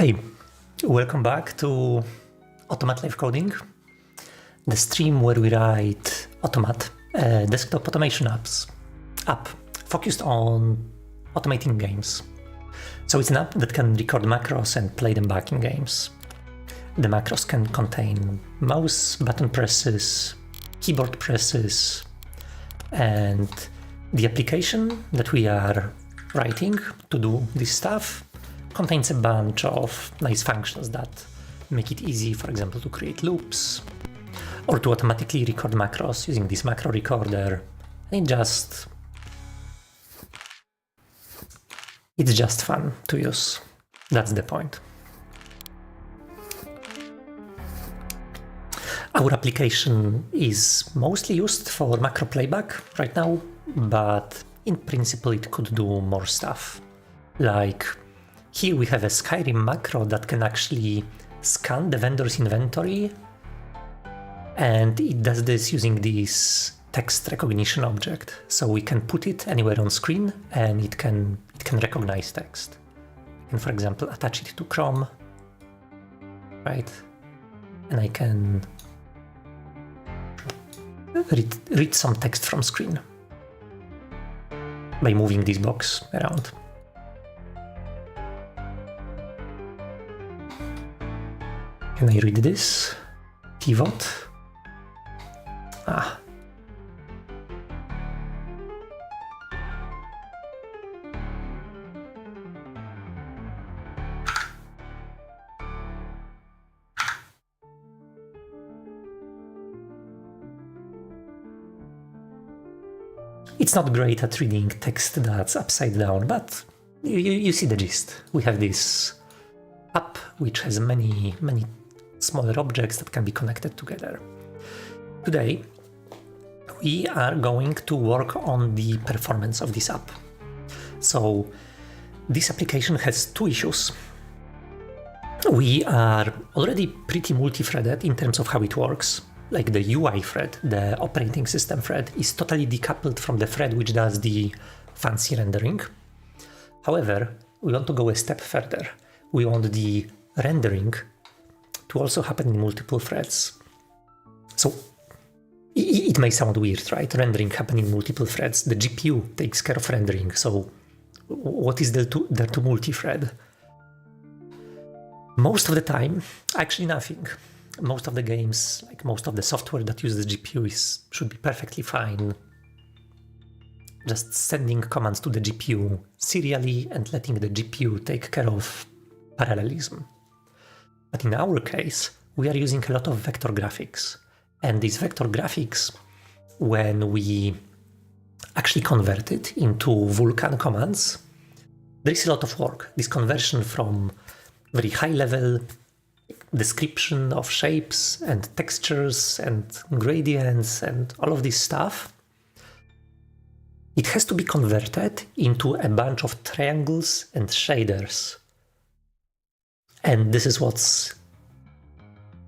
Hey, welcome back to Automat Live Coding, the stream where we write Automat, a desktop automation app focused on automating games. So it's an app that can record macros and play them back in games. The macros can contain mouse button presses, keyboard presses, and the application that we are writing to do this stuff contains a bunch of nice functions that make it easy, for example, to create loops or to automatically record macros using this macro recorder. It's just fun to use. That's the point. Our application is mostly used for macro playback right now, but in principle it could do more stuff. Like here we have a Skyrim macro that can actually scan the vendor's inventory, and it does this using this text recognition object. So we can put it anywhere on screen and it can recognize text. And for example, attach it to Chrome, right? And I can read some text from screen by moving this box around. Can I read this? Pivot. It's not great at reading text that's upside down, but you see the gist. We have this app which has many smaller objects that can be connected together. Today, we are going to work on the performance of this app. So this application has two issues. We are already pretty multi-threaded in terms of how it works. Like the UI thread, the operating system thread, is totally decoupled from the thread which does the fancy rendering. However, we want to go a step further. We want the rendering to also happen in multiple threads. So it may sound weird, right? Rendering happening in multiple threads. The GPU takes care of rendering, so what is there to multi-thread? Most of the time, actually nothing. Most of the games, like most of the software that uses GPU should be perfectly fine just sending commands to the GPU serially and letting the GPU take care of parallelism. But in our case, we are using a lot of vector graphics. And these vector graphics, when we actually convert it into Vulkan commands, there is a lot of work. This conversion from very high level description of shapes and textures and gradients and all of this stuff, it has to be converted into a bunch of triangles and shaders. And this is what's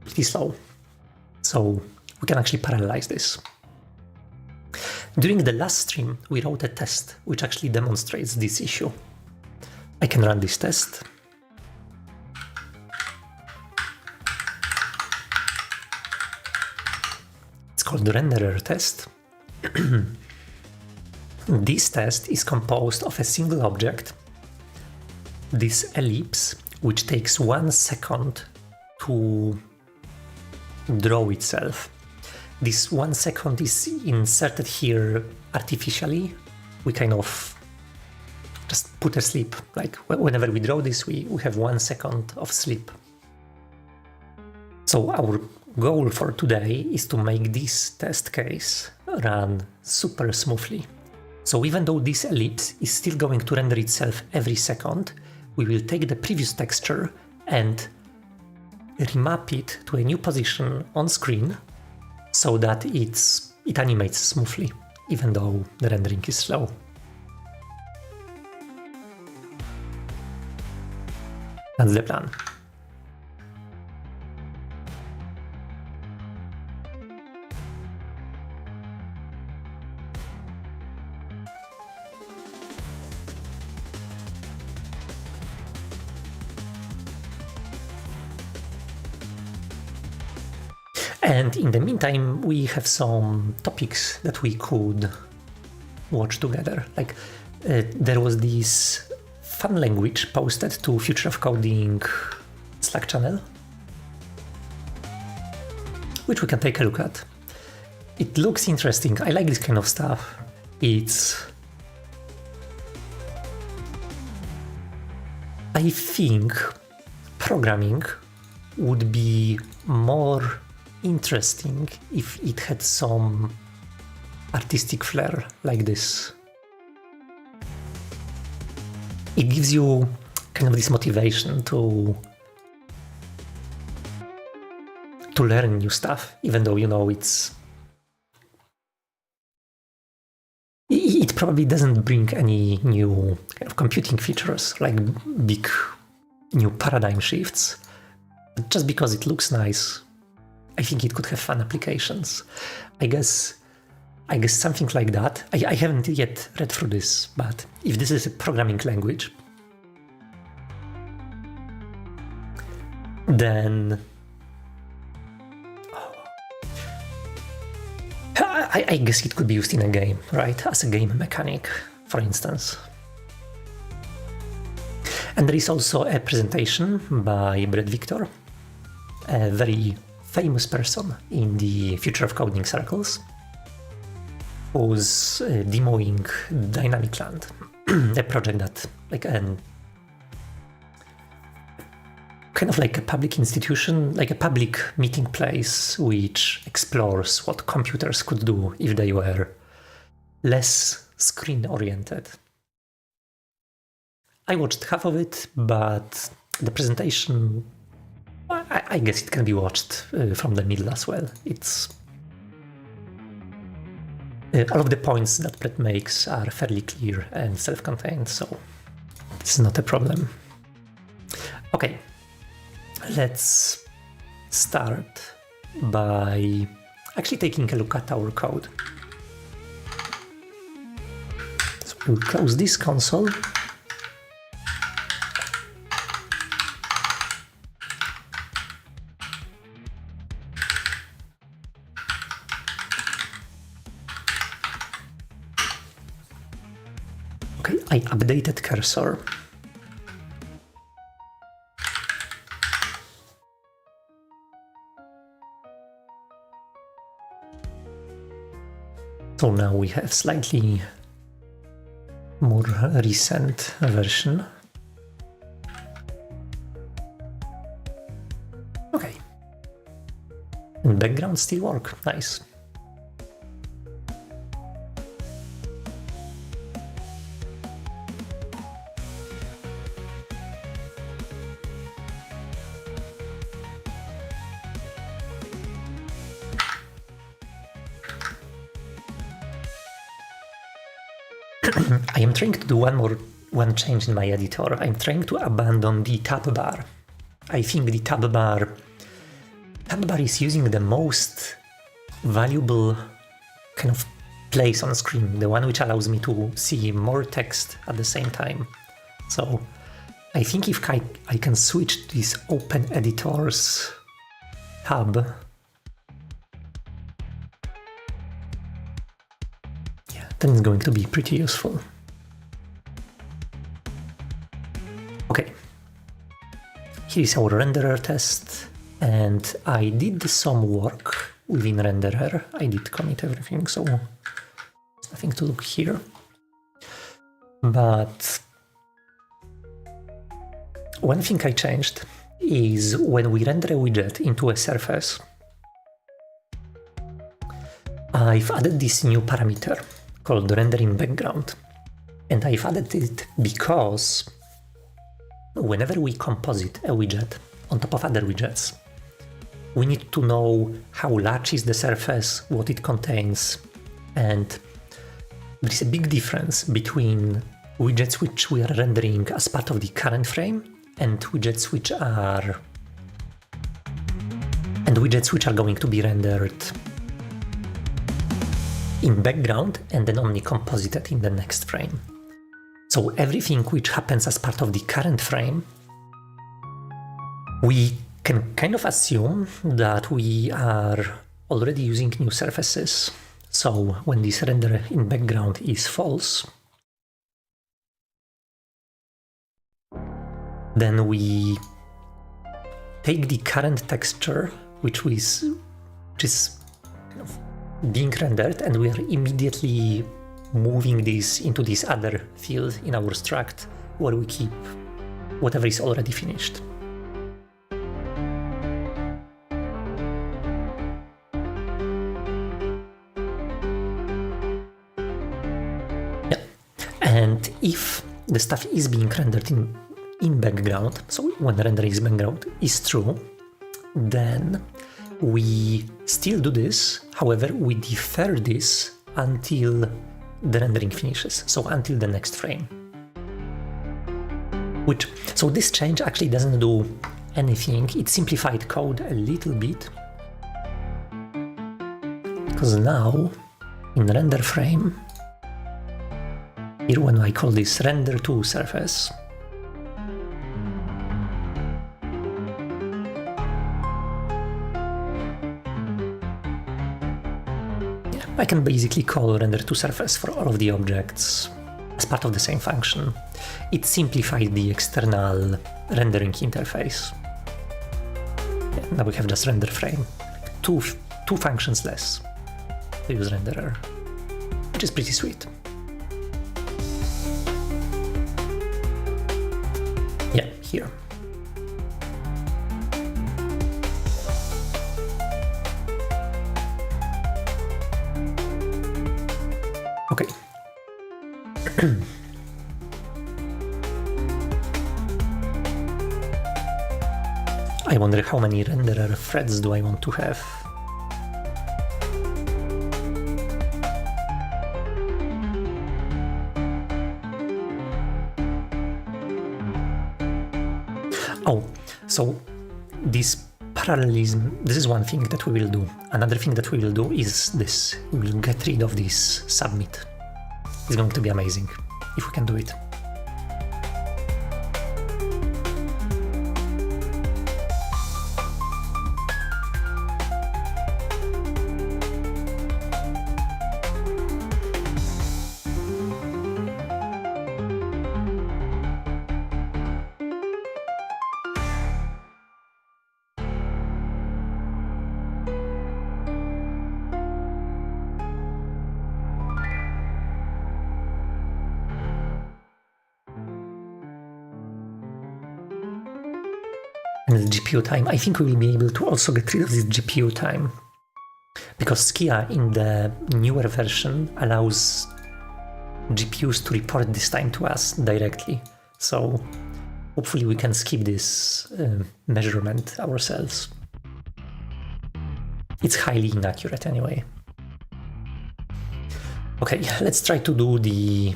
pretty slow. So we can actually parallelize this. During the last stream, we wrote a test which actually demonstrates this issue. I can run this test. It's called the renderer test. This test is composed of a single object, this ellipse, which takes 1 second to draw itself. This 1 second is inserted here artificially. We kind of just put a sleep. Like whenever we draw this, we have 1 second of sleep. So our goal for today is to make this test case run super smoothly. So even though this ellipse is still going to render itself every second, we will take the previous texture and remap it to a new position on screen so that it animates smoothly, even though the rendering is slow. That's the plan. And in the meantime, we have some topics that we could watch together. Like there was this fun language posted to Future of Coding Slack channel, which we can take a look at. It looks interesting. I like this kind of stuff. I think programming would be more interesting if it had some artistic flair like this. It gives you kind of this motivation to learn new stuff, even though, you know, it probably doesn't bring any new kind of computing features, like big new paradigm shifts. But just because it looks nice, I think it could have fun applications. I guess something like that. I haven't yet read through this, but if this is a programming language, then I guess it could be used in a game, right? As a game mechanic, for instance. And there is also a presentation by Brett Victor, a very famous person in the Future of Coding circles, who's demoing Dynamic Land, a project that, like, kind of like a public institution, like a public meeting place, which explores what computers could do if they were less screen-oriented. I watched half of it, but the presentation, I guess it can be watched from the middle as well. It's all of the points that Brett makes are fairly clear and self-contained, so it's not a problem. Okay. Let's start by actually taking a look at our code. So we'll close this console. Okay, I updated cursor. So now we have slightly more recent version. Okay. And background still work, nice. I am trying to do one change in my editor. I'm trying to abandon the tab bar. I think the tab bar is using the most valuable kind of place on screen, the one which allows me to see more text at the same time. So I think if I can switch to this Open Editors tab, then it's going to be pretty useful. Okay, here's our renderer test, and I did some work within renderer. I did commit everything, so there's nothing to look here. But one thing I changed is when we render a widget into a surface, I've added this new parameter called rendering background. And I've added it because whenever we composite a widget on top of other widgets, we need to know how large is the surface, what it contains, and there is a big difference between widgets which we are rendering as part of the current frame and widgets which are going to be rendered in background and then only composited in the next frame. So everything which happens as part of the current frame, we can kind of assume that we are already using new surfaces. So when this render in background is false, then we take the current texture, which is kind of being rendered, and we are immediately moving this into this other field in our struct where we keep whatever is already finished. Yeah, and if the stuff is being rendered in background, so when the render is background is true, then we still do this. However, we defer this until the rendering finishes, so until the next frame. So this change actually doesn't do anything. It simplified code a little bit, because now in render frame, here when I call this render to surface, I can basically call render to surface for all of the objects as part of the same function. It simplified the external rendering interface. Yeah, now we have just render frame, two functions less to use renderer, which is pretty sweet. Yeah, here. Okay. I wonder how many renderer threads do I want to have. Oh, so this parallelism, this is one thing that we will do. Another thing that we will do is this. We will get rid of this submit. It's going to be amazing if we can do it. And the GPU time, I think we will be able to also get rid of this GPU time, because Skia in the newer version allows GPUs to report this time to us directly. So hopefully we can skip this measurement ourselves. It's highly inaccurate anyway. Okay, let's try to do the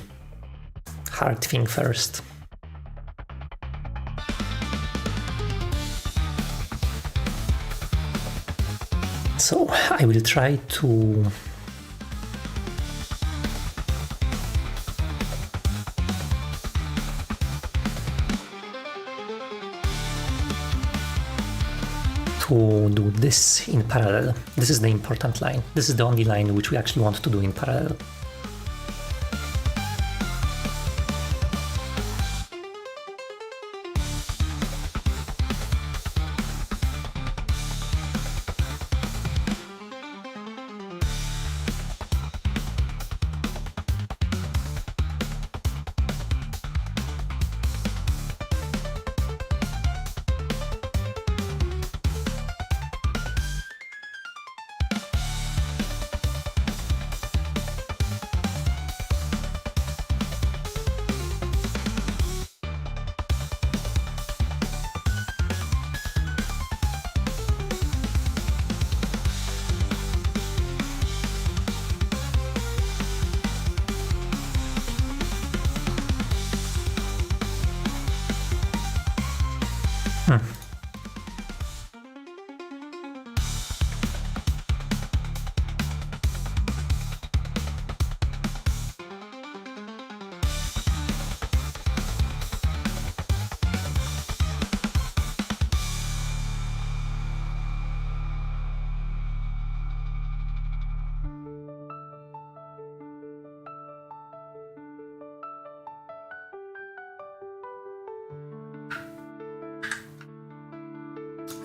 hard thing first. So I will try to do this in parallel. This is the important line. This is the only line which we actually want to do in parallel.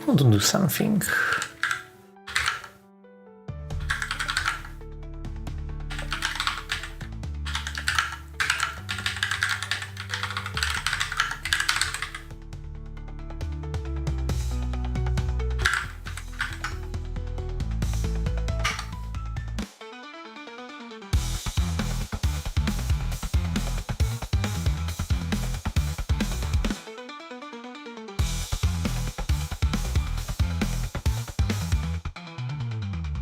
I want to do something.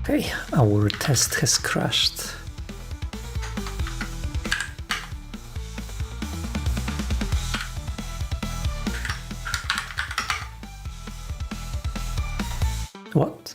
Okay, our test has crashed. What?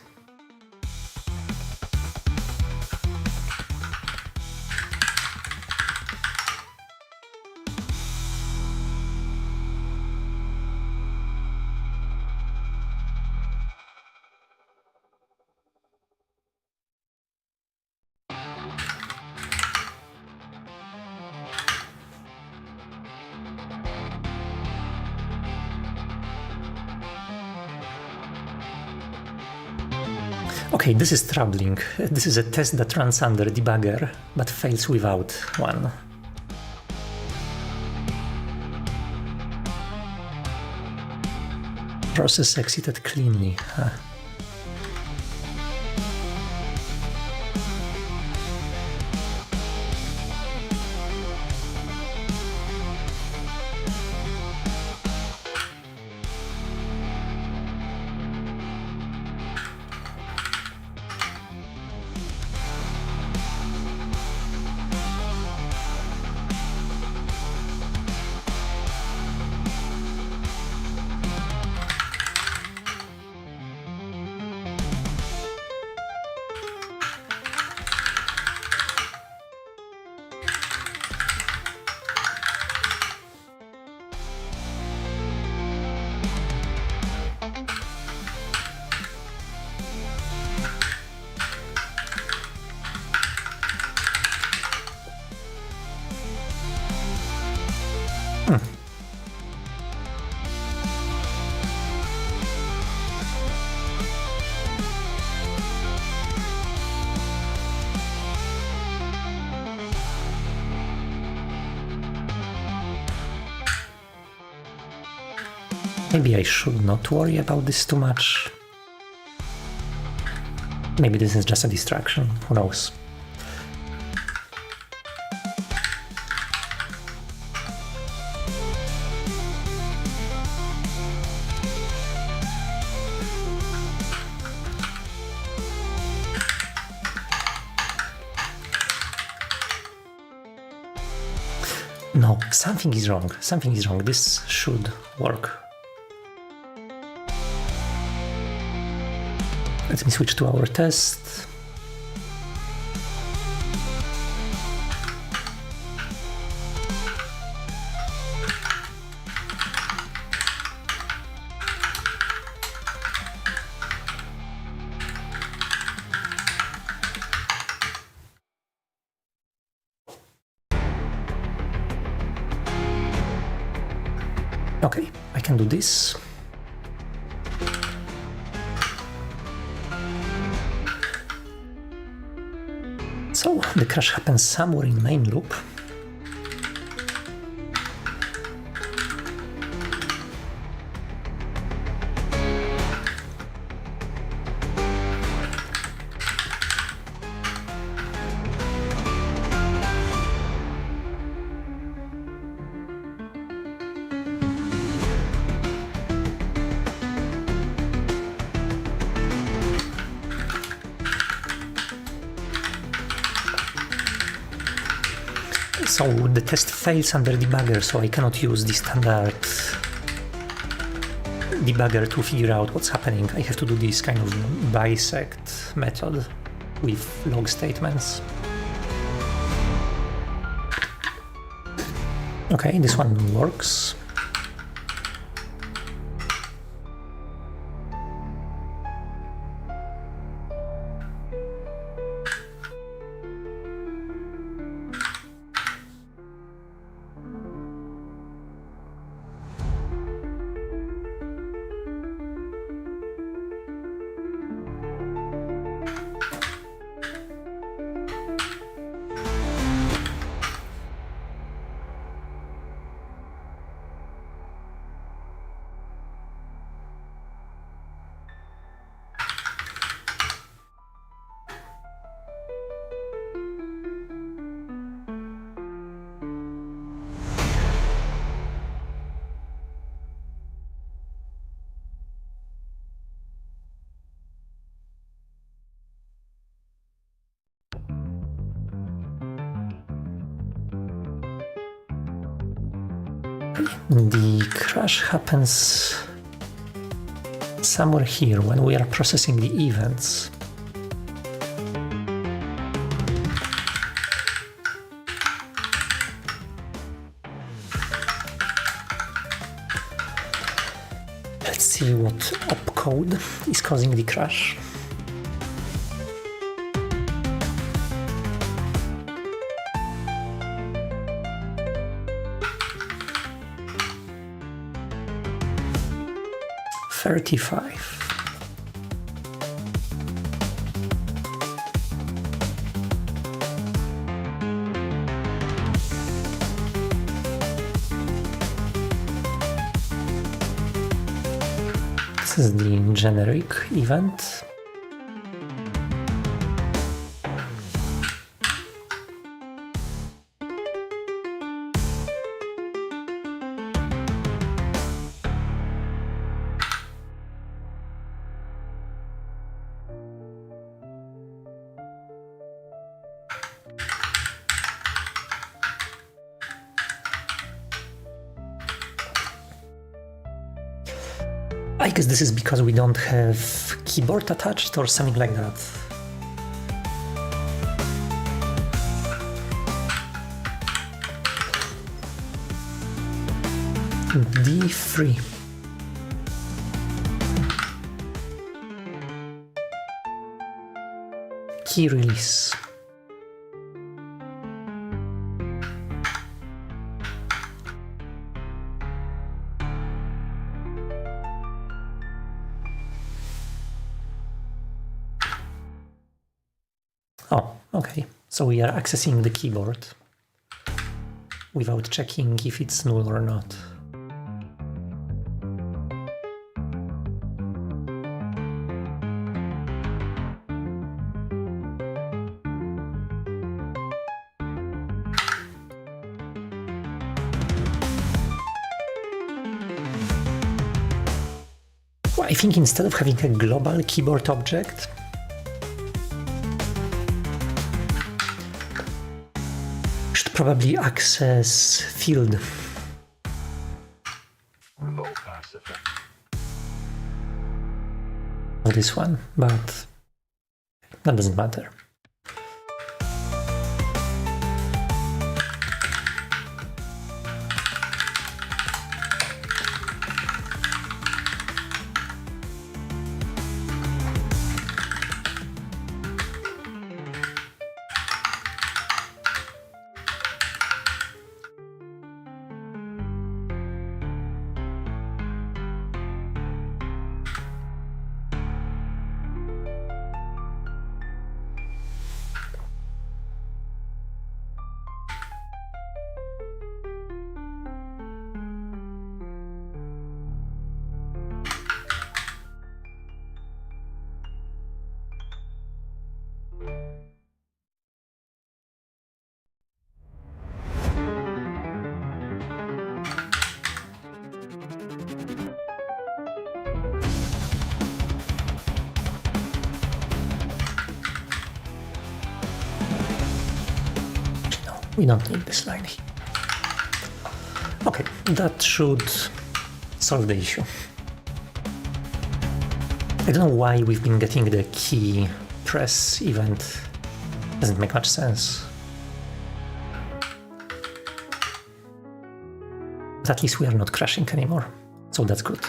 Okay, this is troubling. This is a test that runs under debugger, but fails without one. Process exited cleanly. Maybe I should not worry about this too much. Maybe this is just a distraction, who knows. No, something is wrong. Something is wrong. This should work. Let me switch to our test. Okay, I can do this. So the crash happens somewhere in main loop. So the test fails under debugger, so I cannot use the standard debugger to figure out what's happening. I have to do this kind of bisect method with log statements. Okay, this one works. The crash happens somewhere here when we are processing the events. Let's see what opcode is causing the crash. $35. This is the generic event. I guess this is because we don't have keyboard attached or something like that. D3. Key release. Oh, okay. So we are accessing the keyboard without checking if it's null or not. Well, I think instead of having a global keyboard object, probably access field. This one, but that doesn't matter. We don't need this line here. Okay, that should solve the issue. I don't know why we've been getting the key press event. Doesn't make much sense. But at least we are not crashing anymore, so that's good.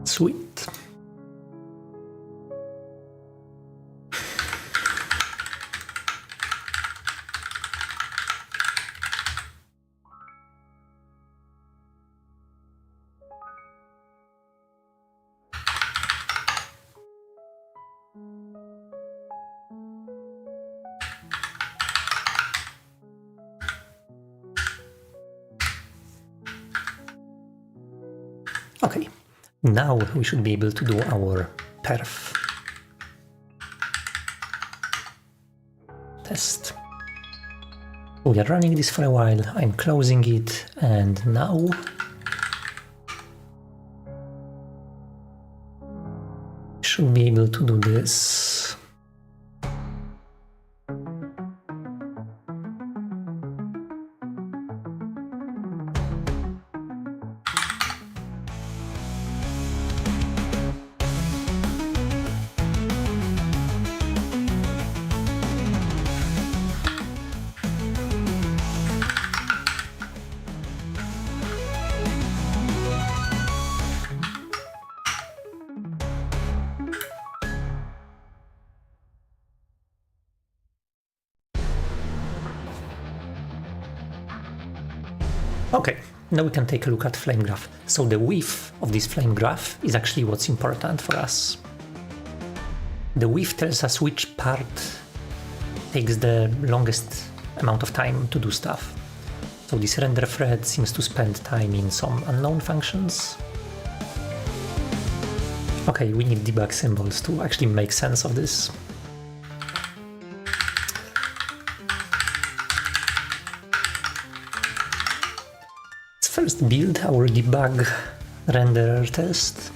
Sweet. Okay, now we should be able to do our perf test. We are running this for a while, I'm closing it, and now should be able to do this. Okay, now we can take a look at flame graph. So the width of this flame graph is actually what's important for us. The width tells us which part takes the longest amount of time to do stuff. So this render thread seems to spend time in some unknown functions. Okay, we need debug symbols to actually make sense of this. Let's first build our debug renderer test.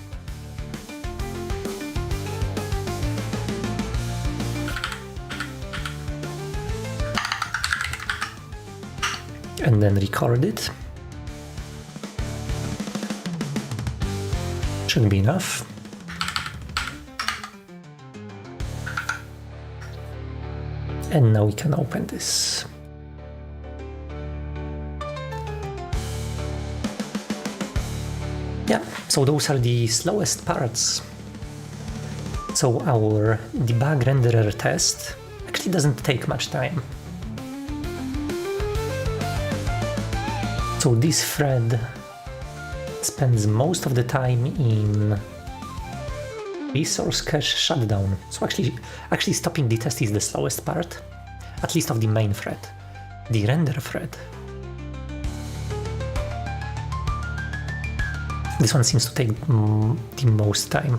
And then record it. Should be enough. And now we can open this. Yeah, so those are the slowest parts. So our debug renderer test actually doesn't take much time. So this thread spends most of the time in resource cache shutdown. So actually stopping the test is the slowest part, at least of the main thread. The render thread, this one seems to take the most time,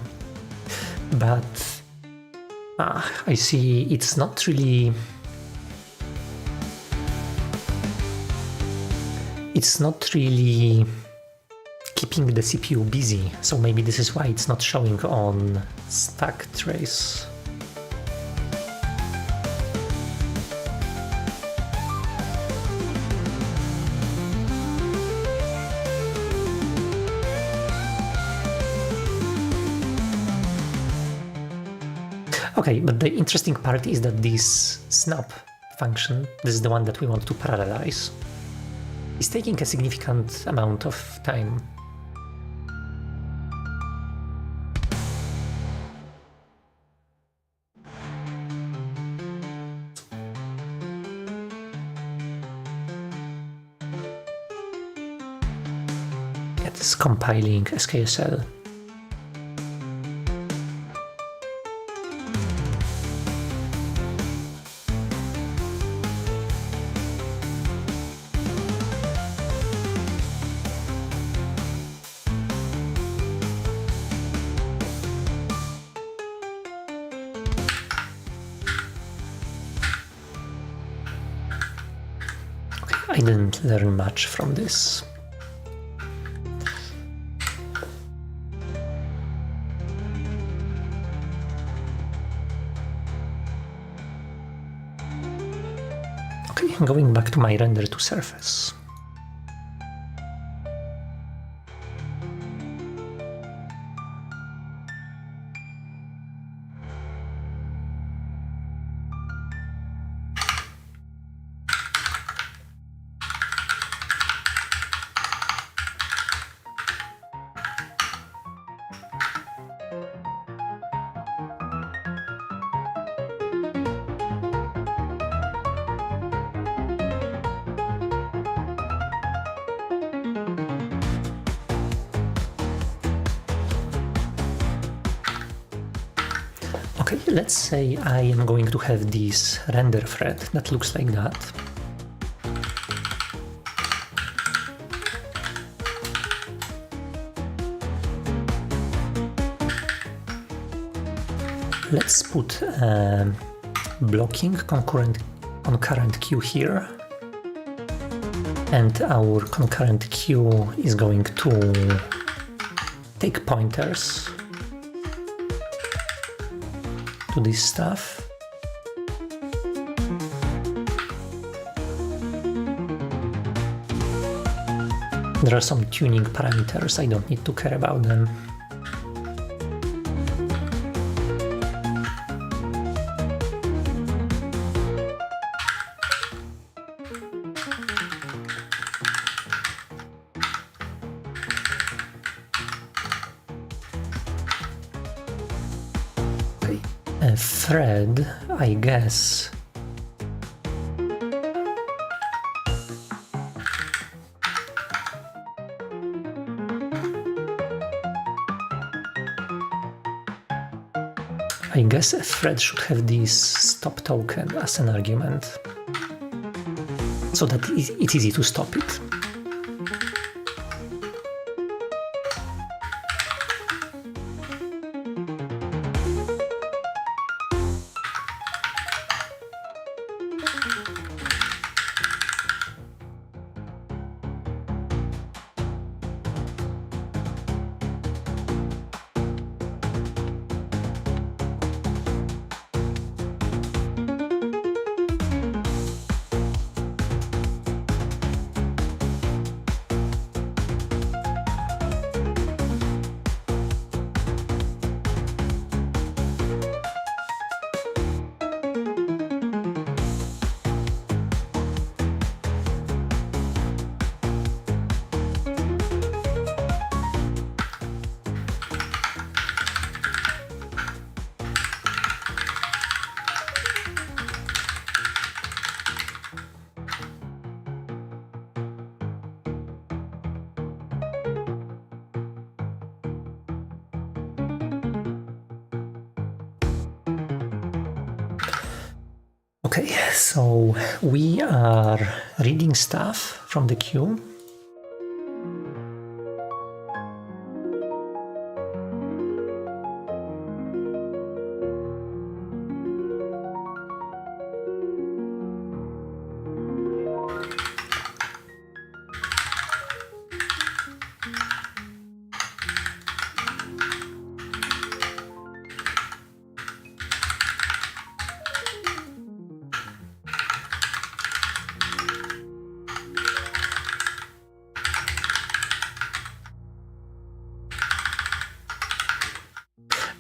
but I see it's not really keeping the CPU busy, so maybe this is why it's not showing on stack trace. Okay, but the interesting part is that this snap function, this is the one that we want to parallelize, is taking a significant amount of time. It is compiling SKSL. I didn't learn much from this. Okay, I'm going back to my render to surface. Okay, let's say I am going to have this render thread that looks like that. let's put blocking concurrent queue here, and our concurrent queue is going to take pointers to this stuff. There are some tuning parameters, I don't need to care about them. Okay. A thread, I guess. I guess a thread should have this stop token as an argument, so that it's easy to stop it. Okay, so we are reading stuff from the queue.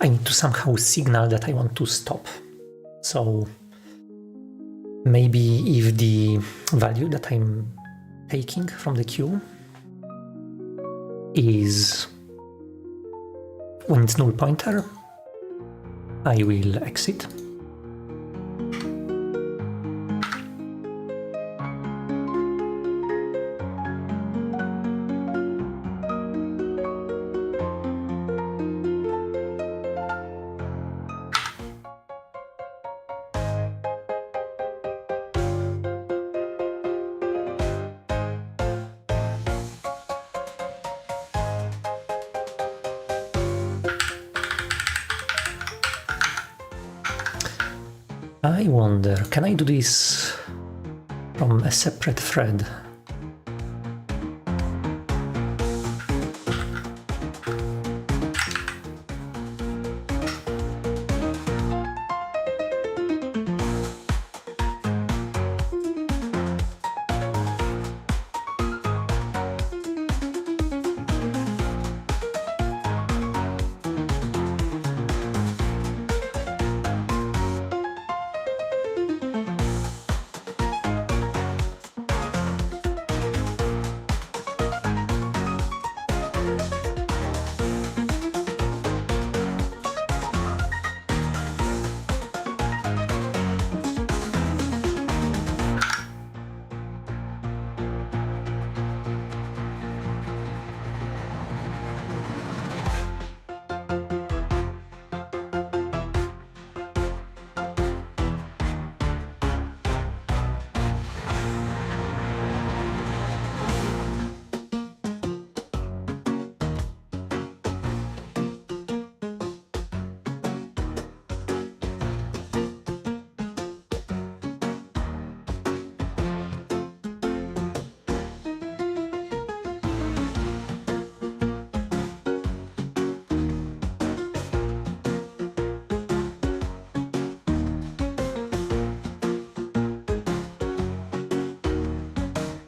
I need to somehow signal that I want to stop. So maybe if the value that I'm taking from the queue is when it's null pointer, I will exit. I wonder, can I do this from a separate thread?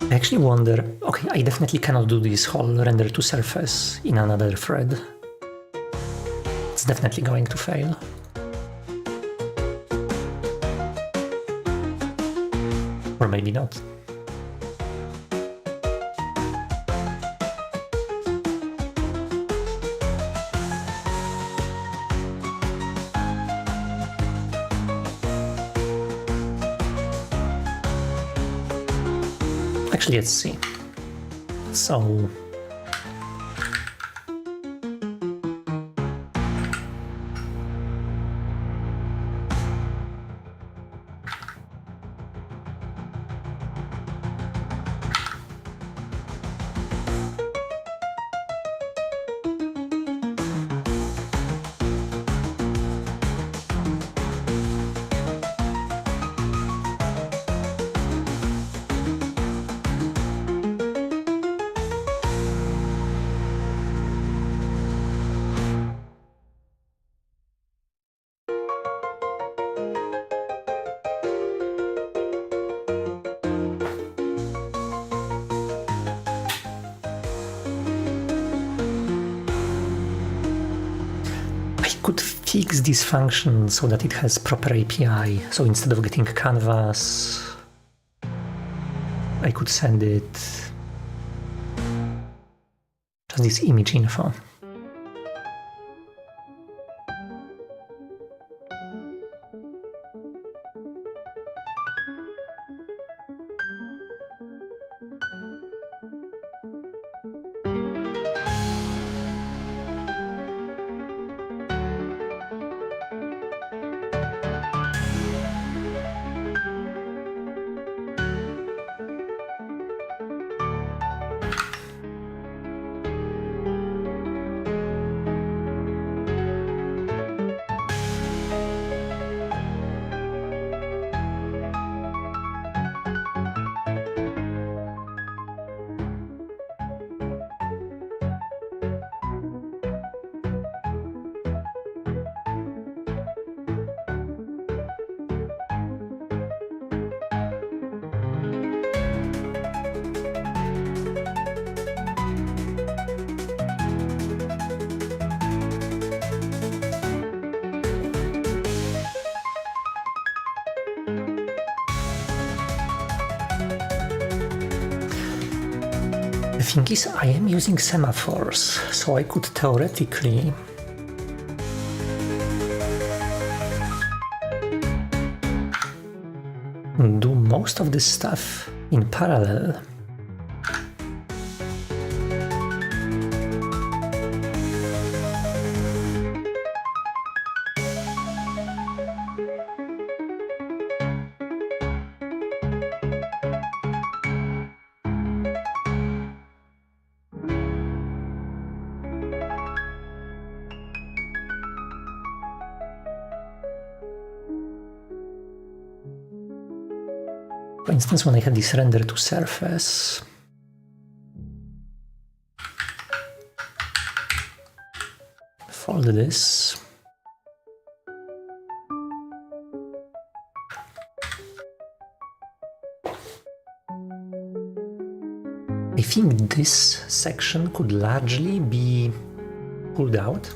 I actually wonder, okay, I definitely cannot do this whole render to surface in another thread. It's definitely going to fail. Or maybe not. Actually, let's see. So could fix this function so that it has proper API. So instead of getting canvas, I could send it just this image info. The thing is, I am using semaphores, so I could theoretically do most of this stuff in parallel. For instance, when I have this render to surface, fold this, I think this section could largely be pulled out.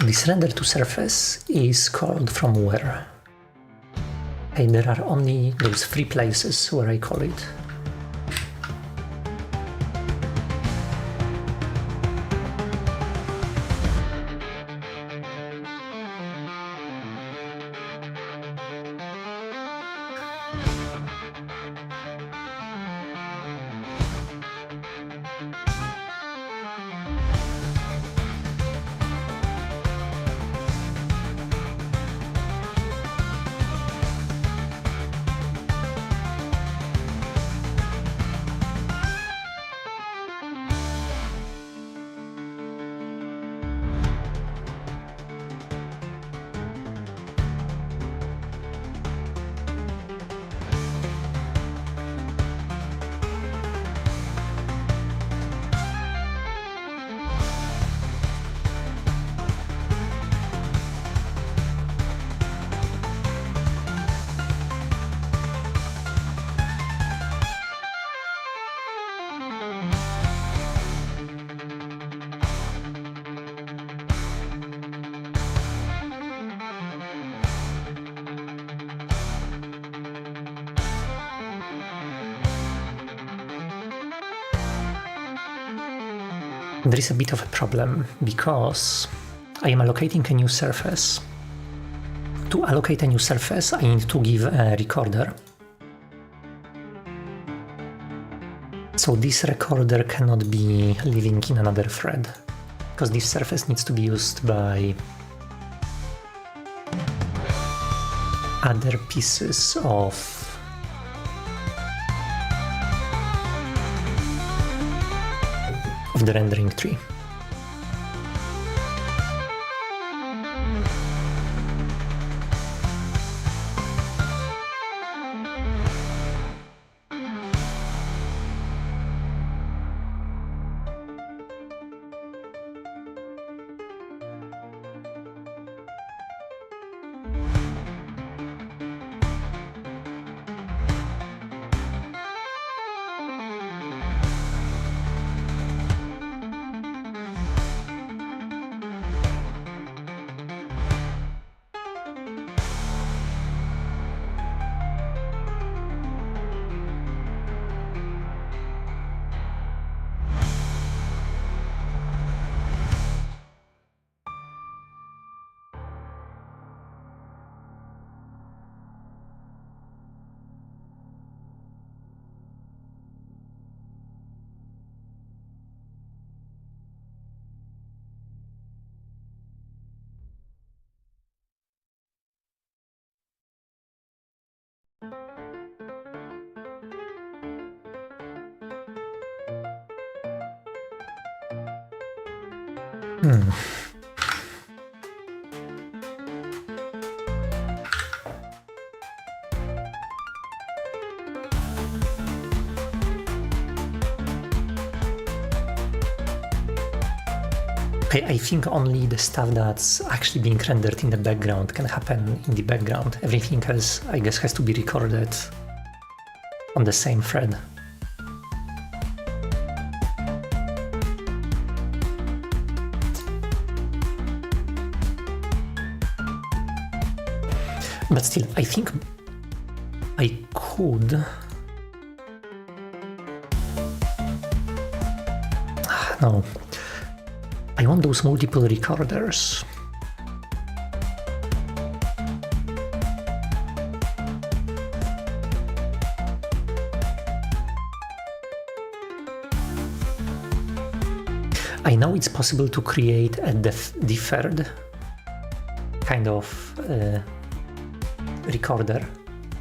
This render to surface is called from where? And there are only those 3 places where I call it. There is a bit of a problem because I am allocating a new surface. To allocate a new surface, I need to give a recorder. So this recorder cannot be living in another thread, because this surface needs to be used by other pieces of the rendering tree. Okay, I think only the stuff that's actually being rendered in the background can happen in the background. Everything else, I guess, has to be recorded on the same thread. But still, I think I could... No. I want those multiple recorders. I know it's possible to create a deferred kind of recorder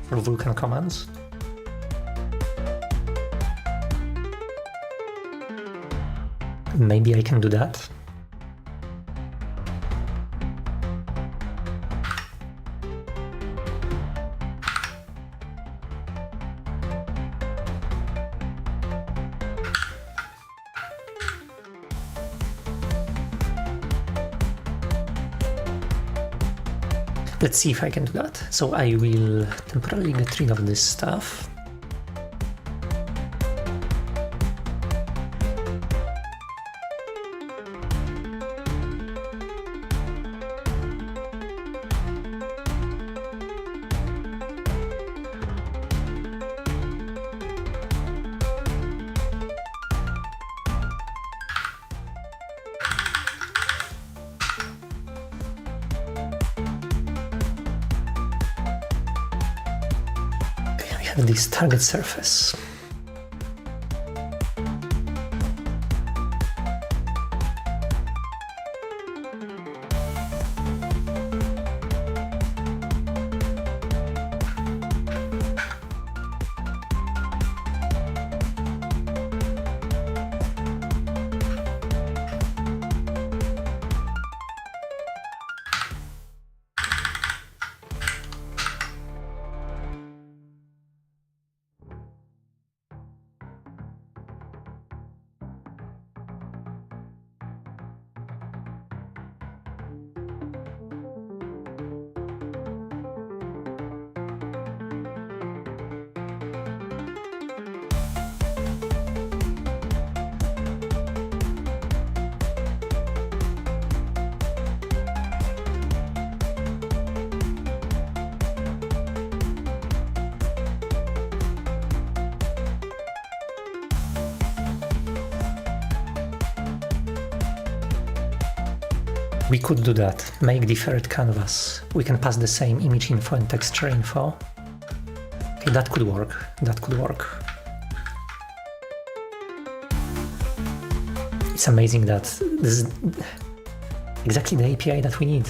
for Vulkan commands. Maybe I can do that. Let's see if I can do that. So I will temporarily get rid of this stuff. This target surface. We could do that. Make deferred canvas. We can pass the same image info and texture info. Okay, that could work. That could work. It's amazing that this is exactly the API that we need.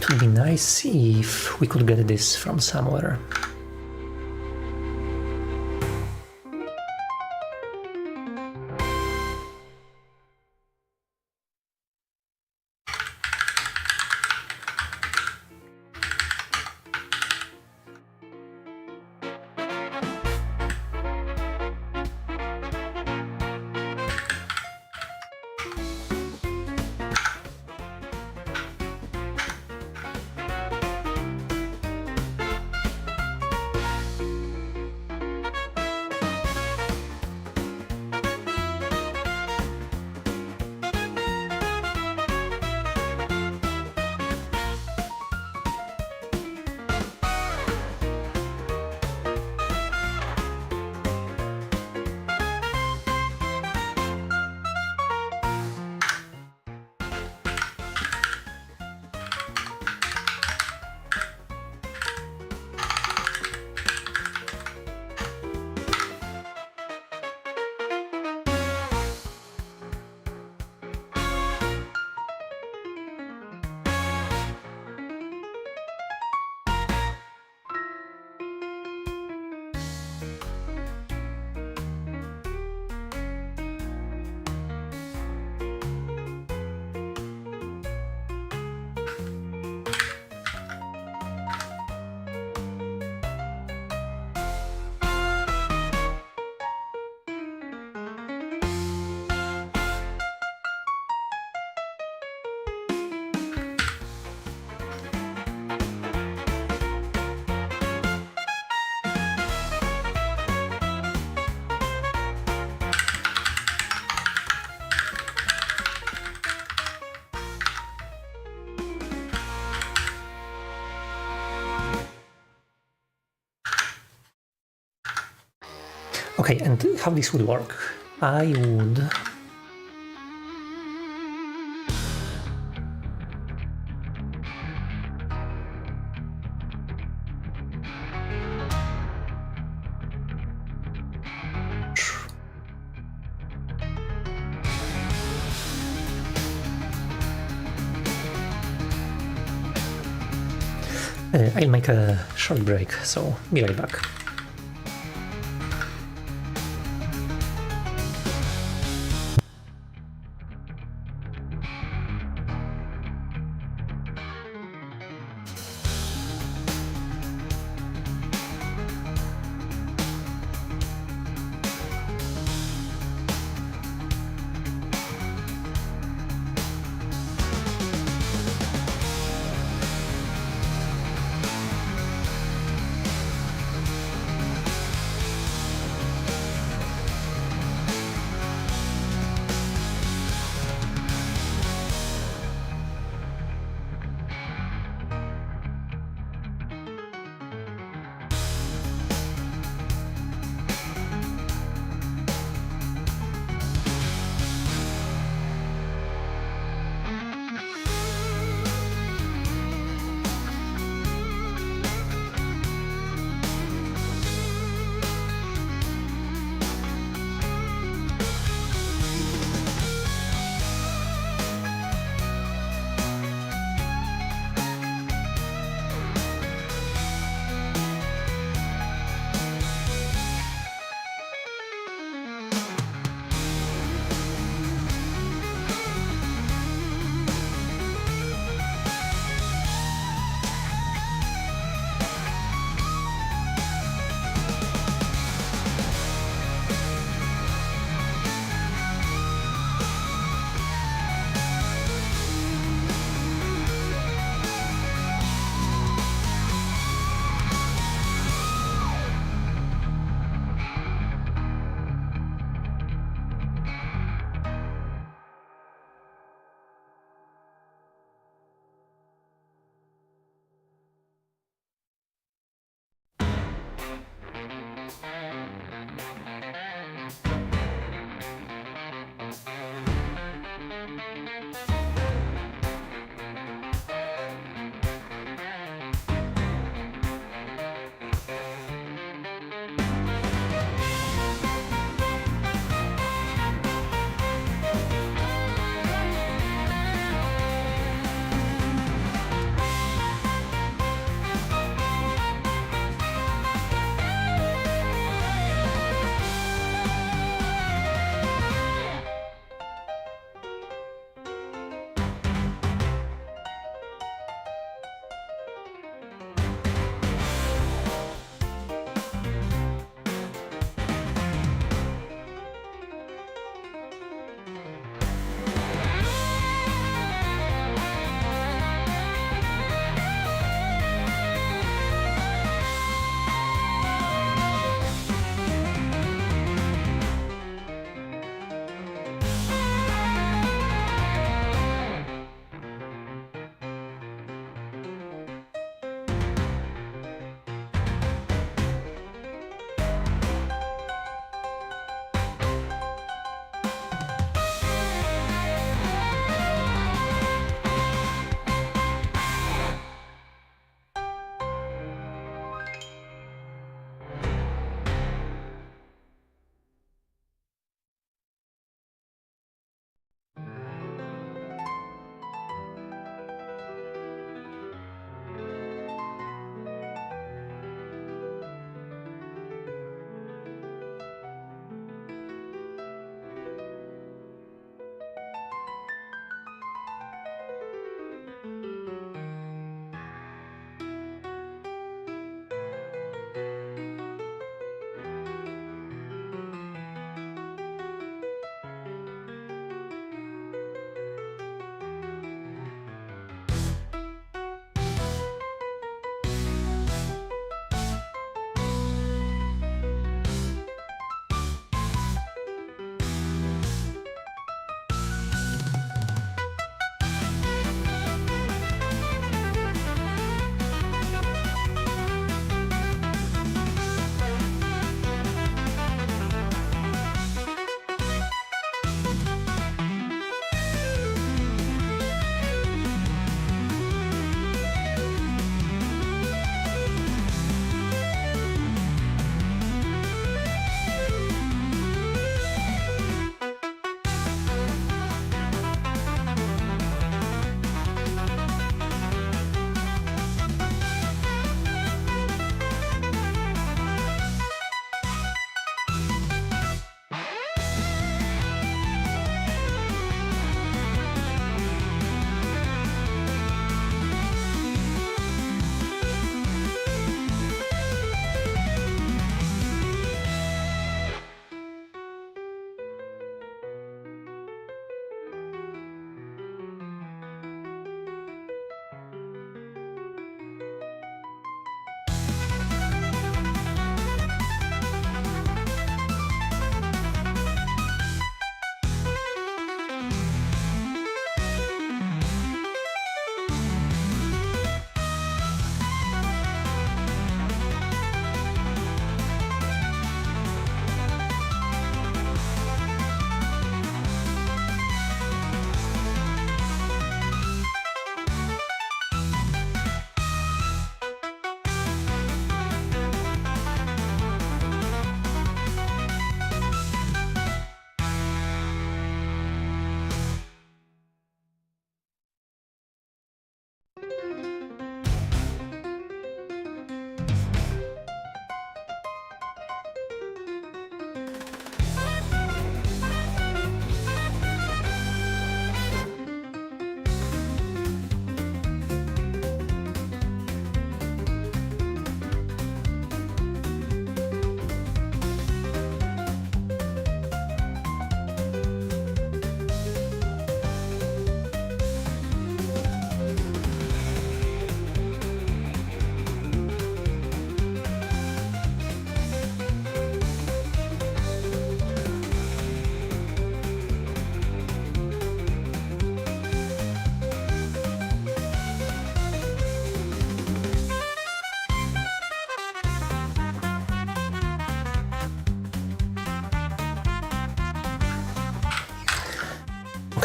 It would be nice if we could get this from somewhere. Okay, and how this would work? I would... I'll make a short break, so be right back.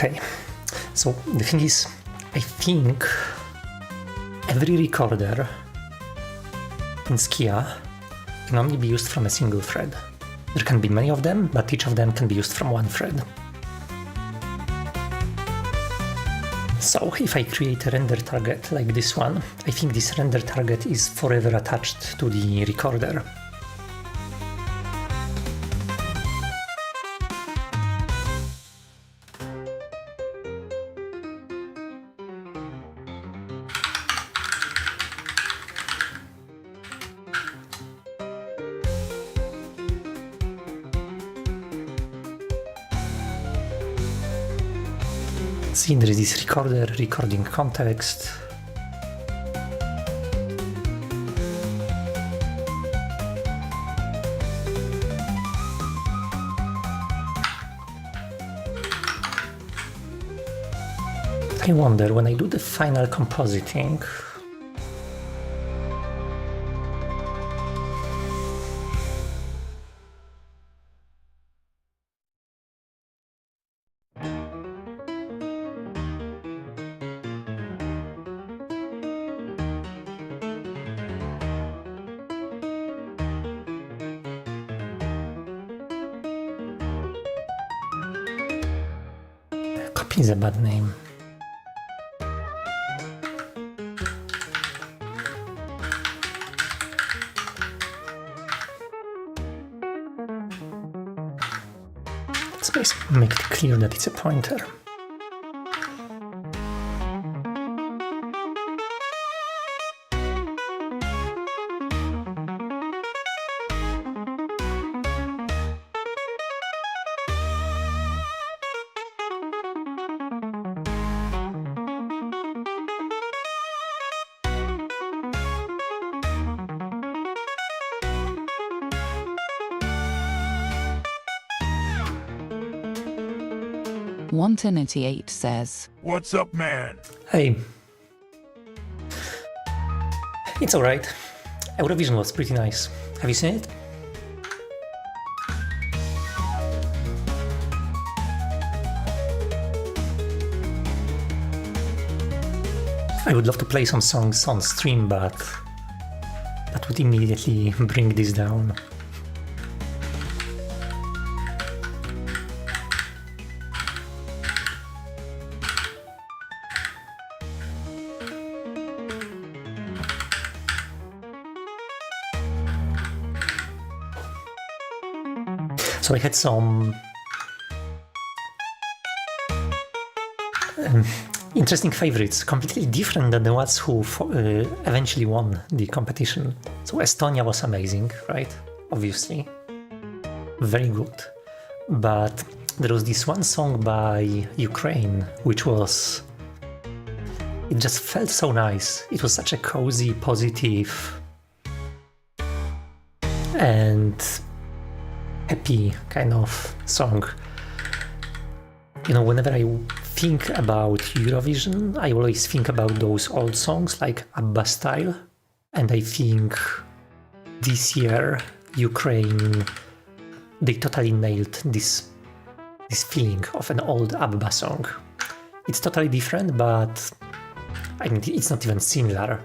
Okay, so the thing is, I think every recorder in Skia can only be used from a single thread. There can be many of them, but each of them can be used from one thread. So if I create a render target like this one, I think this render target is forever attached to the recorder. See, there is this recorder, recording context. I wonder, when I do the final compositing, copy is a bad name. Let's basically make it clear that it's a pointer. Multithreaded says, What's up, man? Hey. It's alright. Eurovision was pretty nice. Have you seen it? I would love to play some songs on stream, but that would immediately bring this down. So I had some interesting favorites, completely different than the ones who eventually won the competition. So Estonia was amazing, right? Obviously. Very good. But there was this one song by Ukraine, which was... It just felt so nice. It was such a cozy, positive, and happy kind of song. You know, whenever I think about Eurovision, I always think about those old songs like ABBA style, and I think this year Ukraine, they totally nailed this feeling of an old ABBA song. It's totally different, but I mean, it's not even similar.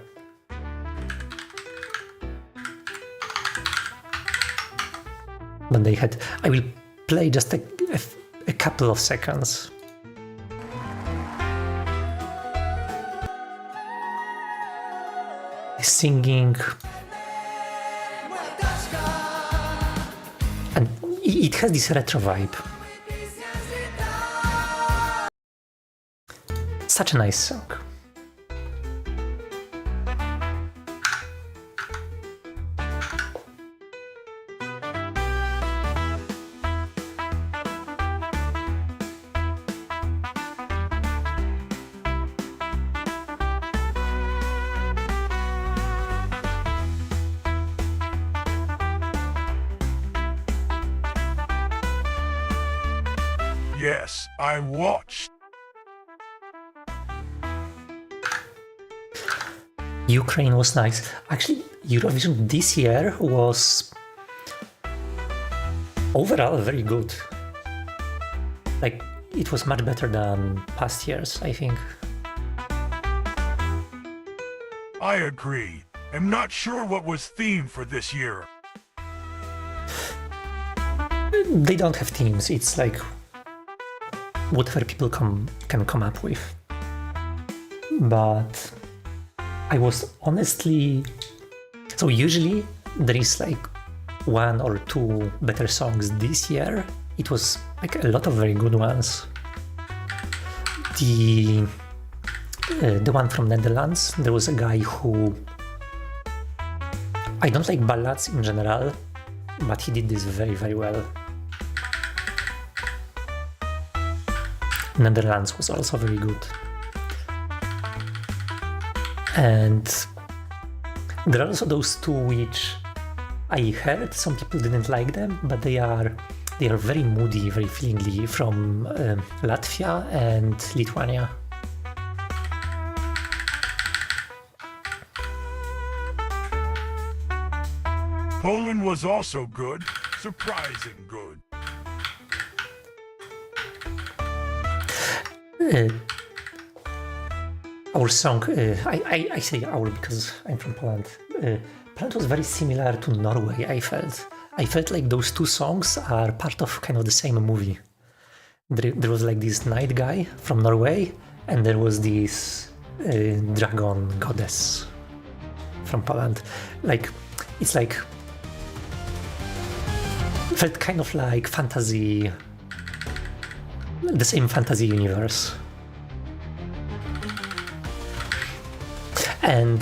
But they had... I will play just a couple of seconds. Singing. And it has this retro vibe. Such a nice song. Yes, I watched. Ukraine was nice. Actually, Eurovision this year was overall very good. Like, it was much better than past years, I think. I agree. I'm not sure what was theme for this year. They don't have themes, it's like whatever people can come up with. But I was honestly... So usually there is like one or two better songs this year. It was like a lot of very good ones. The one from Netherlands, there was a guy who... I don't like ballads in general, but he did this very, very well. Netherlands was also very good. And there are also those two which I heard some people didn't like them, but they are very moody, very feelingly, from Latvia and Lithuania. Poland was also good, surprising good. Our song, I say our because I'm from Poland. Poland was very similar to Norway, I felt. I felt like those two songs are part of kind of the same movie. There was like this night guy from Norway, and there was this dragon goddess from Poland. Like, it's like... felt kind of like fantasy... the same fantasy universe. And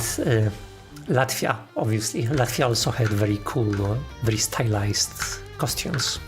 Latvia, obviously. Latvia also had very cool, very stylized costumes.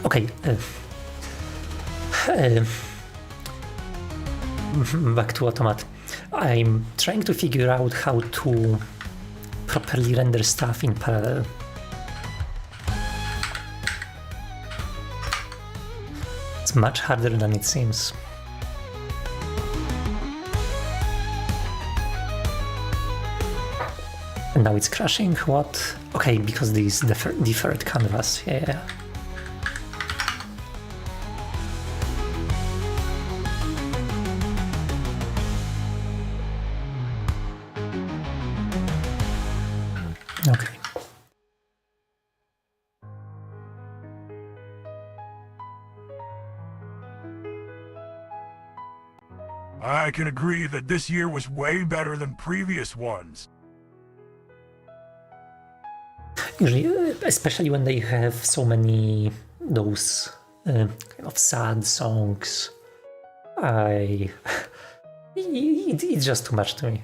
Okay, back to Automat. I'm trying to figure out how to properly render stuff in parallel. It's much harder than it seems. And now it's crashing? What? Okay, because this deferred canvas, yeah. Okay. I can agree that this year was way better than previous ones. Usually, especially when they have so many those kind of sad songs, it's just too much to me.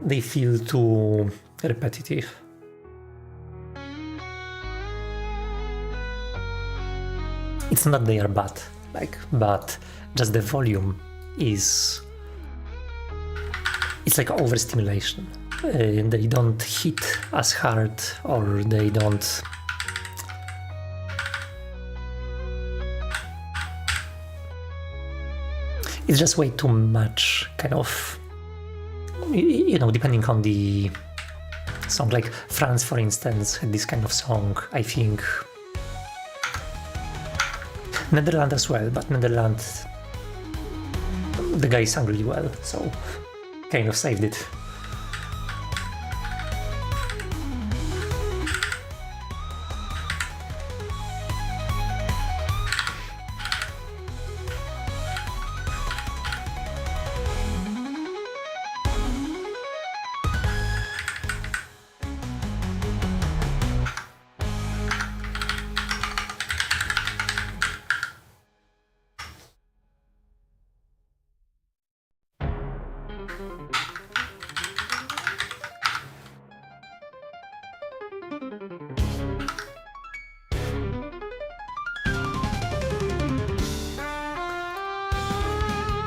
They feel too repetitive. It's not they are bad, but just the volume is... it's like overstimulation. They don't hit as hard, or they don't... It's just way too much, kind of, you know, depending on the song. Like France, for instance, had this kind of song, I think. Netherlands as well, but Netherlands, the guy sang really well, so kind of saved it.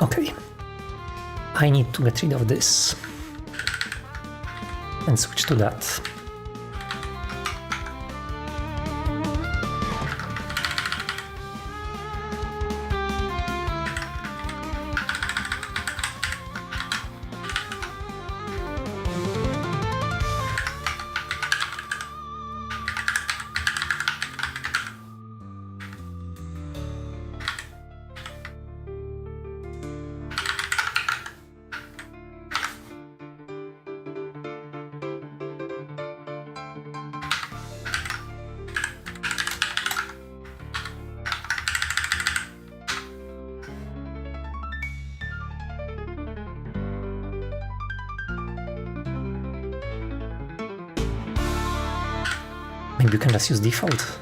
Okay, I need to get rid of this and switch to that. Maybe you can just use default.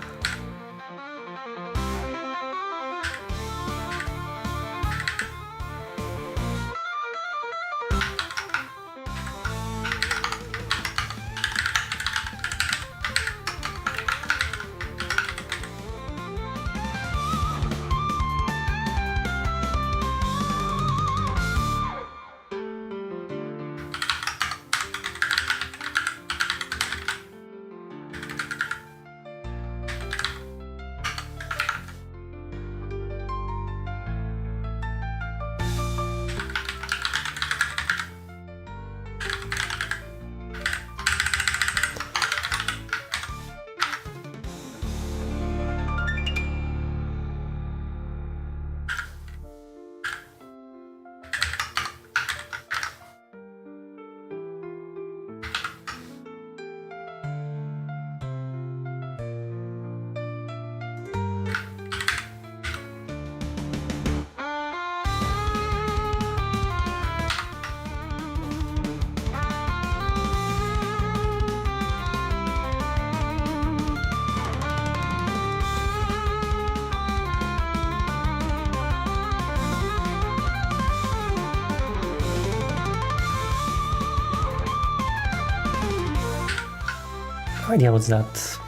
No idea what's that.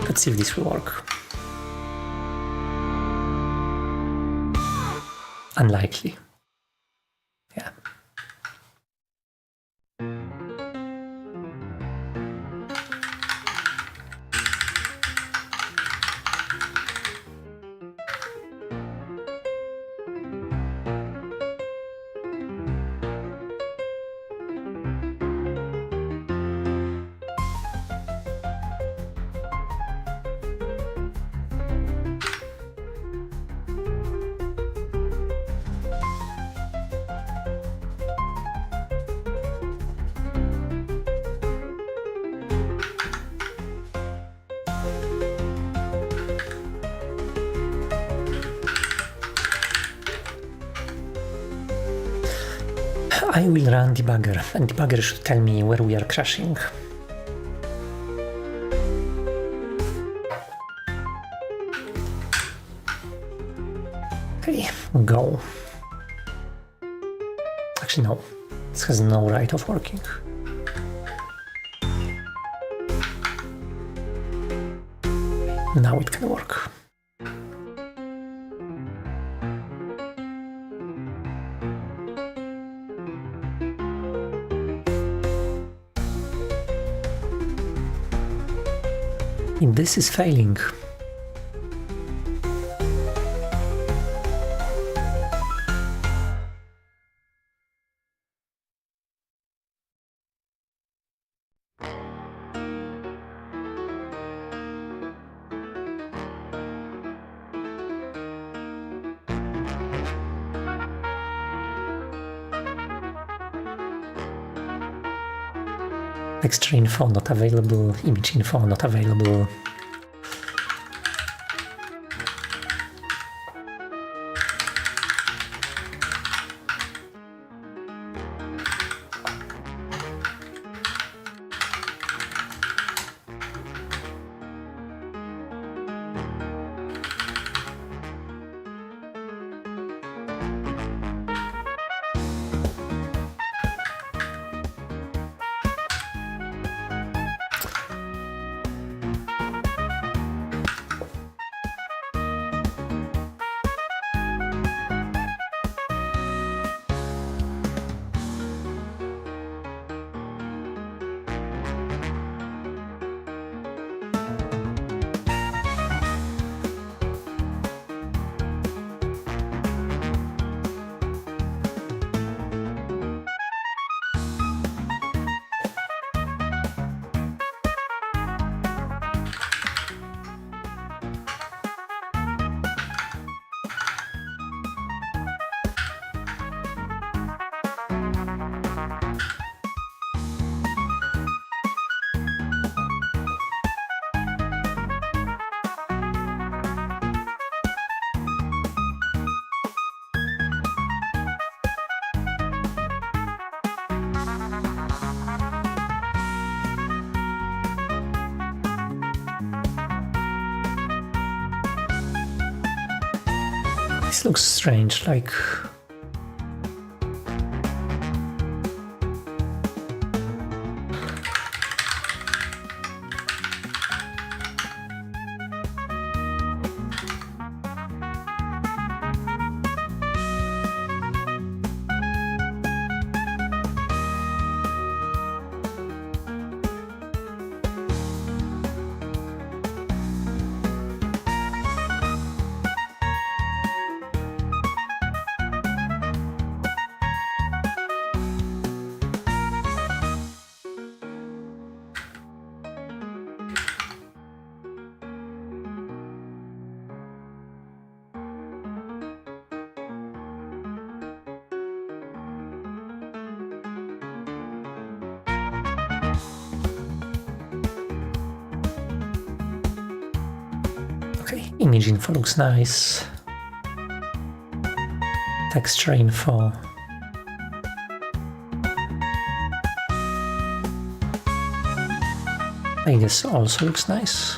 Let's see if this will work. Unlikely. Yeah. I will run debugger, and debugger should tell me where we are crashing. Okay, go. Actually, no. This has no right of working. Now it can work. This is failing. Texture info not available, image info not available. This looks strange, like... Okay, image info looks nice. Texture info. I guess also looks nice.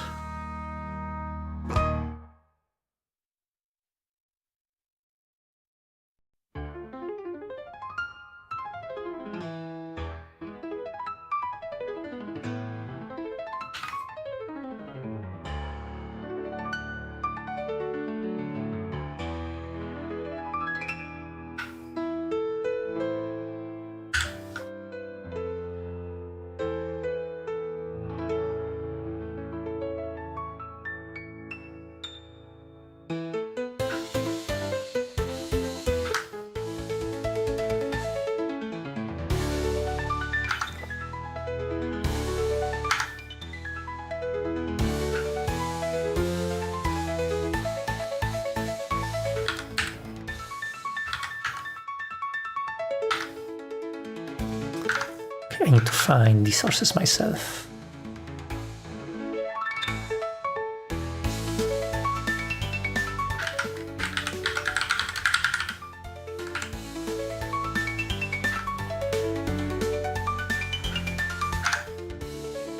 I need to find the sources myself.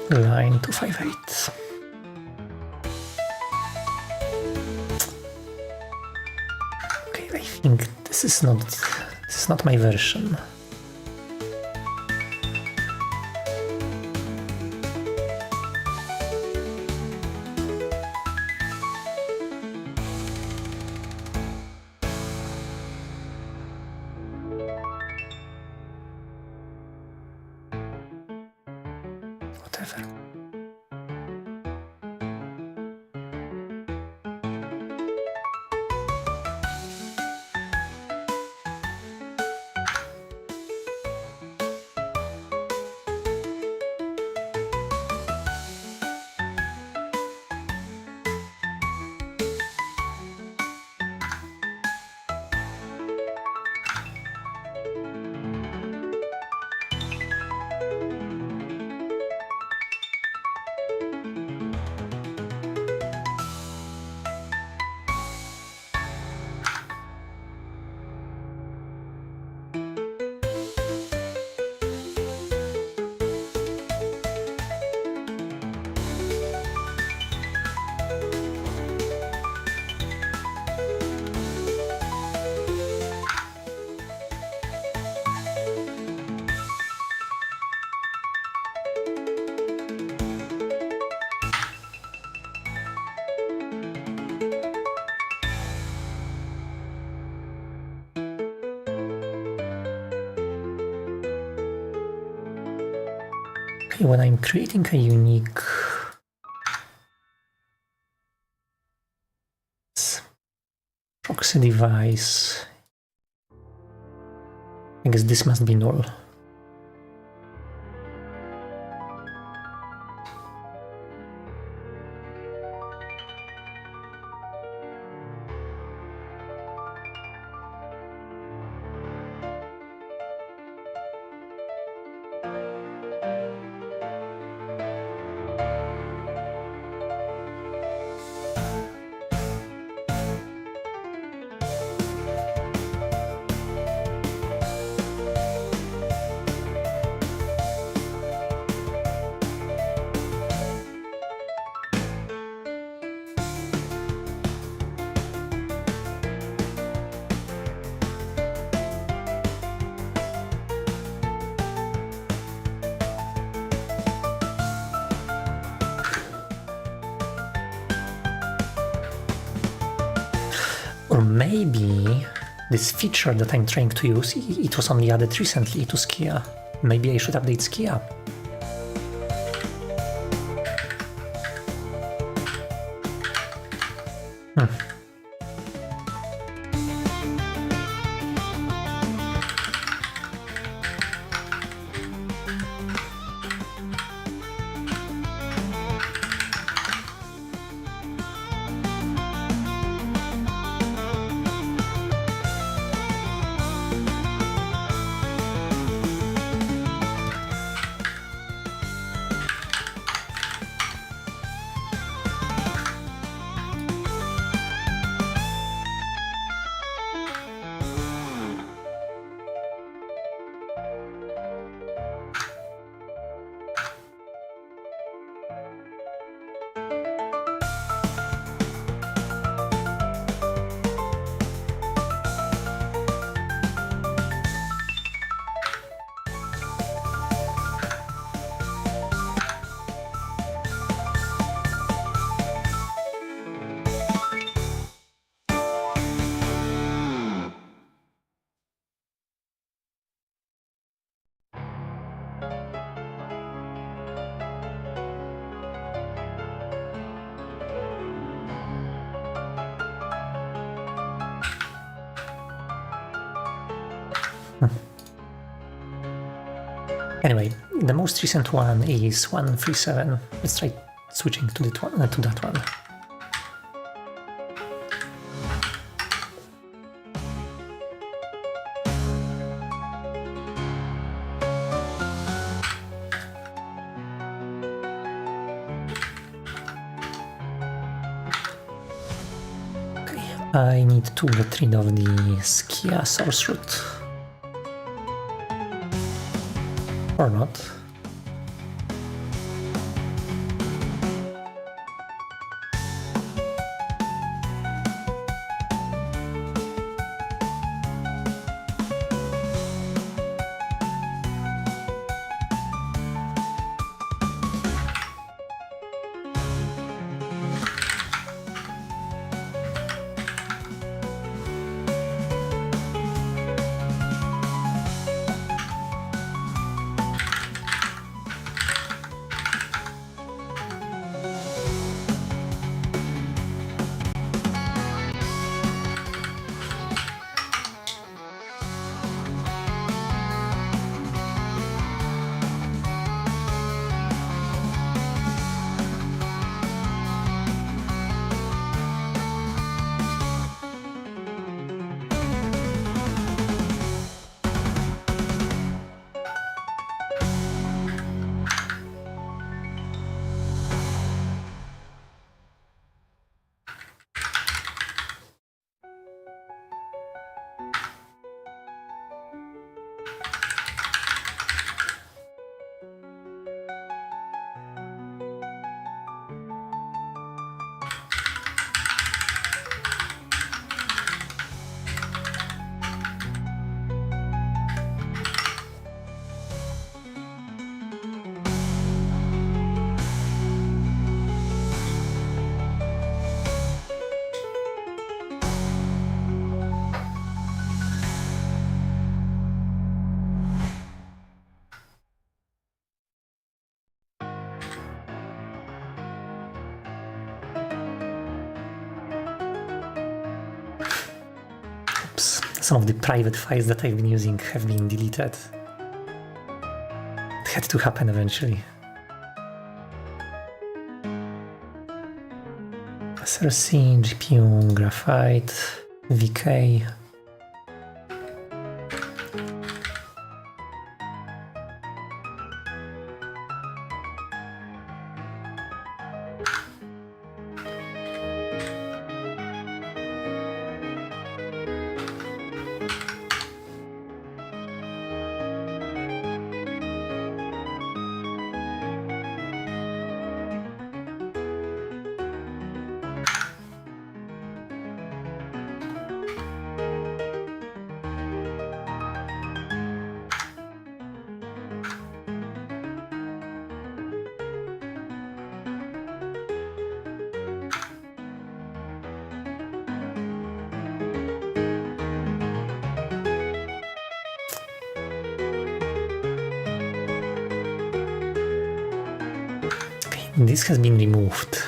Line 258. Okay, I think this is not my version. Whatever. When I'm creating a unique proxy device, I guess this must be null. Or maybe this feature that I'm trying to use, it was only added recently to Skia. Maybe I should update Skia. Anyway, the most recent one is 137. Let's try switching to that one. Okay, I need to get rid of the Skia source root. Or not. Some of the private files that I've been using have been deleted. It had to happen eventually. SRC, GPU, Graphite, VK. this has been removed.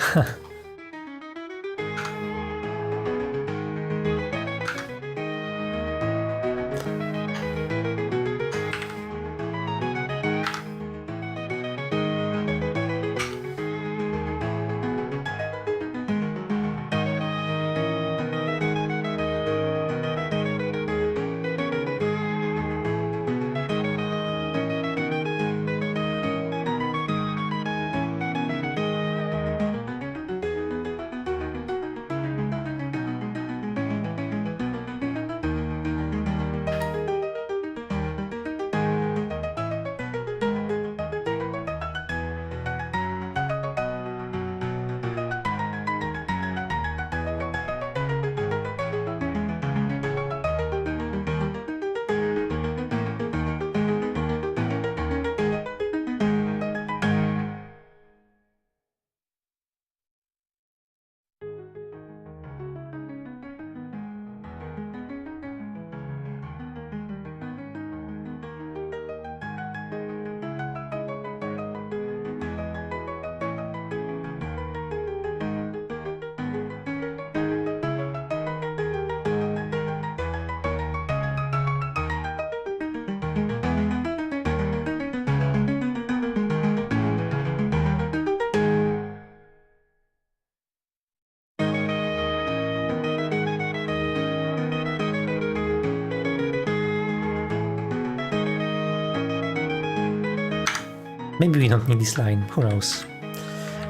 Maybe we don't need this line, who knows.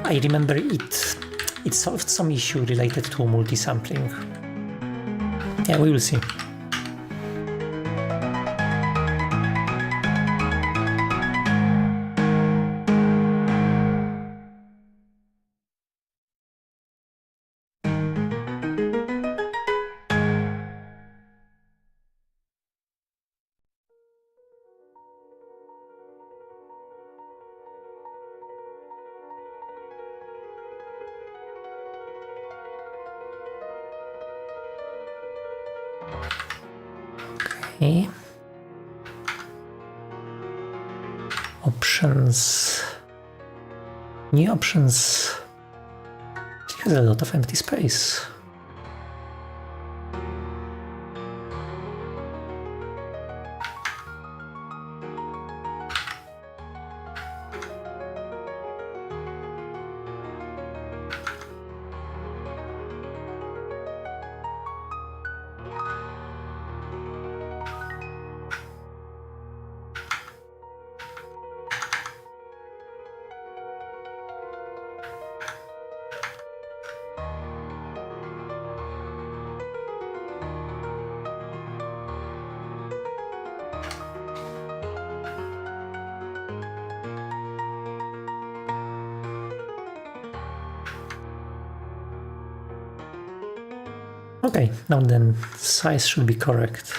I remember it solved some issue related to multi-sampling. Yeah, we will see. Okay. Options. New options. It has a lot of empty space. Okay, now then size should be correct.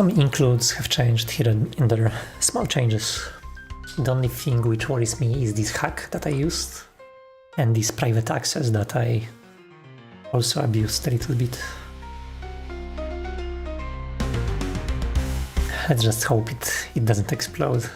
Some includes have changed here and there, small changes. The only thing which worries me is this hack that I used and this private access that I also abused a little bit. Let's just hope it doesn't explode.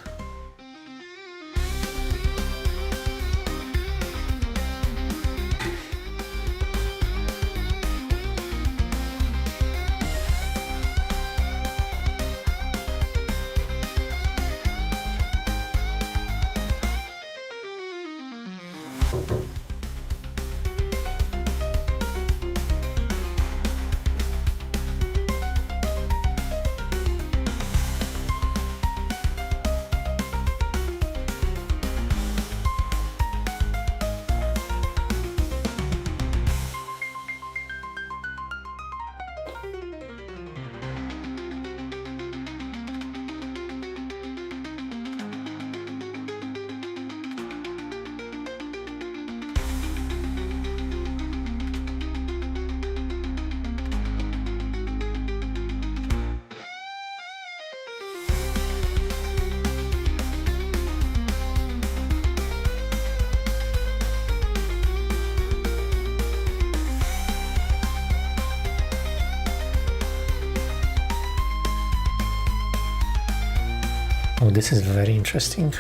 Oh, this is very interesting.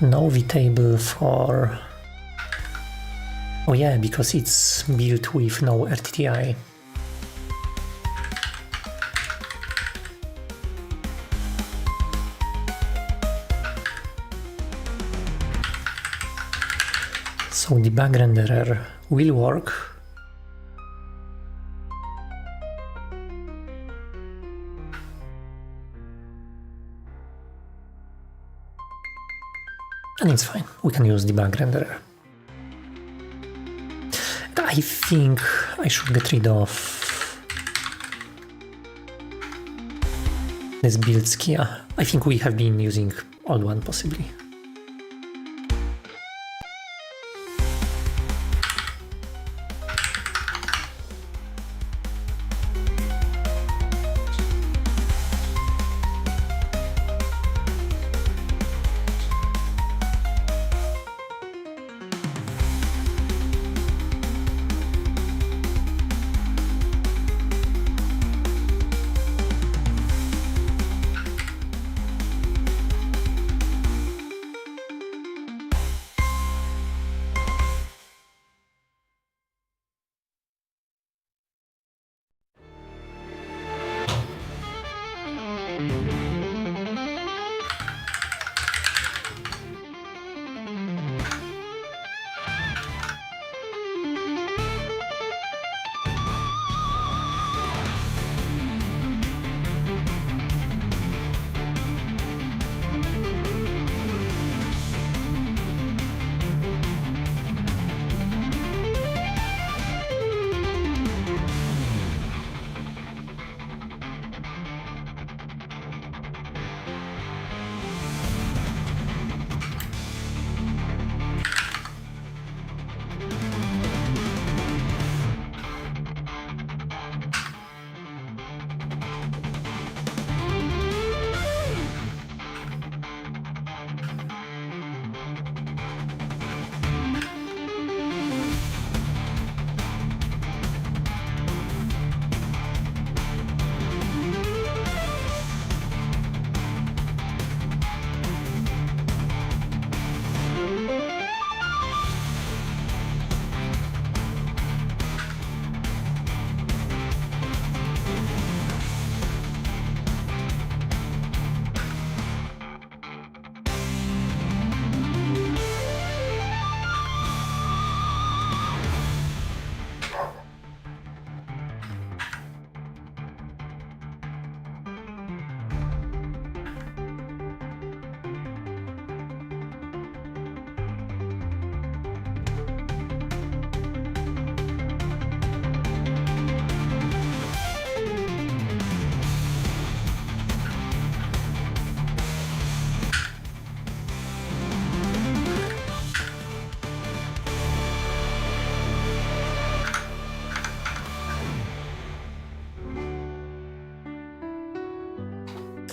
No vtable for... Oh yeah, because it's built with no RTTI. So debug renderer will work. And it's fine, we can use debug renderer. I think I should get rid of this build skia. I think we have been using old one possibly.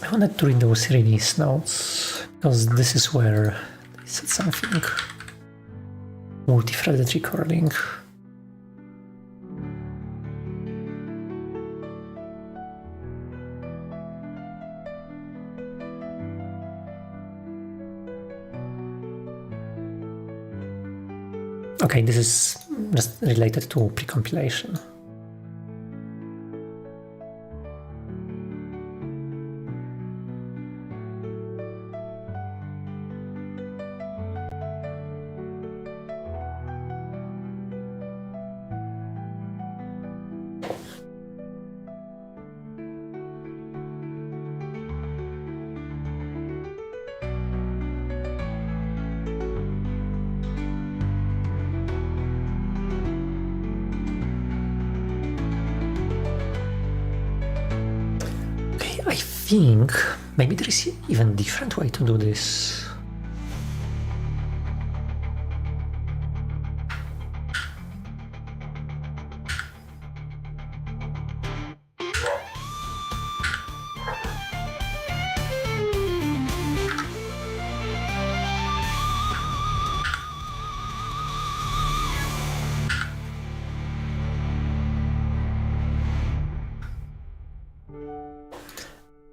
I wanted to read those release notes, because this is where they said something. Multithreaded recording. Okay, this is just related to pre-compilation. I think maybe there is even a different way to do this.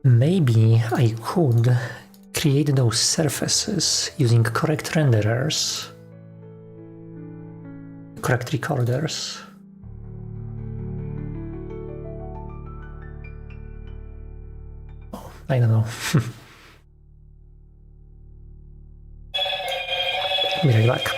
Maybe I could create those surfaces using correct renderers, correct recorders. Oh, I don't know. Be right back.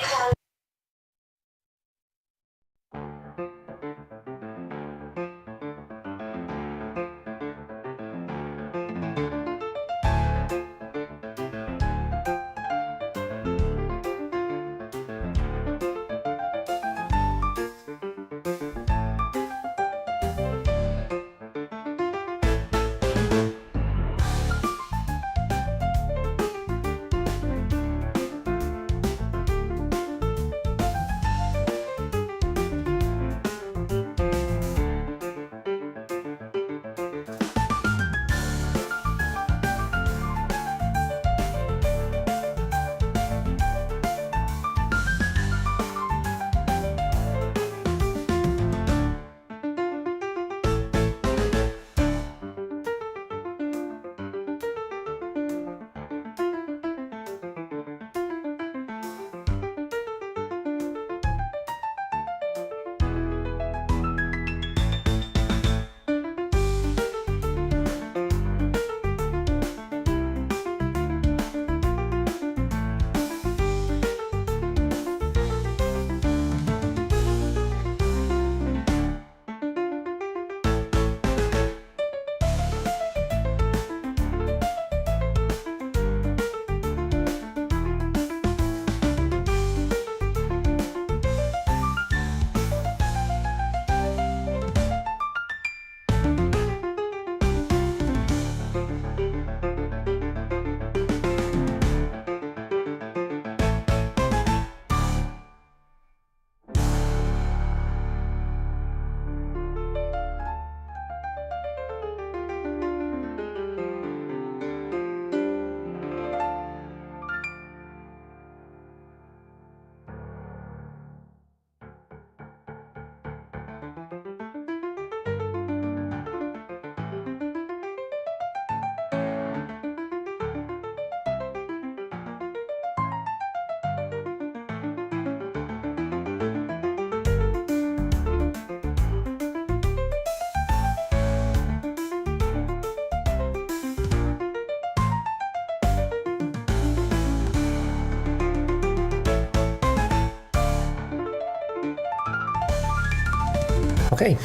Okay,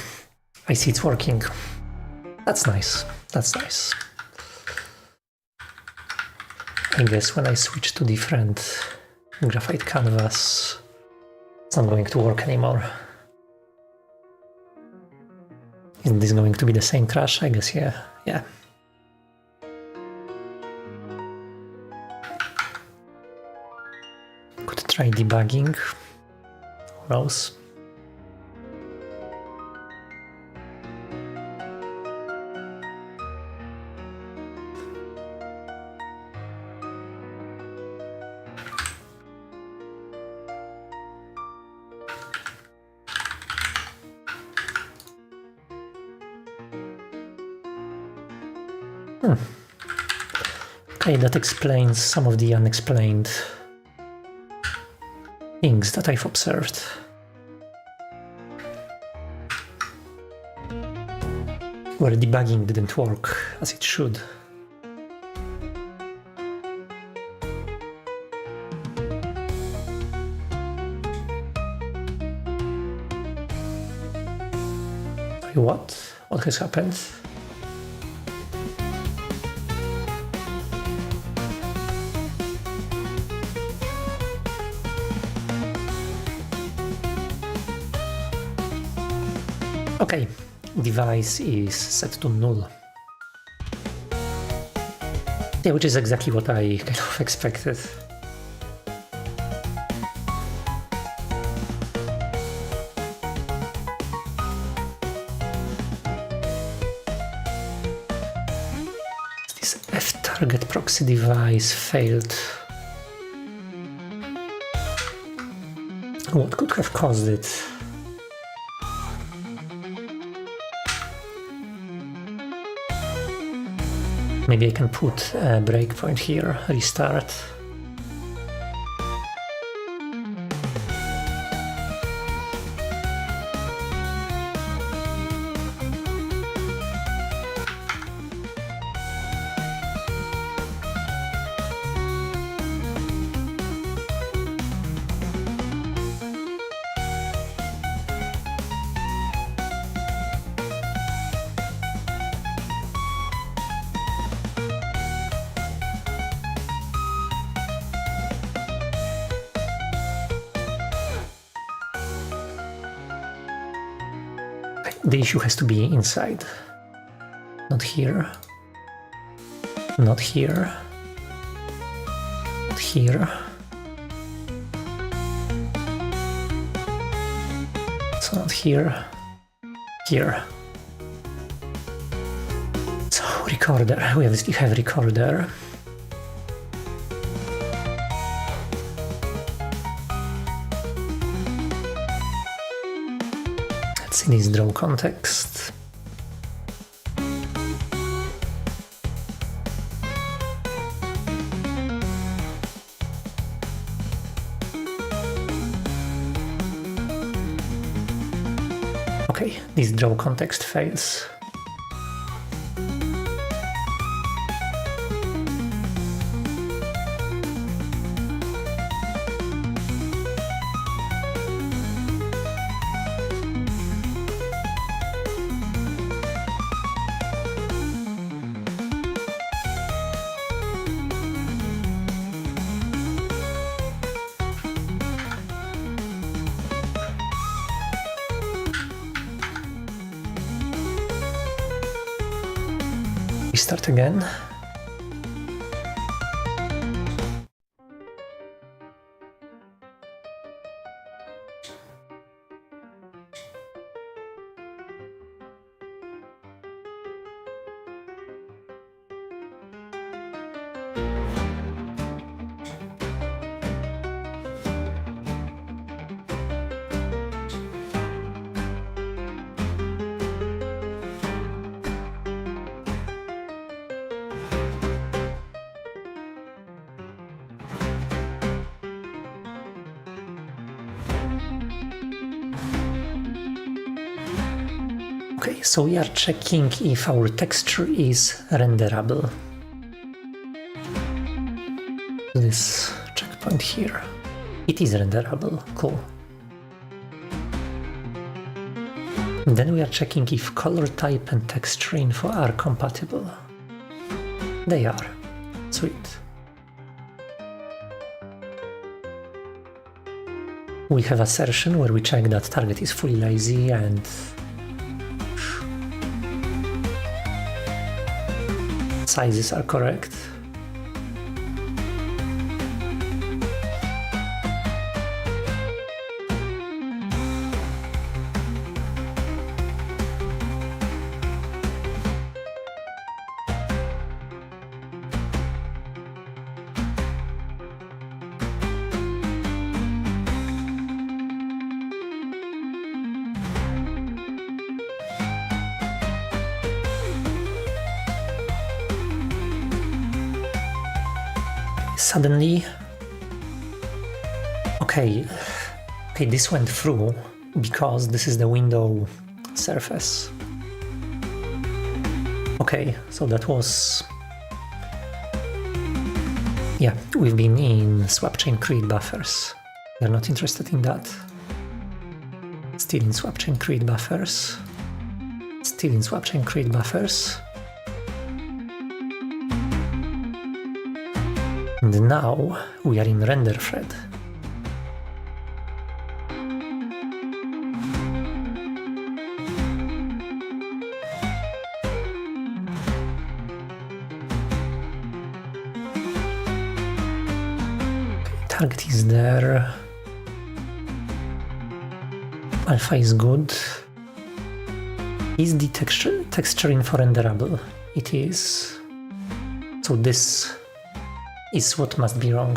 I see it's working. That's nice. That's nice. I guess when I switch to different graphite canvas, it's not going to work anymore. Is this going to be the same crash? I guess, yeah. Yeah. Could try debugging. Or else. Okay, that explains some of the unexplained things that I've observed. Where debugging didn't work as it should. What? What has happened? Okay, device is set to null. Yeah, which is exactly what I kind of expected. This F-target proxy device failed. What could have caused it? Maybe I can put a breakpoint here, restart. The issue has to be inside. Not here. Not here. Not here. So not here. Here. So recorder. We obviously have recorder. Let's see this draw context. Okay, this draw context fails. Restart again. Okay, so we are checking if our texture is renderable. This checkpoint here. It is renderable, cool. And then we are checking if color type and texture info are compatible. They are. Sweet. We have assertion where we check that target is fully lazy and sizes are correct. suddenly... Okay, this went through because this is the window surface. Okay, so that was... Yeah, we've been in swap chain create buffers. We're not interested in that. Still in swap chain create buffers. Still in swap chain create buffers. And now we are in render thread. Target is there. Alpha is good. Is the texture info renderable? It is. So this is what must be wrong.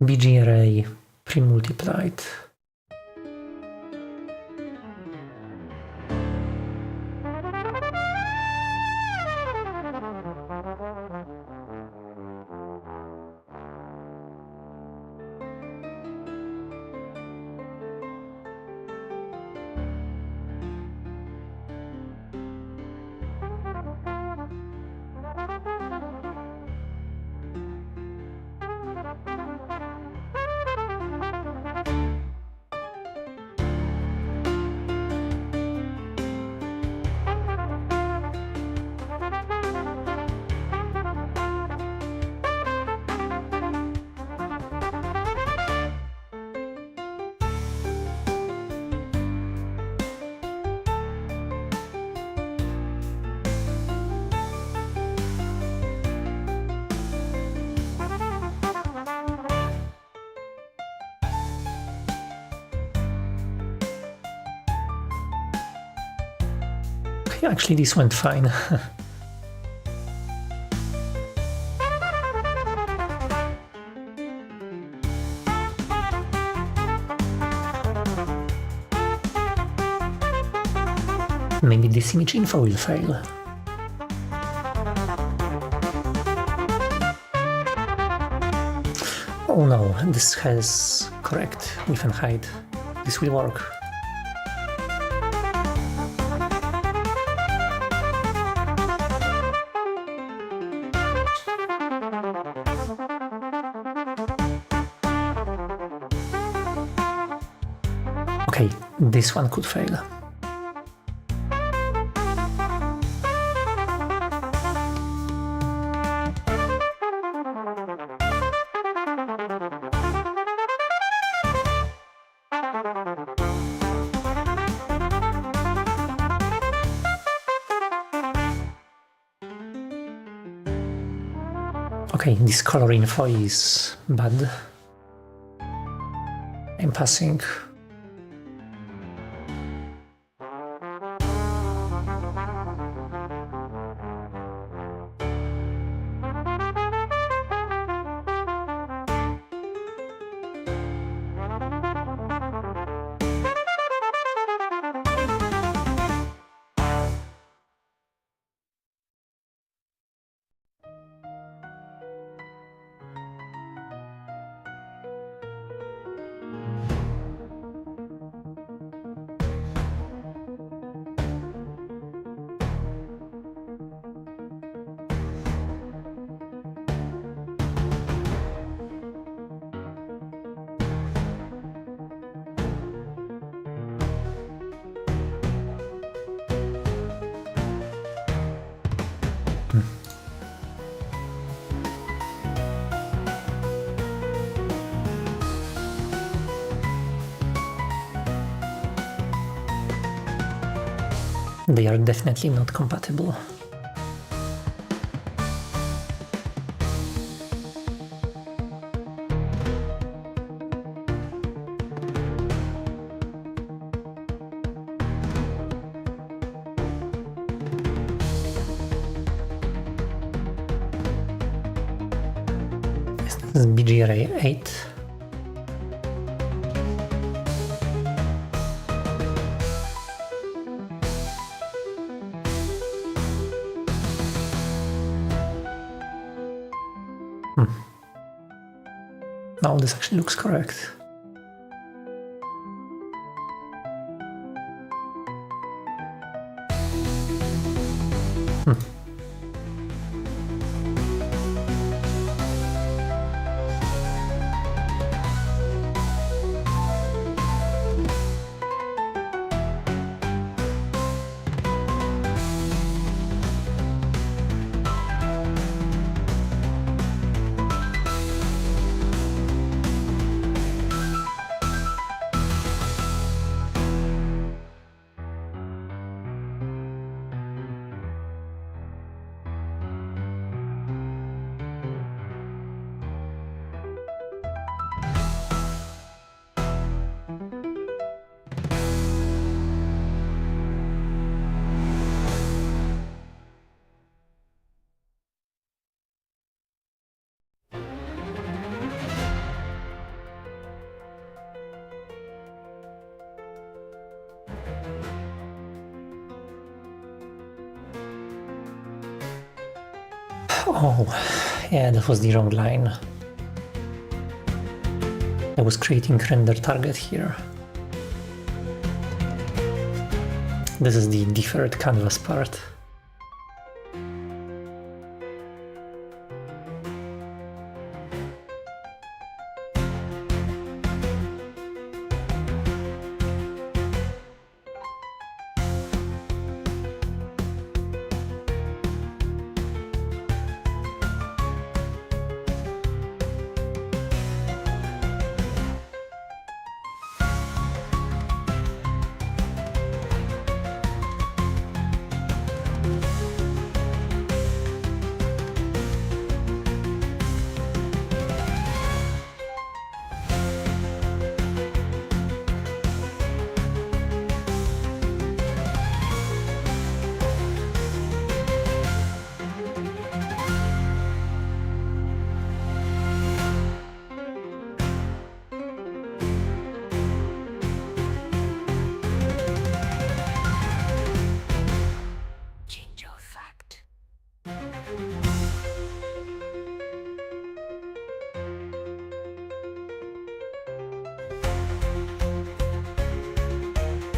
BG array pre-multiplied. Actually, this went fine. Maybe this image info will fail. Oh no, this has correct width and height. This will work. Okay, this one could fail. Okay, this color info is bad. I'm passing. They are definitely not compatible. This is BG array 8. Now this actually looks correct. Oh, yeah, that was the wrong line. I was creating render target here. This is the deferred canvas part.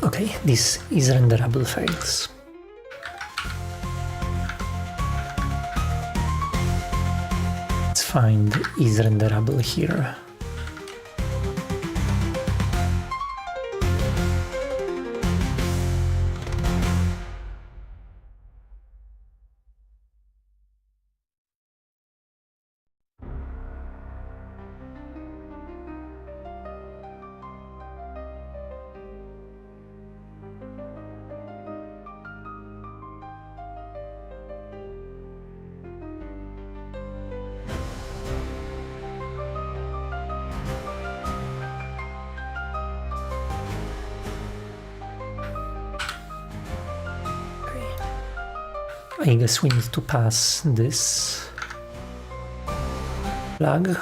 Okay, this is renderable files. Let's find is renderable here. I guess we need to pass this flag.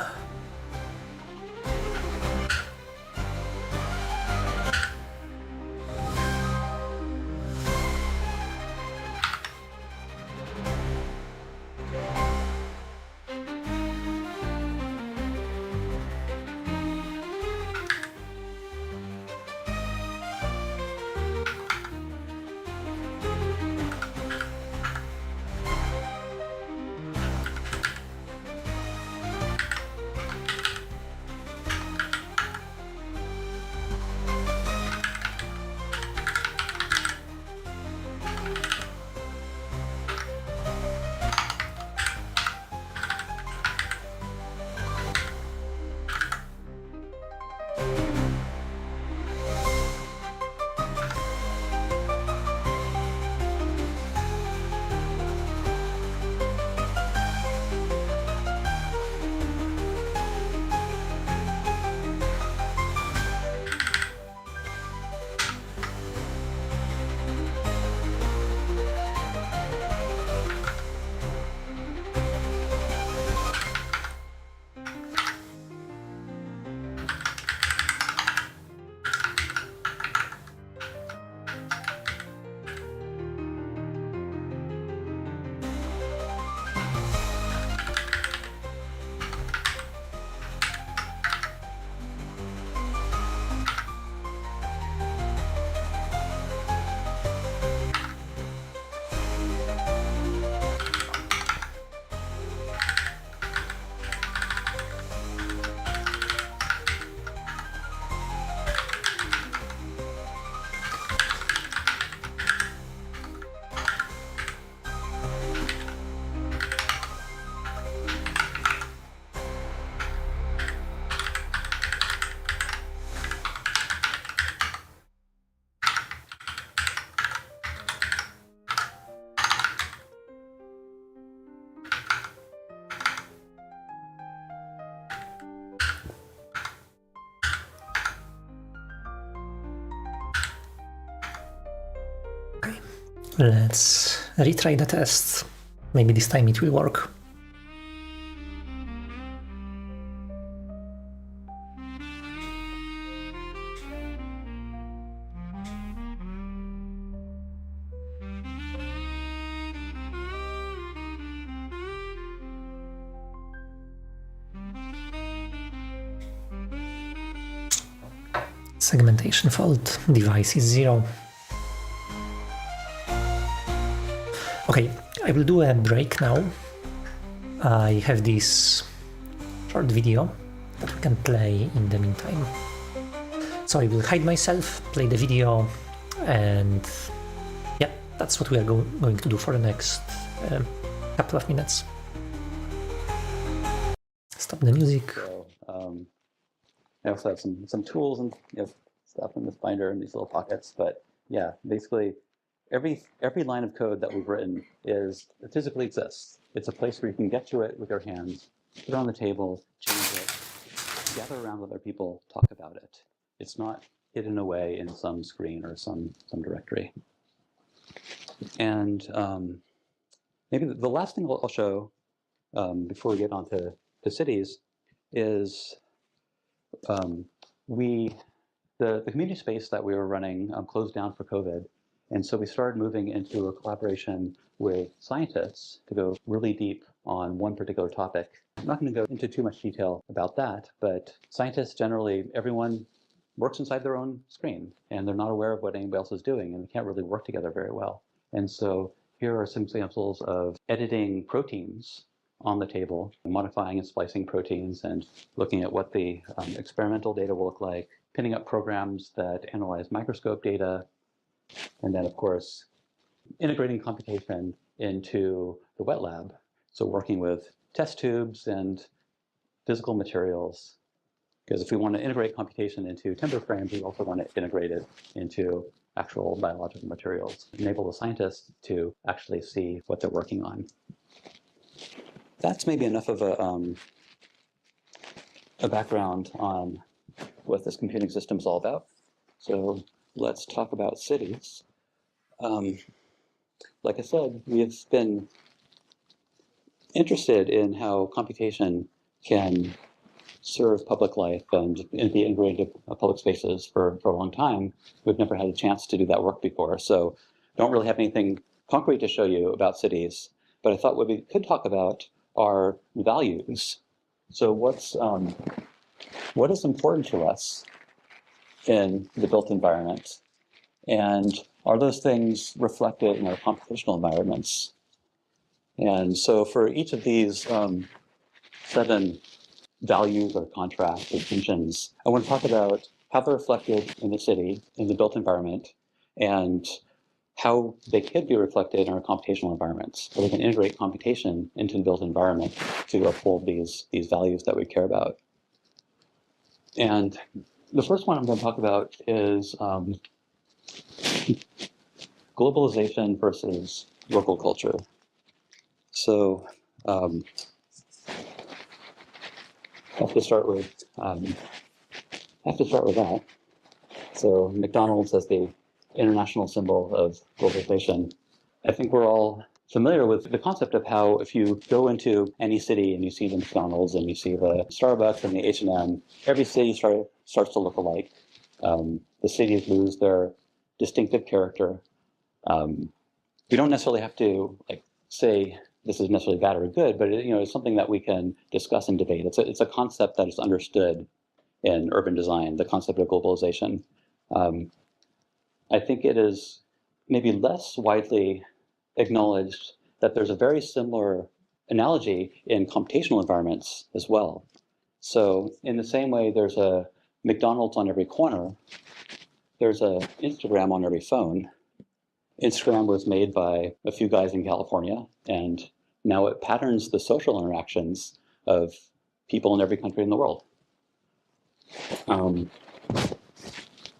Let's retry the test. Maybe this time it will work. Segmentation fault, device is 0. Okay, I will do a break now. I have this short video that we can play in the meantime. So I will hide myself, play the video, and yeah, that's what we are going to do for the next couple of minutes. Stop the music. So, I also have some tools and stuff in this binder in these little pockets. But yeah, basically, every line of code that we've written it physically exists. It's a place where you can get to it with your hands, put it on the table, change it, gather around with other people, talk about it. It's not hidden away in some screen or some directory. And maybe the last thing I'll show before we get on to cities is the community space that we were running closed down for COVID. And so we started moving into a collaboration with scientists to go really deep on one particular topic. I'm not going to go into too much detail about that, but scientists generally, everyone works inside their own screen, and they're not aware of what anybody else is doing, and they can't really work together very well. And so here are some examples of editing proteins on the table, modifying and splicing proteins, and looking at what the experimental data will look like, pinning up programs that analyze microscope data, and then, of course, integrating computation into the wet lab. So working with test tubes and physical materials. Because if we want to integrate computation into timber frames, we also want to integrate it into actual biological materials, enable the scientists to actually see what they're working on. That's maybe enough of a background on what this computing system is all about. So let's talk about cities. Like I said, we've been interested in how computation can serve public life and be integrated into public spaces for a long time. We've never had a chance to do that work before, so don't really have anything concrete to show you about cities. But I thought what we could talk about are values. So what is important to us in the built environment? And are those things reflected in our computational environments? And so for each of these 7 values or contrasts or tensions, I want to talk about how they're reflected in the city, in the built environment, and how they could be reflected in our computational environments, where we can integrate computation into the built environment to uphold these values that we care about. And the first one I'm going to talk about is globalization versus local culture. So I have to start with that. So McDonald's as the international symbol of globalization. I think we're all familiar with the concept of how if you go into any city and you see the McDonald's and you see the Starbucks and the H&M, every city starts to look alike. The cities lose their distinctive character. We don't necessarily have to say this is necessarily bad or good, but it's something that we can discuss and debate. It's a concept that is understood in urban design, the concept of globalization. I think it is maybe less widely acknowledged that there's a very similar analogy in computational environments as well. So in the same way there's a McDonald's on every corner, there's a Instagram on every phone. Instagram was made by a few guys in California, and now it patterns the social interactions of people in every country in the world.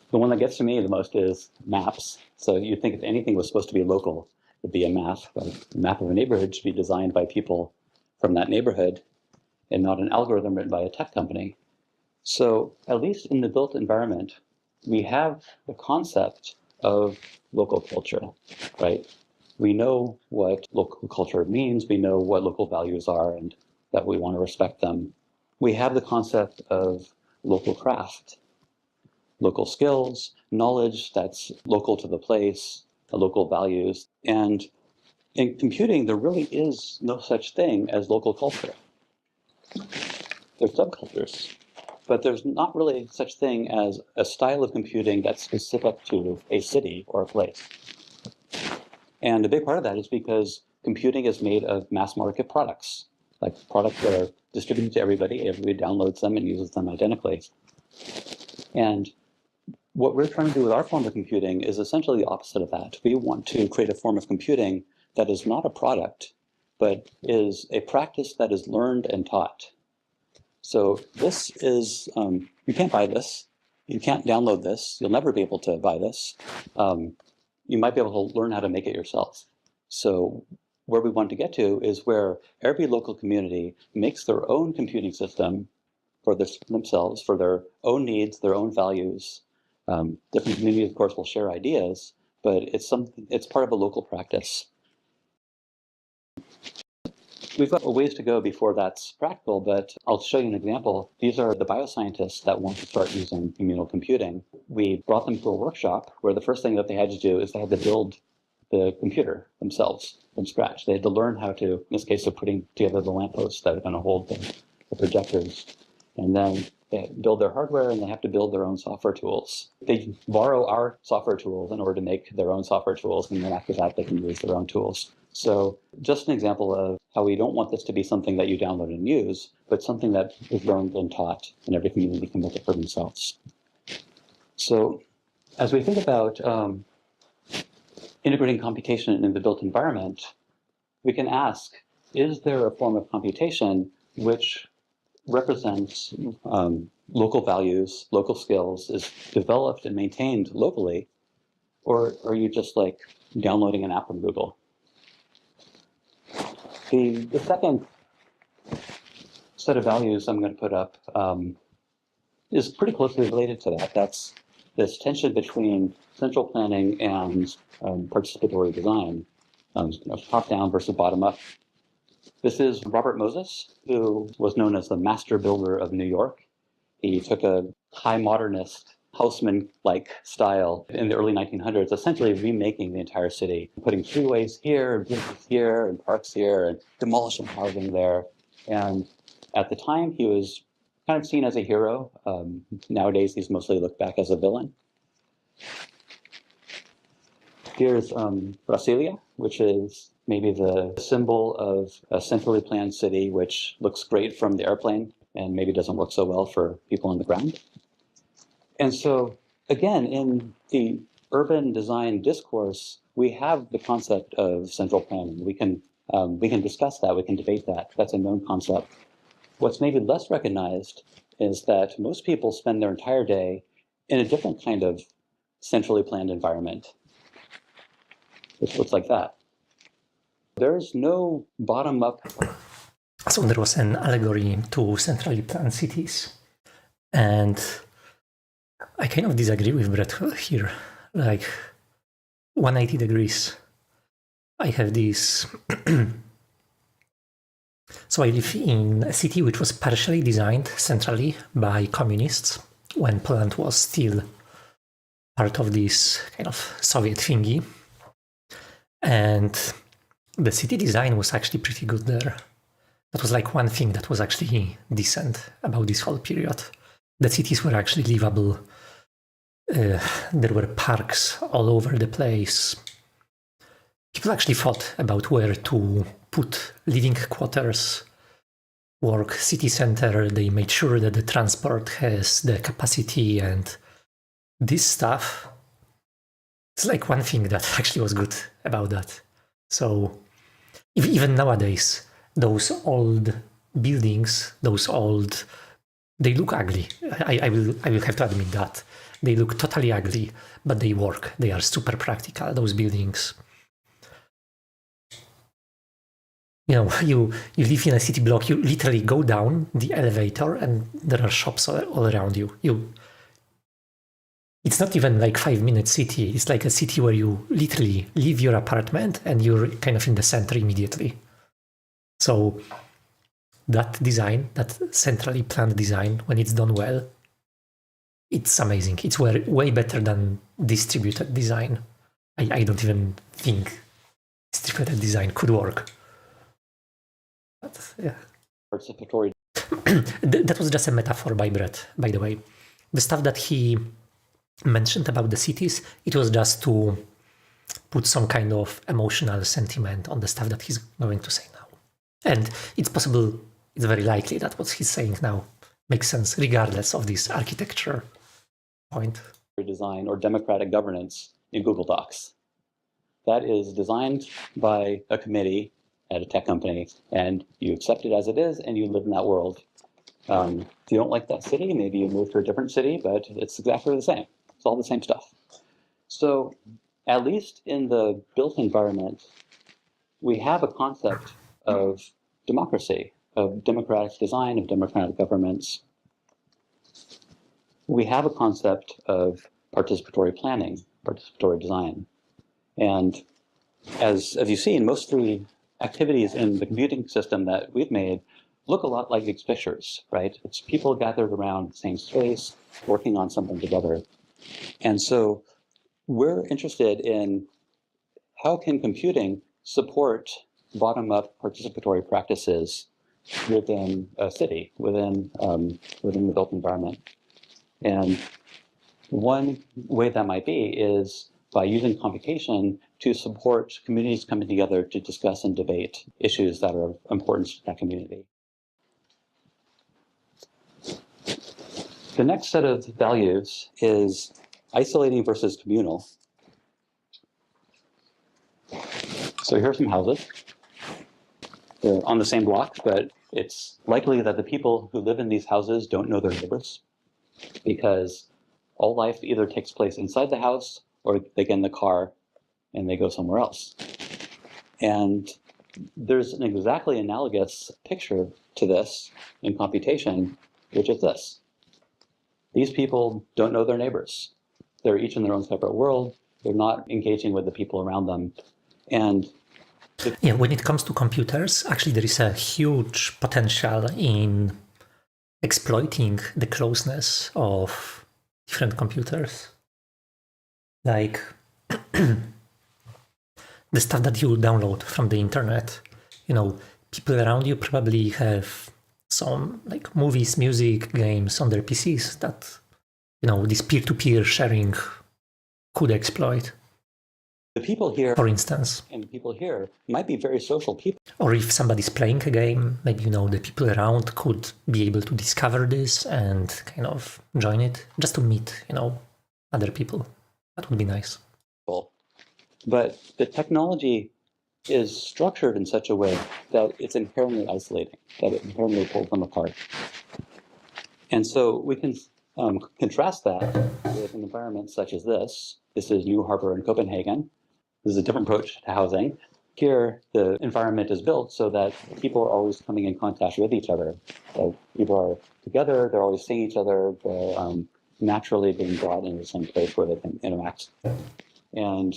The one that gets to me the most is maps. So you'd think if anything was supposed to be local, it'd be a map. But a map of a neighborhood should be designed by people from that neighborhood and not an algorithm written by a tech company. So at least in the built environment, we have the concept of local culture, right? we know what local culture means, we know what local values are, and that we want to respect them. We have the concept of local craft, local skills, knowledge that's local to the place, local values. And in computing, there really is no such thing as local culture. There's subcultures, but there's not really such thing as a style of computing that's specific to a city or a place. And a big part of that is because computing is made of mass market products, like products that are distributed to everybody. Everybody downloads them and uses them identically. And what we're trying to do with our form of computing is essentially the opposite of that. We want to create a form of computing that is not a product, but is a practice that is learned and taught. So this is, you can't buy this. You can't download this. You'll never be able to buy this. You might be able to learn how to make it yourself. So where we want to get to is where every local community makes their own computing system for themselves, for their own needs, their own values. Different communities, of course, will share ideas, but it's part of a local practice. We've got a ways to go before that's practical, but I'll show you an example. These are the bioscientists that want to start using communal computing. We brought them to a workshop where the first thing that they had to do is they had to build the computer themselves from scratch. They had to learn how to, in this case, of putting together the lampposts that are going to hold the projectors. And then they build their hardware, and they have to build their own software tools. They borrow our software tools in order to make their own software tools, and then after that, they can use their own tools. So just an example of how we don't want this to be something that you download and use, but something that is learned and taught, and every community can make it for themselves. So as we think about integrating computation in the built environment, we can ask, is there a form of computation which represents local values, local skills, is developed and maintained locally, or are you just like downloading an app from Google? The second set of values I'm going to put up is pretty closely related to that. That's this tension between central planning and participatory design, top-down versus bottom-up. This is Robert Moses, who was known as the master builder of New York. He took a high modernist, Haussmann-like style in the early 1900s, essentially remaking the entire city, putting freeways here, bridges here, and parks here, and demolishing housing there. And at the time, he was kind of seen as a hero. Nowadays, he's mostly looked back as a villain. Here's Brasilia, which is maybe the symbol of a centrally planned city, which looks great from the airplane and maybe doesn't look so well for people on the ground. And so, again, in the urban design discourse, we have the concept of central planning. We can discuss that, we can debate that. That's a known concept. What's maybe less recognized is that most people spend their entire day in a different kind of centrally planned environment. It looks like that. There's no bottom-up. So there was an allegory to centrally planned cities. And I kind of disagree with Brett here. Like 180 degrees. I have this. So I live in a city which was partially designed centrally by communists when Poland was still part of this kind of Soviet thingy. And the city design was actually pretty good there. That was like one thing that was actually decent about this whole period. The cities were actually livable. There were parks all over the place. People actually thought about where to put living quarters, work, city center. They made sure that the transport has the capacity and this stuff. It's like one thing that actually was good about that. So even nowadays, those old buildings, they look ugly. I will have to admit that. They look totally ugly, but they work. They are super practical, those buildings. You know, you live in a city block, you literally go down the elevator and there are shops all around you. It's not even like 5-minute city. It's like a city where you literally leave your apartment and you're kind of in the center immediately. So that design, that centrally planned design, when it's done well, it's amazing. It's way better than distributed design. I don't even think distributed design could work. But yeah. Participatory. That was just a metaphor by Brett, by the way. The stuff that he mentioned about the cities, it was just to put some kind of emotional sentiment on the stuff that he's going to say now. And it's possible, it's very likely that what he's saying now makes sense regardless of this architecture point. Design or democratic governance in Google Docs. That is designed by a committee at a tech company, and you accept it as it is, and you live in that world. If you don't like that city, maybe you move to a different city, but it's exactly the same. It's all the same stuff. So at least in the built environment, we have a concept of democracy, of democratic design, of democratic governments. We have a concept of participatory planning, participatory design. And as you've seen, most of the activities in the computing system that we've made look a lot like these pictures, right? It's people gathered around the same space, working on something together. And so we're interested in how can computing support bottom-up participatory practices within a city, within the built environment. And one way that might be is by using computation to support communities coming together to discuss and debate issues that are of importance to that community. The next set of values is isolating versus communal. So here are some houses. They're on the same block, but it's likely that the people who live in these houses don't know their neighbors, because all life either takes place inside the house or they get in the car and they go somewhere else. And there's an exactly analogous picture to this in computation, which is this. These people don't know their neighbors. They're each in their own separate world. They're not engaging with the people around them. And yeah, when it comes to computers, actually there is a huge potential in exploiting the closeness of different computers. Like the stuff that you download from the internet. You know, people around you probably have some like movies, music, games on their PCs that, you know, this peer-to-peer sharing could exploit. the people here, For instance. and the people here might be very social people. Or if somebody's playing a game, maybe, you know, the people around could be able to discover this and kind of join it, just to meet, you know, other people. That would be nice. But the technology is structured in such a way that it's inherently isolating, that it inherently pulls them apart. And so we can contrast that with an environment such as this. This is New Harbor in Copenhagen. This is a different approach to housing. Here, the environment is built so that people are always coming in contact with each other. So people are together, they're always seeing each other, they're naturally being brought into the same place where they can interact. And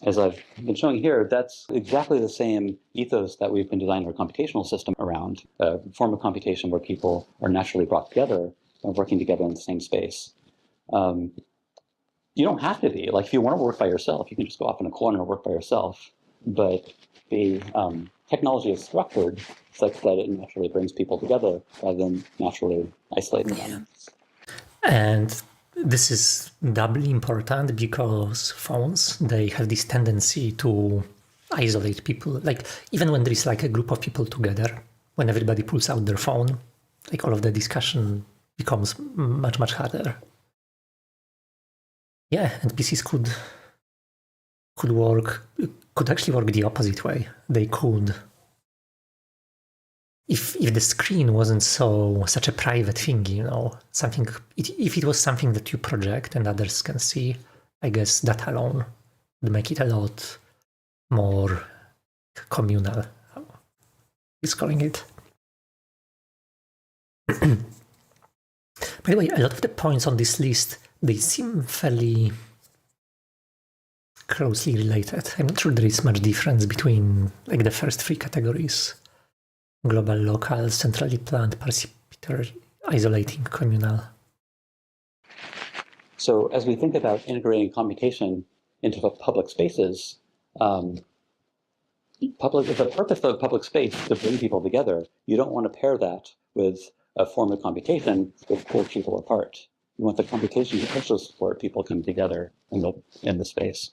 as I've been showing here, that's exactly the same ethos that we've been designing our computational system around, a form of computation where people are naturally brought together and working together in the same space. You don't have to be. Like, if you want to work by yourself, you can just go off in a corner and work by yourself. But the technology is structured such that it naturally brings people together rather than naturally isolating them. And this is doubly important because phones, they have this tendency to isolate people. Like, even when there is like a group of people together, when everybody pulls out their phone, like all of the discussion becomes much, much harder. Yeah, and PCs could actually work the opposite way. They could, if the screen wasn't such a private thing, you know, if it was something that you project and others can see, I guess that alone would make it a lot more communal. How is calling it? By the way, a lot of the points on this list they seem fairly closely related. I'm not sure there is much difference between like the first three categories: global, local, centrally planned, participatory, isolating, communal. So as we think about integrating computation into public spaces, the purpose of public space is to bring people together. You don't want to pair that with a form of computation that pulls people apart. You want the computation to also support people coming together in the space.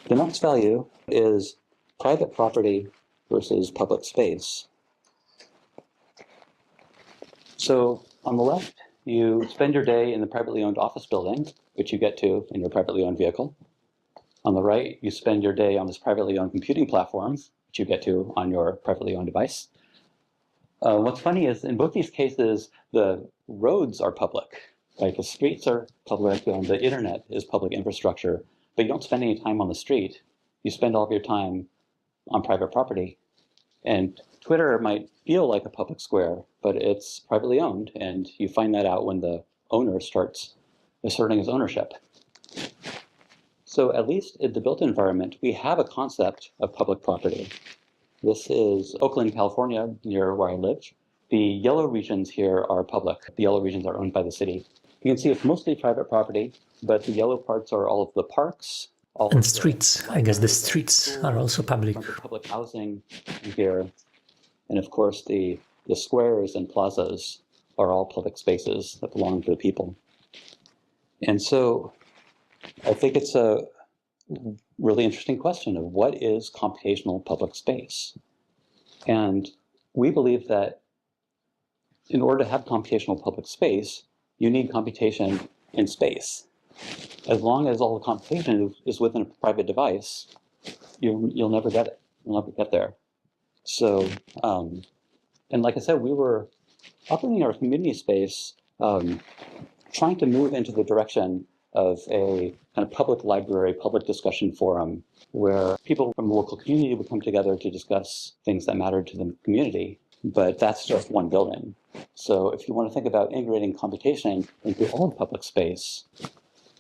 The next value is private property versus public space. So on the left, you spend your day in the privately owned office building, which you get to in your privately owned vehicle. On the right, you spend your day on this privately owned computing platform, which you get to on your privately owned device. What's funny is in both these cases, the roads are public, right? The streets are public, and the internet is public infrastructure, but you don't spend any time on the street. You spend all of your time on private property. And Twitter might feel like a public square, but it's privately owned, and you find that out when the owner starts asserting his ownership. So at least in the built environment, we have a concept of public property. This is Oakland, California, near where I live. The yellow regions here are public. The yellow regions are owned by the city. You can see it's mostly private property, but the yellow parts are all of the parks. And streets. I guess the streets are also public. Public housing here. And of course, the squares and plazas are all public spaces that belong to the people. And so I think it's a really interesting question of what is computational public space? And we believe that in order to have computational public space, you need computation in space. As long as all the computation is within a private device, you'll never get it. You'll never get there. So, and like I said, we were operating our community space, trying to move into the direction of a kind of public library, public discussion forum, where people from the local community would come together to discuss things that mattered to the community. But that's just one building. So if you want to think about integrating computation into all public space,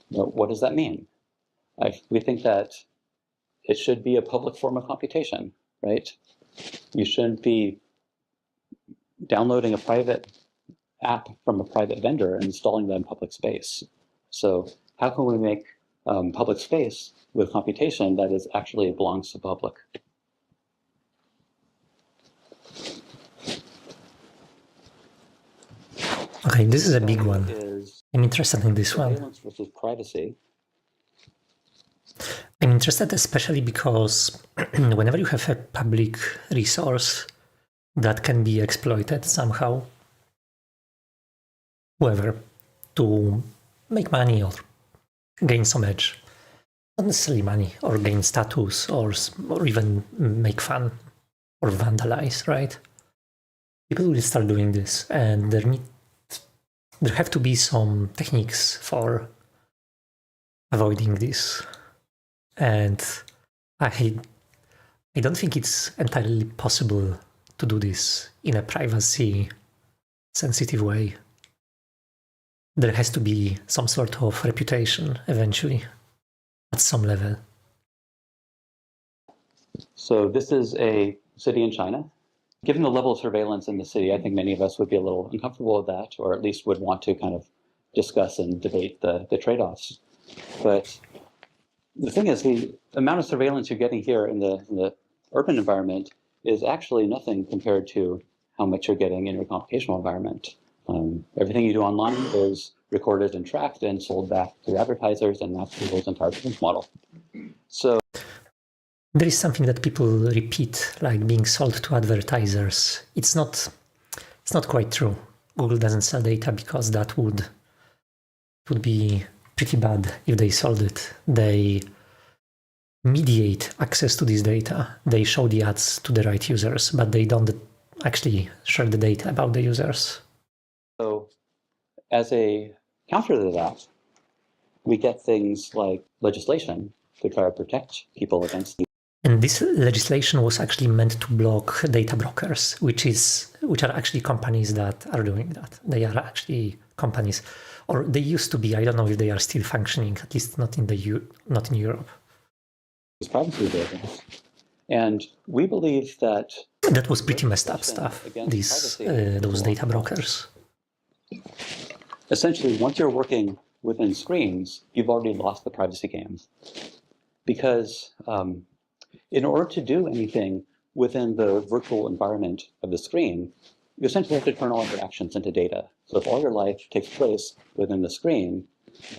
what does that mean? We think that it should be a public form of computation, right? You shouldn't be downloading a private app from a private vendor and installing that in public space. So how can we make public space with computation that is actually belongs to the public? Okay, this is a big one. I'm interested in this one. Surveillance versus privacy. I'm interested especially because whenever you have a public resource that can be exploited somehow, whether to make money or gain some edge, not necessarily money, or gain status, or even make fun or vandalize, right? People will start doing this, and there have to be some techniques for avoiding this. And I don't think it's entirely possible to do this in a privacy-sensitive way. There has to be some sort of reputation eventually, at some level. So this is a city in China. Given the level of surveillance in the city, I think many of us would be a little uncomfortable with that, or at least would want to kind of discuss and debate the trade-offs. But the thing is, the amount of surveillance you're getting here in the urban environment is actually nothing compared to how much you're getting in your computational environment. Everything you do online is recorded and tracked and sold back to advertisers, and that's Google's entire business model. So there is something that people repeat, like being sold to advertisers. It's not quite true. Google doesn't sell data because that would be pretty bad if they sold it. They mediate access to this data. They show the ads to the right users, but they don't actually share the data about the users. So as a counter to that, we get things like legislation to try to protect people against And this legislation was actually meant to block data brokers, which are actually companies that are doing that. They are actually companies, or they used to be. I don't know if they are still functioning, at least not in not in Europe. It's privacy brokers. And we believe that was pretty messed up stuff. Those data brokers. Essentially, once you're working within screens, you've already lost the privacy game. Because in order to do anything within the virtual environment of the screen, you essentially have to turn all interactions into data. So if all your life takes place within the screen,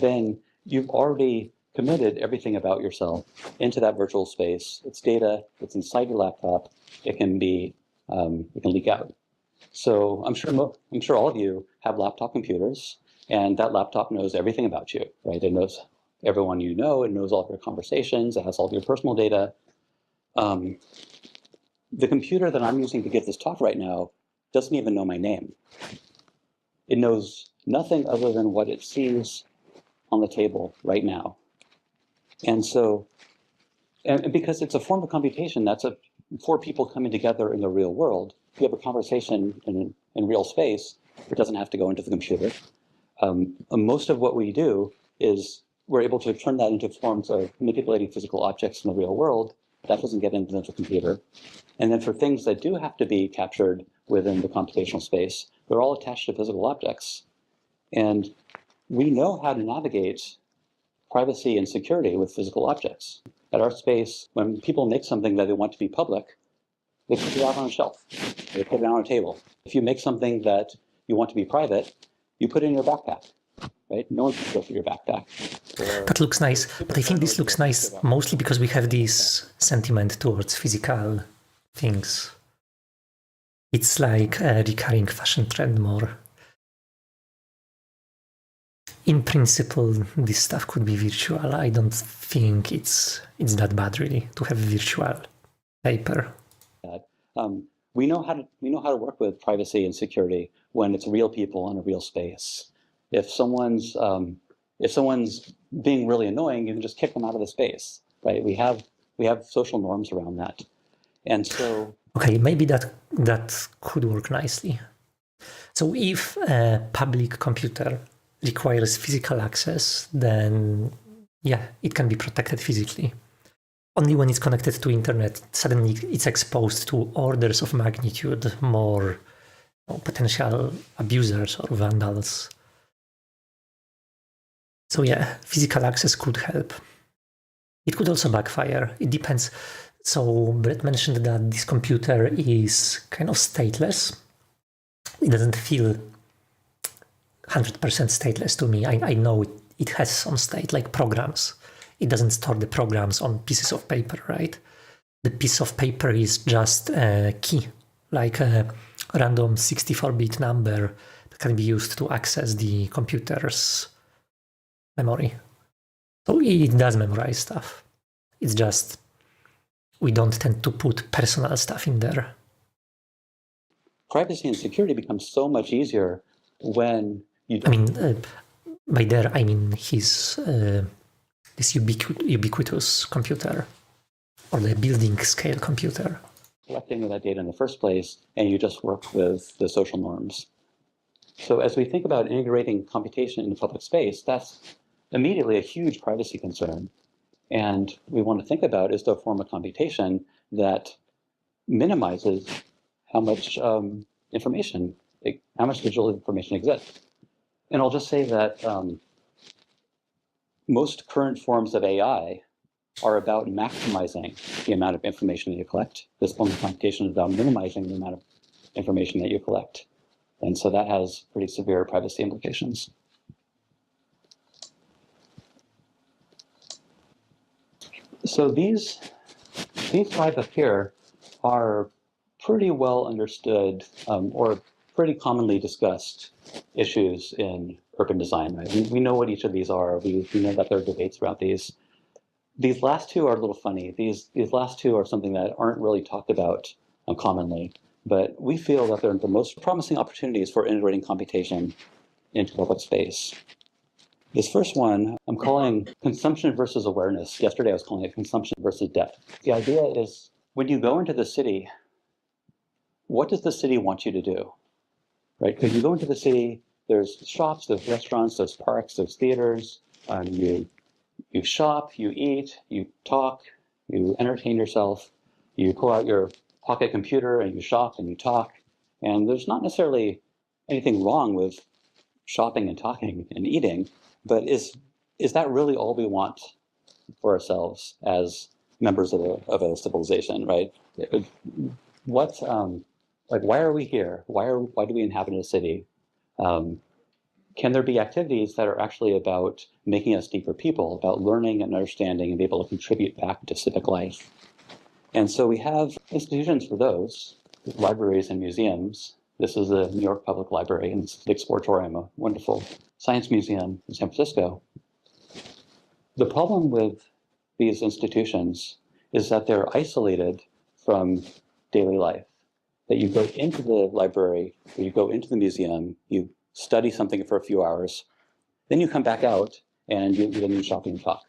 then you've already committed everything about yourself into that virtual space. It's data, it's inside your laptop, it can leak out. So I'm sure all of you have laptop computers, and that laptop knows everything about you, right? It knows everyone you know, it knows all of your conversations, it has all of your personal data. The computer that I'm using to give this talk right now doesn't even know my name. It knows nothing other than what it sees on the table right now. And so, and because it's a form of computation, that's for people coming together in the real world. If you have a conversation in real space, it doesn't have to go into the computer. Most of what we do is we're able to turn that into forms of manipulating physical objects in the real world. That doesn't get into the computer. And then for things that do have to be captured within the computational space, they're all attached to physical objects. And we know how to navigate privacy and security with physical objects. At our space, when people make something that they want to be public, they put it out on a shelf. They put it on a table. If you make something that you want to be private, you put it in your backpack, right? No one can go through your backpack. That looks nice, but I think this looks nice mostly because we have this sentiment towards physical things. It's like a recurring fashion trend more. In principle, this stuff could be virtual. I don't think it's that bad really to have virtual paper. We know how to work with privacy and security when it's real people in a real space. If someone's being really annoying, you can just kick them out of the space, right? We have social norms around that, and so okay, maybe that could work nicely. So if a public computer requires physical access, then yeah, it can be protected physically. Only when it's connected to internet, suddenly it's exposed to orders of magnitude more potential abusers or vandals. So yeah, physical access could help. It could also backfire. It depends. So Brett mentioned that this computer is kind of stateless. It doesn't feel 100% stateless to me. I know it has some state, like programs. It doesn't store the programs on pieces of paper, right? The piece of paper is just a key, like a random 64-bit number that can be used to access the computer's memory. So it does memorize stuff. It's just we don't tend to put personal stuff in there. Privacy and security becomes so much easier when you don't. I mean, by there I mean his this ubiquitous computer, or the building scale computer. Collecting that data in the first place, and you just work with the social norms. So as we think about integrating computation into public space, that's immediately a huge privacy concern. And we want to think about is there a form of computation that minimizes how much information, how much digital information exists. And I'll just say that most current forms of AI are about maximizing the amount of information that you collect. This form of computation is about minimizing the amount of information that you collect. And so that has pretty severe privacy implications. So these five up here are pretty well understood or pretty commonly discussed issues in urban design. Right? We know what each of these are. We know that there are debates about these. These last two are a little funny. These last two are something that aren't really talked about commonly, but we feel that they're the most promising opportunities for integrating computation into public space. This first one, I'm calling consumption versus awareness. Yesterday, I was calling it consumption versus depth. The idea is when you go into the city, what does the city want you to do? Right? Because you go into the city, there's shops, there's restaurants, there's parks, there's theaters. You shop, you eat, you talk, you entertain yourself. You pull out your pocket computer and you shop and you talk. And there's not necessarily anything wrong with shopping and talking and eating, but is that really all we want for ourselves as members of a civilization, right? What, like, why are we here? Why do we inhabit a city? Can there be activities that are actually about making us deeper people, about learning and understanding and be able to contribute back to civic life? And so we have institutions for those, libraries and museums. This is the New York Public Library, and this is the Exploratorium, a wonderful science museum in San Francisco. The problem with these institutions is that they're isolated from daily life. That you go into the library, or you go into the museum, you study something for a few hours, then you come back out and then you shop and talk.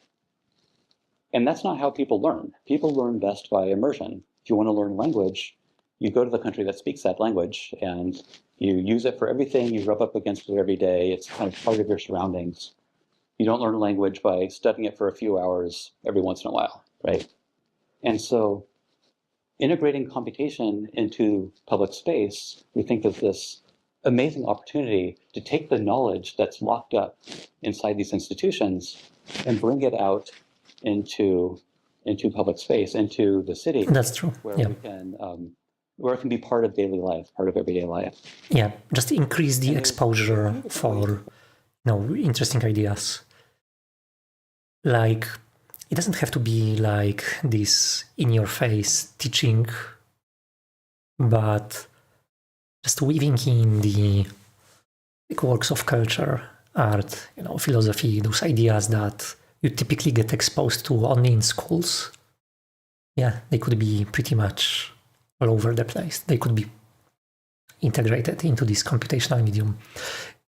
And that's not how people learn. People learn best by immersion. If you want to learn language, you go to the country that speaks that language and you use it for everything. You rub up against it every day. It's kind of part of your surroundings. You don't learn language by studying it for a few hours every once in a while, right? And so integrating computation into public space, we think of this amazing opportunity to take the knowledge that's locked up inside these institutions and bring it out into public space, into the city. That's true. Where Yeah. we can, where it can be part of daily life, part of everyday life. Yeah, just increase the exposure for interesting ideas. Like, it doesn't have to be like this in-your-face teaching, but just weaving in the works of culture, art, philosophy, those ideas that you typically get exposed to only in schools. Yeah, they could be pretty much all over the place. They could be integrated into this computational medium.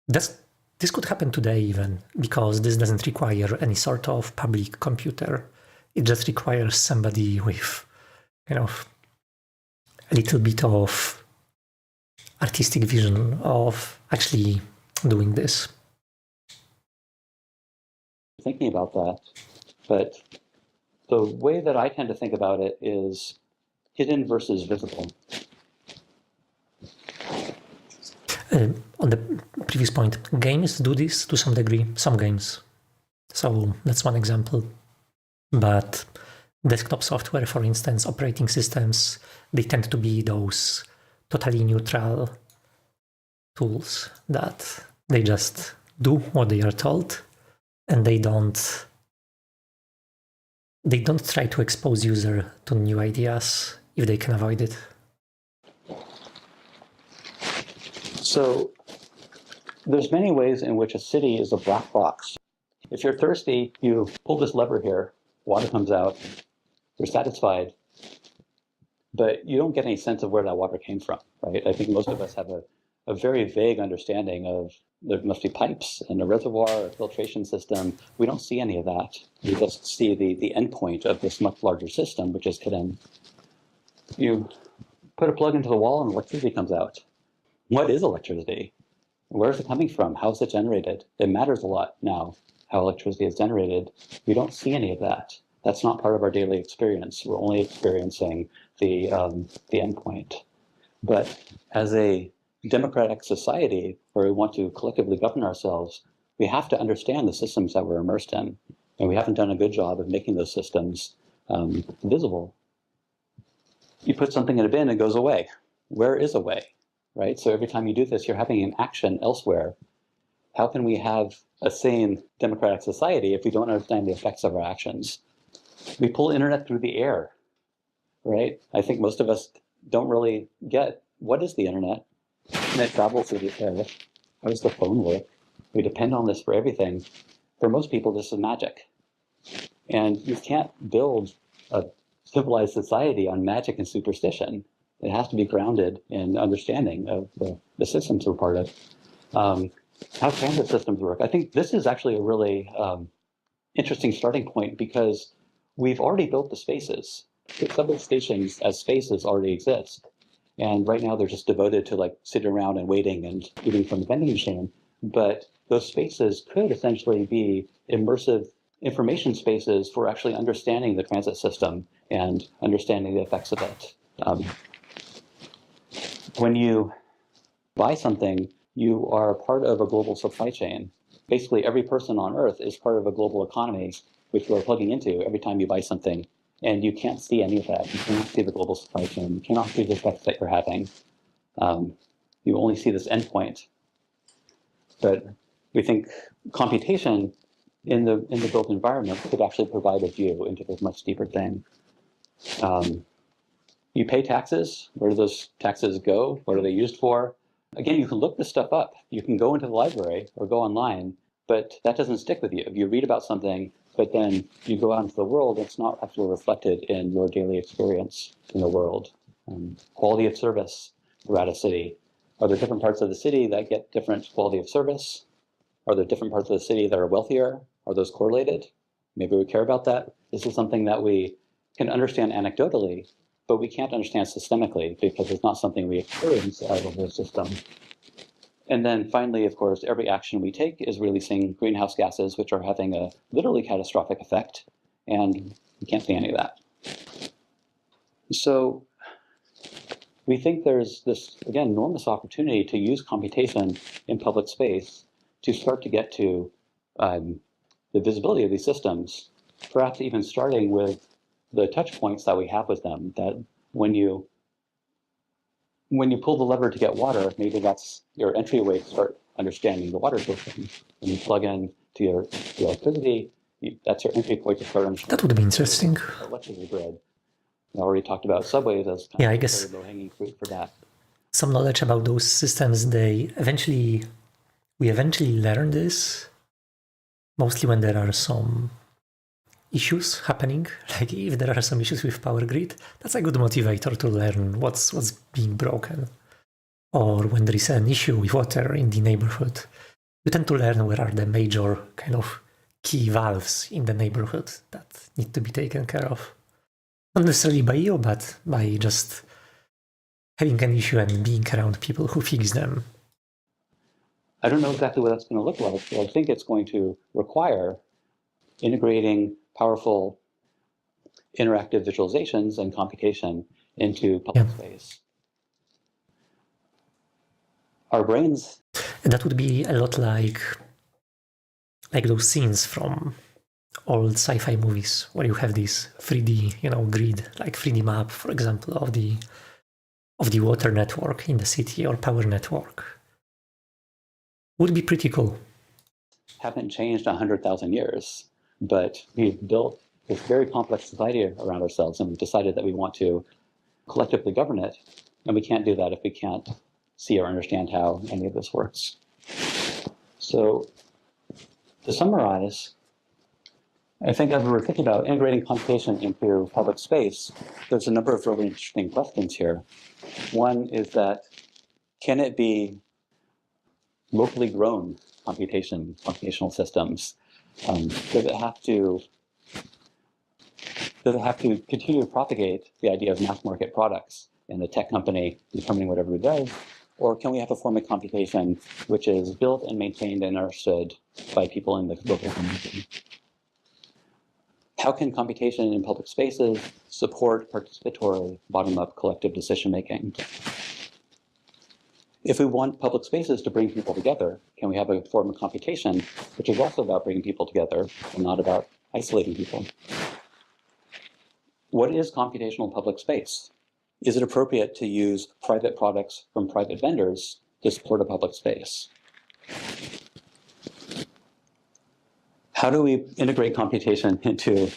This could happen today even, because this doesn't require any sort of public computer. It just requires somebody with, a little bit of artistic vision of actually doing this. Thinking about that, but the way that I tend to think about it is hidden versus visible. On the previous point, games do this to some degree, some games. So that's one example. But desktop software, for instance, operating systems, they tend to be those totally neutral tools that they just do what they are told, and they don't try to expose user to new ideas if they can avoid it. So there's many ways in which a city is a black box. If you're thirsty, you pull this lever here, water comes out, you're satisfied, but you don't get any sense of where that water came from, right? I think most of us have a very vague understanding of there must be pipes and a reservoir, a filtration system. We don't see any of that. We just see the endpoint of this much larger system, which is hidden. You put a plug into the wall and electricity comes out. What is electricity? Where is it coming from? How is it generated? It matters a lot now, how electricity is generated. We don't see any of that. That's not part of our daily experience. We're only experiencing the endpoint. But as a democratic society where we want to collectively govern ourselves, we have to understand the systems that we're immersed in. And we haven't done a good job of making those systems visible. You put something in a bin, it goes away. Where is away? Right? So every time you do this, you're having an action elsewhere. How can we have a sane democratic society if we don't understand the effects of our actions? We pull internet through the air, right? I think most of us don't really get what is the internet. Internet travels through the air. How does the phone work? We depend on this for everything. For most people, this is magic. And you can't build a civilized society on magic and superstition. It has to be grounded in understanding of the systems we're part of. how transit systems work. I think this is actually a really interesting starting point because we've already built the spaces. The subway stations as spaces already exist. And right now they're just devoted to like sitting around and waiting and eating from the vending machine. But those spaces could essentially be immersive information spaces for actually understanding the transit system and understanding the effects of it. When you buy something, you are part of a global supply chain. Basically, every person on Earth is part of a global economy, which you are plugging into every time you buy something. And you can't see any of that. You cannot see the global supply chain. You cannot see the effects that you're having. You only see this endpoint. But we think computation in the built environment could actually provide a view into this much deeper thing. You pay taxes. Where do those taxes go? What are they used for? Again, you can look this stuff up. You can go into the library or go online, but that doesn't stick with you. If you read about something, but then you go out into the world, it's not actually reflected in your daily experience in the world. Quality of service throughout a city. Are there different parts of the city that get different quality of service? Are there different parts of the city that are wealthier? Are those correlated? Maybe we care about that. This is something that we can understand anecdotally, but we can't understand systemically because it's not something we experience out of the system. And then finally, of course, every action we take is releasing greenhouse gases, which are having a literally catastrophic effect, and we can't see any of that. So we think there's this, again, enormous opportunity to use computation in public space to start to get to the visibility of these systems, perhaps even starting with the touch points that we have with them, that when you pull the lever to get water, maybe that's your entryway to start understanding the water system. When you plug in to your electricity, that's your entry point to start understanding. That would be interesting. Electricity grid. I already talked about subways as kind Yeah, I of guess very low-hanging fruit for that. some knowledge about those systems, we eventually learn this, mostly when there are some issues happening, like if there are some issues with power grid, that's a good motivator to learn what's being broken. Or when there is an issue with water in the neighborhood, you tend to learn where are the major kind of key valves in the neighborhood that need to be taken care of. Not necessarily by you, but by just having an issue and being around people who fix them. I don't know exactly what that's going to look like, but I think it's going to require integrating powerful interactive visualizations and computation into public space. Our brains... And that would be a lot like those scenes from old sci-fi movies where you have this 3D, grid, like 3D map, for example, of the water network in the city or power network. Would be pretty cool. Haven't changed 100,000 years, but we've built this very complex society around ourselves, and we've decided that we want to collectively govern it, and we can't do that if we can't see or understand how any of this works. So, to summarize, I think as we were thinking about integrating computation into public space, there's a number of really interesting questions here. One is that, can it be locally grown computational systems? Does it have to continue to propagate the idea of mass market products and the tech company determining whatever it does? Or can we have a form of computation which is built and maintained and understood by people in the local community? How can computation in public spaces support participatory, bottom-up collective decision-making? If we want public spaces to bring people together, can we have a form of computation which is also about bringing people together and not about isolating people? What is computational public space? Is it appropriate to use private products from private vendors to support a public space? How do we integrate computation into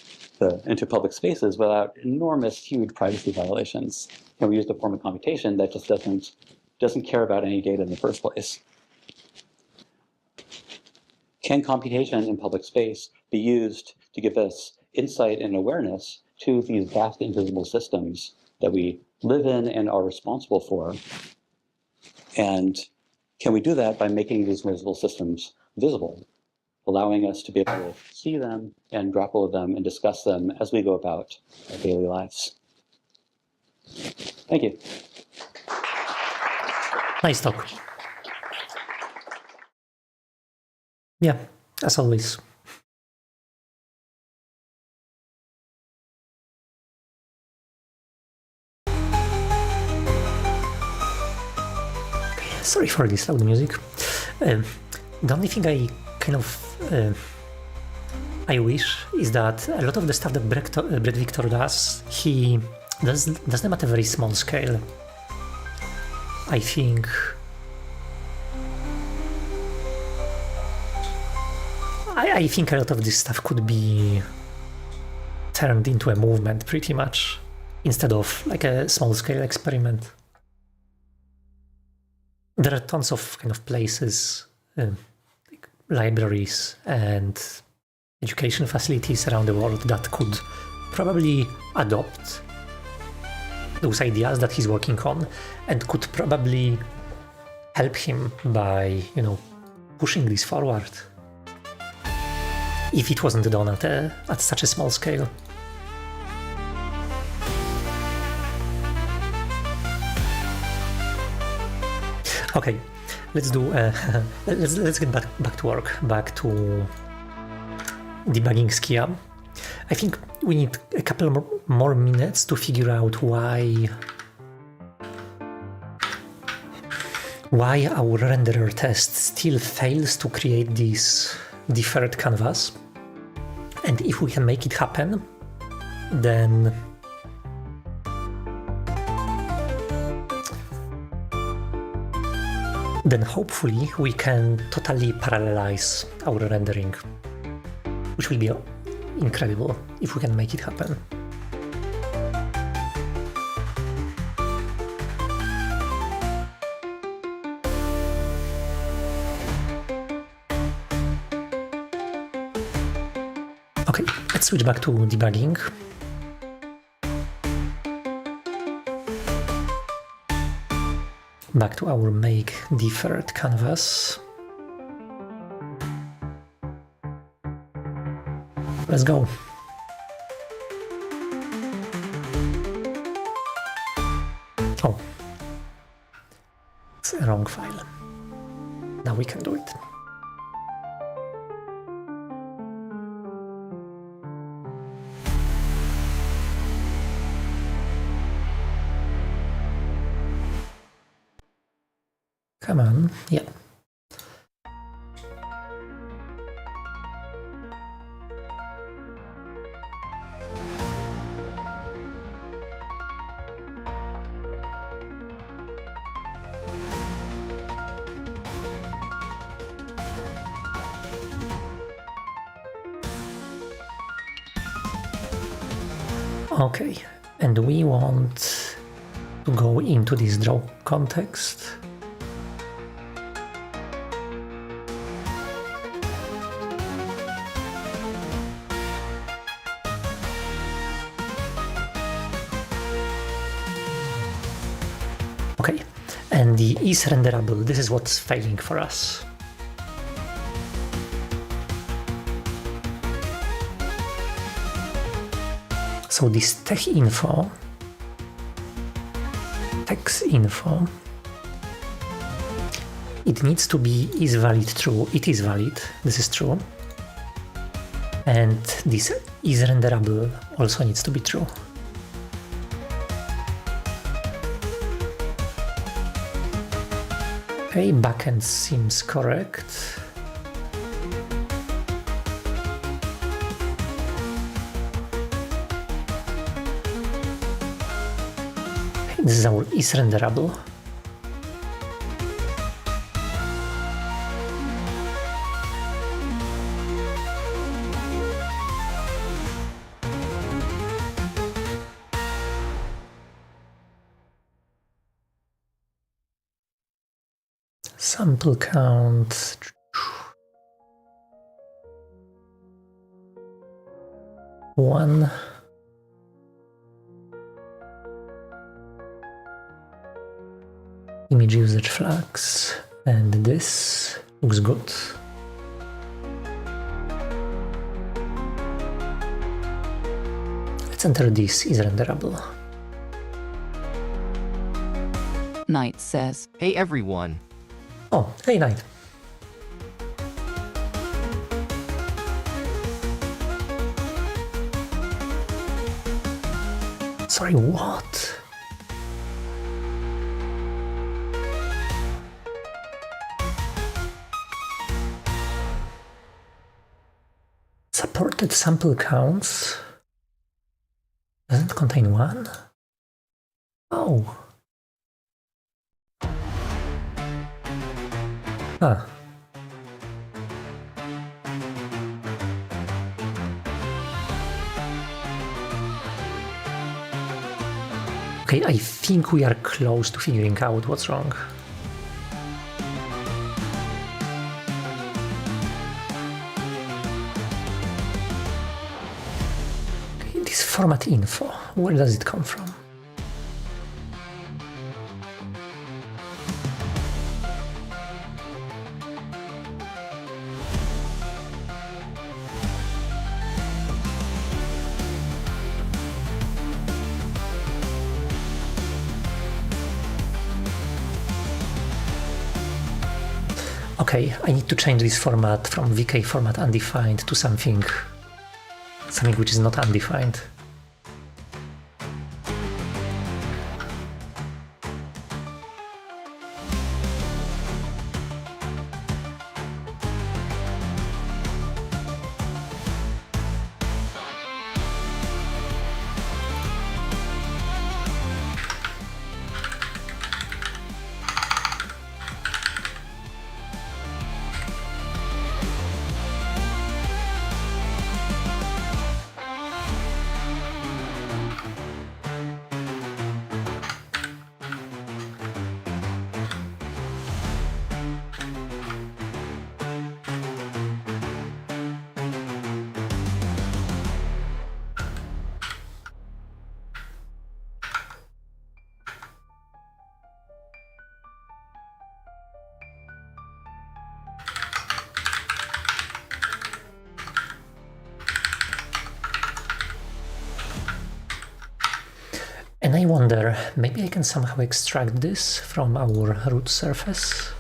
public spaces without enormous, huge privacy violations? Can we use the form of computation that just doesn't care about any data in the first place? Can computation in public space be used to give us insight and awareness to these vast invisible systems that we live in and are responsible for? And can we do that by making these invisible systems visible, allowing us to be able to see them and grapple with them and discuss them as we go about our daily lives? Thank you. Nice talk. Yeah, as always. Sorry for this loud music. The only thing I kind of I wish is that a lot of the stuff that Brett Victor does, he does them at a very small scale. I think I think a lot of this stuff could be turned into a movement pretty much, instead of like a small scale experiment. There are tons of kind of places, like libraries and education facilities around the world that could probably adopt those ideas that he's working on and could probably help him by, pushing this forward, if it wasn't done at such a small scale. Okay, let's do. Let's get back to work. Back to debugging Skia. I think we need a couple more minutes to figure out why our renderer test still fails to create this deferred canvas. And if we can make it happen, then hopefully we can totally parallelize our rendering, which will be incredible if we can make it happen. Okay, let's switch back to debugging. Back to our make deferred canvas. Let's go. Oh, it's a wrong file. Now we can do it. Come on, yeah. Okay, and we want to go into this draw context. Okay, and the is renderable, this is what's failing for us. So this text info, it needs to be is valid true. It is valid, this is true. And this is renderable also needs to be true. Okay, backend seems correct. This is our is renderable. Sample count. One. Image usage flags. And this looks good. Let's enter this is renderable. Knight says, Hey everyone. Oh, hey Knight. Sorry, what? Supported sample counts doesn't contain one? Oh. Huh. Okay, I think we are close to figuring out what's wrong. Okay, this format info, where does it come from? Okay, I need to change this format from VK format undefined to something which is not undefined. And I wonder, maybe I can somehow extract this from our root surface?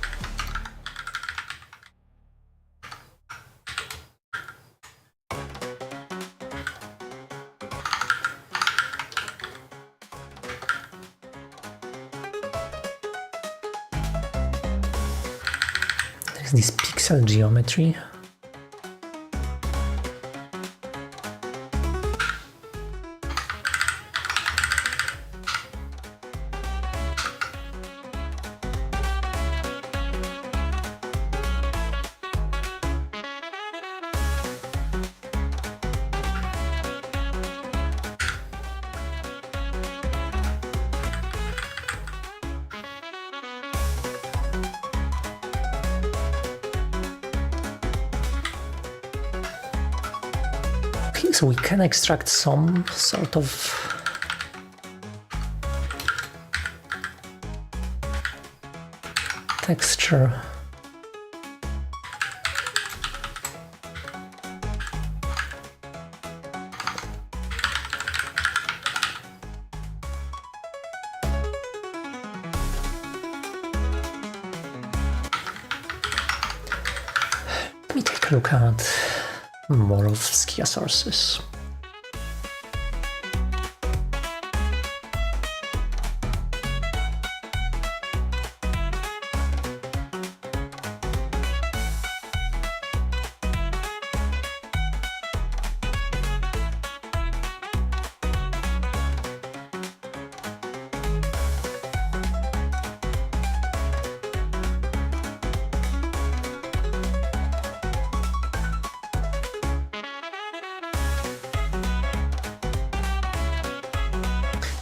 There's this pixel geometry. Okay, so we can extract some sort of texture. Let me take a look at more of Skia sources.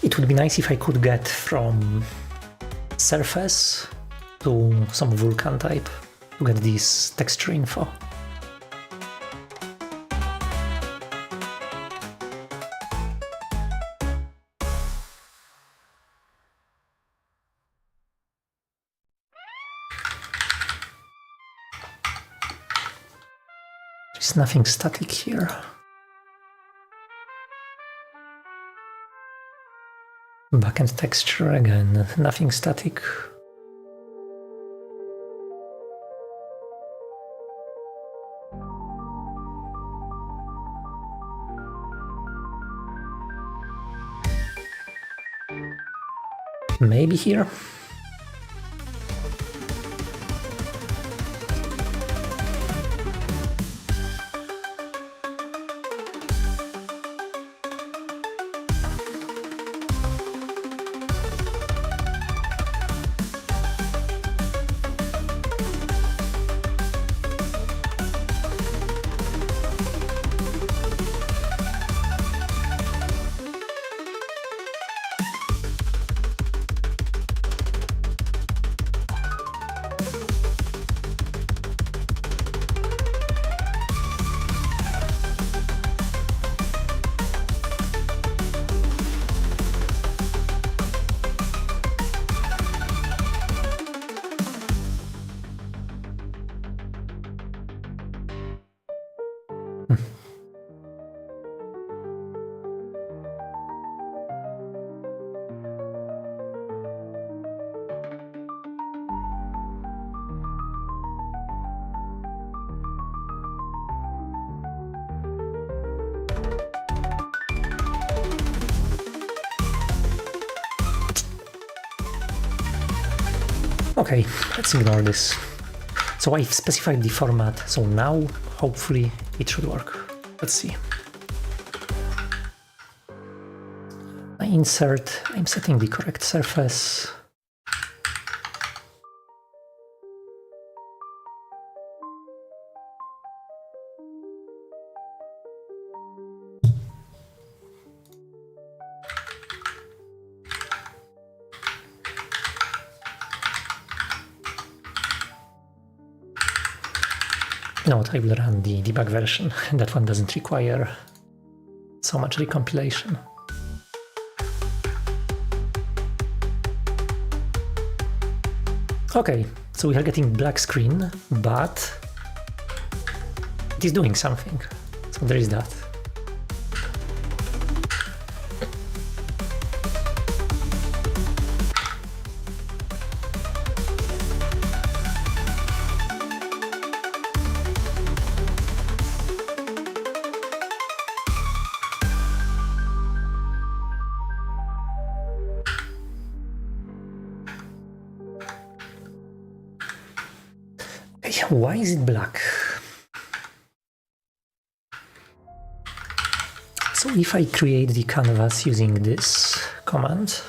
It would be nice if I could get from surface to some Vulkan type to get this texture info. There's nothing static here. Backend texture again, nothing static. Maybe here. Okay, let's ignore this. So I've specified the format, so now hopefully it should work. Let's see. I insert, I'm setting the correct surface. You know what, I will run the debug version. That one doesn't require so much recompilation. Okay, so we are getting black screen, but it is doing something. So there is that. Why is it black? So if I create the canvas using this command,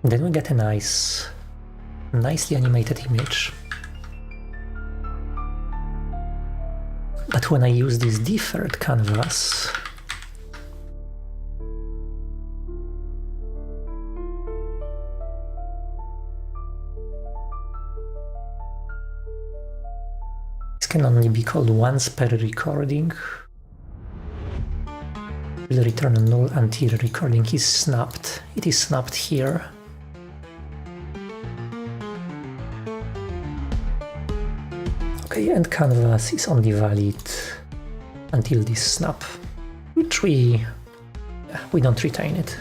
then we get a nicely animated image. But when I use this deferred canvas, can only be called once per recording. Will return null until recording is snapped. It is snapped here. Okay, and canvas is only valid until this snap, which we don't retain it.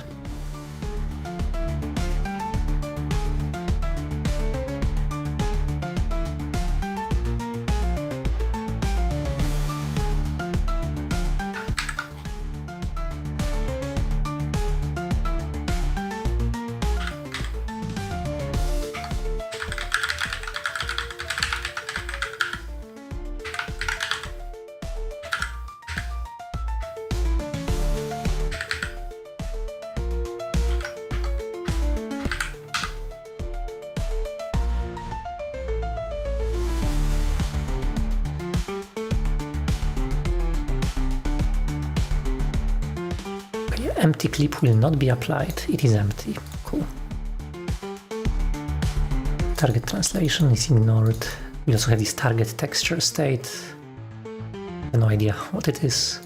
Empty clip will not be applied, it is empty. Cool. Target translation is ignored. We also have this target texture state. No idea what it is.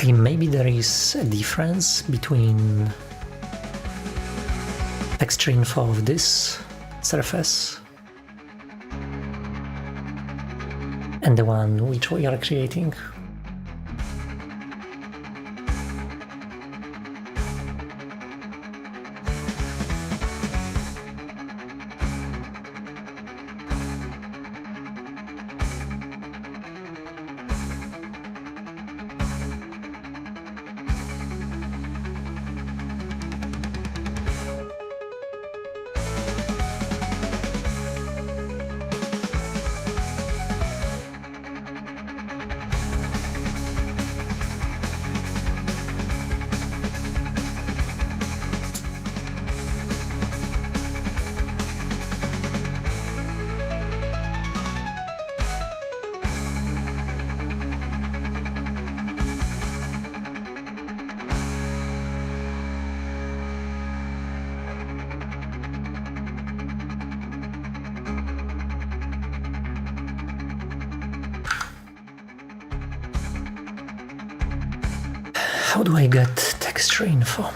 Okay, maybe there is a difference between texture info of this surface and the one which we are creating. How do I get texture info?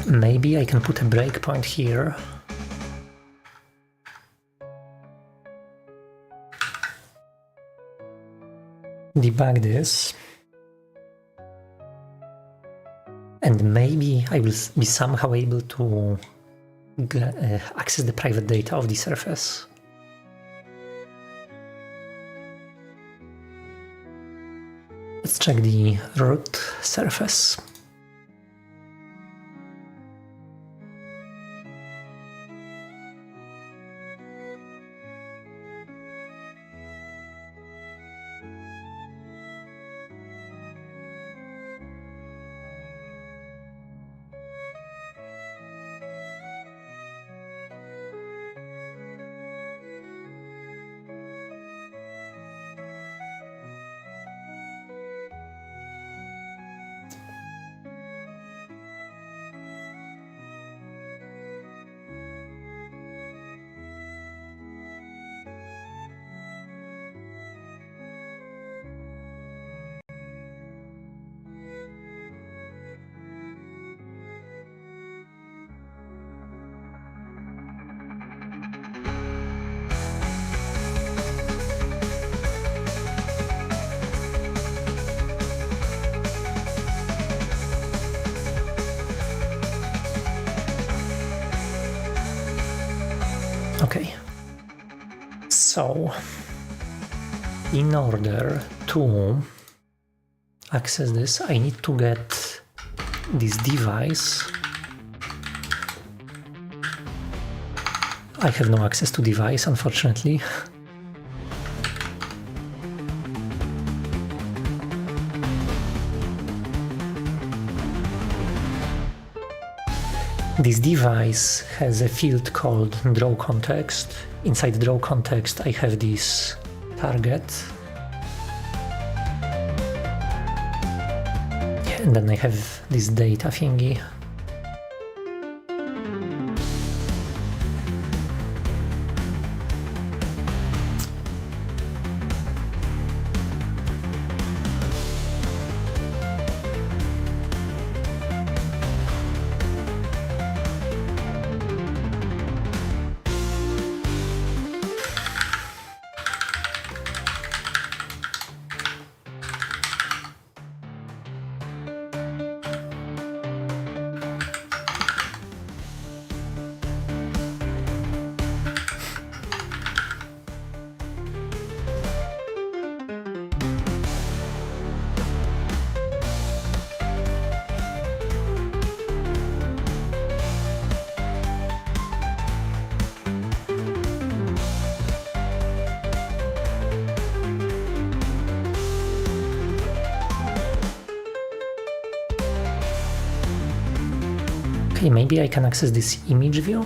Maybe I can put a breakpoint here. Debug this. And maybe I will be somehow able to access the private data of the surface. Let's check the root surface. Okay, so in order to access this, I need to get this device. I have no access to device, unfortunately. This device has a field called draw context. Inside draw context I have this target. And then I have this data thingy. Okay, maybe I can access this image view.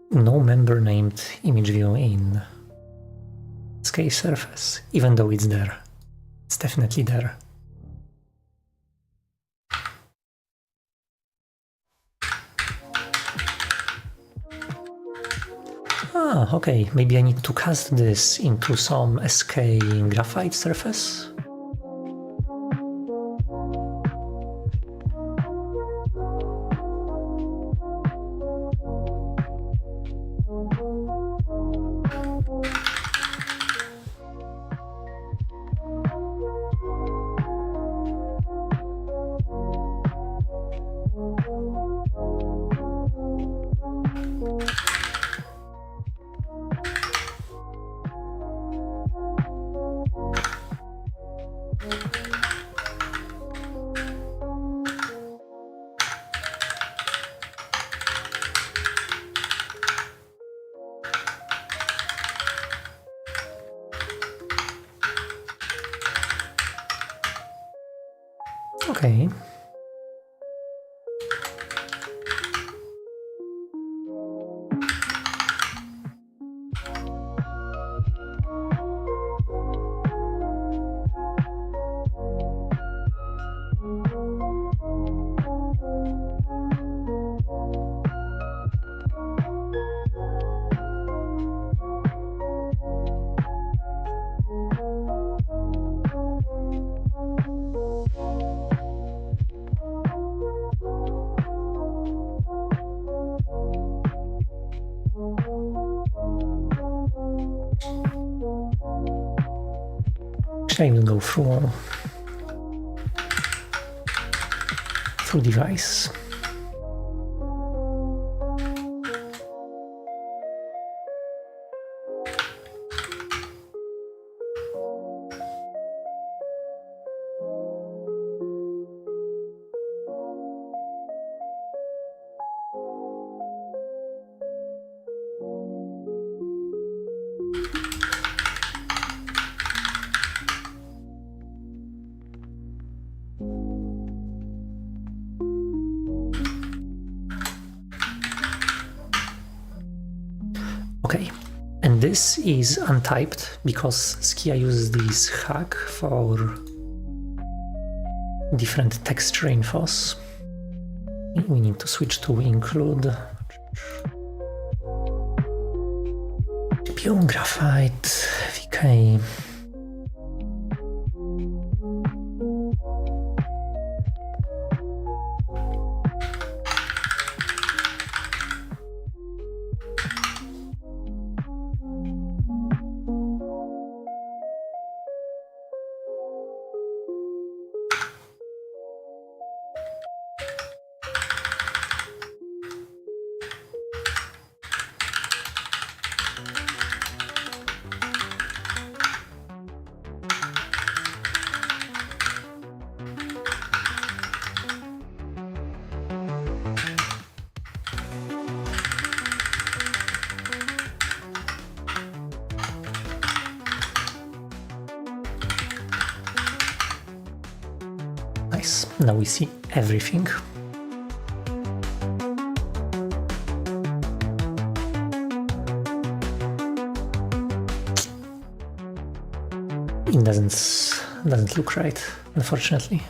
No member named image view in SK surface, even though it's there. It's definitely there. Ah, okay, maybe I need to cast this into some SK graphite surface. Okay. I will go through device. Okay, and this is untyped because Skia uses this hack for different texture infos. We need to switch to include GPU graphite VK. Nice, now we see everything. It doesn't look right, unfortunately.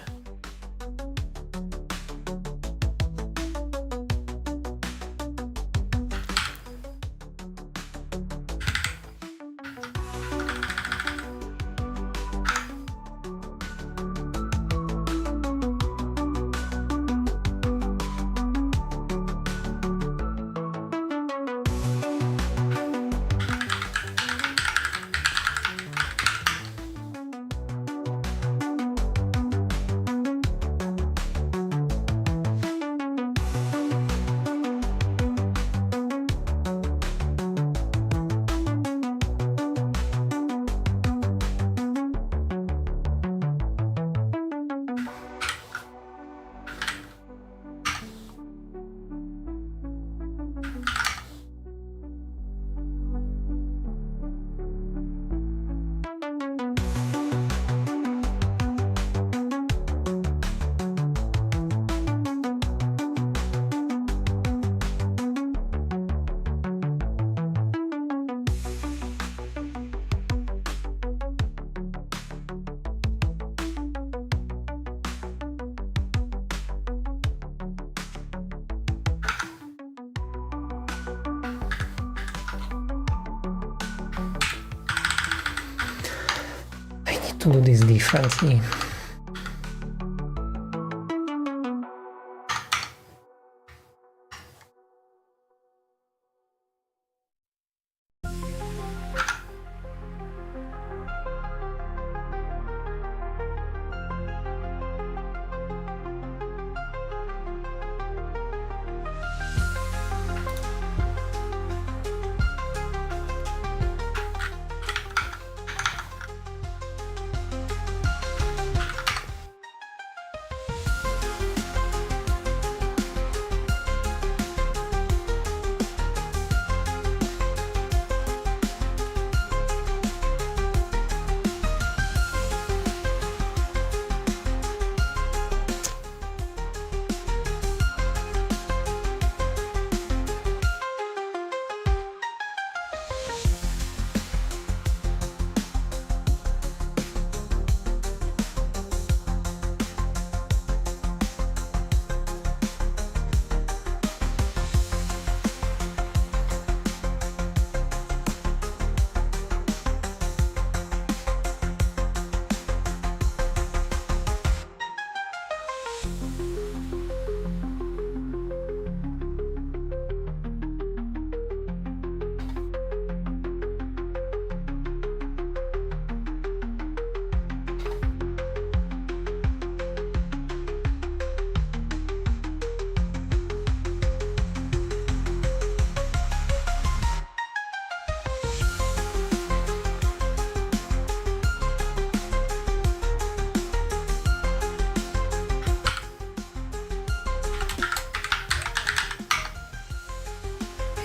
to do this differently.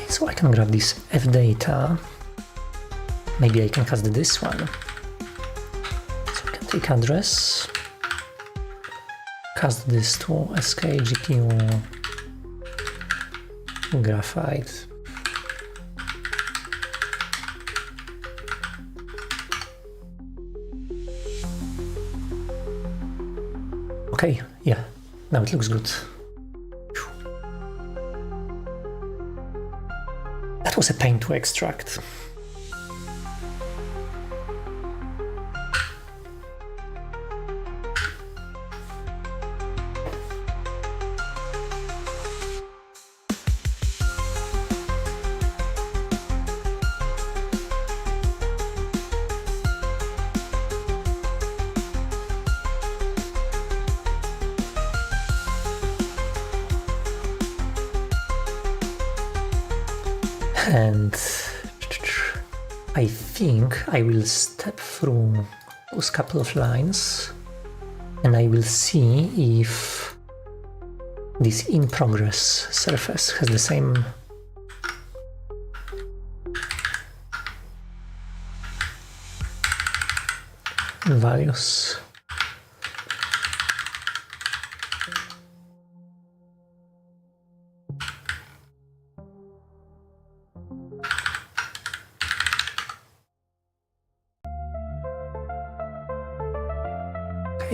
So I can grab this f data. Maybe I can cast this one. So I can take address, cast this to SK GPU graphite. Okay, yeah, now it looks good. That was a pain to extract. And I think I will step through those couple of lines and I will see if this in progress surface has the same values.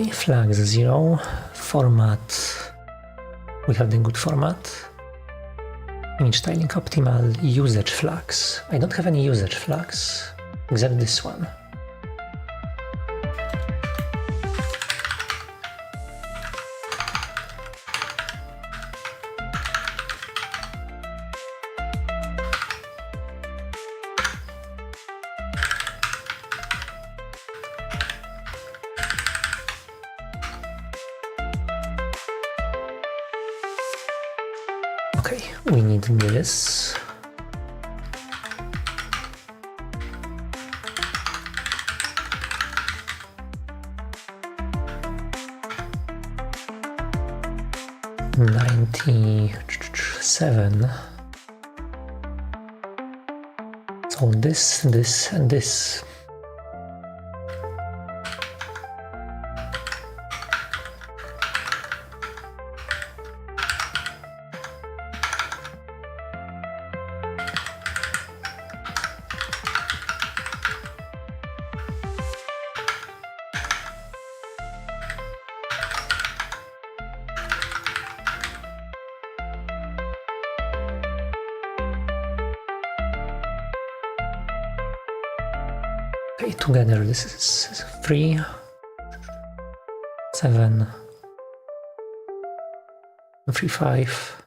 Okay, flags 0, format, we have the good format, image styling optimal, usage flags. I don't have any usage flags, except this one. Okay, we need this. $97. So this, and this. Okay, together this is 3, 7, 3, 5,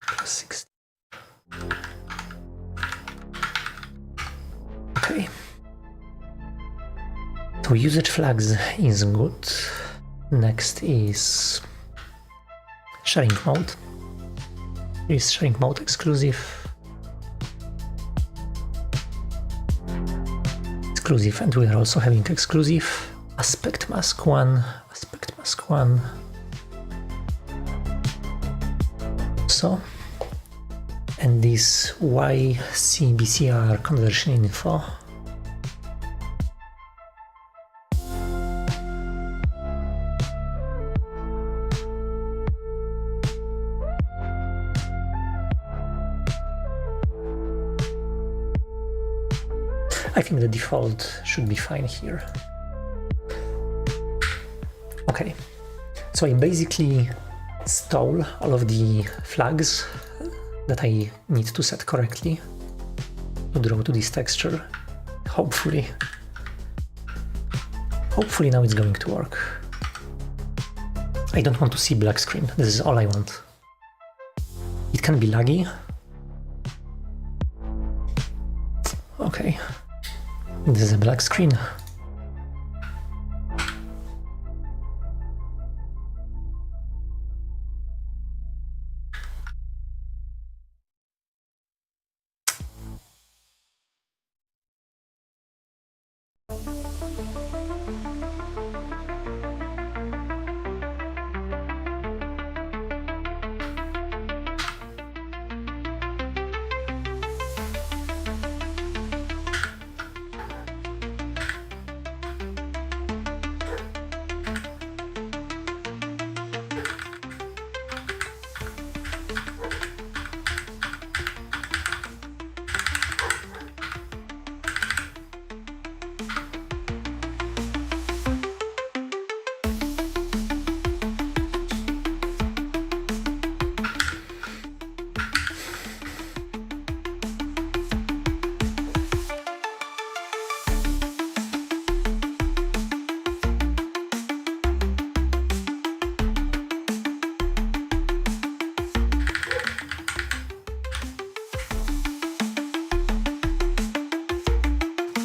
plus 6. Okay. So usage flags is good. Next is sharing mode. Is sharing mode exclusive? Exclusive, and we are also having exclusive aspect mask 1, aspect mask 1. So, and this YCBCR conversion info. I think the default should be fine here. Okay, so I basically stole all of the flags that I need to set correctly to draw to this texture. Hopefully now it's going to work. I don't want to see black screen, this is all I want. It can be laggy. Okay, this is a black screen.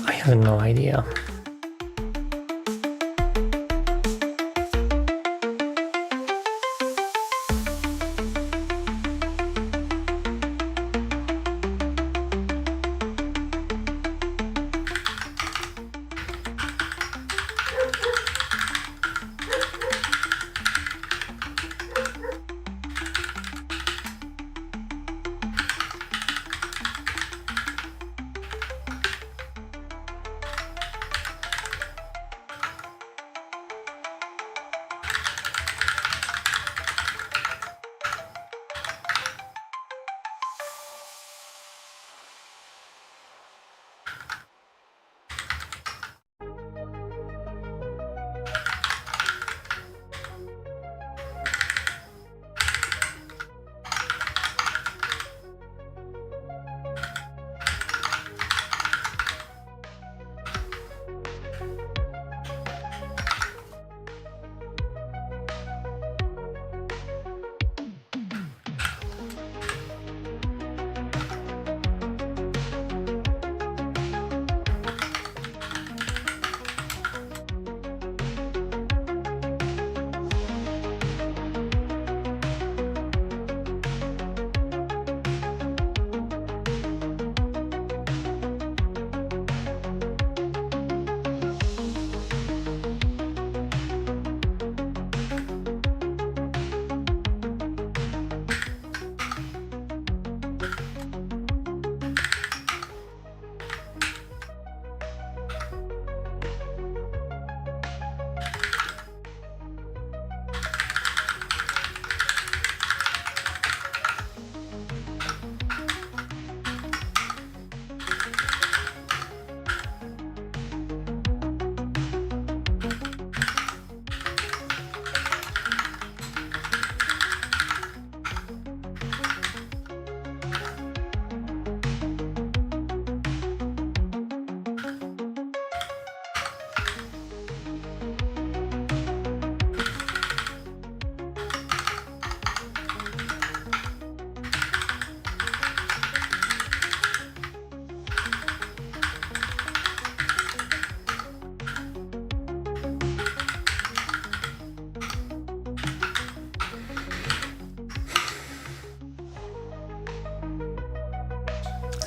I have no idea.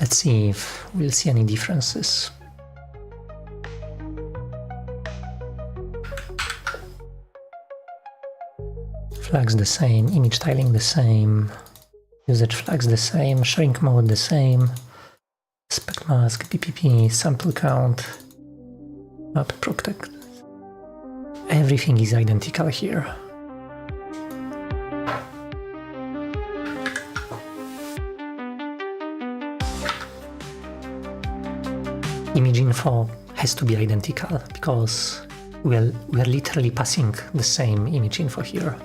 Let's see if we'll see any differences. Flags the same, image styling the same, usage flags the same, shrink mode the same, spec mask, PPP, sample count, map protect. Everything is identical here. Image info has to be identical because we're literally passing the same image info here.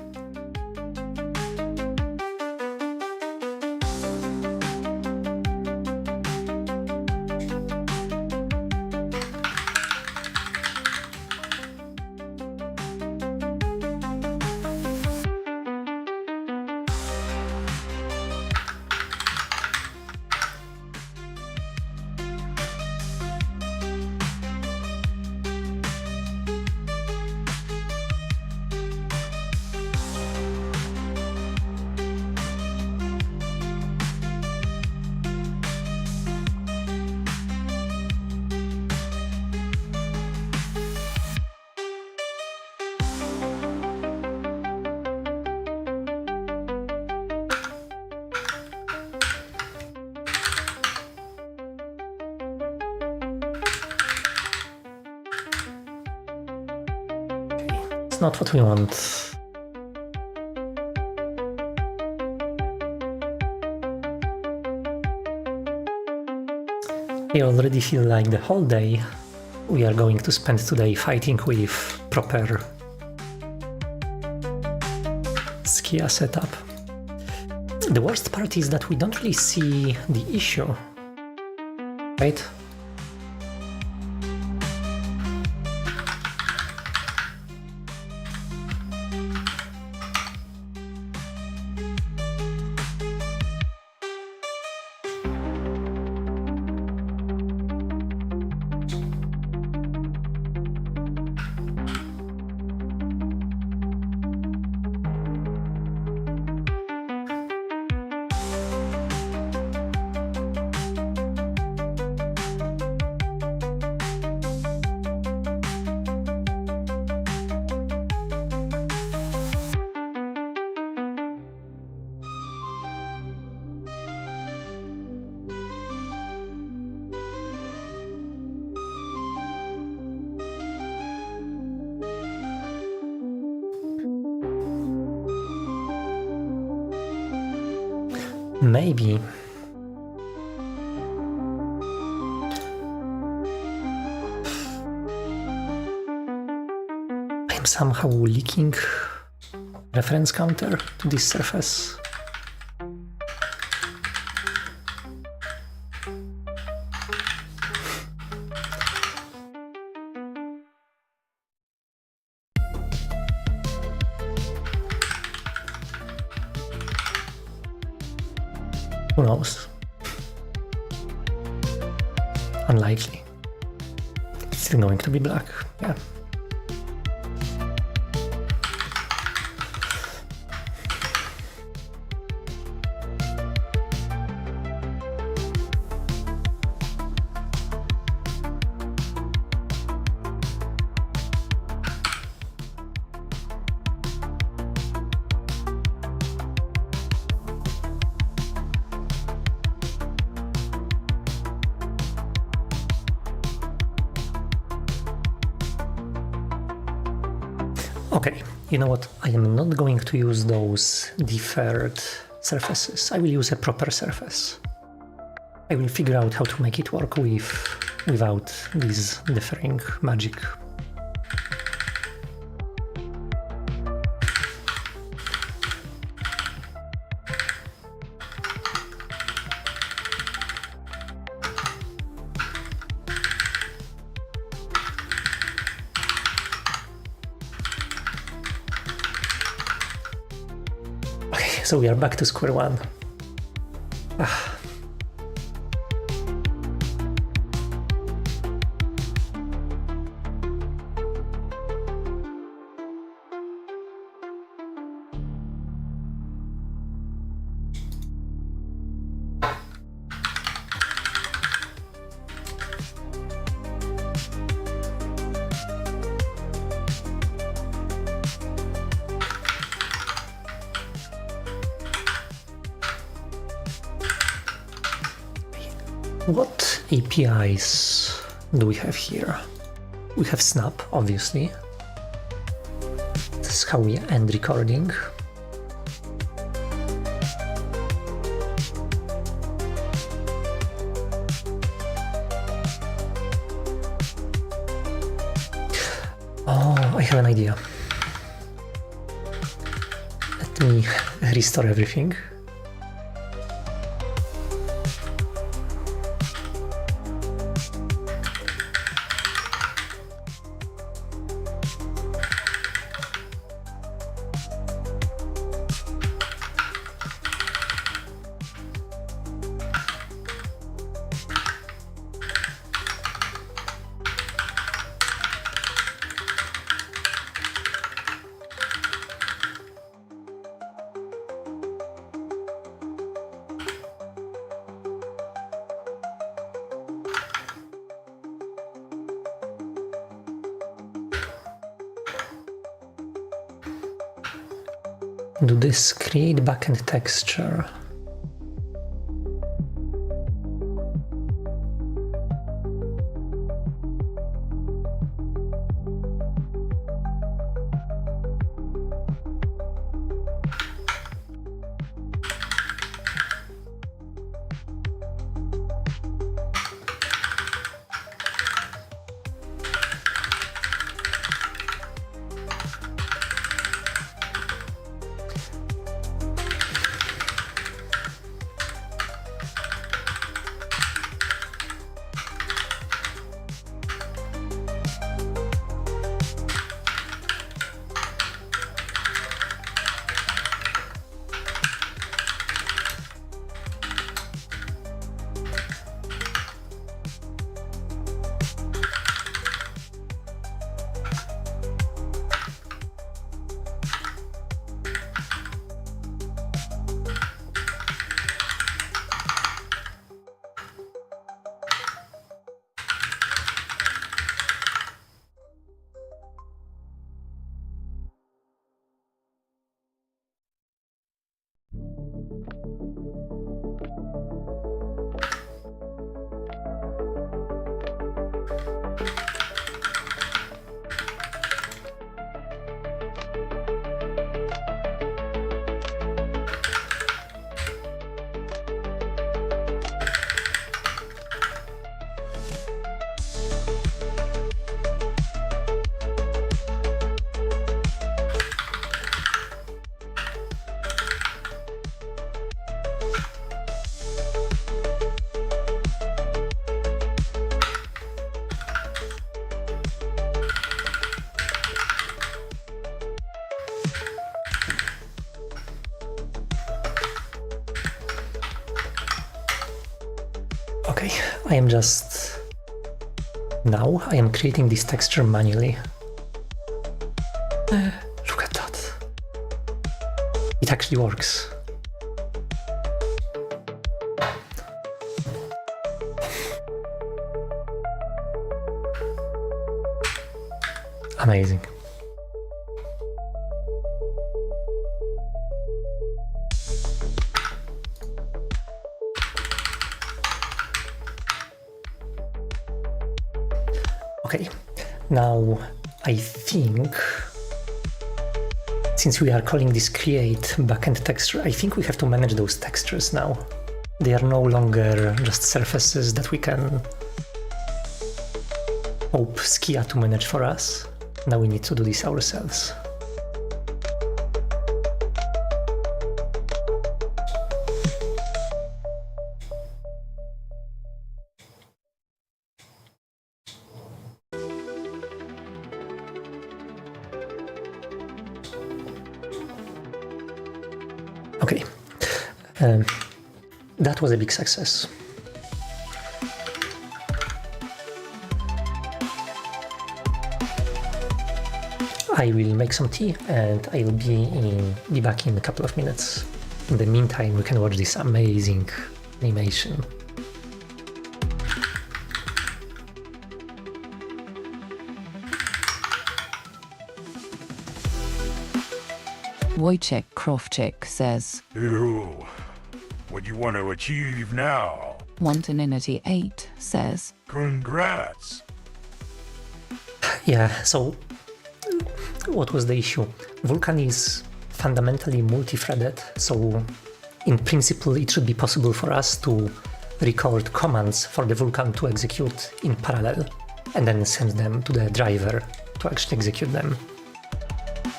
It's not what we want. I already feel like the whole day we are going to spend today fighting with proper Skia setup. The worst part is that we don't really see the issue, right? Maybe I'm somehow leaking reference counter to this surface. Who knows? Unlikely. It's still going to be black, yeah. Okay, you know what? I am not going to use those deferred surfaces. I will use a proper surface. I will figure out how to make it work without this differing magic. So we are back to square one. What APIs do we have here? We have Snap, obviously. This is how we end recording. Oh, I have an idea. Let me restore everything. Do this create backend texture? Okay, I am creating this texture manually. Look at that. It actually works. Amazing. Okay, now I think, since we are calling this create backend texture, I think we have to manage those textures now. They are no longer just surfaces that we can hope Skia to manage for us. Now we need to do this ourselves. Okay, that was a big success. I will make some tea and I'll be back in a couple of minutes. In the meantime, we can watch this amazing animation. Wojciech Krawczyk says, Ew. What you want to achieve now? Multithreaded says, Congrats. Yeah, so what was the issue? Vulkan is fundamentally multi-threaded, so in principle it should be possible for us to record commands for the Vulkan to execute in parallel and then send them to the driver to actually execute them.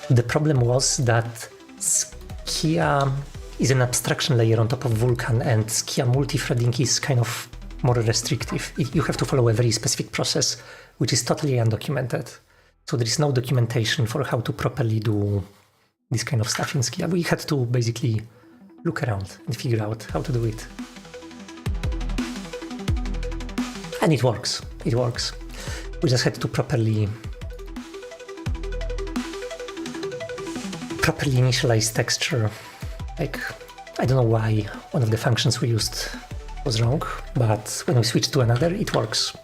The problem was that Skia is an abstraction layer on top of Vulkan, and Skia multi-threading is kind of more restrictive. You have to follow a very specific process, which is totally undocumented. So there is no documentation for how to properly do this kind of stuff in Skia. We had to basically look around and figure out how to do it. And it works. It works. We just had to properly initialize texture. Like, I don't know why one of the functions we used was wrong, but when we switch to another, it works.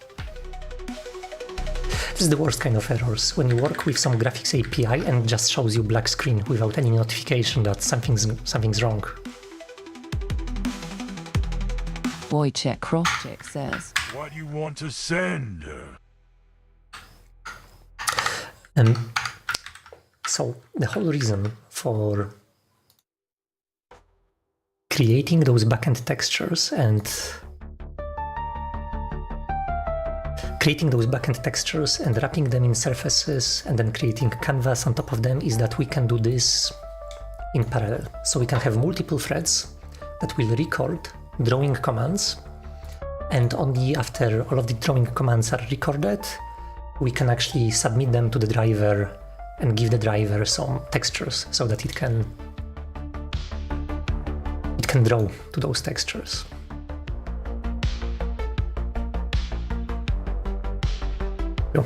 This is the worst kind of errors, when you work with some graphics API and it just shows you black screen without any notification that something's wrong. Wojciech Krofczyk says, What you want to send? So the whole reason for creating those backend textures and wrapping them in surfaces and then creating canvas on top of them is that we can do this in parallel. So we can have multiple threads that will record drawing commands, and only after all of the drawing commands are recorded, we can actually submit them to the driver and give the driver some textures so that it can draw to those textures. So.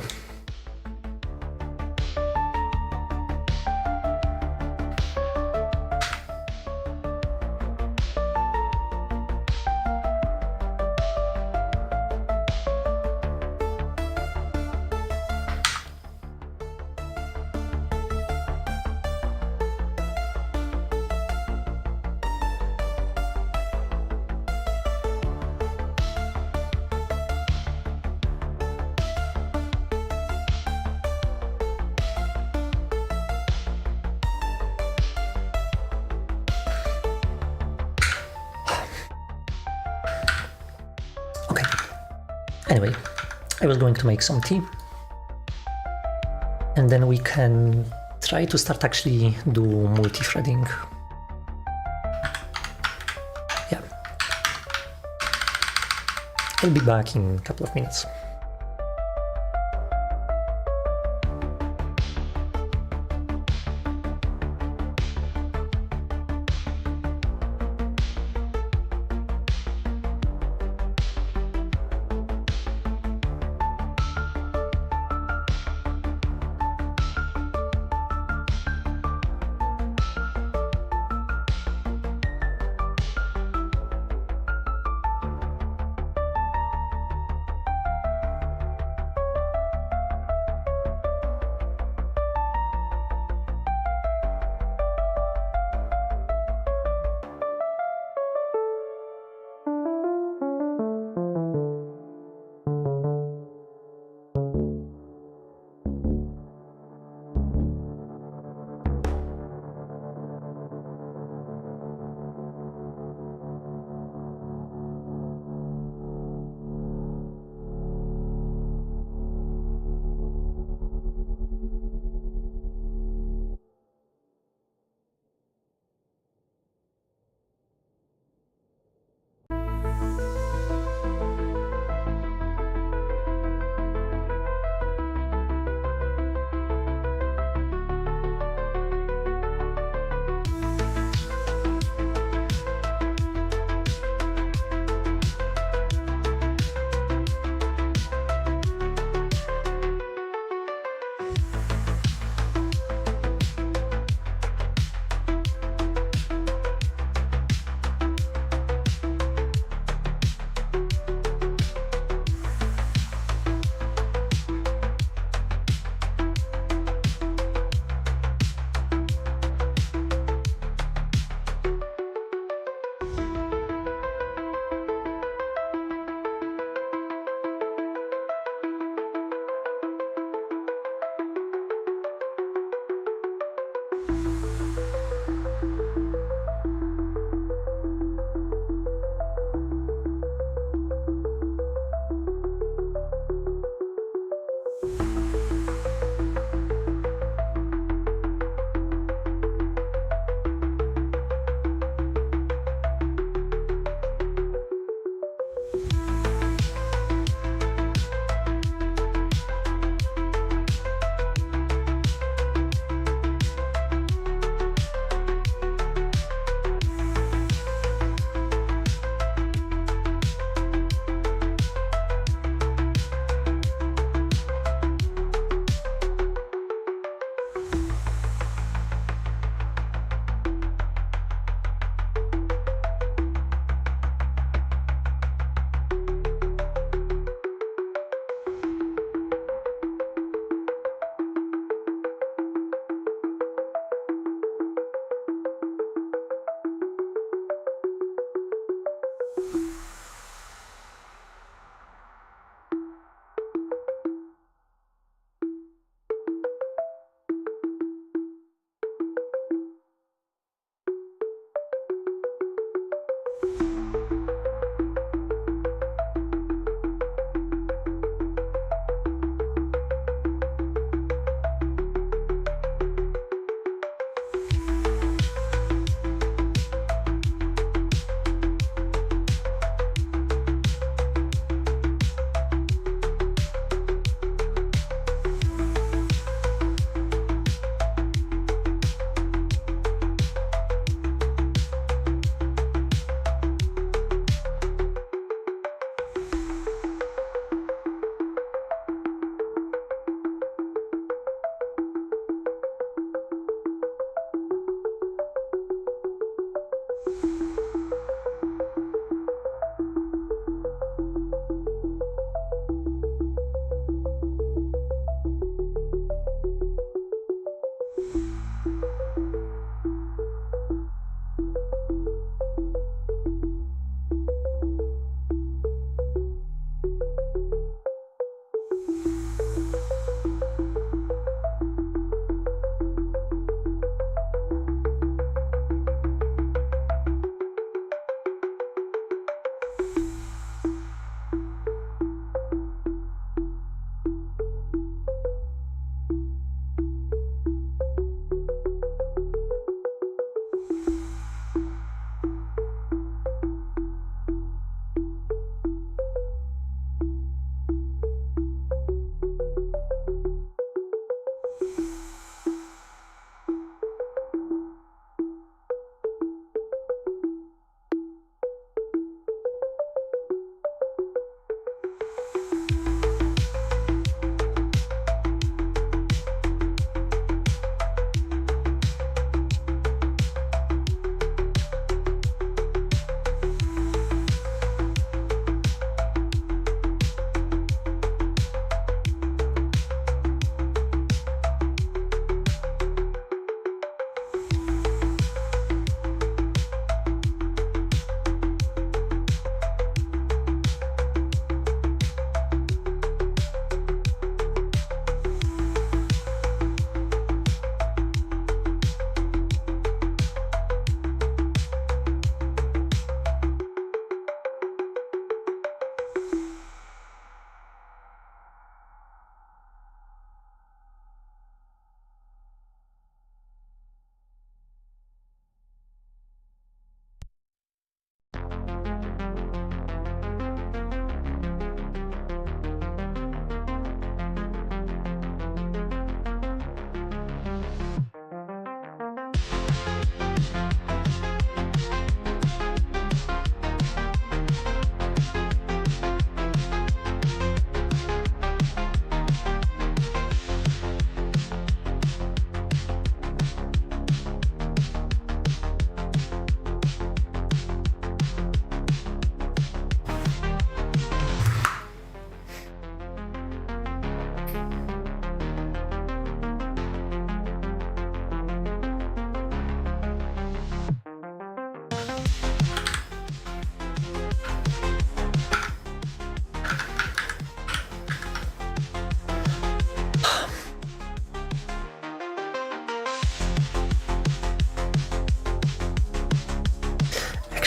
Anyway, I was going to make some tea, and then we can try to start actually do multi-threading. Yeah. I'll be back in a couple of minutes.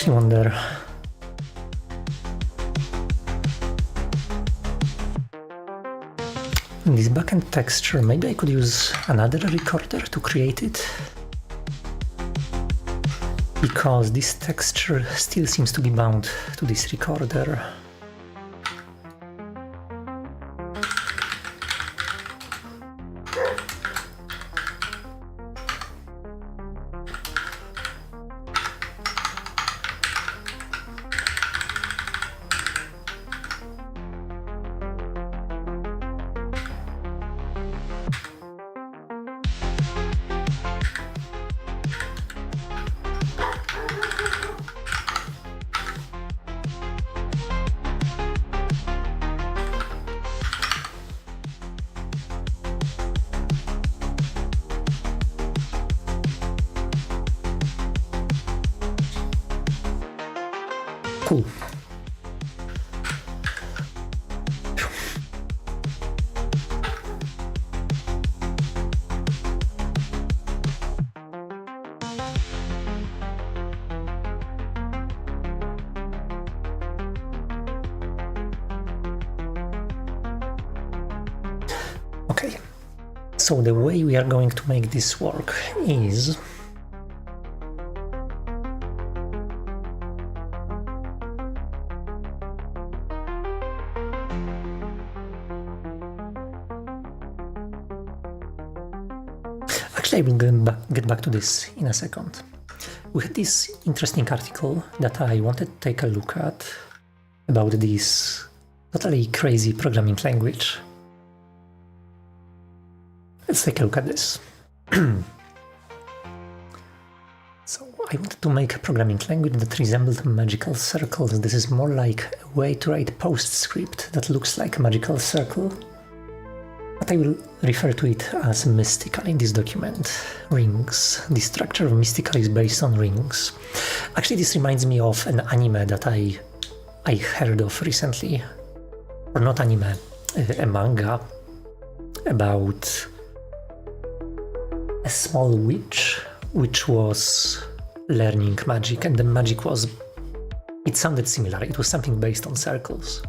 actually wonder. In this backend texture, maybe I could use another recorder to create it. Because this texture still seems to be bound to this recorder. Cool. Okay, so the way we are going to make this work is I will get back to this in a second. We had this interesting article that I wanted to take a look at about this totally crazy programming language. Let's take a look at this. So I wanted to make a programming language that resembled magical circles. This is more like a way to write PostScript that looks like a magical circle. But I will refer to it as mystical in this document. Rings. The structure of mystical is based on rings. Actually, this reminds me of an anime that I heard of recently. Or not anime, a manga about a small witch which was learning magic, and the magic was... it sounded similar. It was something based on circles.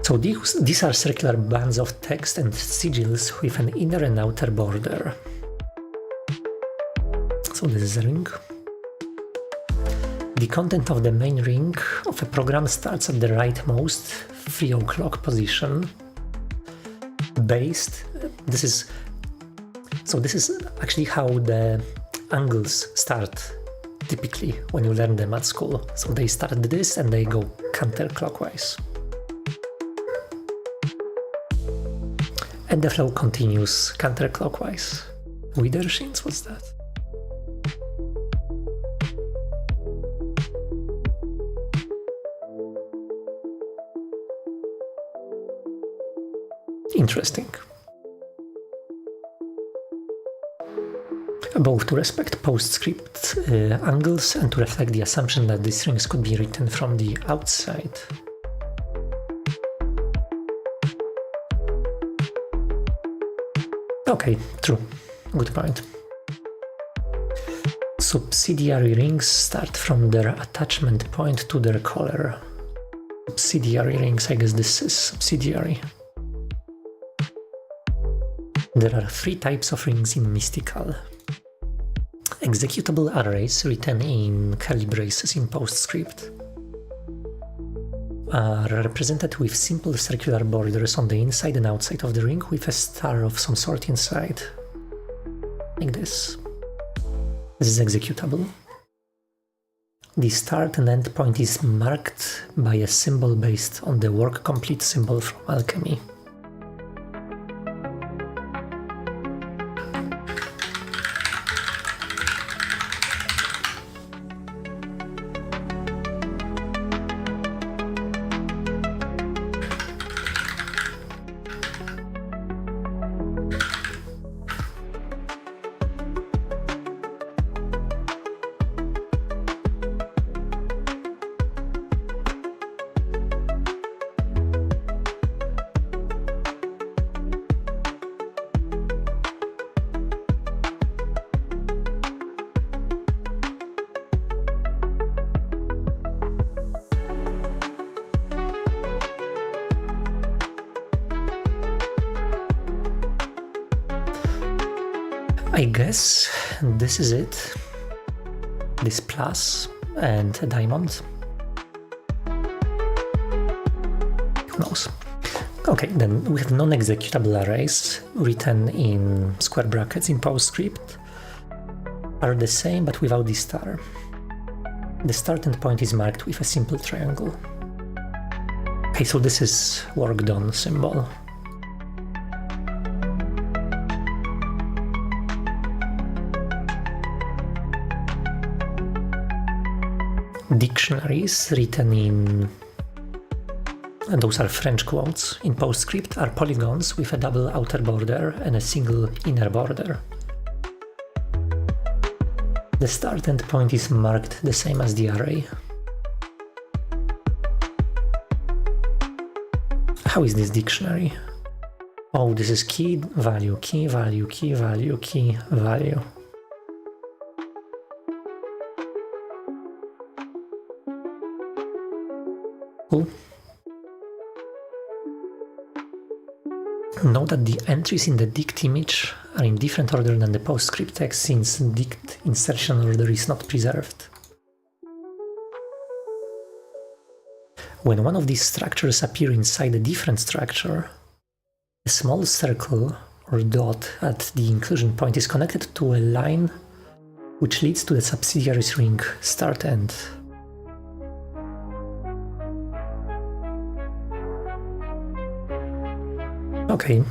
So these are circular bands of text and sigils with an inner and outer border. So this is a ring. The content of the main ring of a program starts at the rightmost 3 o'clock position. This is actually how the angles start typically when you learn them at school. So they start this and they go counterclockwise. And the flow continues counterclockwise. Widershins, what's that? Interesting. Both to respect PostScript angles and to reflect the assumption that these strings could be written from the outside. Okay, true. Good point. Subsidiary rings start from their attachment point to their color. Subsidiary rings, I guess this is subsidiary. There are 3 types of rings in Mystical. Executable arrays written in curly braces in PostScript are represented with simple circular borders on the inside and outside of the ring with a star of some sort inside. Like this. This is executable. The start and end point is marked by a symbol based on the work complete symbol from Alchemy. guess this is it. This plus and a diamond. Who knows? Okay, then we have non-executable arrays written in square brackets in PostScript. Are the same but without the star. The start and point is marked with a simple triangle. Okay, so this is work done symbol. Dictionaries written in, and those are French quotes, in PostScript are polygons with a double outer border and a single inner border. The start and point is marked the same as the array. How is this dictionary? Oh, this is key value, key value, key value, key value. Cool. Note that the entries in the dict image are in different order than the PostScript text, since dict insertion order is not preserved. When one of these structures appear inside a different structure, a small circle or dot at the inclusion point is connected to a line which leads to the subsidiary string start-end. Okay.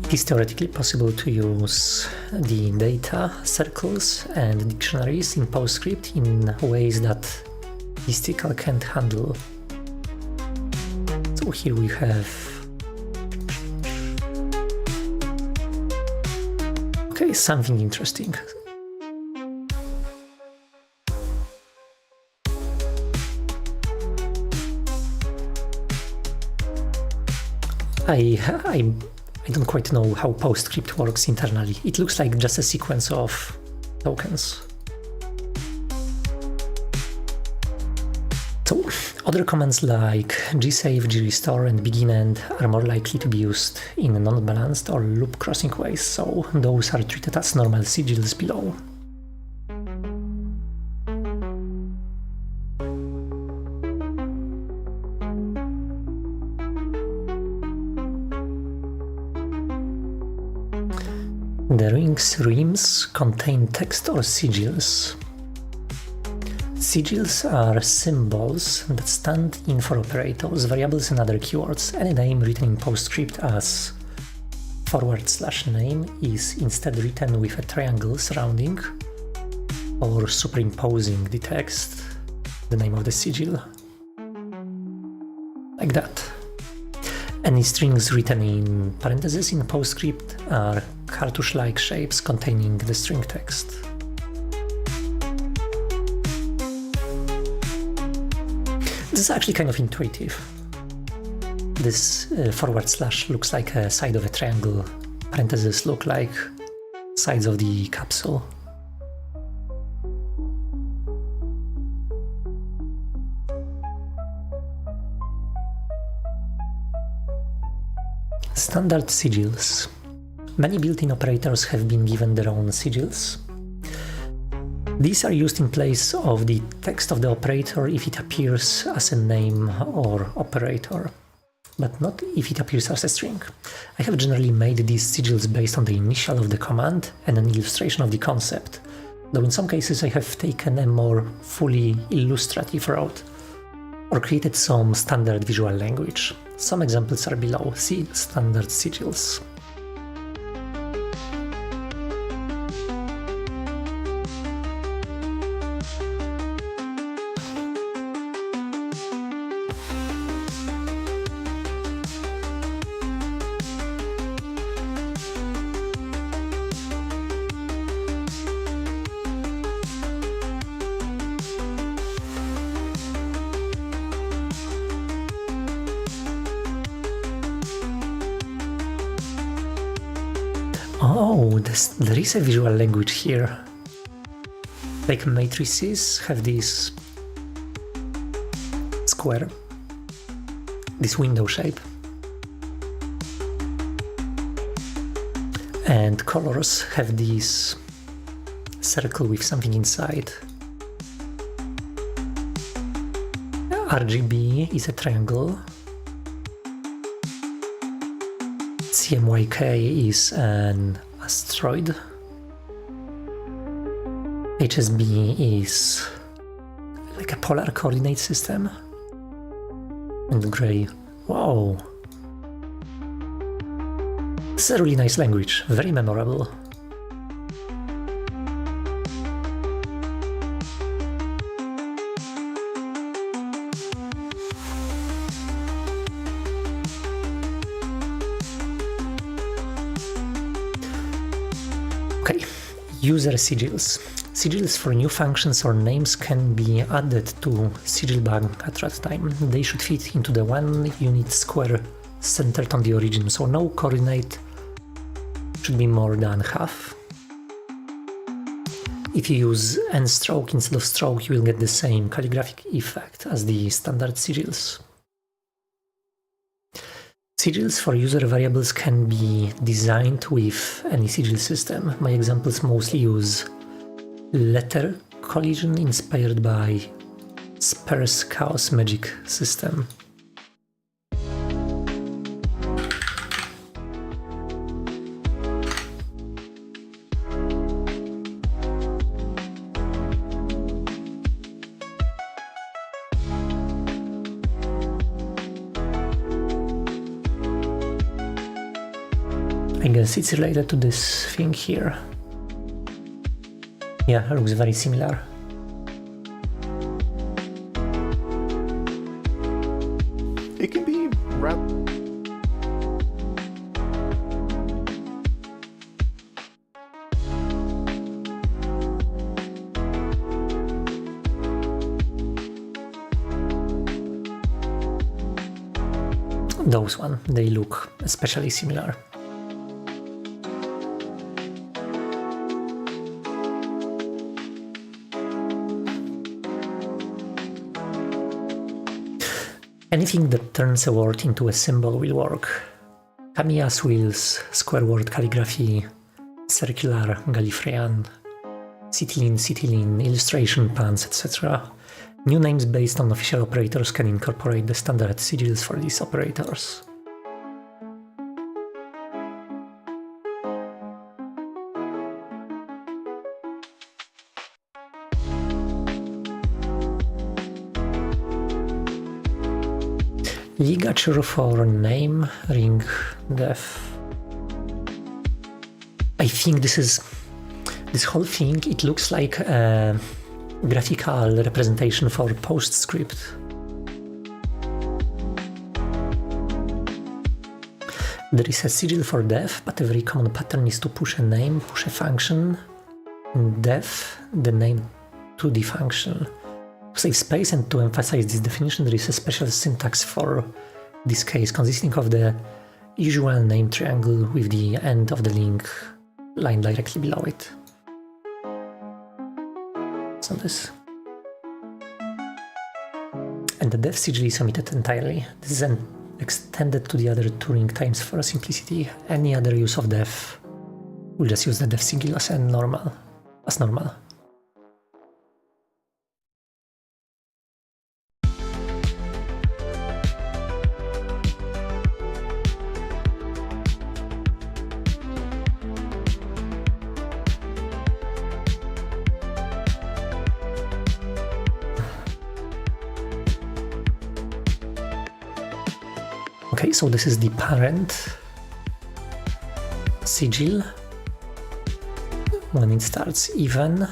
It is theoretically possible to use the data, circles, and dictionaries in PostScript in ways that Listicle can't handle. So here we have something interesting. I don't quite know how PostScript works internally. It looks like just a sequence of tokens. So other commands like gsave, grestore, and begin-end are more likely to be used in non-balanced or loop crossing ways, so those are treated as normal sigils below. The rims contain text or sigils. Sigils are symbols that stand in for operators, variables, and other keywords. Any name written in PostScript as /name is instead written with a triangle surrounding or superimposing the text, the name of the sigil, like that. Any strings written in parentheses in PostScript are cartouche-like shapes containing the string text. This is actually kind of intuitive. This / looks like a side of a triangle, parentheses look like sides of the capsule. Standard sigils. Many built-in operators have been given their own sigils. These are used in place of the text of the operator if it appears as a name or operator, but not if it appears as a string. I have generally made these sigils based on the initial of the command and an illustration of the concept, though in some cases I have taken a more fully illustrative route or created some standard visual language. Some examples are below. See standard sigils. Oh, there is a visual language here. like matrices have this square, this window shape, and colors have this circle with something inside. RGB is a triangle, CMYK is an asteroid, HSB is like a polar coordinate system, and gray. Wow! This is a really nice language, very memorable. Okay, user sigils. Sigils for new functions or names can be added to sigil bag at runtime. They should fit into the 1 unit square centered on the origin, so no coordinate should be more than half. If you use n stroke instead of stroke, you will get the same calligraphic effect as the standard sigils. Sigils for user variables can be designed with any sigil system. My examples mostly use letter collision inspired by sparse chaos magic system. I guess it's related to this thing here. Yeah, it looks very similar. It can be rather... Those one, they look especially similar. Anything that turns a word into a symbol will work. Kamiya's wheels, square word calligraphy, circular Gallifreyan, citylene, illustration pans, etc. New names based on official operators can incorporate the standard sigils for these operators. Ligature for name, ring, def. I think this whole thing, it looks like a graphical representation for PostScript. There is a sigil for def, but a very common pattern is to push a name, push a function, and def the name to the function. To save space and to emphasize this definition, there is a special syntax for this case, consisting of the usual name triangle with the end of the link line directly below it. So this. And the def sigil is omitted entirely. This is extended to the other two ring times for simplicity. Any other use of def will just use the def sigil as normal. Okay, so this is the parent sigil. When it starts even,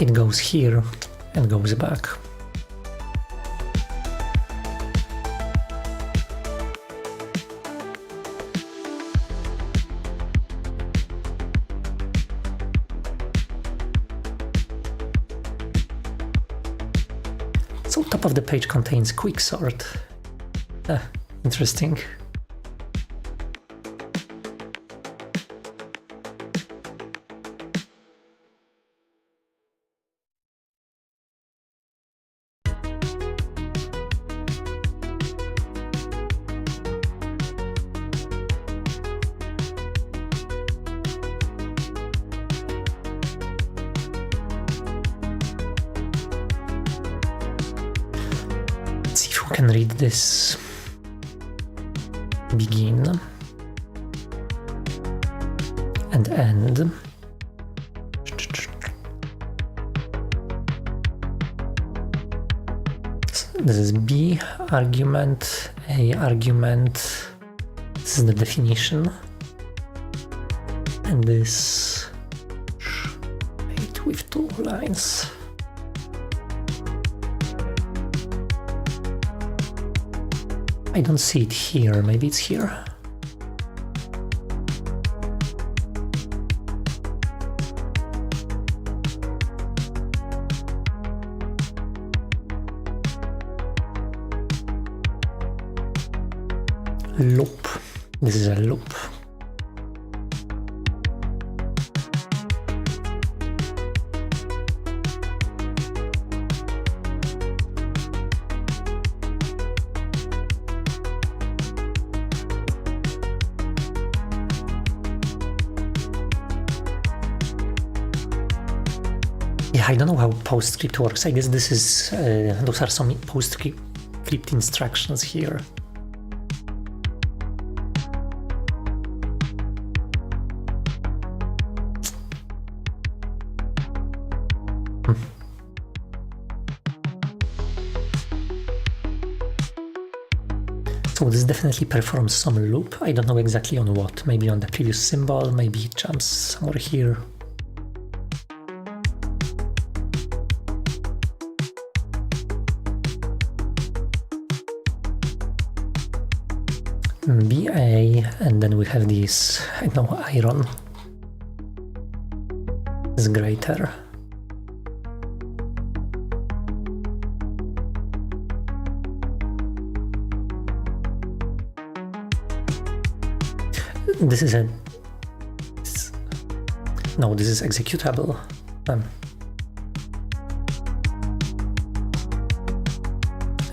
it goes here and goes back. So top of the page contains quicksort. Interesting. can read this begin and end. This is B argument, A argument, this is the definition, and this 8 with 2 lines. I don't see it here, maybe it's here. Loop. This is a loop. Yeah, I don't know how PostScript works. I guess this is those are some PostScript instructions here. So this definitely performs some loop. I don't know exactly on what. Maybe on the previous symbol, maybe it jumps somewhere here. BA, and then we have this, I know, iron is greater. This is no, this is executable.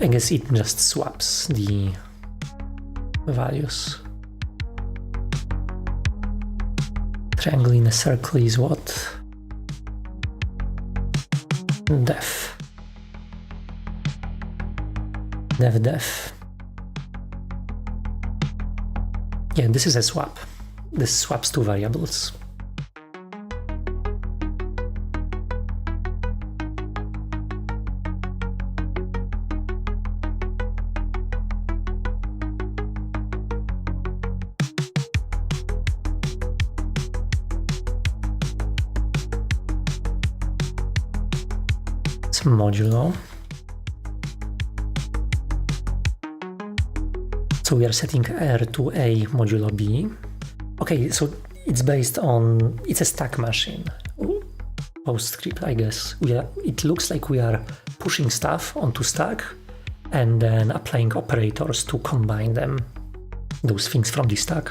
I guess it just swaps the values. Triangle in a circle is what? Def. Def. Yeah, this is a swap. This swaps two variables. It's modulo. So we are setting R to A modulo B. Okay, so it's based on, it's a stack machine. PostScript, I guess. It looks like we are pushing stuff onto stack and then applying operators to combine them, those things from the stack.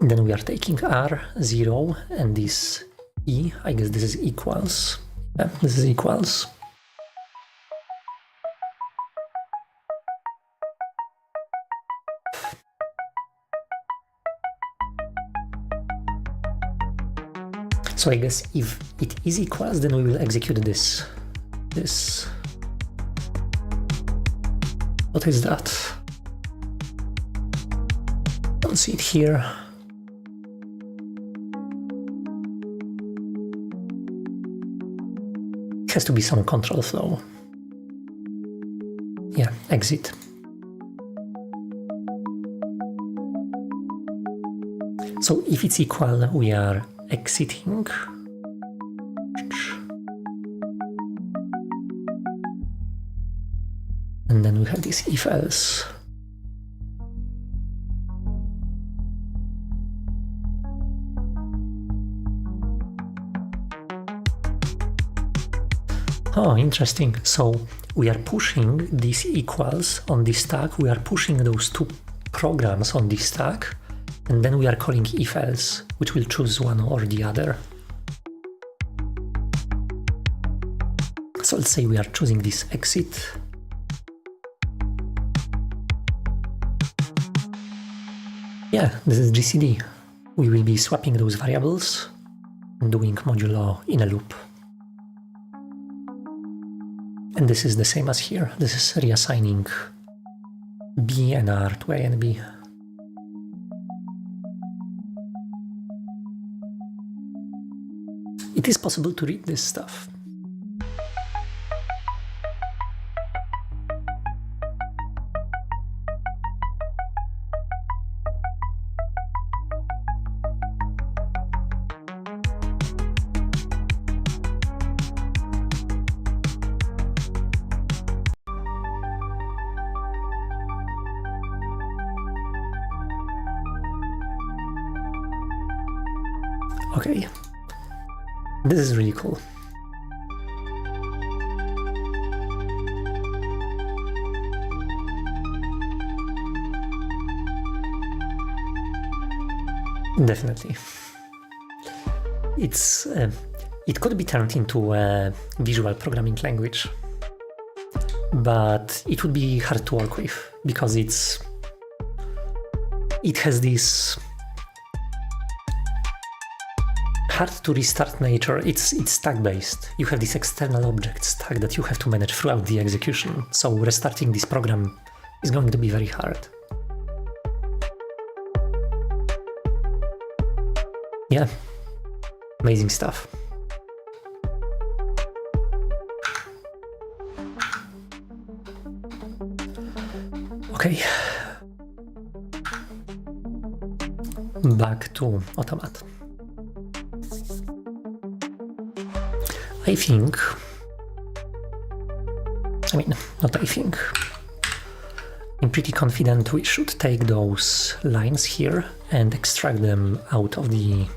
Then we are taking R0 and this E, I guess this is equals. Yeah, this is equals. So I guess if it is equals, then we will execute this. What is that? Don't see it here. Has to be some control flow. Yeah, exit. So if it's equal, we are exiting. And then we have this if else. Oh, interesting. So we are pushing these equals on this stack. We are pushing those two programs on this stack. And then we are calling if else, which will choose one or the other. So let's say we are choosing this exit. Yeah, this is GCD. we will be swapping those variables and doing modulo in a loop. And this is the same as here. This is reassigning B and R to A and B. It is possible to read this stuff. Okay, this is really cool. Definitely. It could be turned into a visual programming language, but it would be hard to work with because it has this hard to restart nature. It's stack based. You have this external object stack that you have to manage throughout the execution. So restarting this program is going to be very hard. Yeah, amazing stuff. Okay, back to Automat. I think, I'm pretty confident we should take those lines here and extract them out of the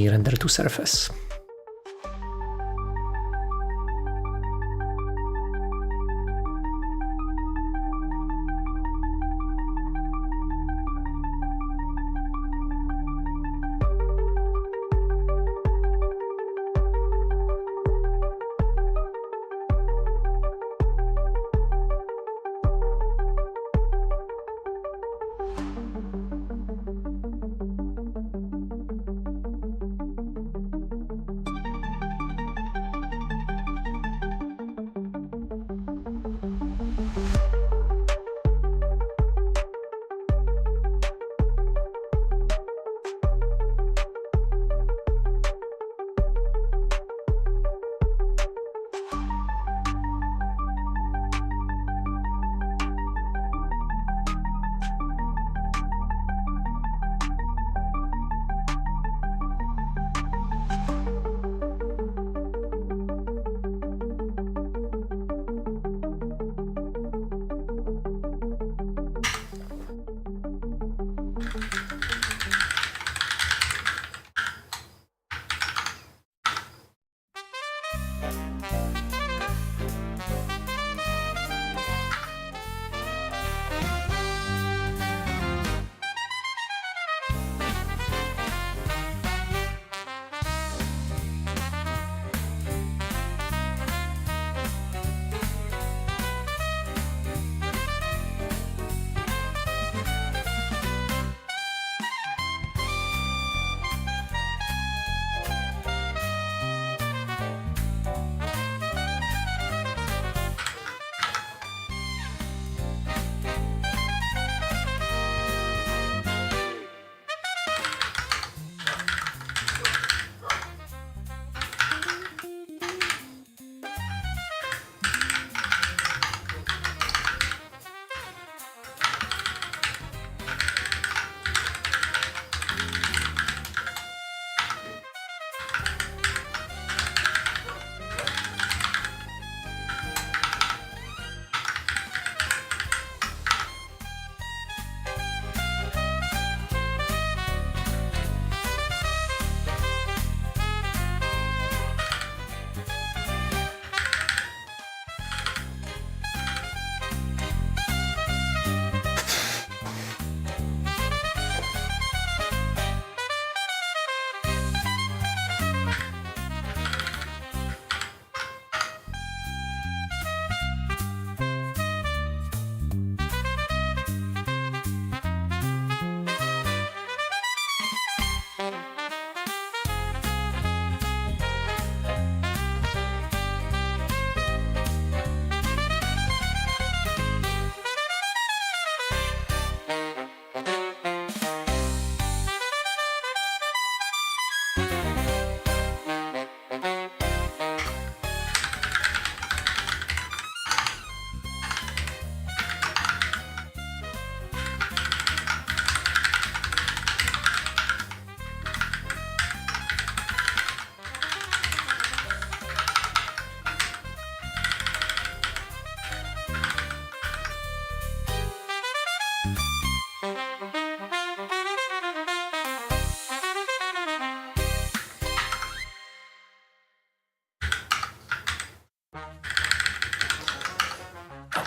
render to surface.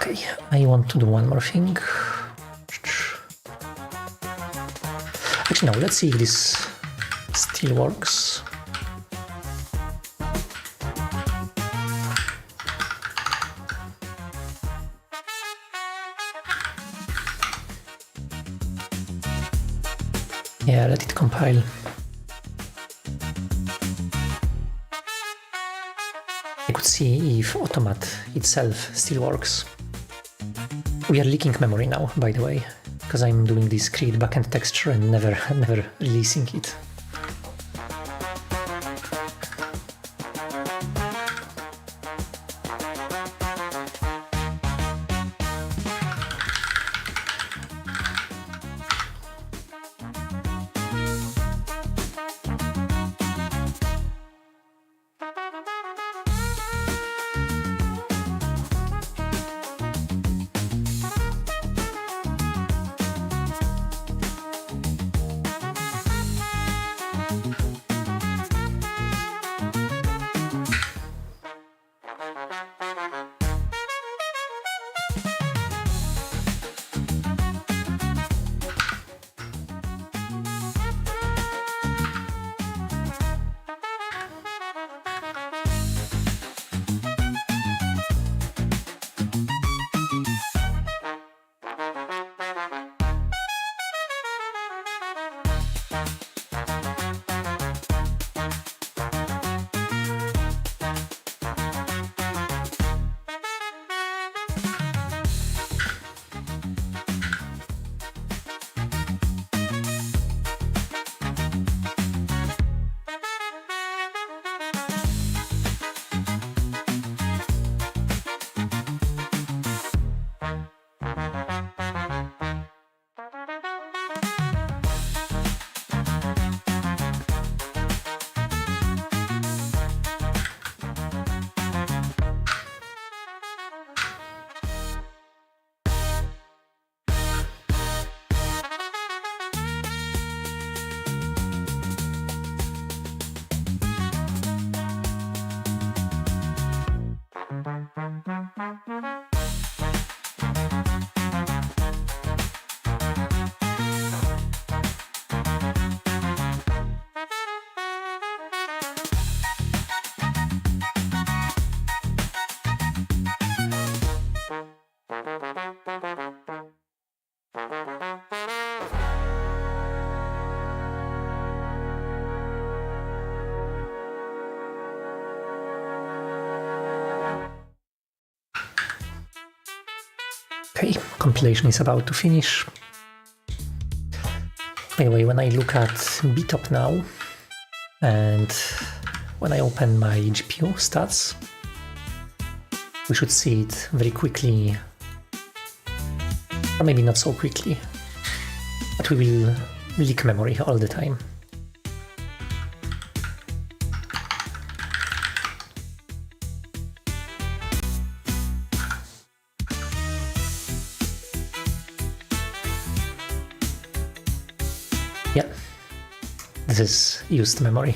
Okay, I want to do one more thing. Actually, no, let's see if this still works. Yeah, let it compile. I could see if Automat itself still works. We are leaking memory now, by the way, because I'm doing this create backend texture and never releasing it. Okay, compilation is about to finish. Anyway, when I look at BTOP now, and when I open my GPU stats, we should see it very quickly, or maybe not so quickly, but we will leak memory all the time. Yeah, this is used memory.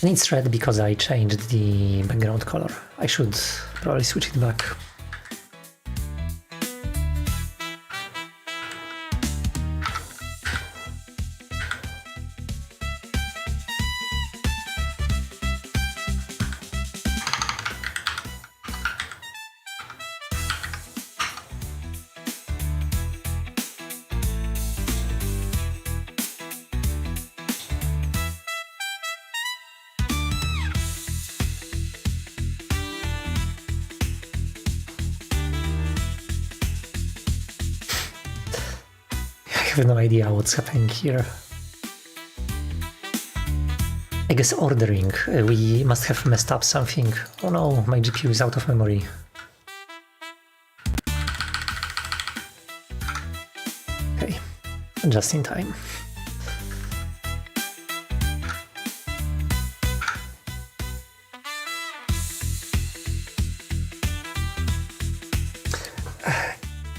And it's red because I changed the background color. I should probably switch it back. I have no idea what's happening here. I guess ordering. We must have messed up something. Oh no, my GPU is out of memory. Okay, just in time.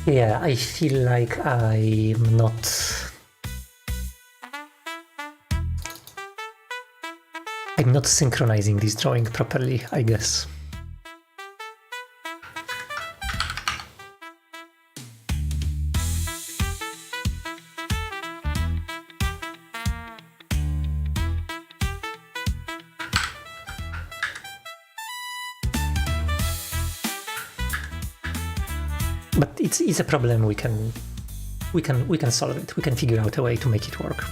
Yeah, I feel like I'm not synchronizing this drawing properly, I guess. But it's a problem we can solve it. We can figure out a way to make it work.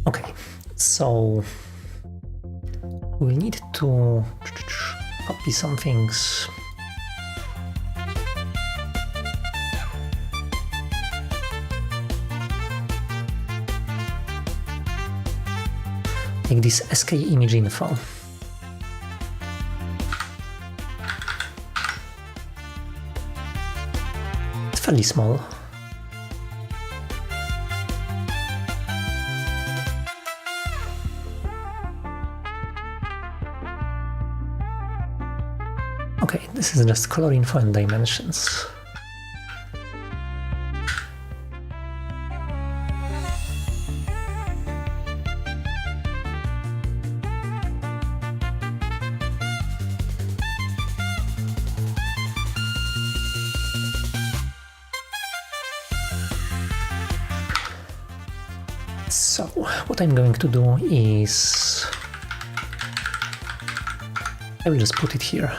Okay, so we need to copy some things. Like this SK image info. It's fairly small. Okay, this is just color info and dimensions. So, what I'm going to do is I will just put it here.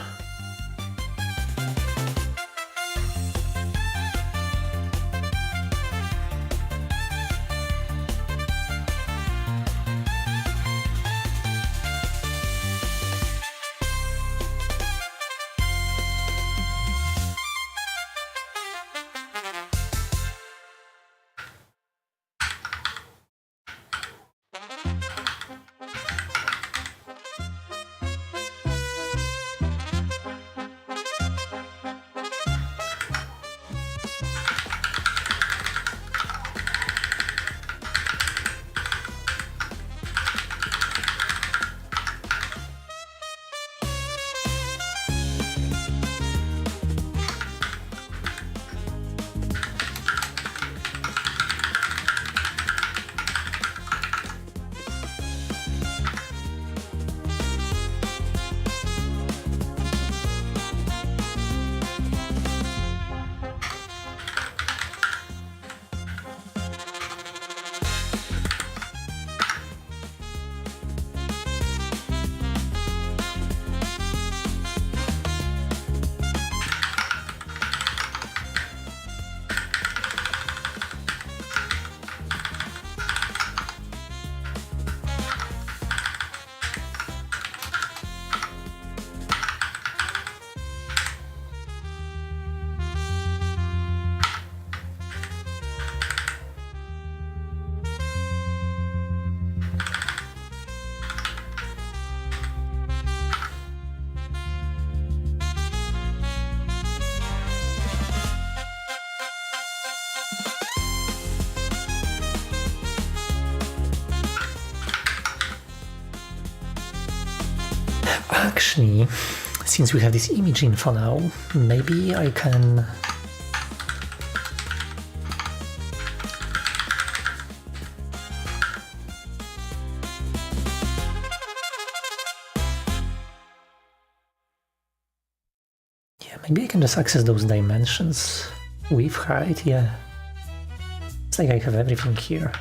Actually, since we have this image info now, maybe I can maybe I can just access those dimensions. Width, height, yeah. It's like I have everything here.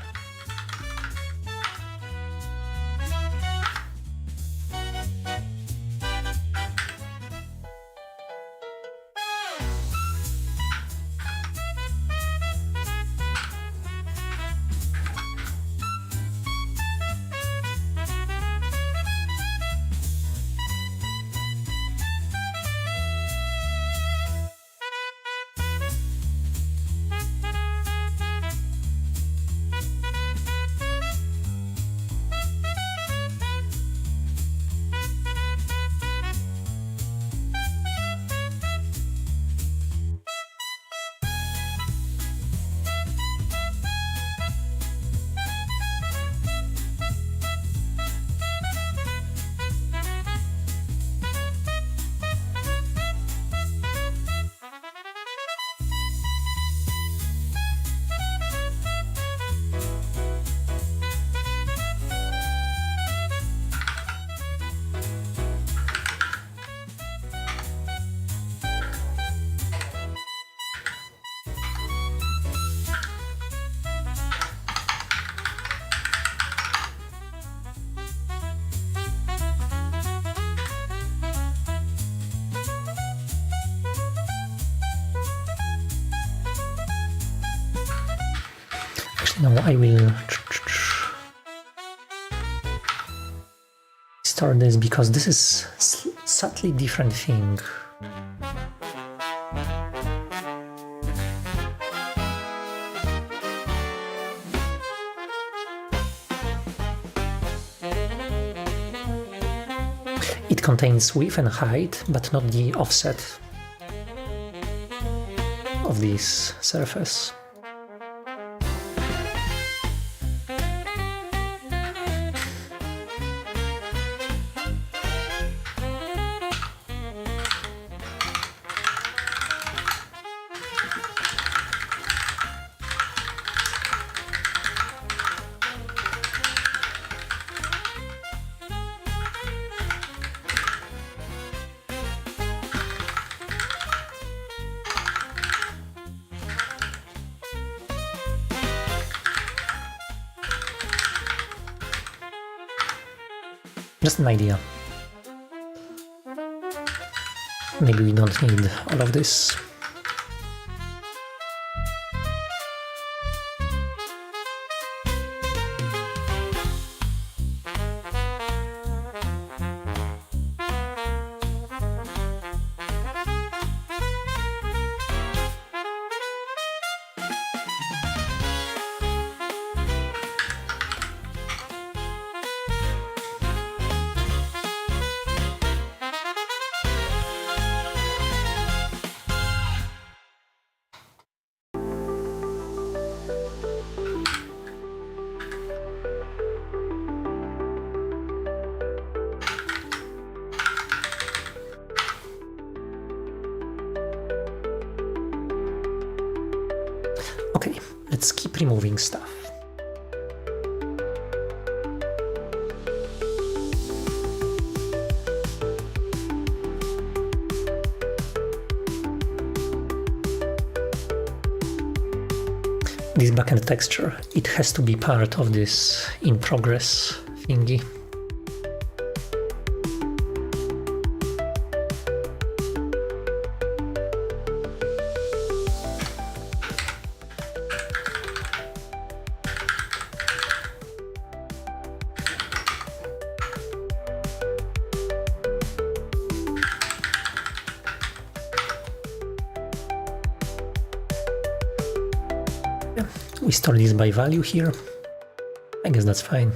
Actually, no, I will start this because this is subtly different thing. It contains width and height, but not the offset of this surface. Just an idea. Maybe we don't need all of this. Okay, let's keep removing stuff. This backend texture, it has to be part of this in progress thingy. We store this by value here. I guess that's fine.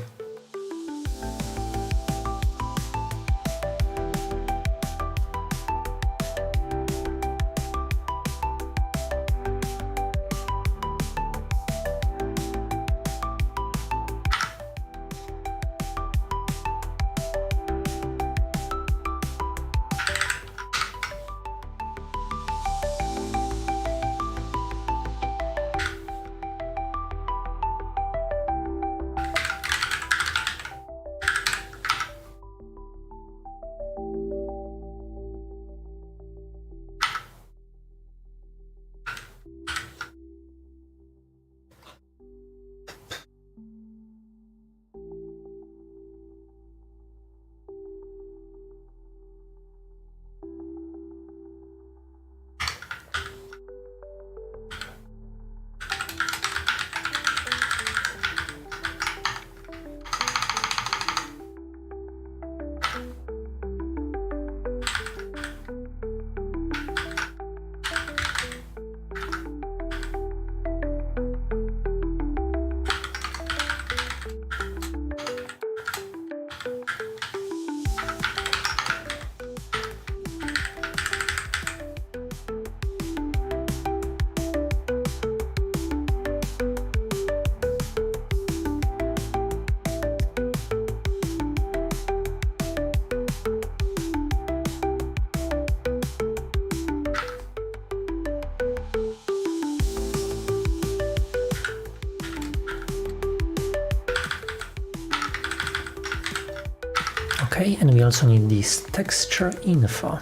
Okay, and we also need this texture info,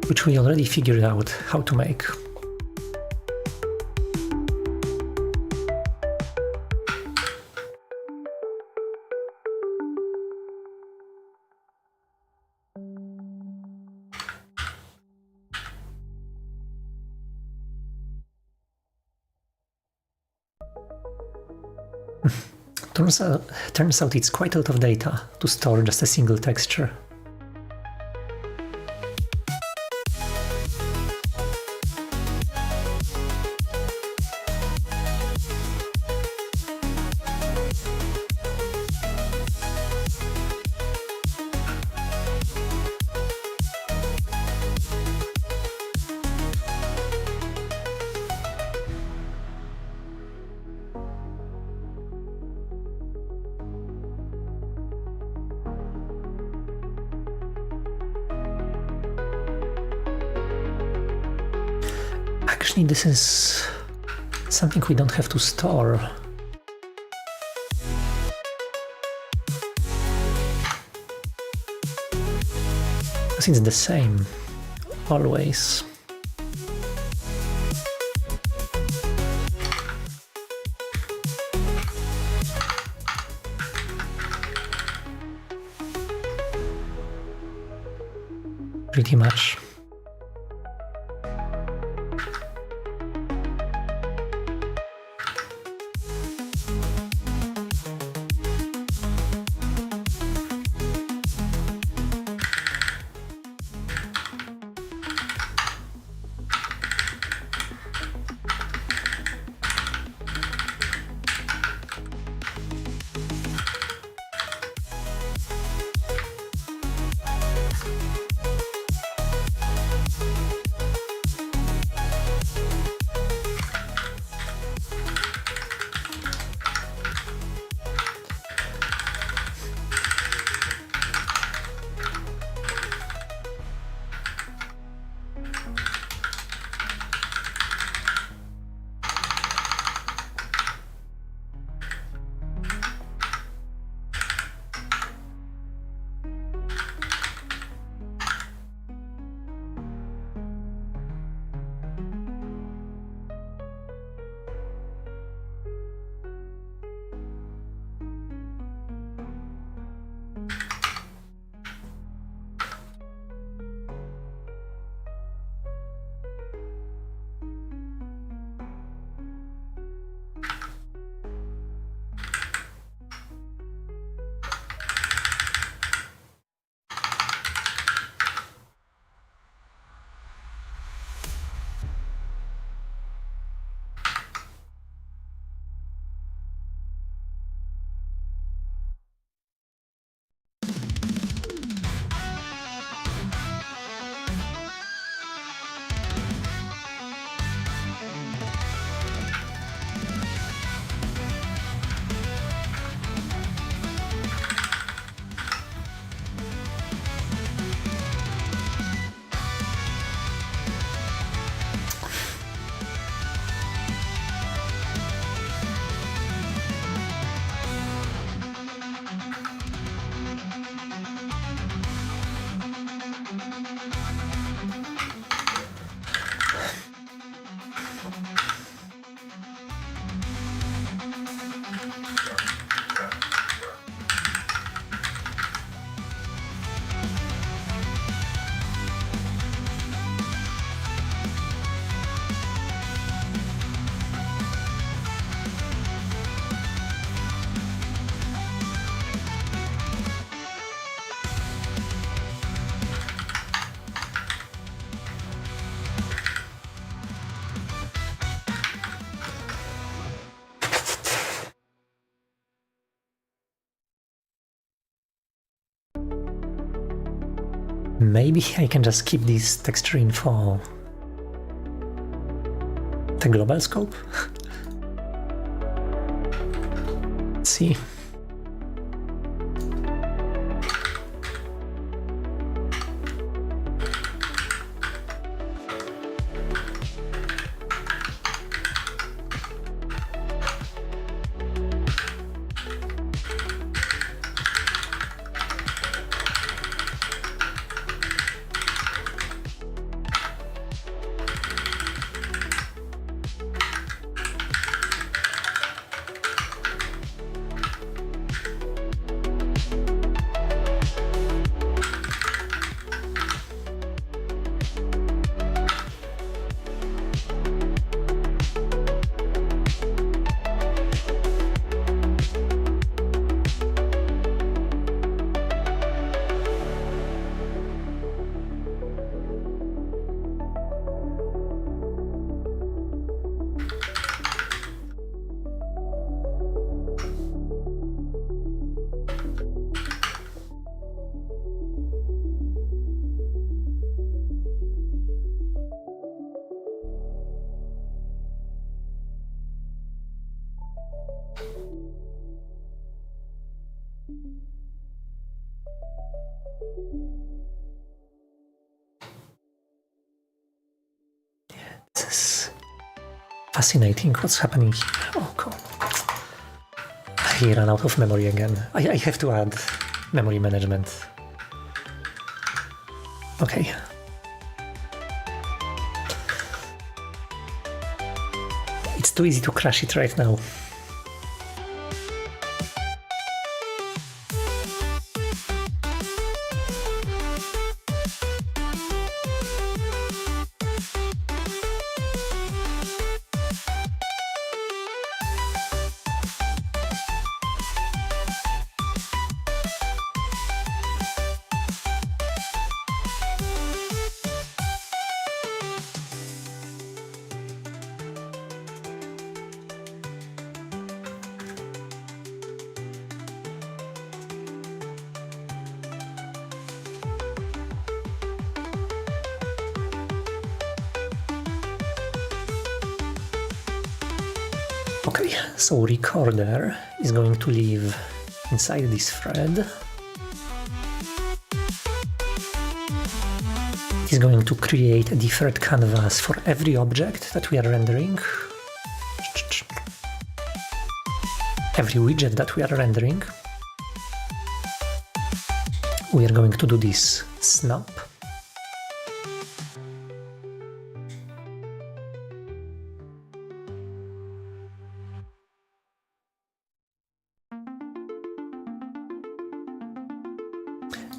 which we already figured out how to make. Turns out it's quite a lot of data to store just a single texture. Actually, this is something we don't have to store. Because it's the same, always. Pretty much. Maybe I can just keep this texture info the global scope. Let's see. This is fascinating what's happening here. Oh, cool. I ran out of memory again. I have to add memory management. Okay. It's too easy to crash it right now. Okay, so recorder is going to live inside this thread. It is going to create a different canvas for every object that we are rendering. Every widget that we are rendering. We are going to do this snap.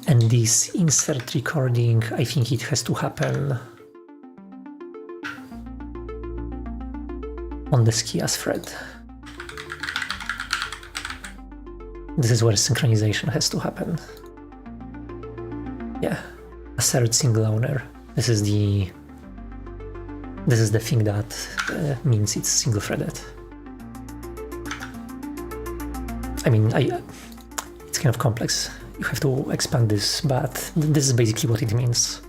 And this insert recording, I think it has to happen on the ski-as thread. This is where synchronization has to happen. Yeah, assert single owner. This is the thing that means it's single threaded. I mean, it's kind of complex. You have to expand this, but this is basically what it means.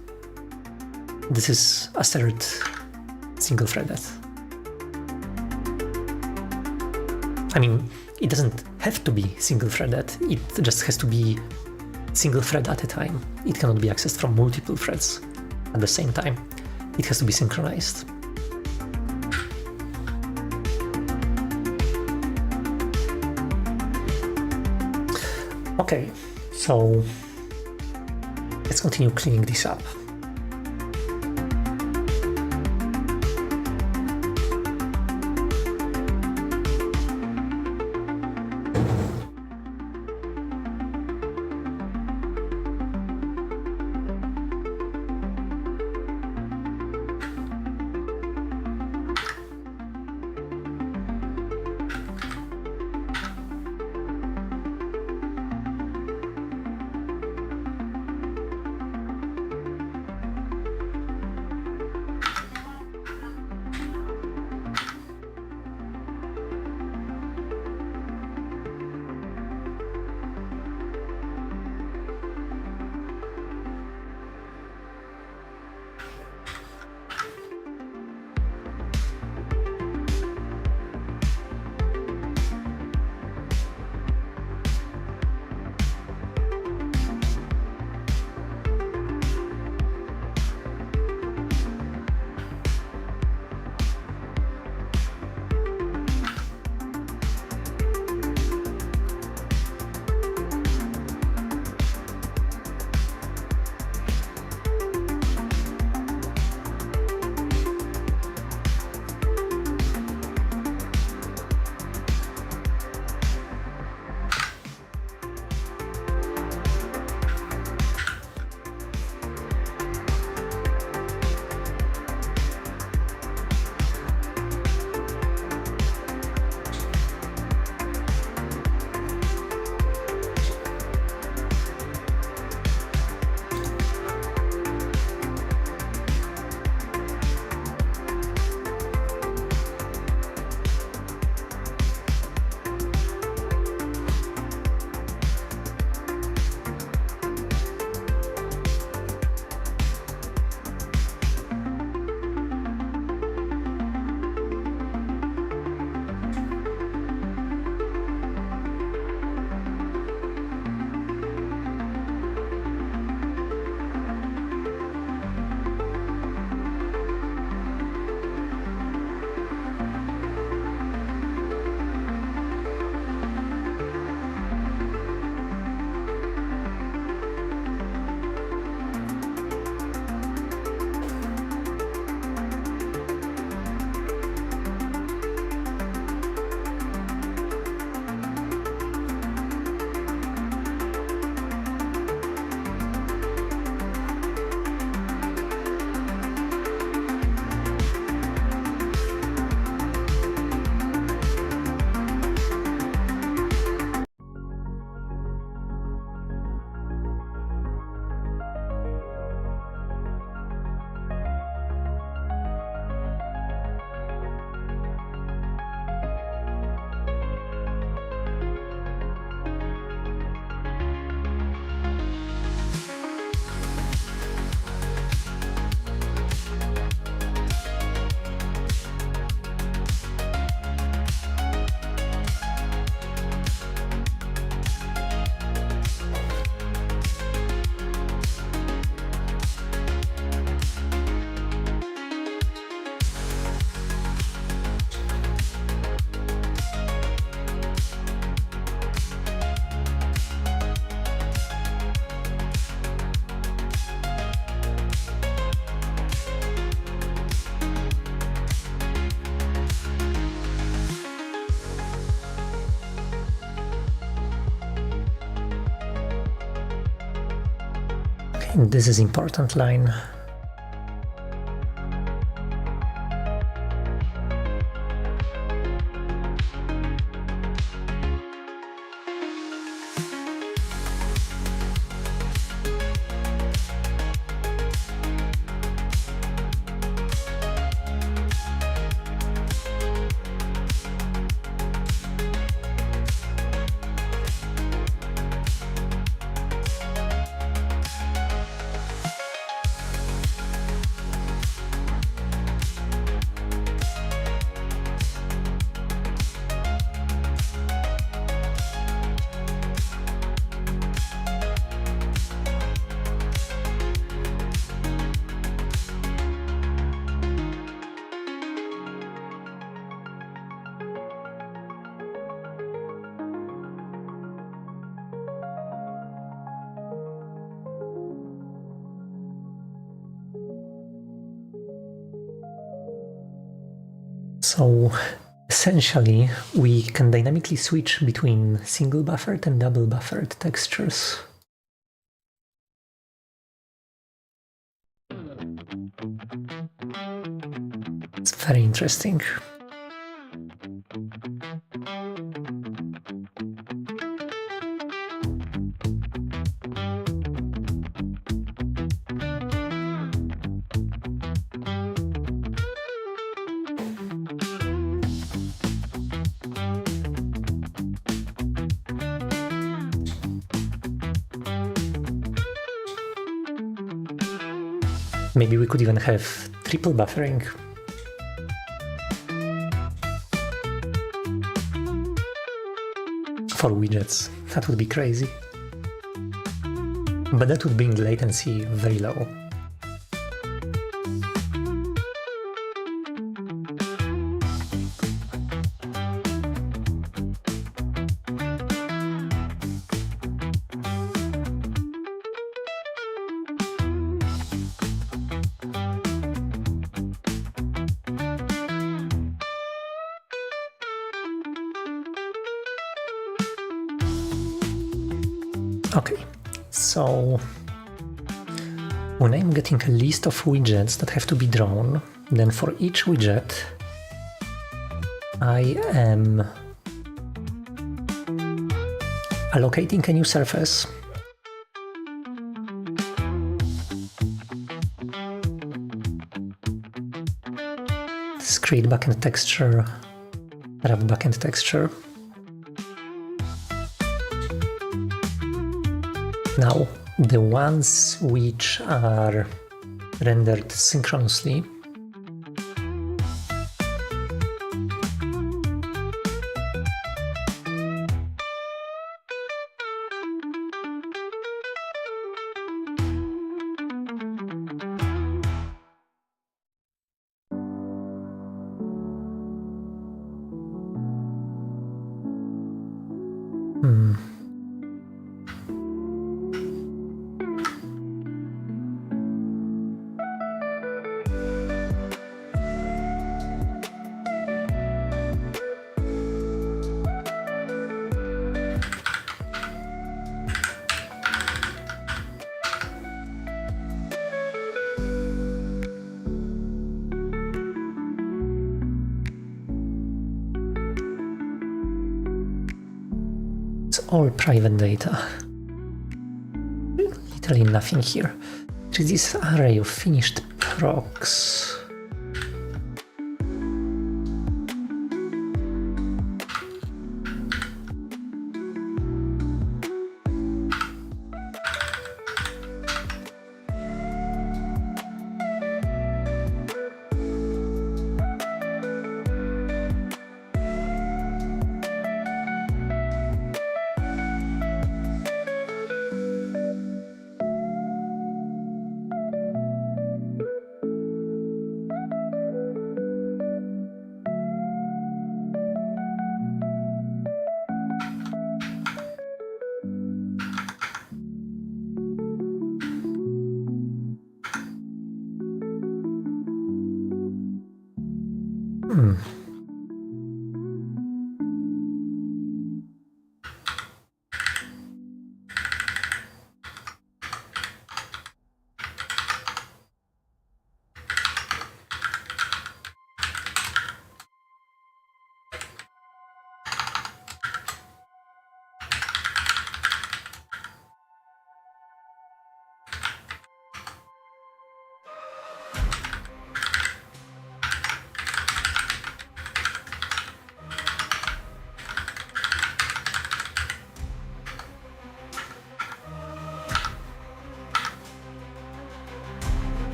This is assert single threaded. I mean, it doesn't have to be single threaded, it just has to be single thread at a time. It cannot be accessed from multiple threads at the same time. It has to be synchronized. Okay, so let's continue cleaning this up. and this is important line. So essentially, we can dynamically switch between single buffered and double buffered textures. It's very interesting. Maybe we could even have triple buffering. For widgets, that would be crazy. But that would bring latency very low. Okay, so when I'm getting a list of widgets that have to be drawn, then for each widget I am allocating a new surface. This create backend texture, wrap backend texture. Now, the ones which are rendered synchronously all private data. Literally nothing here. There is this array of finished procs.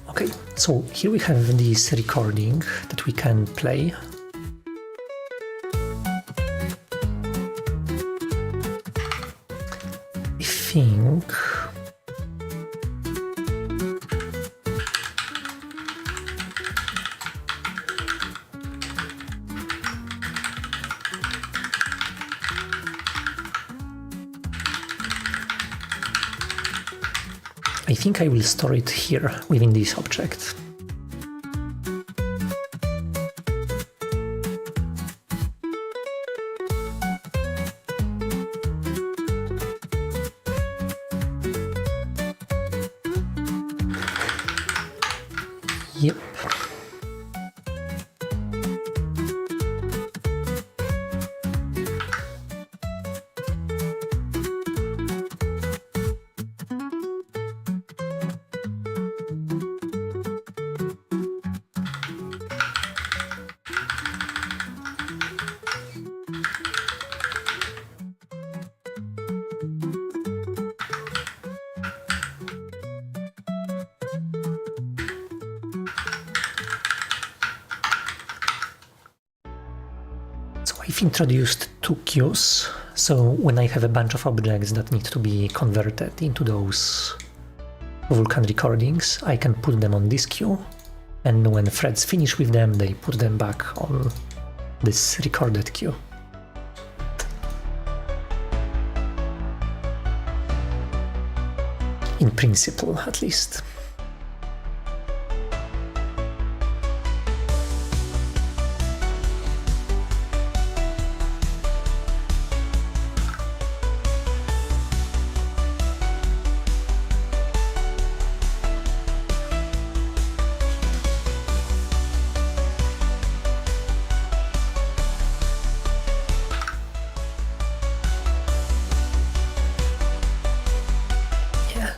Okay, so here we have this recording that we can play. I think I will store it here within this object. Yep. I've introduced two queues, so when I have a bunch of objects that need to be converted into those Vulkan recordings, I can put them on this queue, and when threads finish with them, they put them back on this recorded queue. In principle, at least.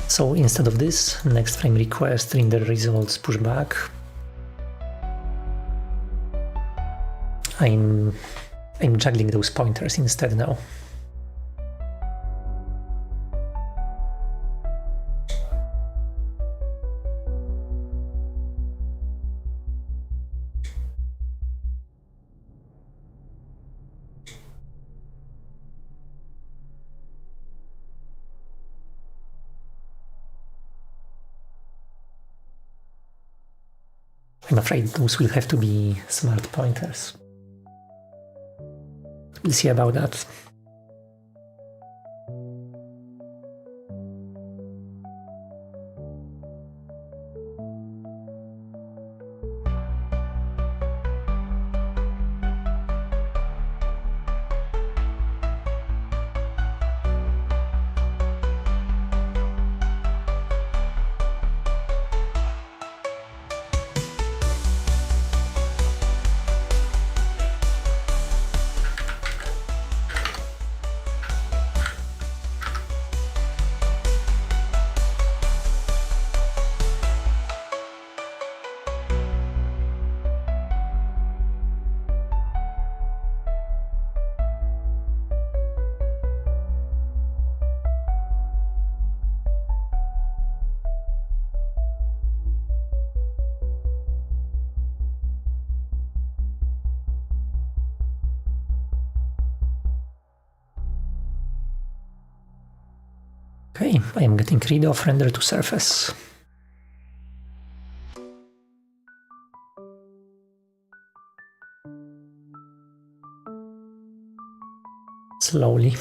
So instead of this, next frame request, render results, pushback, I'm juggling those pointers instead now. I'm afraid those will have to be smart pointers. We'll see about that. Okay, I am getting rid of render to surface. slowly.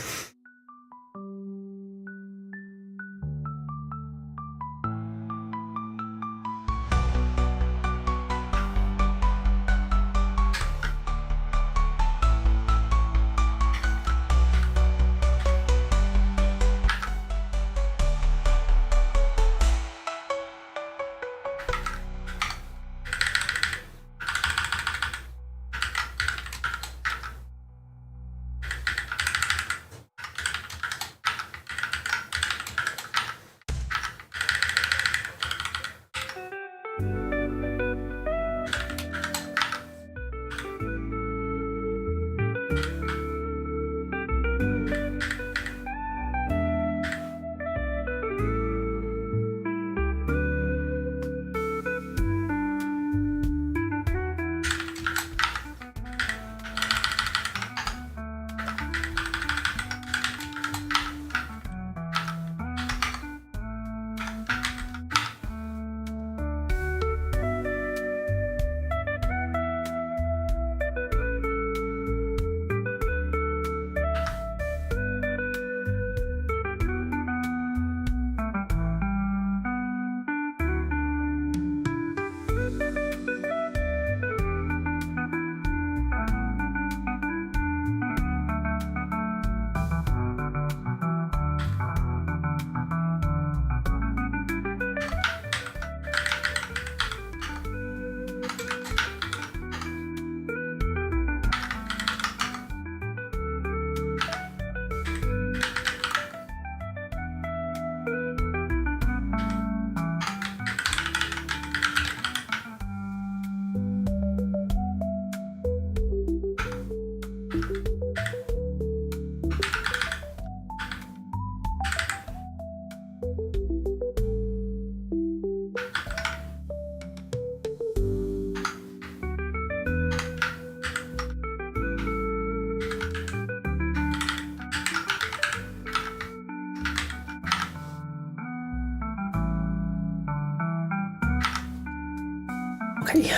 Okay,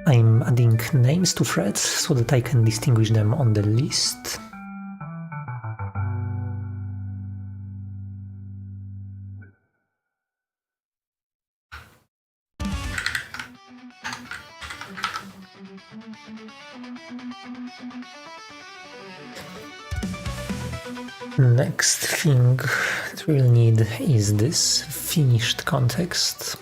I'm adding names to threads so that I can distinguish them on the list. Next thing that we'll need is this finished context.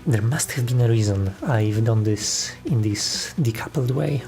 There must have been a reason I've done this in this decoupled way.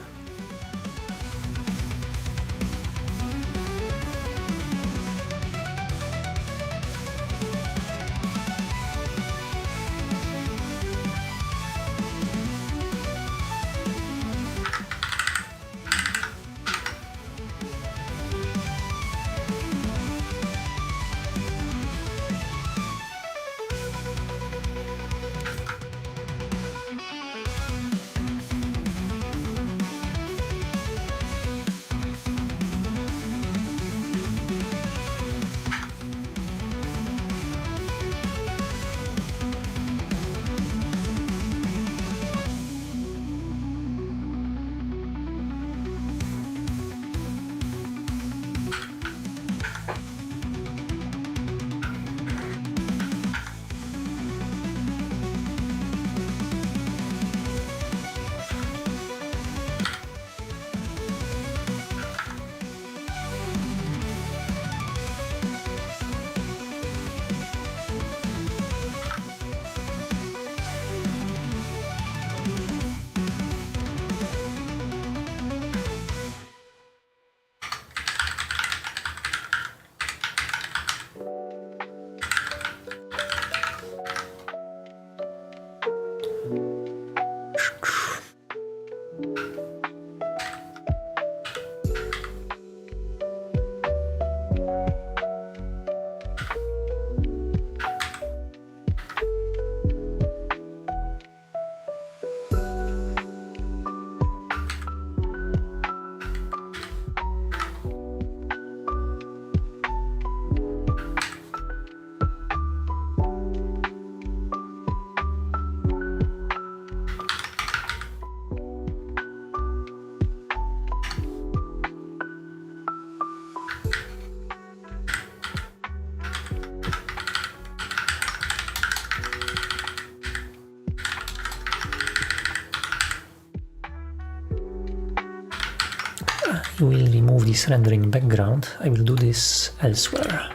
I will remove this rendering background. I will do this elsewhere.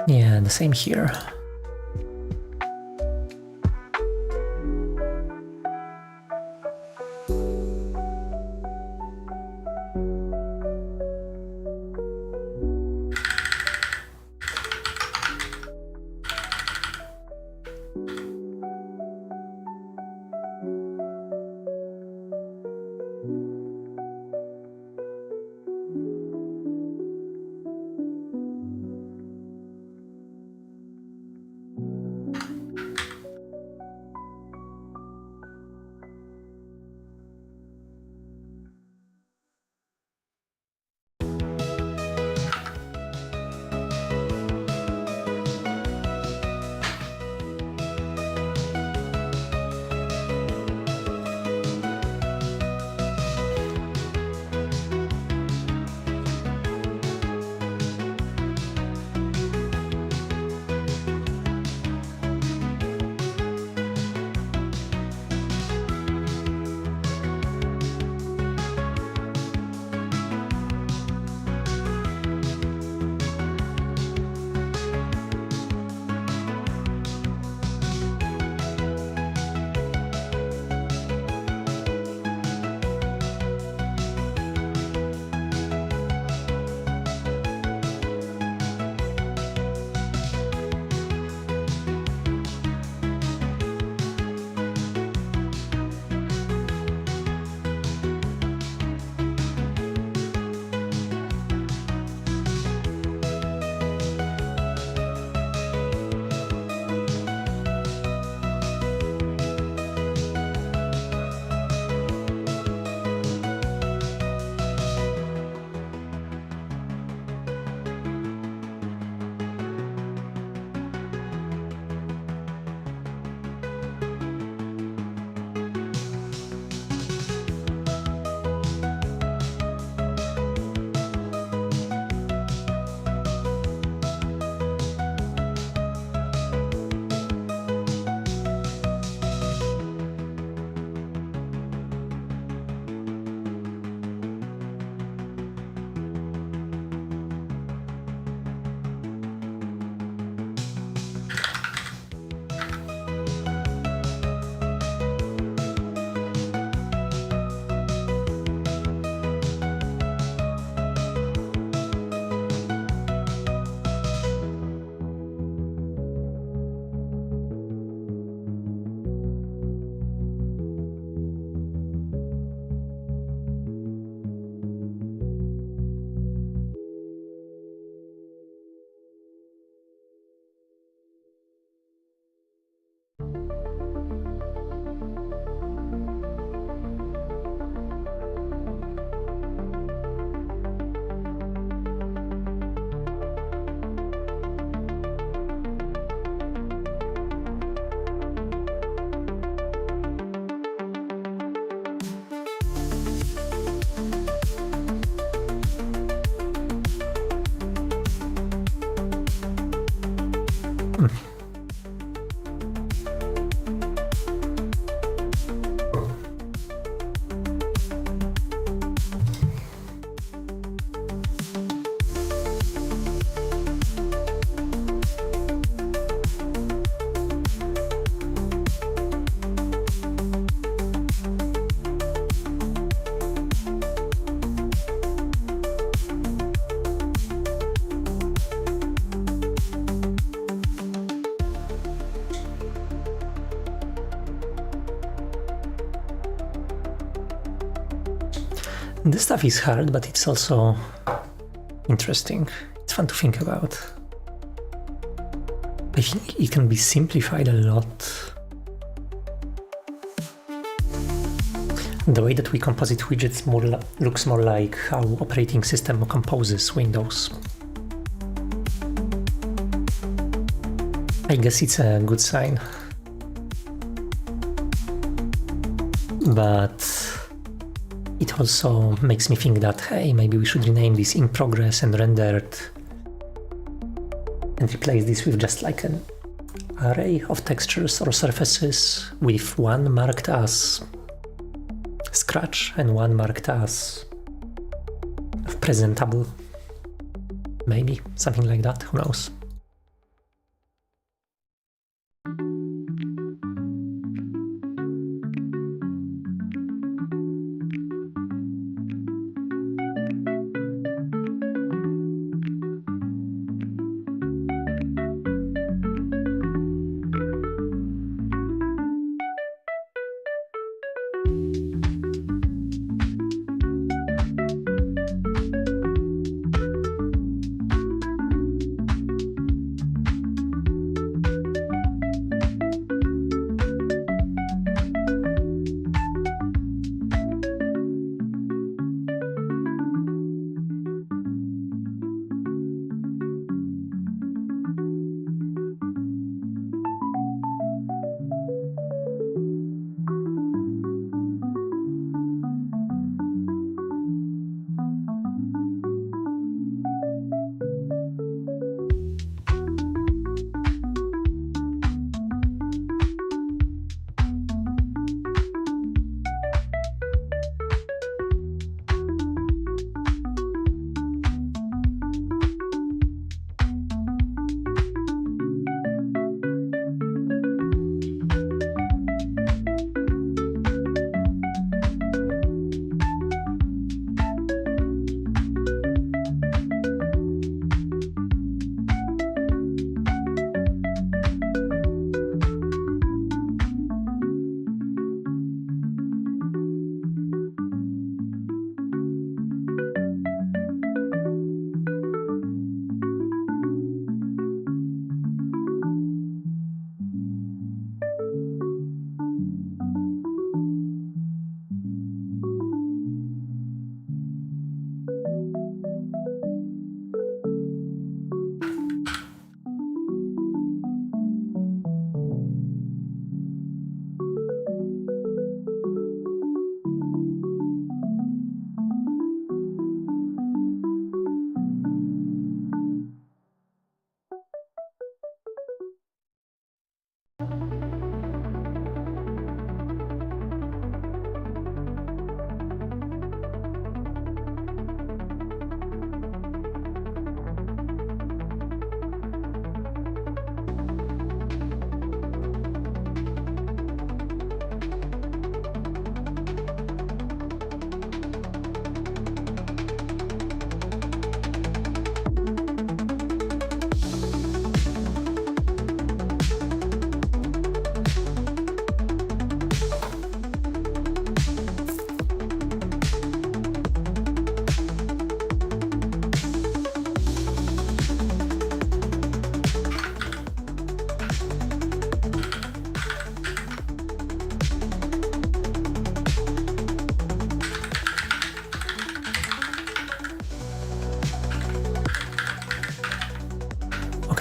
Yeah, the same here. This stuff is hard, but it's also interesting. It's fun to think about. I think it can be simplified a lot. The way that we composite widgets looks more like how operating system composes windows. I guess it's a good sign. But it also makes me think that, hey, maybe we should rename this in progress and rendered and replace this with just like an array of textures or surfaces with one marked as scratch and one marked as presentable. Maybe something like that, who knows.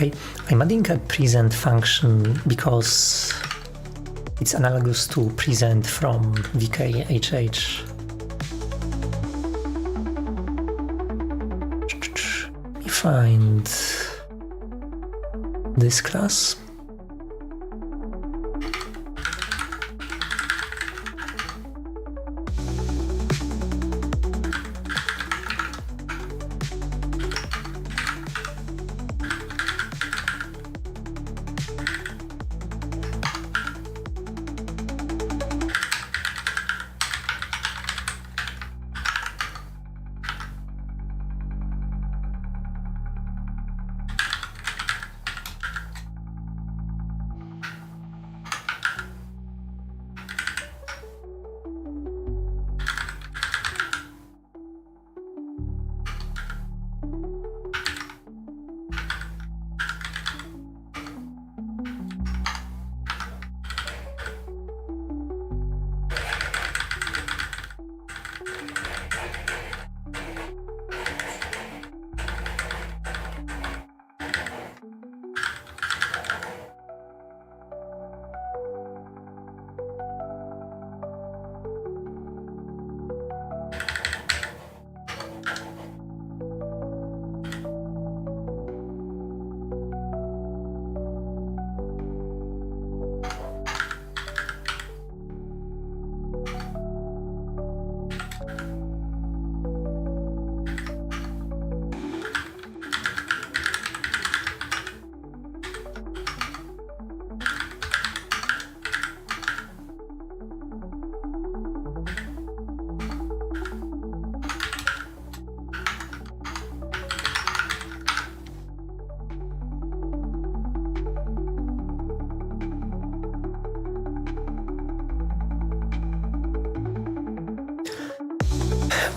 Okay, I'm adding a present function because it's analogous to present from VKHH. Let me find this class.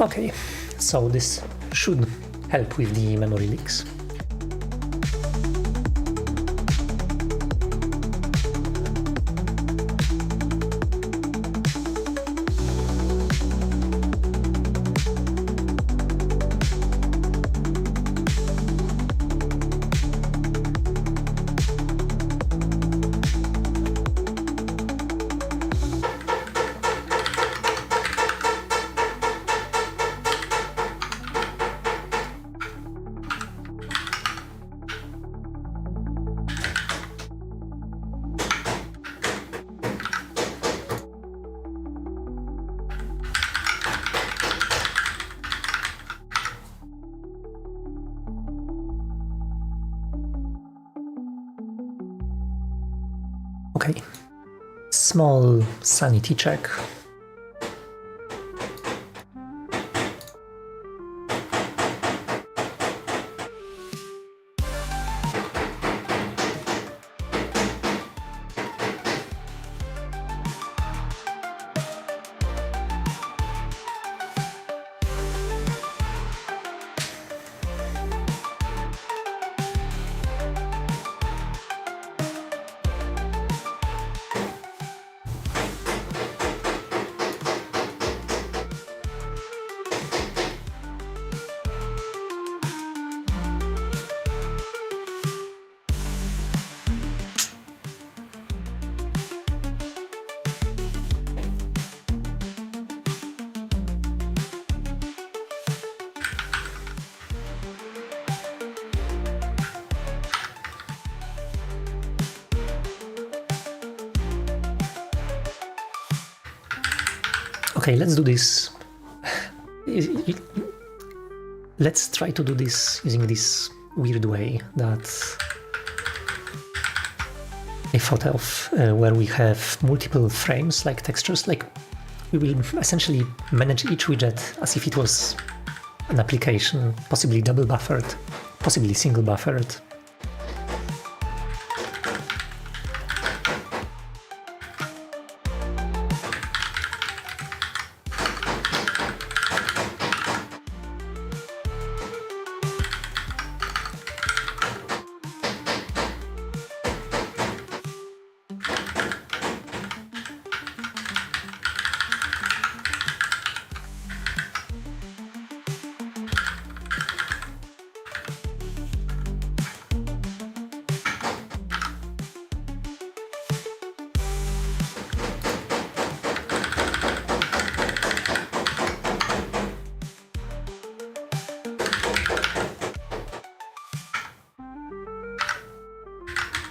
Okay, so this should help with the memory leaks. Okay, small sanity check. Okay, let's do this. Let's try to do this using this weird way that I thought of, where we have multiple frames like textures. Like, we will essentially manage each widget as if it was an application, possibly double buffered, possibly single buffered.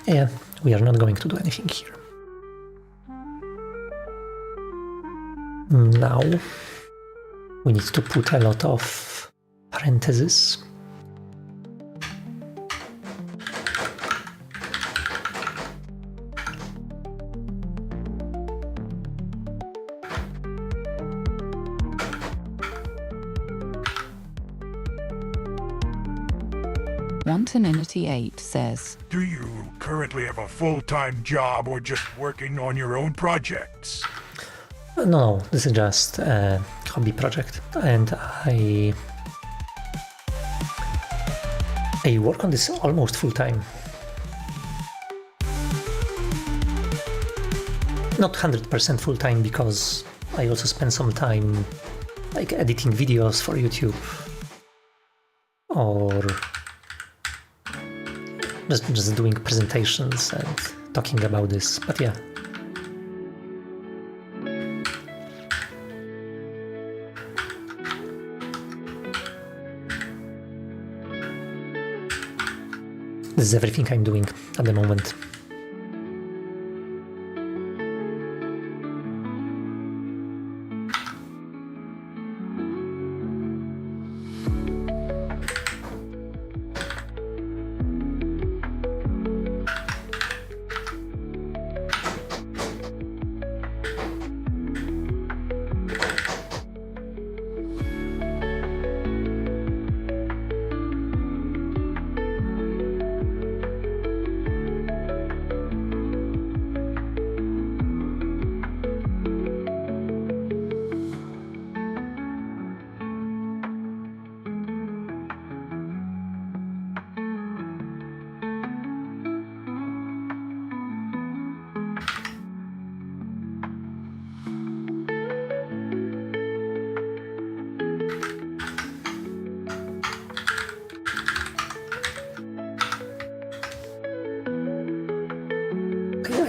Yeah, we are not going to do anything here. Now, we need to put a lot of parentheses. Wantoninity8 says, Do you currently have a full-time job or just working on your own projects? No, this is just a hobby project, and I work on this almost full time. Not 100% full time, because I also spend some time like editing videos for YouTube or just doing presentations and talking about this. But yeah. This is everything I'm doing at the moment.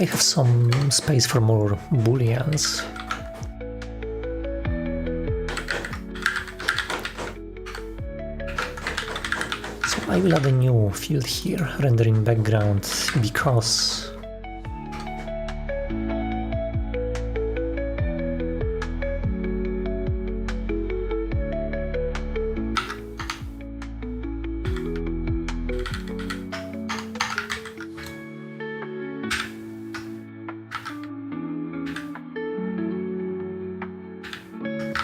I have some space for more booleans. So I will add a new field here, rendering background, because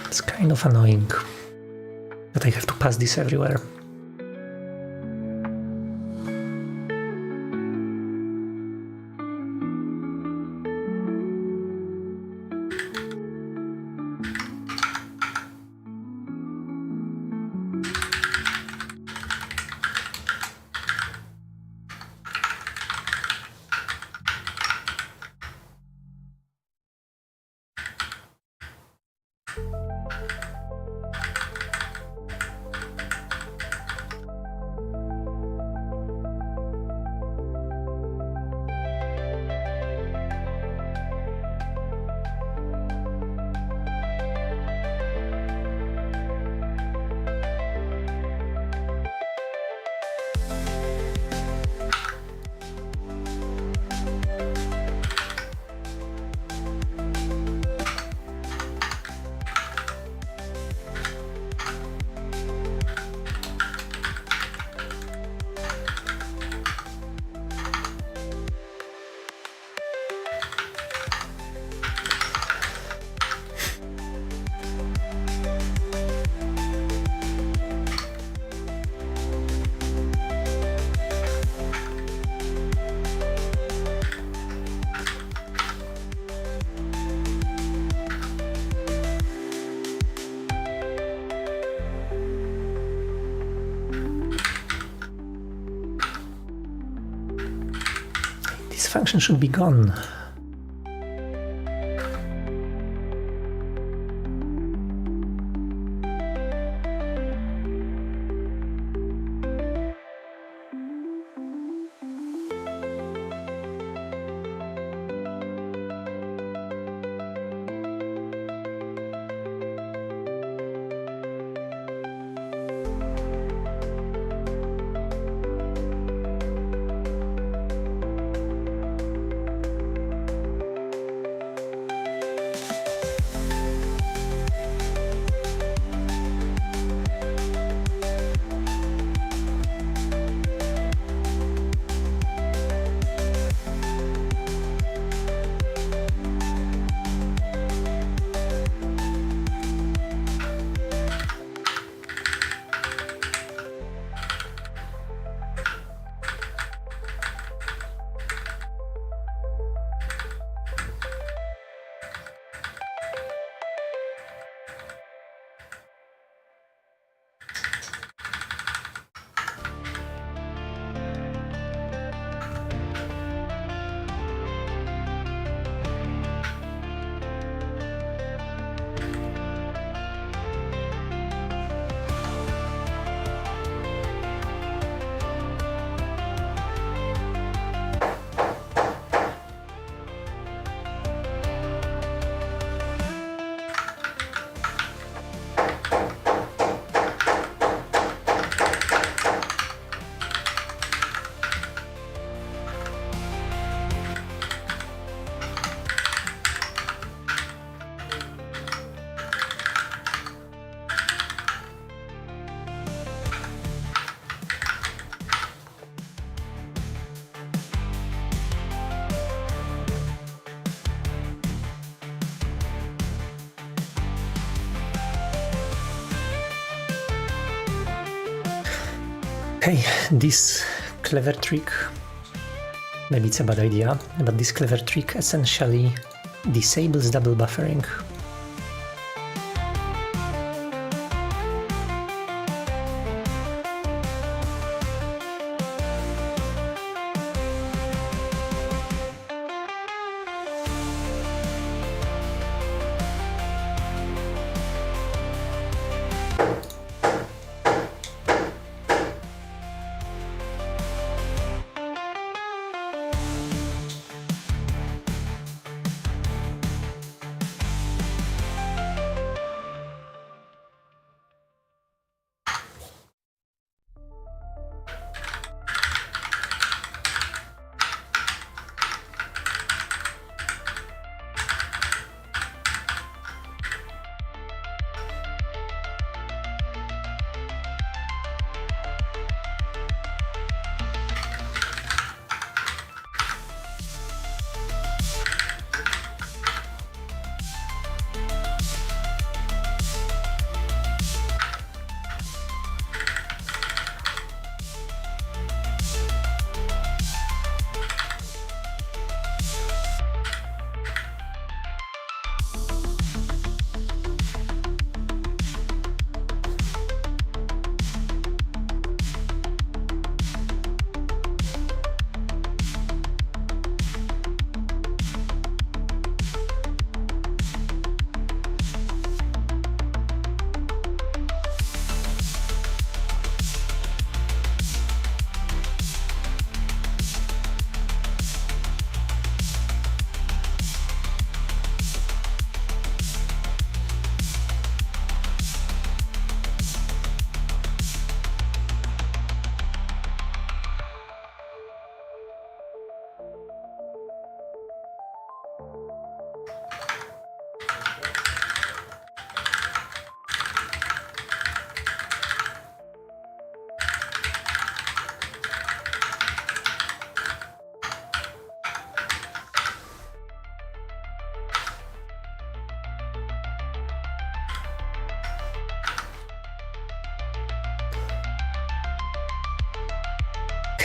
it's kind of annoying that I have to pass this everywhere. This function should be gone. Okay, this clever trick, maybe it's a bad idea, but this clever trick essentially disables double buffering.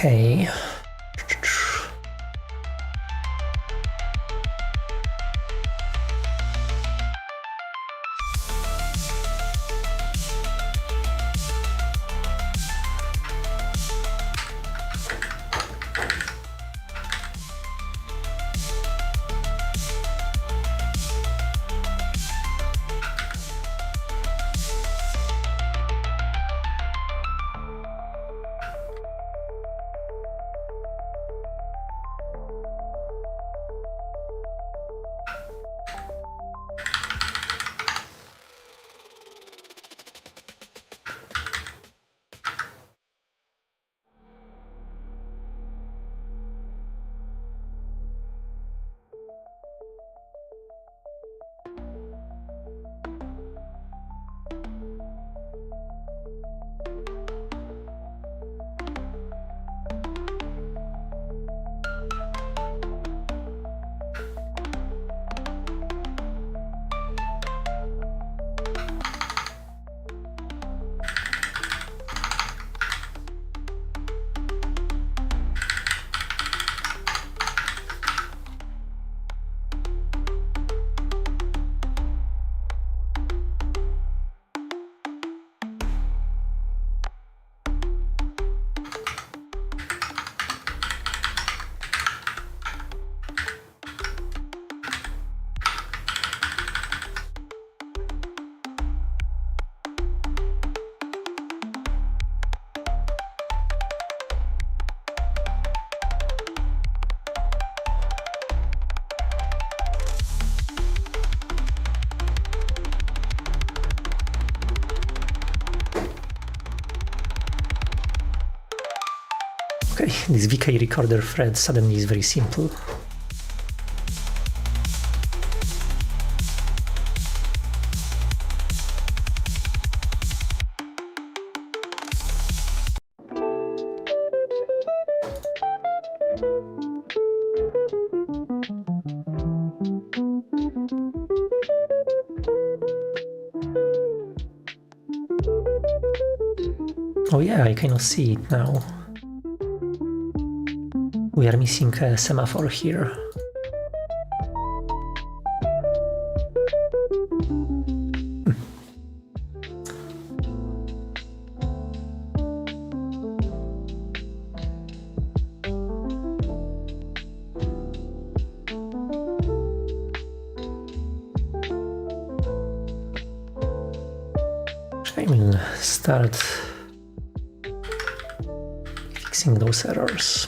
Okay. Okay, this VK recorder thread suddenly is very simple. Oh yeah, I cannot see it now. We are missing a semaphore here. I will start fixing those errors.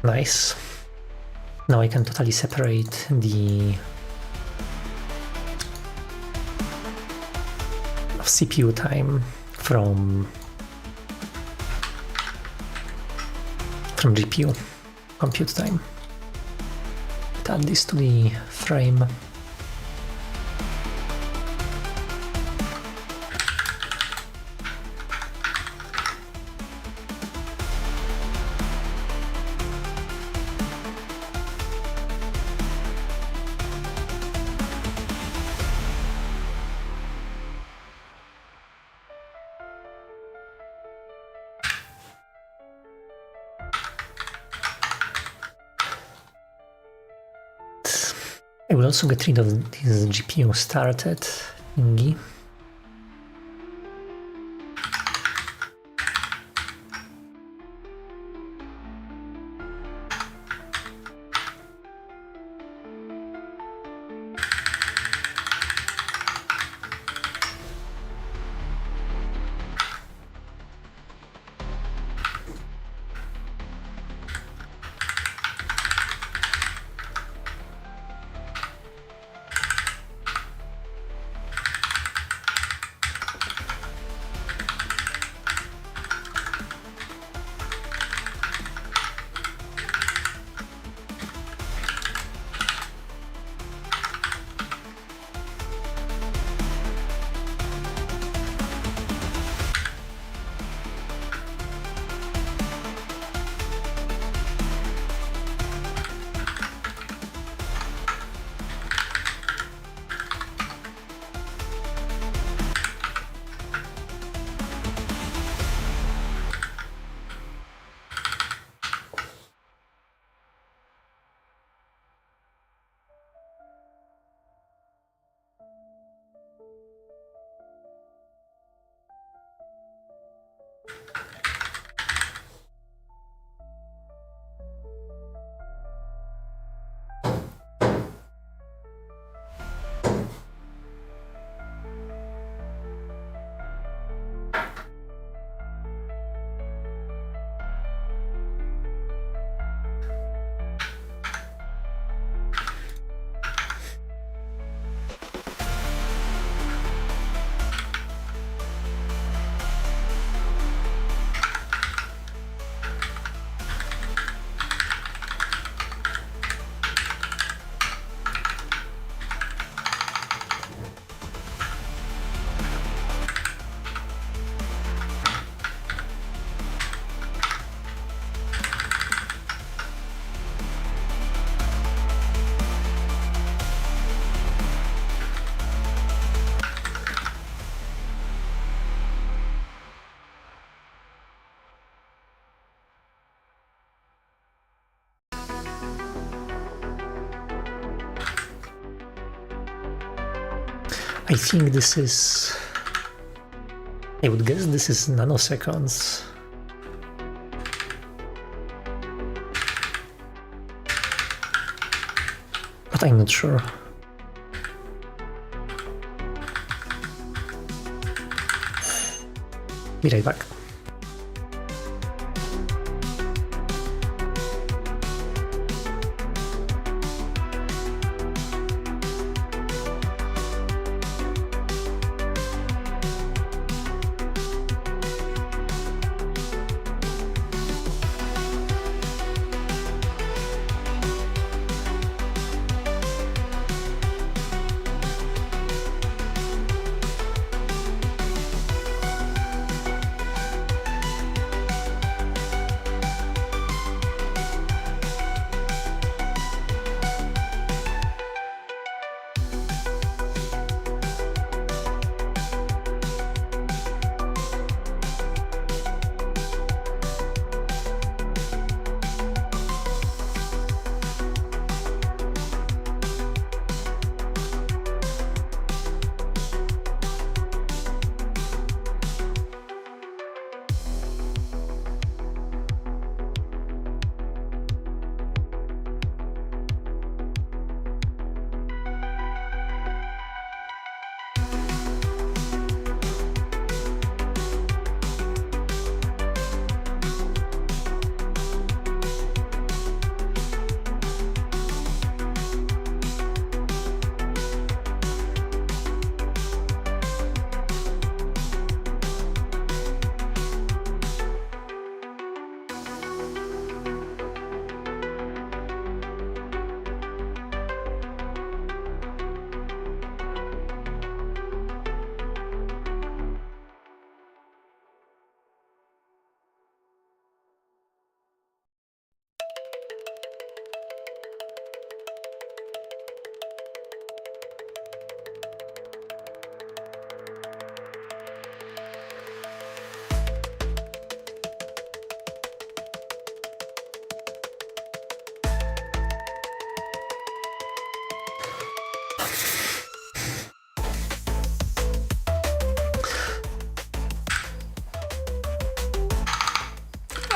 Nice. Now I can totally separate the CPU time from GPU compute time. Add this to the frame. I will also get rid of this GPU started thingy. I think this is... I would guess this is nanoseconds. But I'm not sure. Be right back.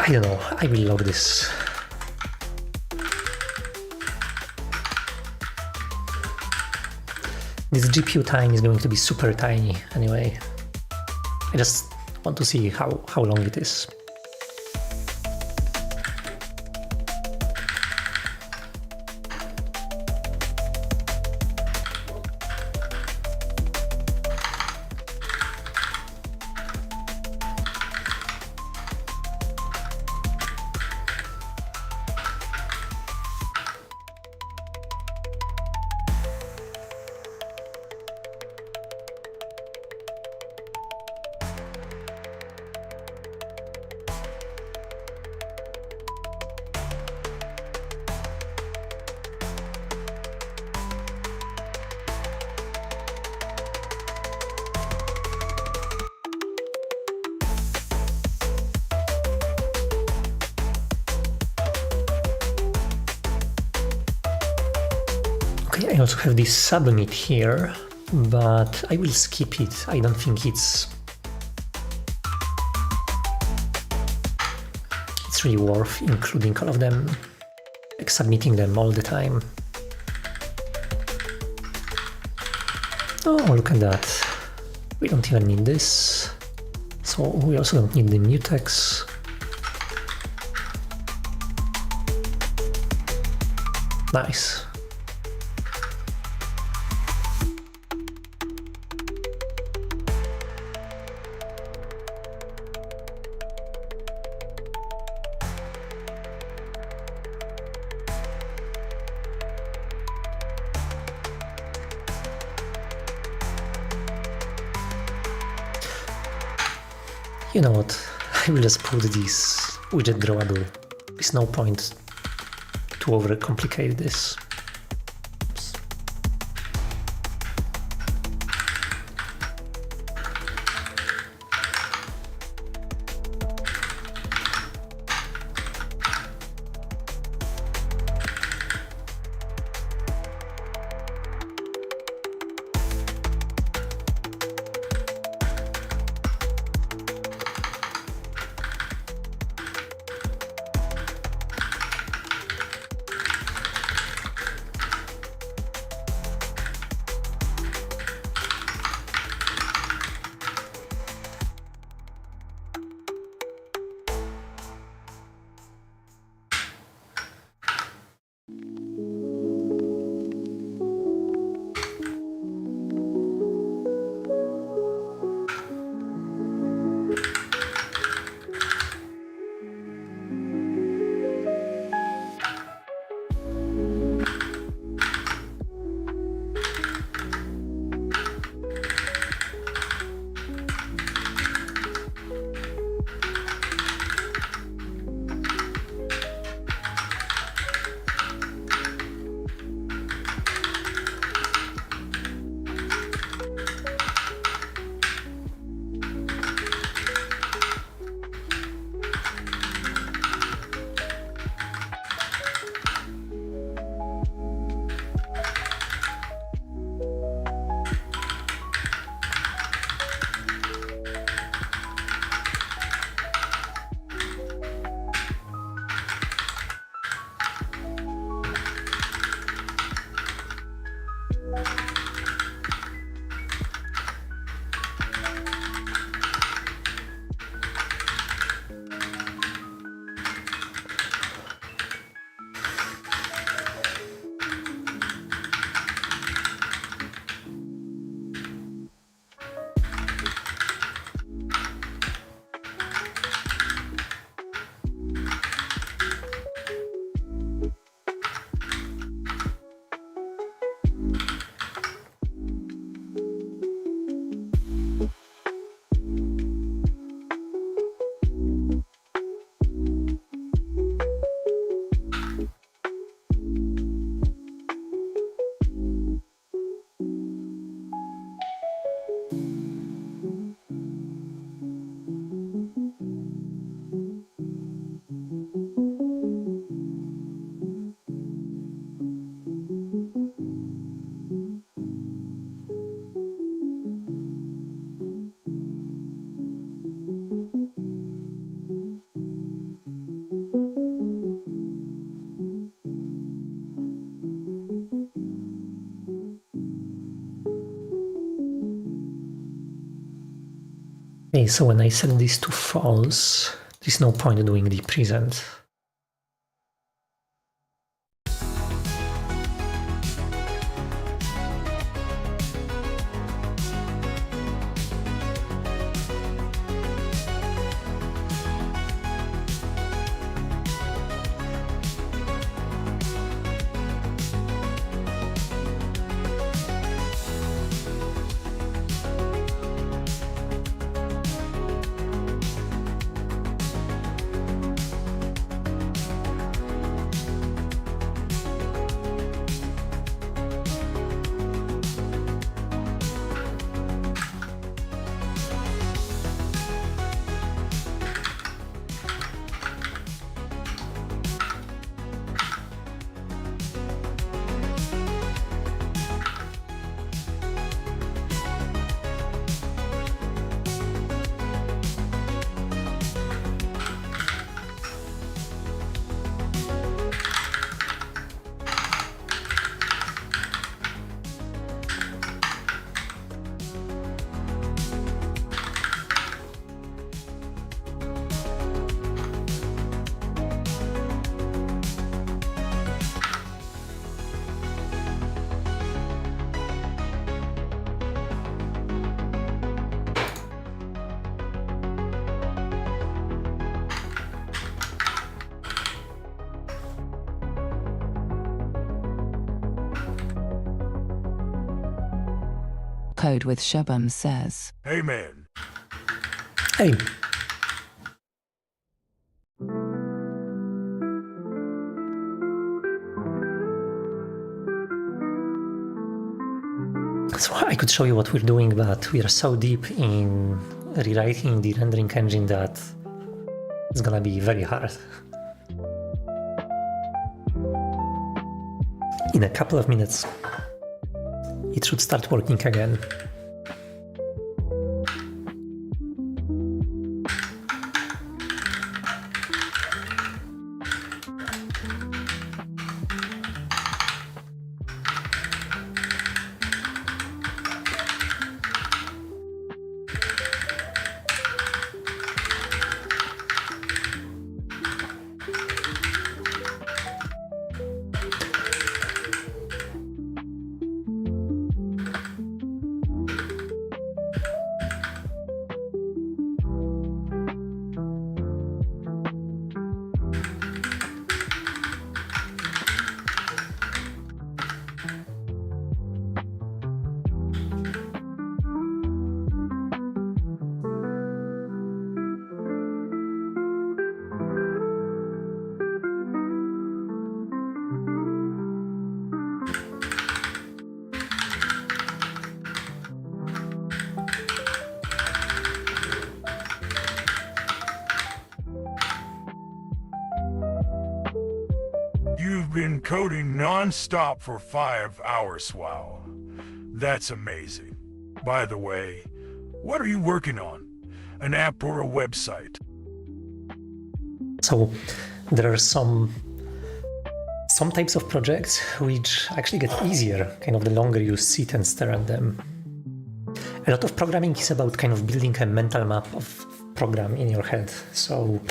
I don't know, I will log this. This GPU time is going to be super tiny anyway. I just want to see how long it is. I also have this submit here, but I will skip it. I don't think it's really worth including all of them, like submitting them all the time. Oh, look at that. We don't even need this. So we also don't need the mutex. Nice. You know what, I will just put this widget drawable. There's no point to overcomplicate this. Oops. Okay, so when I set this to false, there's no point doing the present. Code with Shabam says, Hey man, Hey, so I could show you what we're doing, but we are so deep in rewriting the rendering engine that it's gonna be very hard. In a couple of minutes, it should start working again. you've been coding non-stop for 5 hours, wow. That's amazing. By the way, what are you working on? An app or a website? So there are some types of projects which actually get easier, kind of the longer you sit and stare at them. A lot of programming is about kind of building a mental map of program in your head. So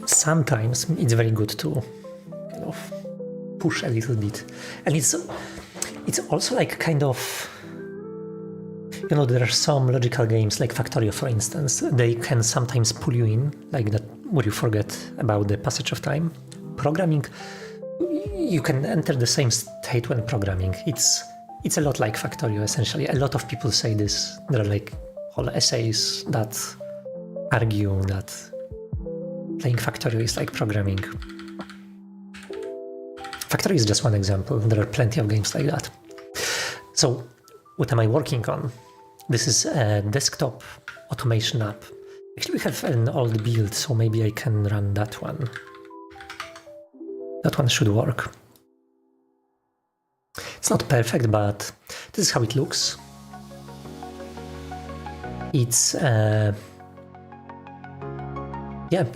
sometimes it's very good to kind of push a little bit. And it's also like kind of, you know, there are some logical games like Factorio, for instance. They can sometimes pull you in, like that where you forget about the passage of time. Programming, you can enter the same state when programming. It's a lot like Factorio, essentially. A lot of people say this. There are like whole essays that argue that playing Factorio is like programming. Factorio is just one example. There are plenty of games like that. So what am I working on? This is a desktop automation app. Actually, we have an old build, so maybe I can run that one. That one should work. It's not perfect, but this is how it looks. It's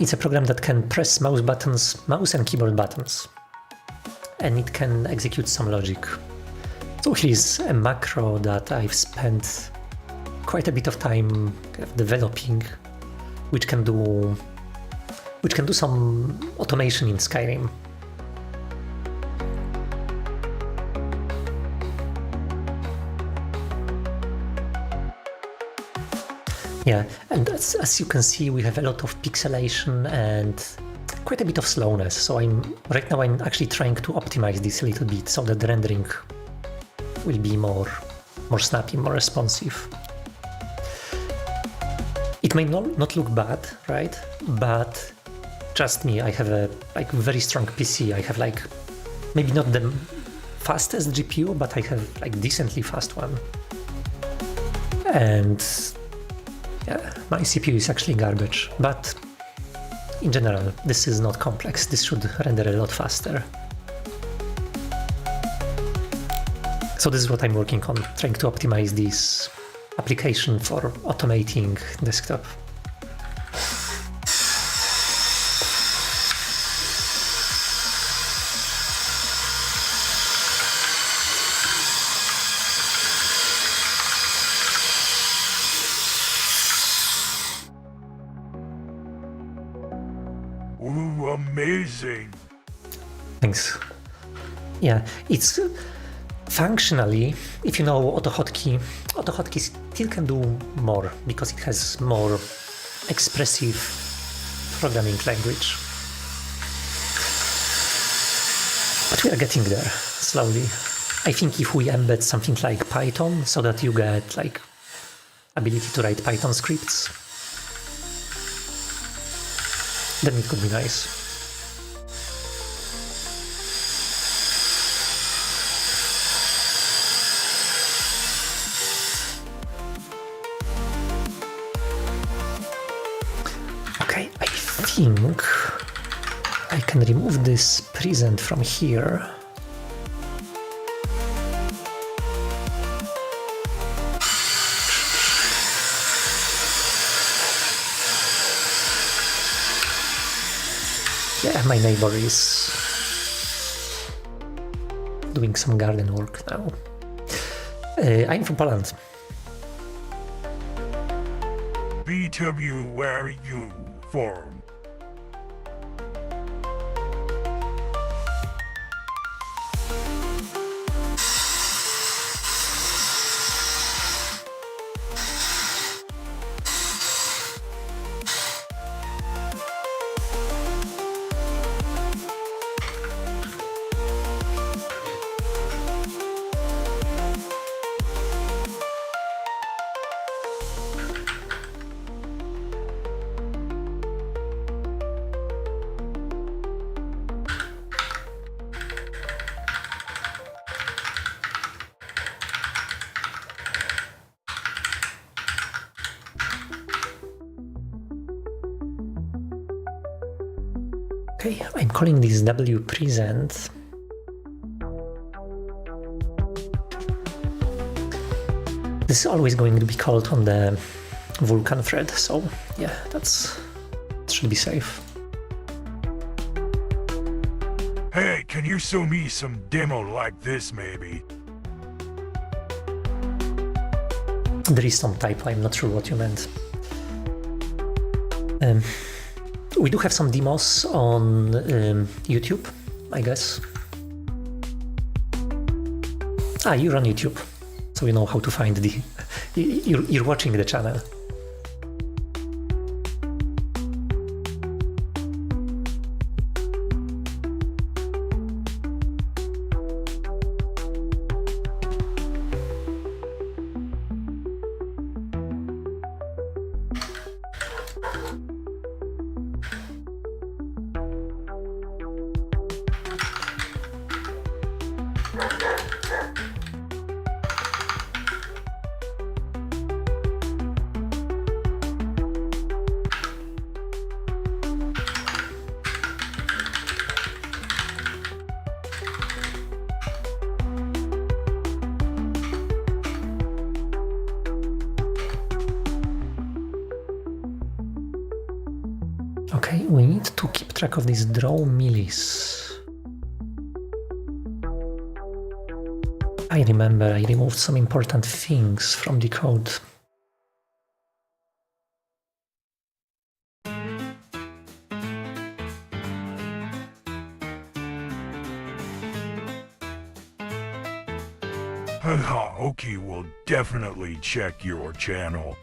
it's a program that can press mouse and keyboard buttons, and it can execute some logic. So here's a macro that I've spent quite a bit of time developing, which can do some automation in Skyrim. Yeah, and as you can see, we have a lot of pixelation and quite a bit of slowness. So right now I'm actually trying to optimize this a little bit so that the rendering will be more snappy, more responsive. It may not look bad, right? But trust me, I have a very strong PC. I have maybe not the fastest GPU, but I have decently fast one. And yeah, my CPU is actually garbage, but in general, this is not complex. This should render a lot faster. So this is what I'm working on, trying to optimize this application for automating desktop. Ooh, amazing. Thanks. Yeah, it's functionally, if you know AutoHotkey still can do more because it has more expressive programming language. But we are getting there slowly. I think if we embed something like Python so that you get ability to write Python scripts, then it could be nice. Okay, I think I can remove this present from here. Yeah, my neighbor is doing some garden work now. I'm from Poland. BW, where are you from? Okay, I'm calling this W present. This is always going to be called on the Vulkan thread, so yeah, that should be safe. Hey, can you show me some demo like this, maybe? There is some typo, I'm not sure what you meant. We do have some demos on YouTube, I guess. You're on YouTube, so you know how to find the... You're watching the channel. Okay, we need to keep track of these draw millis. I remember I removed some important things from the code. Oki will definitely check your channel.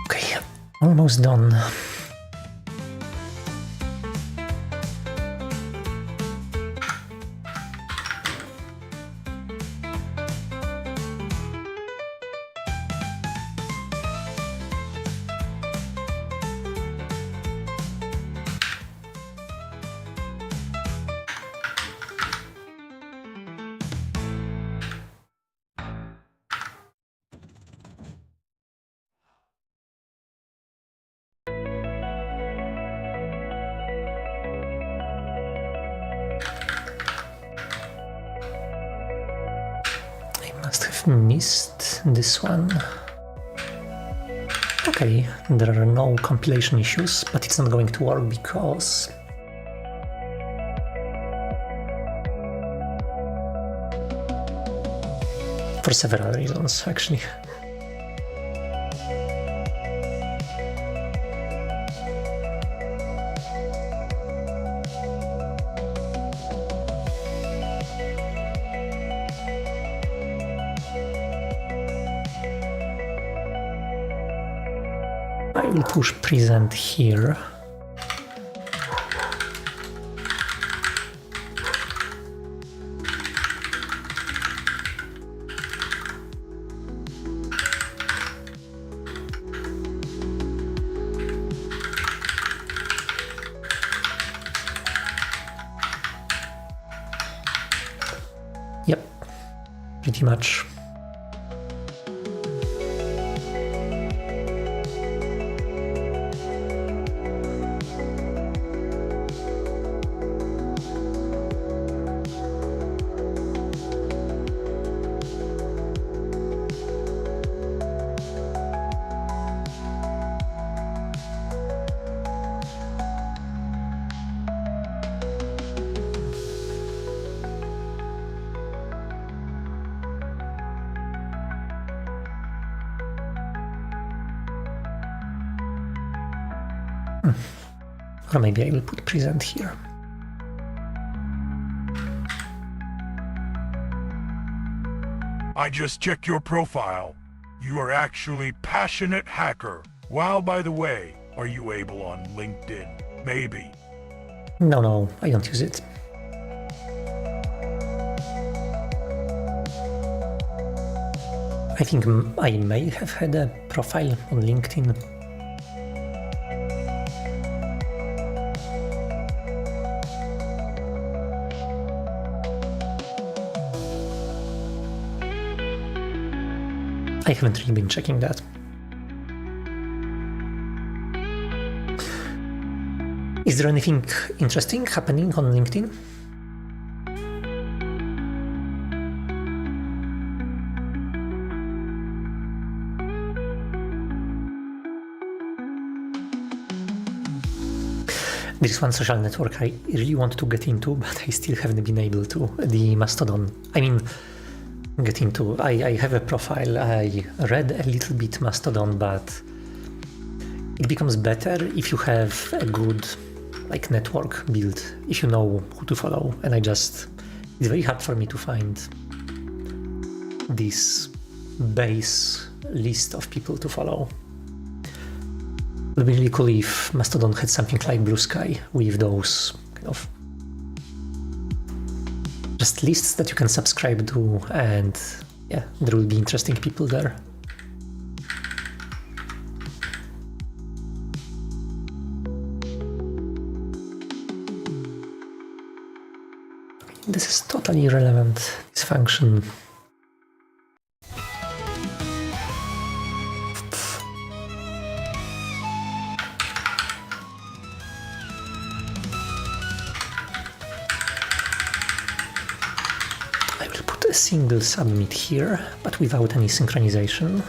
Okay, almost done. Must have missed this one. Okay, there are no compilation issues, but it's not going to work because for several reasons, actually. I will push present here. Yep, pretty much. Or maybe I will put present here. I just checked your profile. You are actually passionate hacker. Wow, by the way, are you able on LinkedIn? Maybe. No, I don't use it. I think I may have had a profile on LinkedIn. I haven't really been checking that. Is there anything interesting happening on LinkedIn? There's one social network I really want to get into, but I still haven't been able to. The Mastodon. I mean, get into. I have a profile. I read a little bit Mastodon, but it becomes better if you have a good like network built, if you know who to follow. And it's very hard for me to find this base list of people to follow. It would be really cool if Mastodon had something like Blue Sky with those kind of just lists that you can subscribe to, and yeah, there will be interesting people there. This is totally irrelevant, this function. I will put a single submit here, but without any synchronization.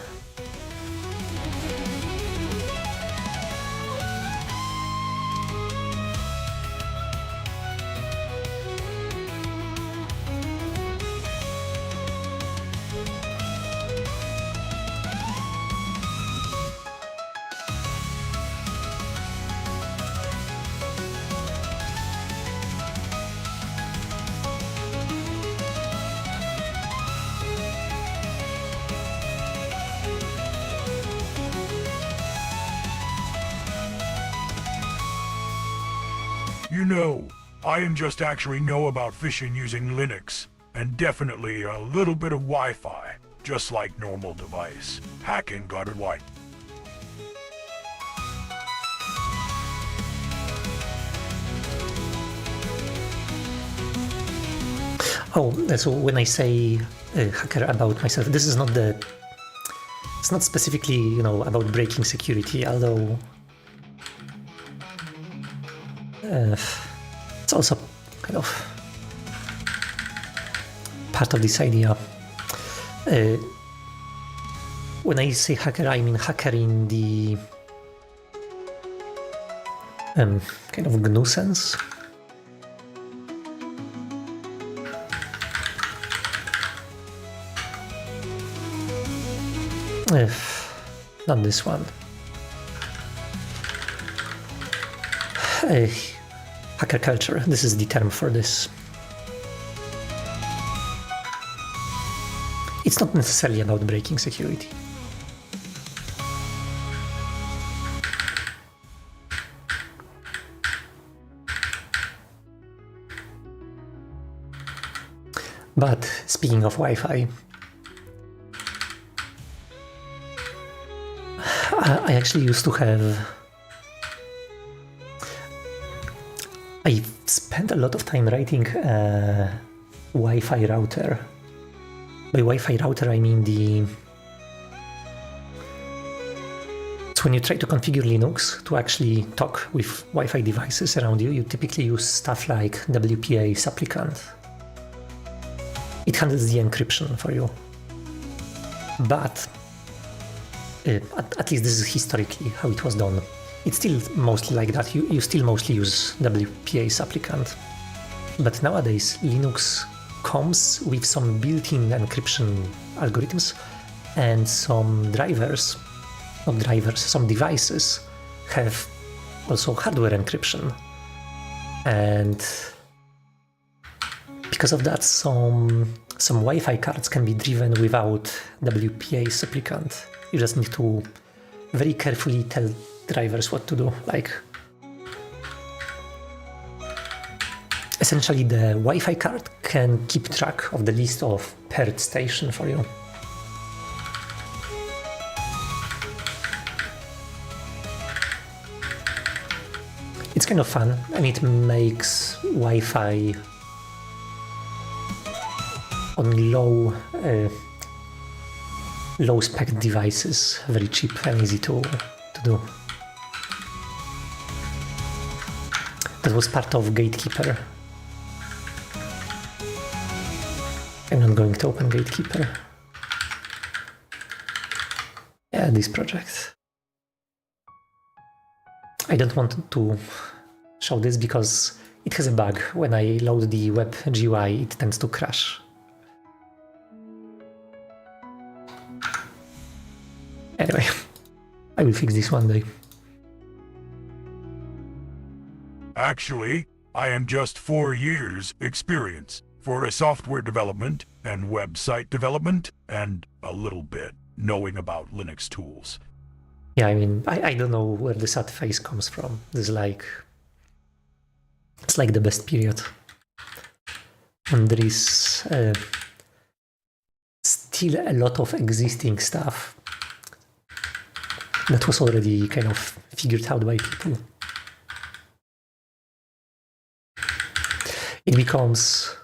You know, I just actually know about phishing using Linux, and definitely a little bit of Wi-Fi, just like normal device. Hacking got it right. Oh, so when I say hacker about myself, this is not it's not specifically, you know, about breaking security, although it's also kind of part of this idea. When I say hacker, I mean hacker in the kind of GNU sense. Not this one. Hacker culture, this is the term for this. It's not necessarily about breaking security. But speaking of Wi-Fi, I actually used to have... I spent a lot of time writing a Wi-Fi router. By Wi-Fi router I mean so when you try to configure Linux to actually talk with Wi-Fi devices around you, you typically use stuff like WPA supplicant. It handles the encryption for you. But at least this is historically how it was done. It's still mostly like that. You still mostly use WPA supplicant. But nowadays Linux comes with some built-in encryption algorithms, and some some devices have also hardware encryption. And because of that, some Wi-Fi cards can be driven without WPA supplicant. You just need to very carefully tell drivers what to do. Like, essentially the Wi-Fi card can keep track of the list of paired station for you. It's kind of fun, and it makes Wi-Fi on low spec devices very cheap and easy to do. That was part of Gatekeeper. I'm not going to open Gatekeeper. Yeah, this project. I don't want to show this because it has a bug. When I load the web GUI, it tends to crash. Anyway, I will fix this one day. Actually, I am just 4 years experience for a software development and website development and a little bit knowing about Linux tools. Yeah, I mean, I don't know where the sad face comes from. It's like the best period. And there is still a lot of existing stuff that was already kind of figured out by people. It becomes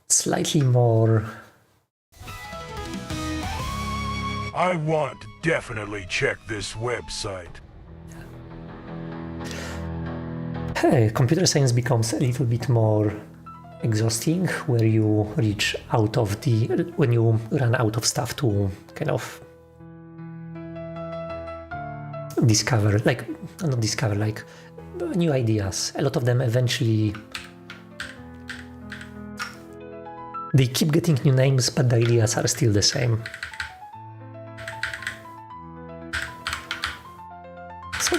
slightly more... I want to definitely check this website. Computer science becomes a little bit more exhausting, where you reach out of the... when you run out of stuff to kind of discover, like, not discover, like, new ideas. A lot of them eventually... they keep getting new names, but the ideas are still the same. So,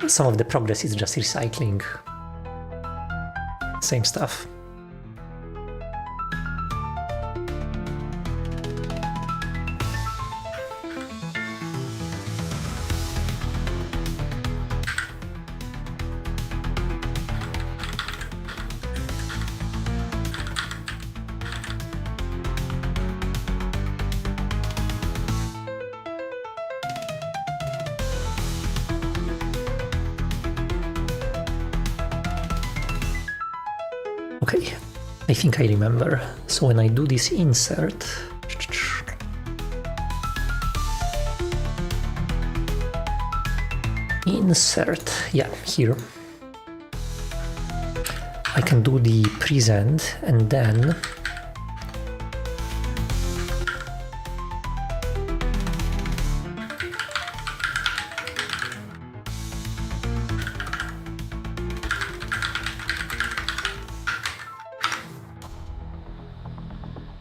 some of the progress is just recycling same stuff. Okay, I think I remember. So when I do this insert, yeah, here, I can do the present and then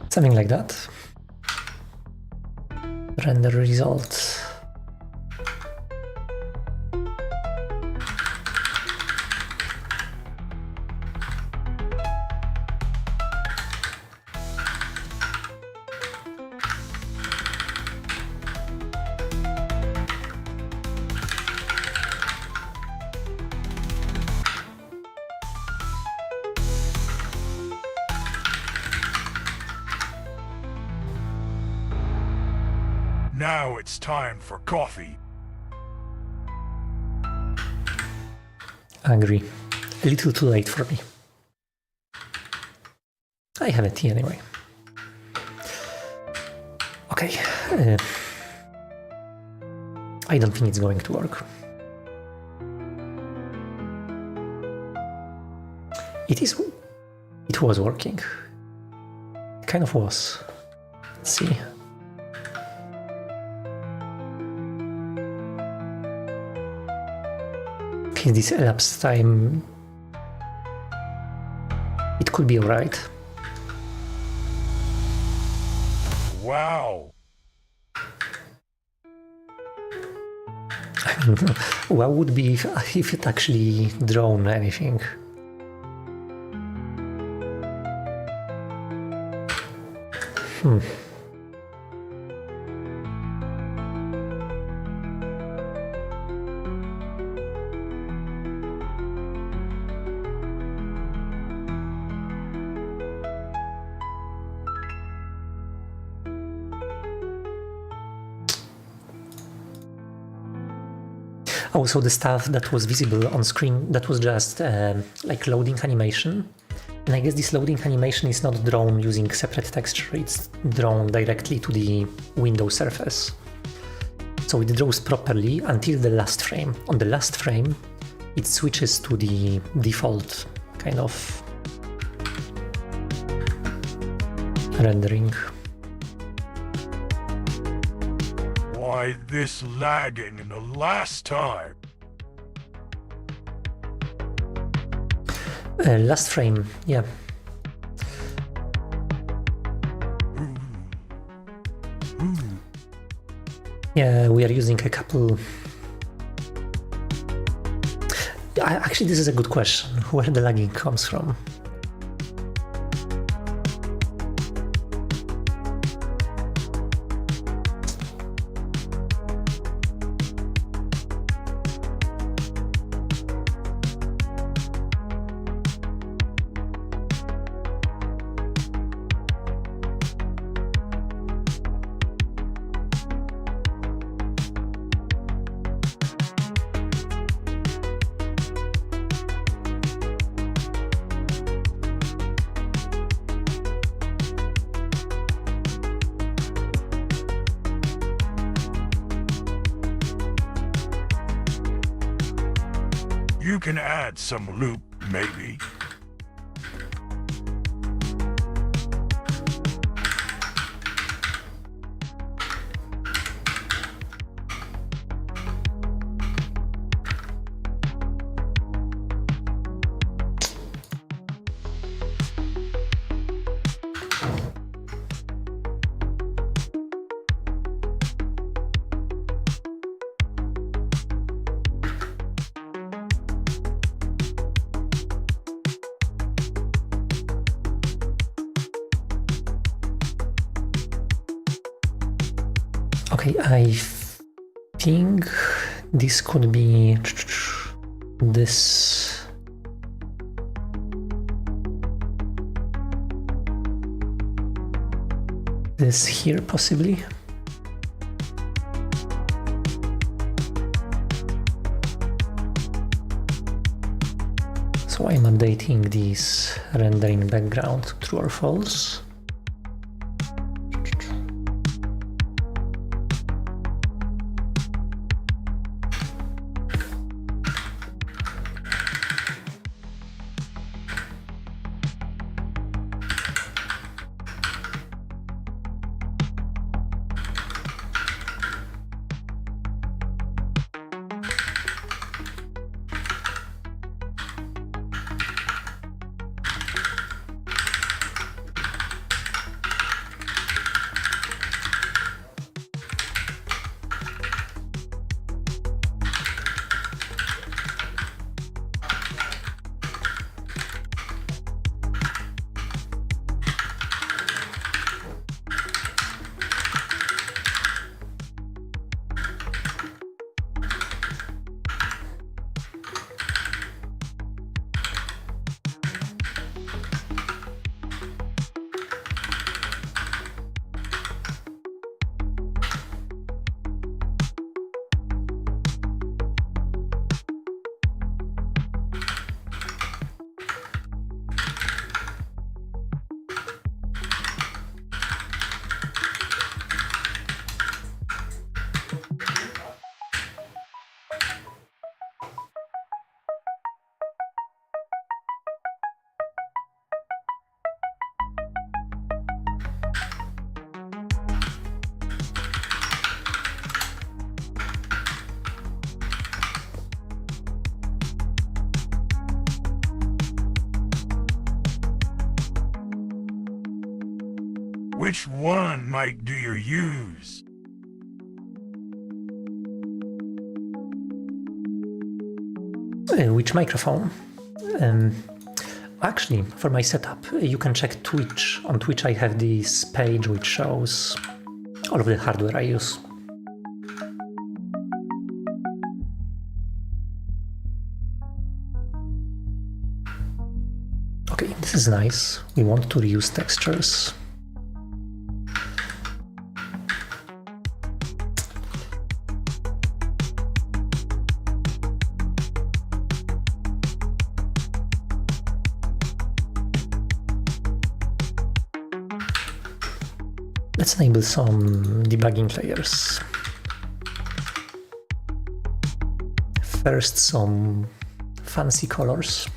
something like that. Render results. Now it's time for coffee. I agree. A little too late for me. I have a tea anyway. Okay. I don't think it's going to work. It was working. It kind of was. Let's see. Okay, this elapsed time, it could be alright. Wow. I mean, what would be if it actually drawn anything? Also, the stuff that was visible on screen, that was just like loading animation. And I guess this loading animation is not drawn using separate texture, it's drawn directly to the window surface. So it draws properly until the last frame. On the last frame, it switches to the default kind of rendering. Why tried this lagging the last time? Last frame, yeah. Yeah, we are using a couple. Actually, this is a good question. Where the lagging comes from? You can add some loop, maybe. Okay, I think this could be this. This here, possibly. So I'm updating this rendering background to true or false. Which one, Mike, do you use? Which microphone? Actually, for my setup, you can check Twitch. On Twitch I have this page which shows all of the hardware I use. Okay, this is nice. We want to reuse textures. Let's enable some debugging layers. First, some fancy colors.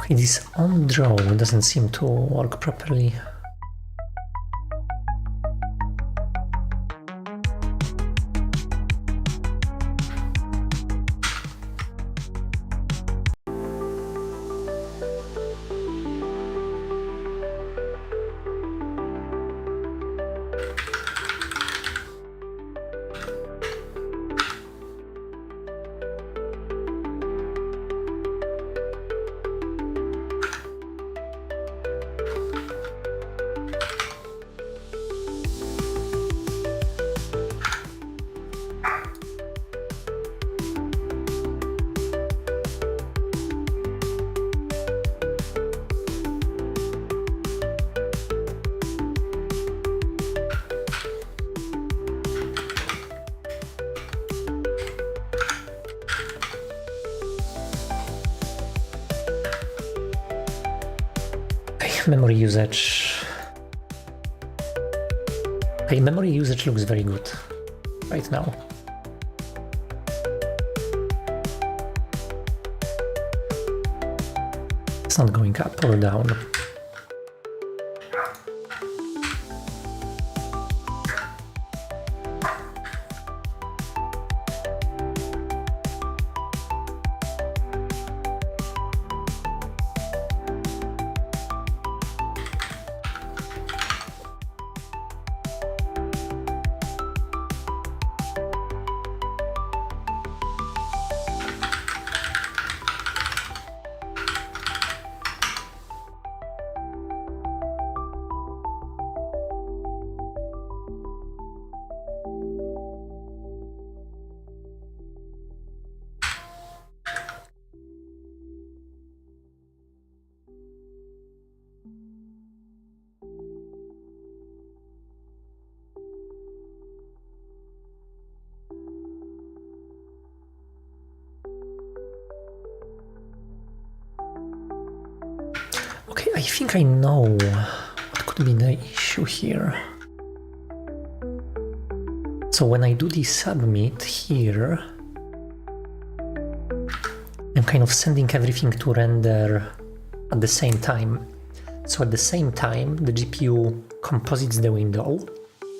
it is on draw, it doesn't seem to work properly. Memory usage. Okay, memory usage looks very good right now. It's not going up or down. Okay, I think I know what could be the issue here. So when I do the submit here, I'm kind of sending everything to render at the same time. So at the same time, the GPU composites the window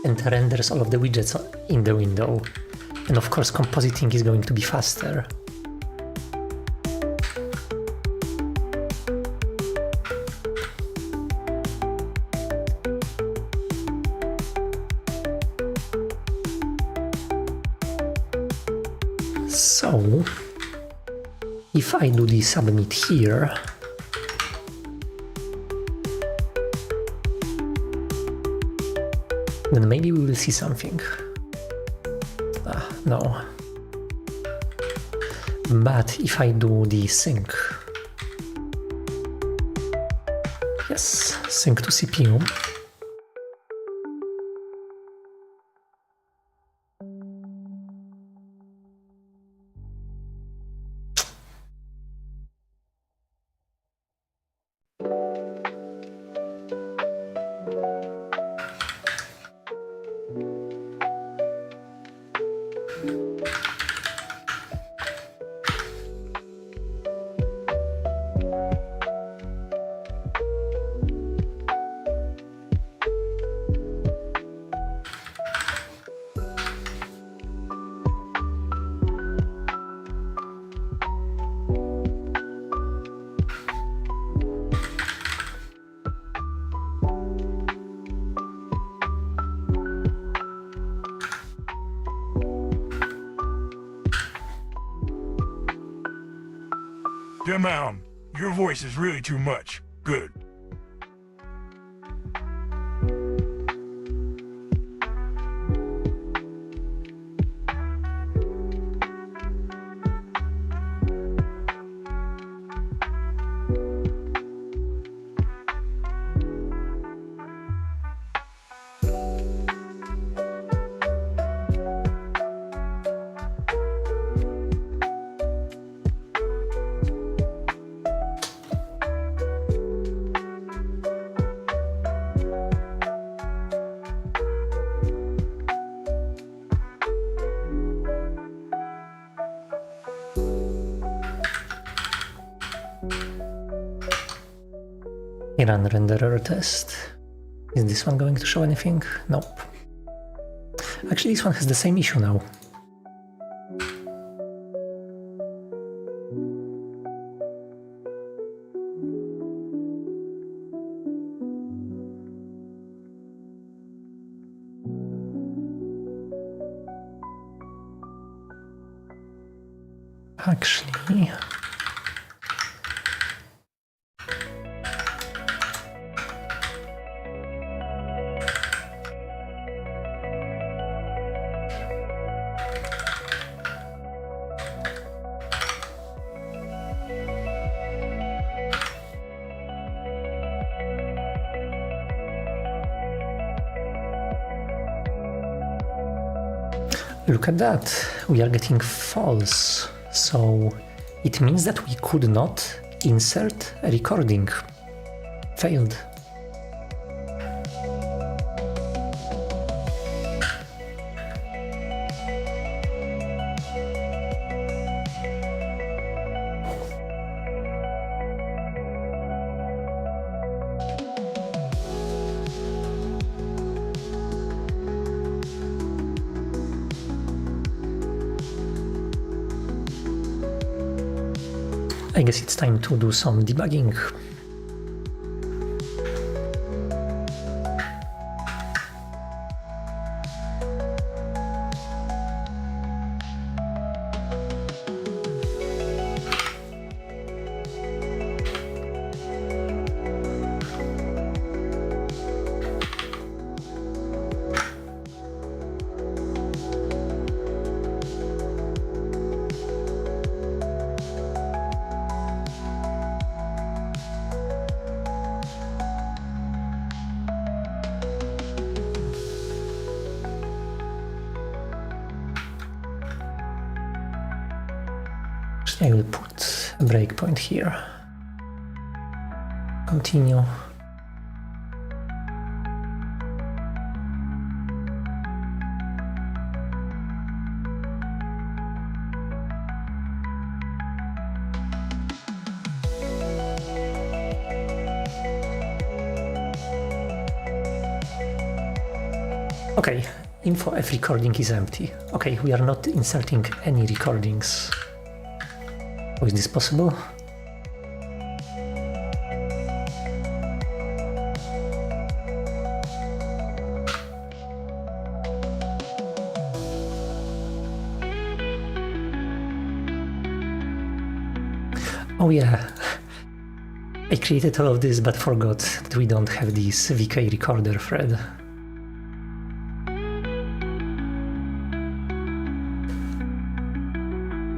and renders all of the widgets in the window. And of course, compositing is going to be faster. So, if I do the submit here, then maybe we will see something. No. But if I do the sync, yes, sync to CPU, Demam, your voice is really too much. Good. Run renderer test. Is this one going to show anything? Nope. Actually, this one has the same issue now. Actually, look at that, we are getting false. So it means that we could not insert a recording. Failed. I guess it's time to do some debugging. I will put a breakpoint here. Continue. Okay, info F recording is empty. Okay, we are not inserting any recordings. How is this possible? Oh yeah, I created all of this but forgot that we don't have this VK recorder thread.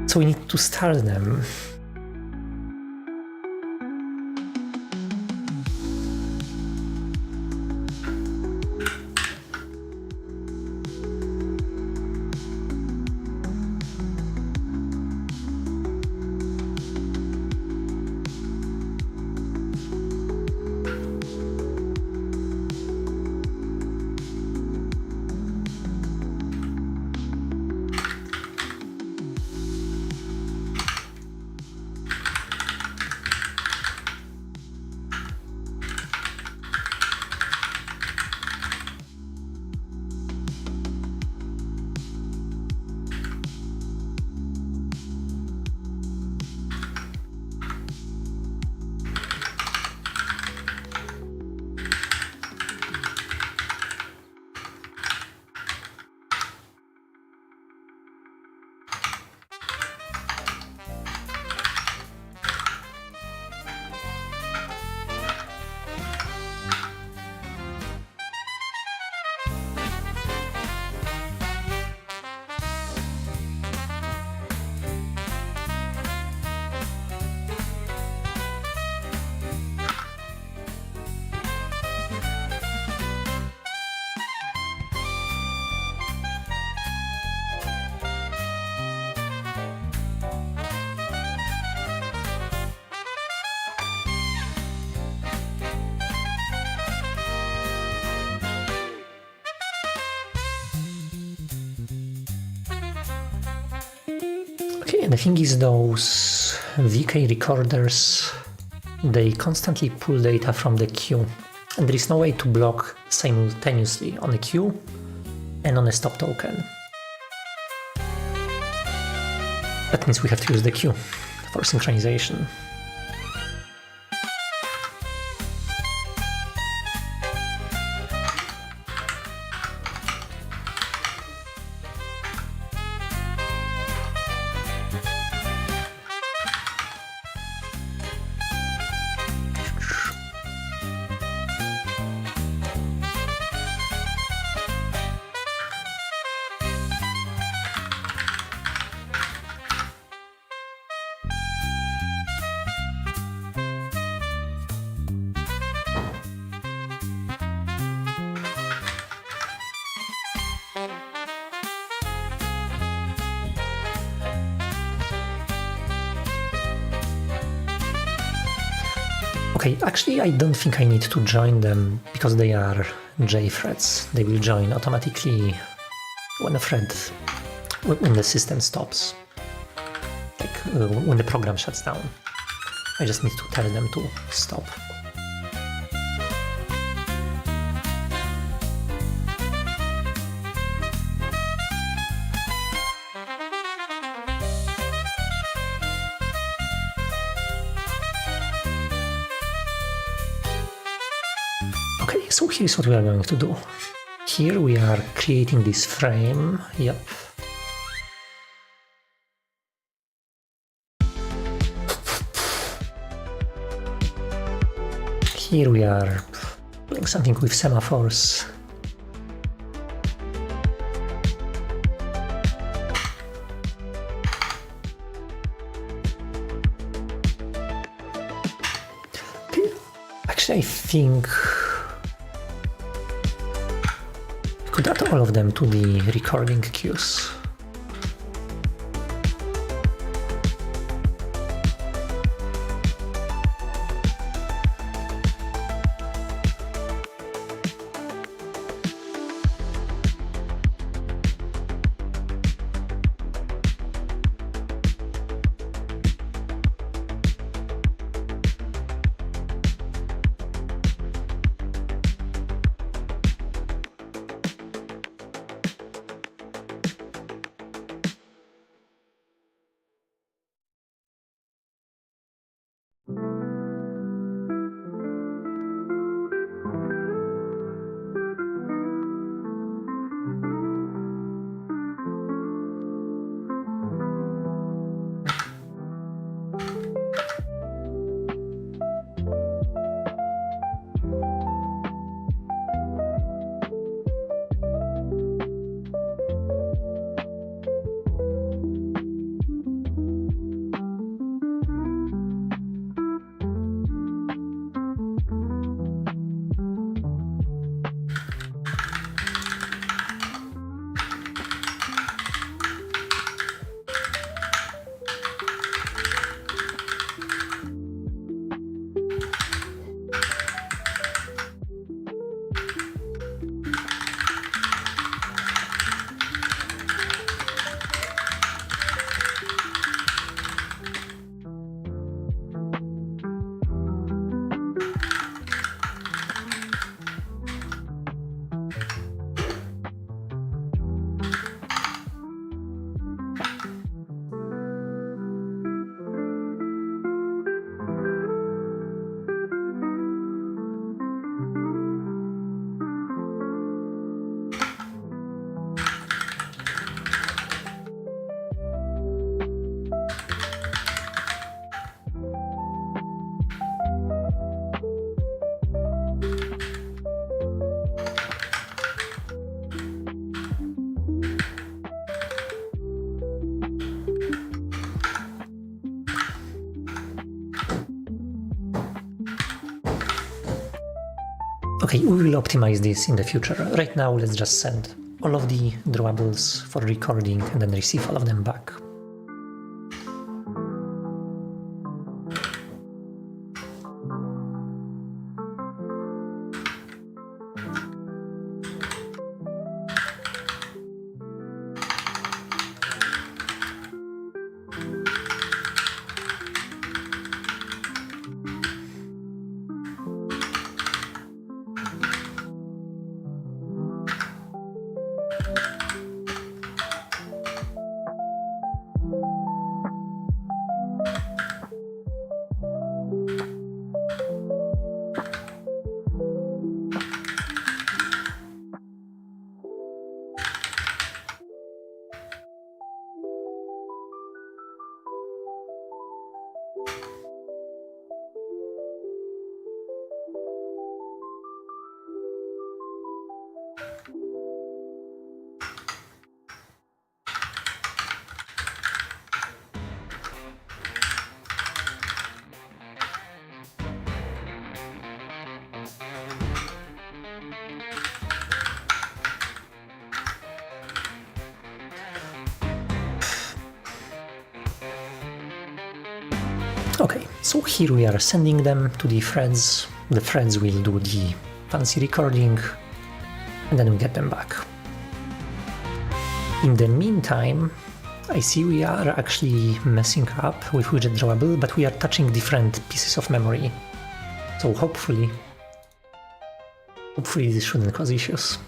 So we need to start them. Okay, and the thing is those VK recorders they constantly pull data from the queue, and there is no way to block simultaneously on a queue and on a stop token. That means we have to use the queue for synchronization. Okay, actually I don't think I need to join them because they are J threads. They will join automatically when the system stops, like when the program shuts down. I just need to tell them to stop. Okay, so here's what we are going to do. Here we are creating this frame, yep. Here we are doing something with semaphores. Okay. Actually, I think we could add all of them to the recording queues. Okay, we will optimize this in the future. Right now, let's just send all of the drawables for recording and then receive all of them back. Okay, so here we are sending them to the threads. The threads will do the fancy recording, and then we get them back. In the meantime, I see we are actually messing up with widget drawable, but we are touching different pieces of memory. So hopefully this shouldn't cause issues.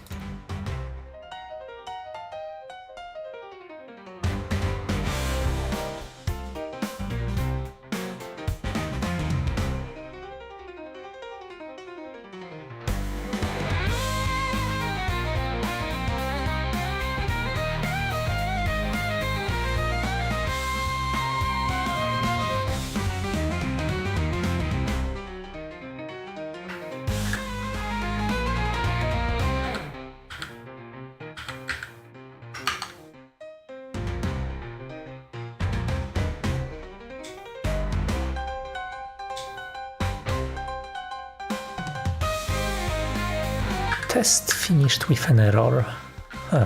Test finished with an error. Huh.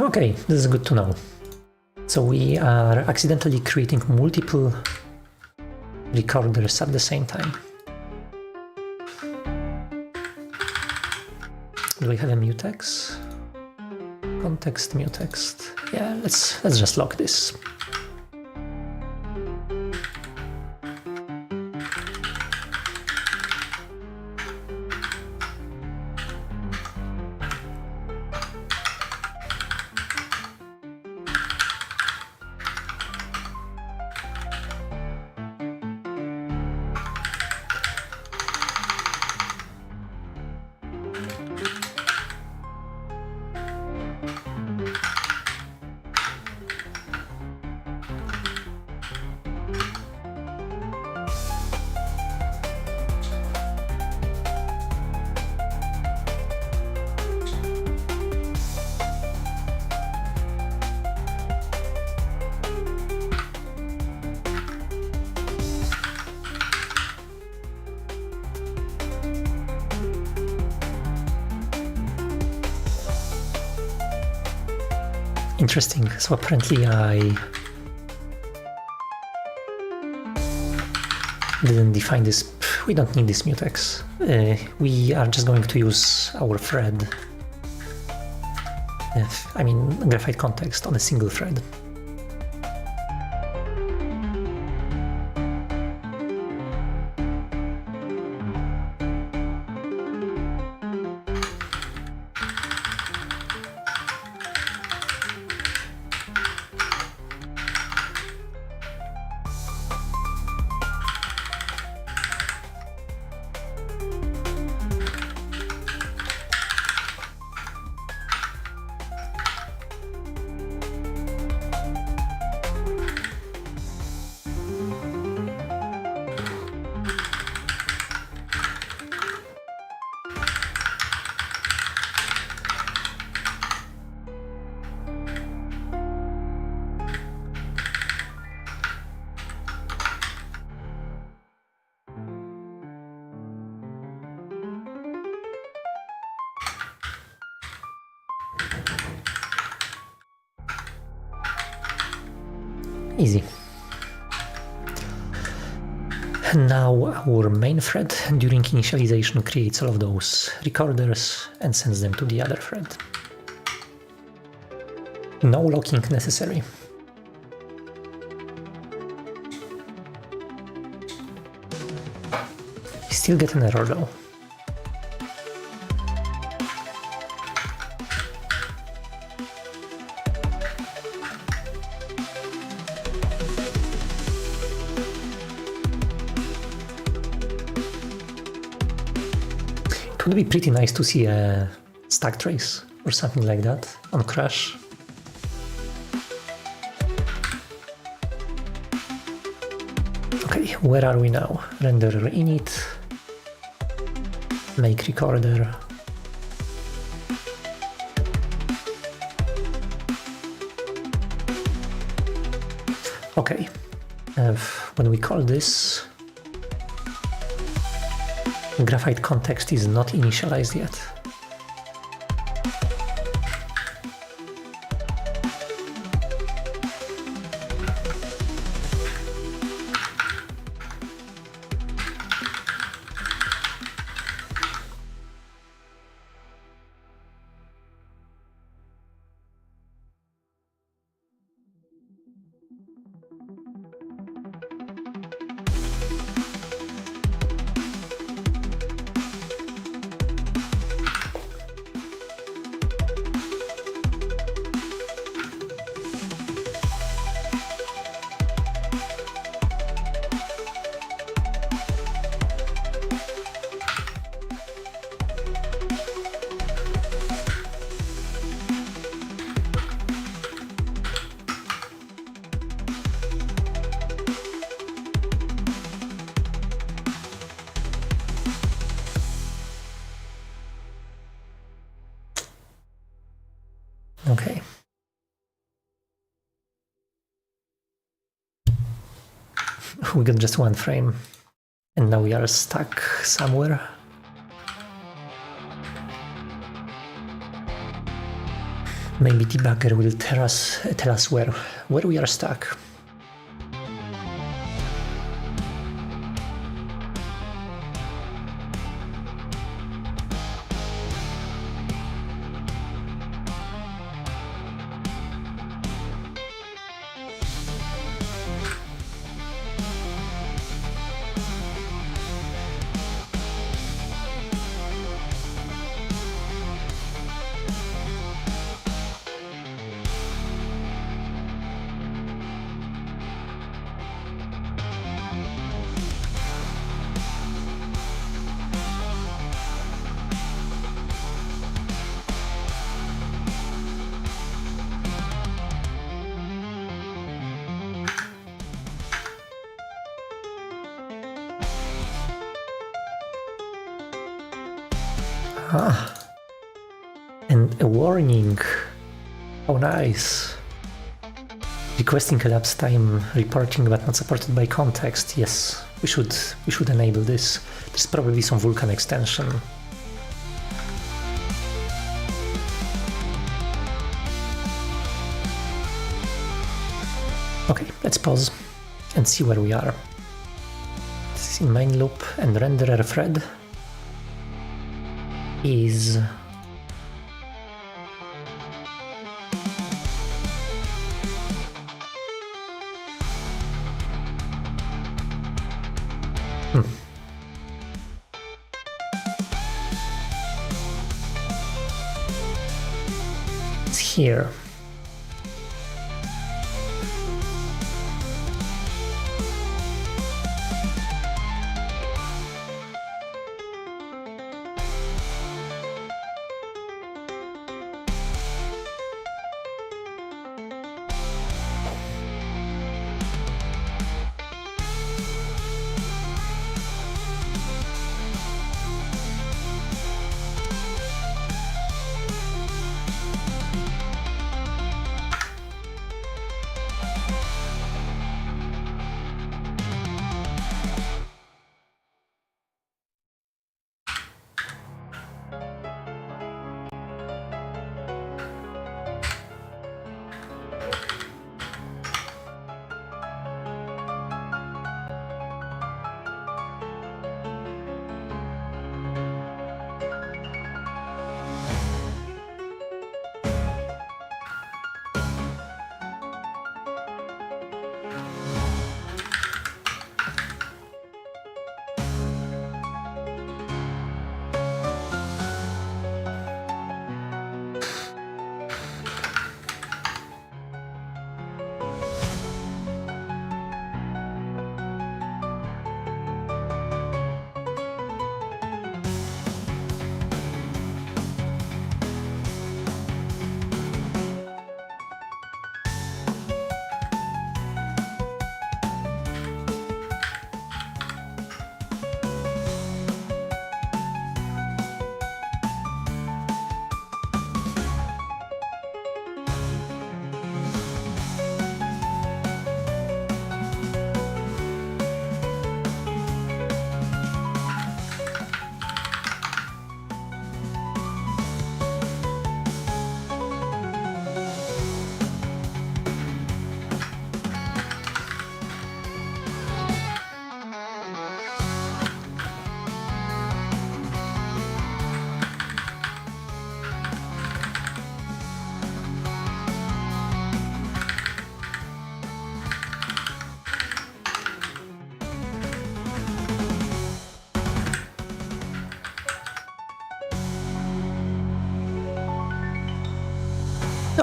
Okay, this is good to know. So we are accidentally creating multiple recorders at the same time. Do we have a mutex? Context mutext. Yeah, let's just lock this. Interesting. So apparently I didn't define this. We don't need this mutex. We are just going to use our thread. I mean, graphite context on a single thread. Easy. And now our main thread during initialization creates all of those recorders and sends them to the other thread. No locking necessary. still get an error though. It would be pretty nice to see a stack trace or something like that on Crash. Okay, where are we now? Renderer init, make recorder. Okay, when we call this, graphite context is not initialized yet. Okay. We got just one frame, and now we are stuck somewhere. Maybe debugger will tell us where we are stuck. Ah, and a warning. Oh, nice. Requesting elapsed time reporting but not supported by context. Yes, we should enable this. There's probably some Vulkan extension. Okay, let's pause and see where we are. This is in main loop, and renderer thread is it's here.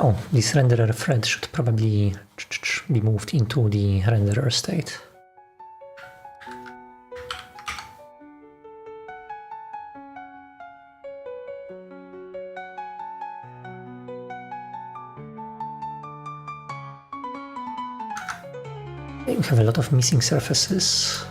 Oh, this renderer thread should probably be moved into the renderer state. We have a lot of missing surfaces.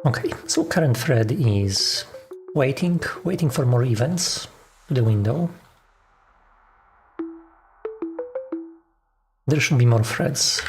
Okay, so current thread is waiting for more events to the window. There should be more threads.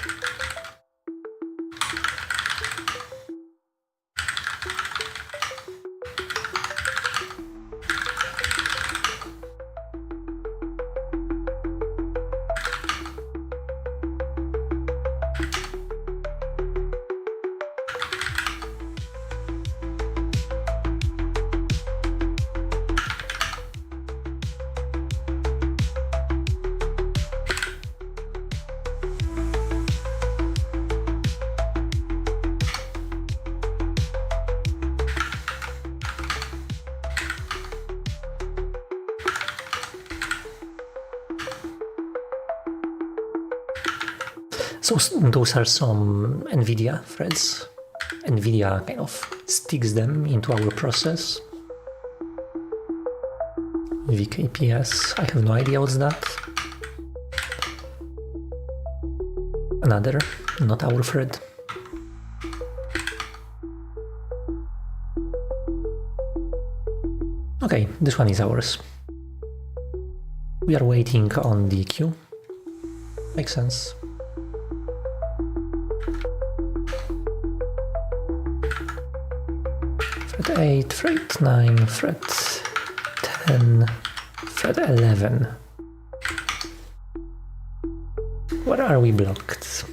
So those are some NVIDIA threads. NVIDIA kind of sticks them into our process. VKPS, I have no idea what's that. Another, not our thread. Okay, this one is ours. We are waiting on the queue. Makes sense. Thread 8, thread 9, thread 10, thread 11. Where are we blocked?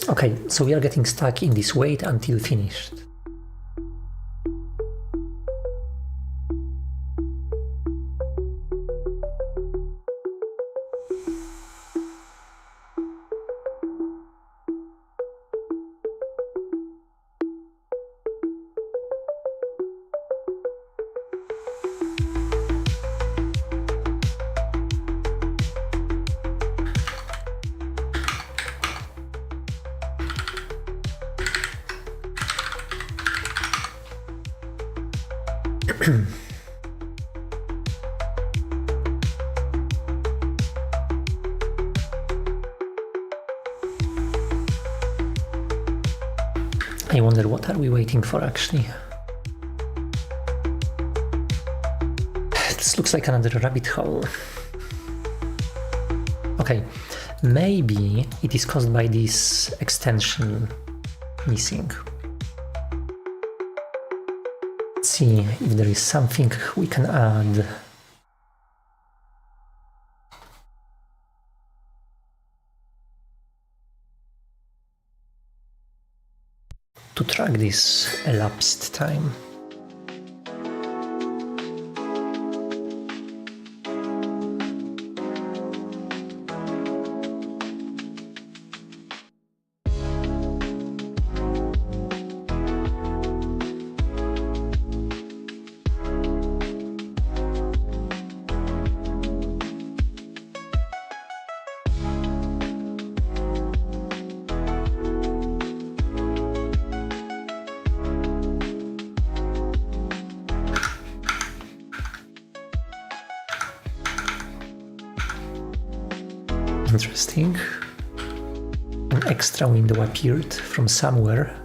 Okay, so we are getting stuck in this wait until finished. I wonder what are we waiting for actually. This looks like another rabbit hole. Okay, maybe it is caused by this extension missing. Let's see if there is something we can add. To track this elapsed time. Interesting. An extra window appeared from somewhere.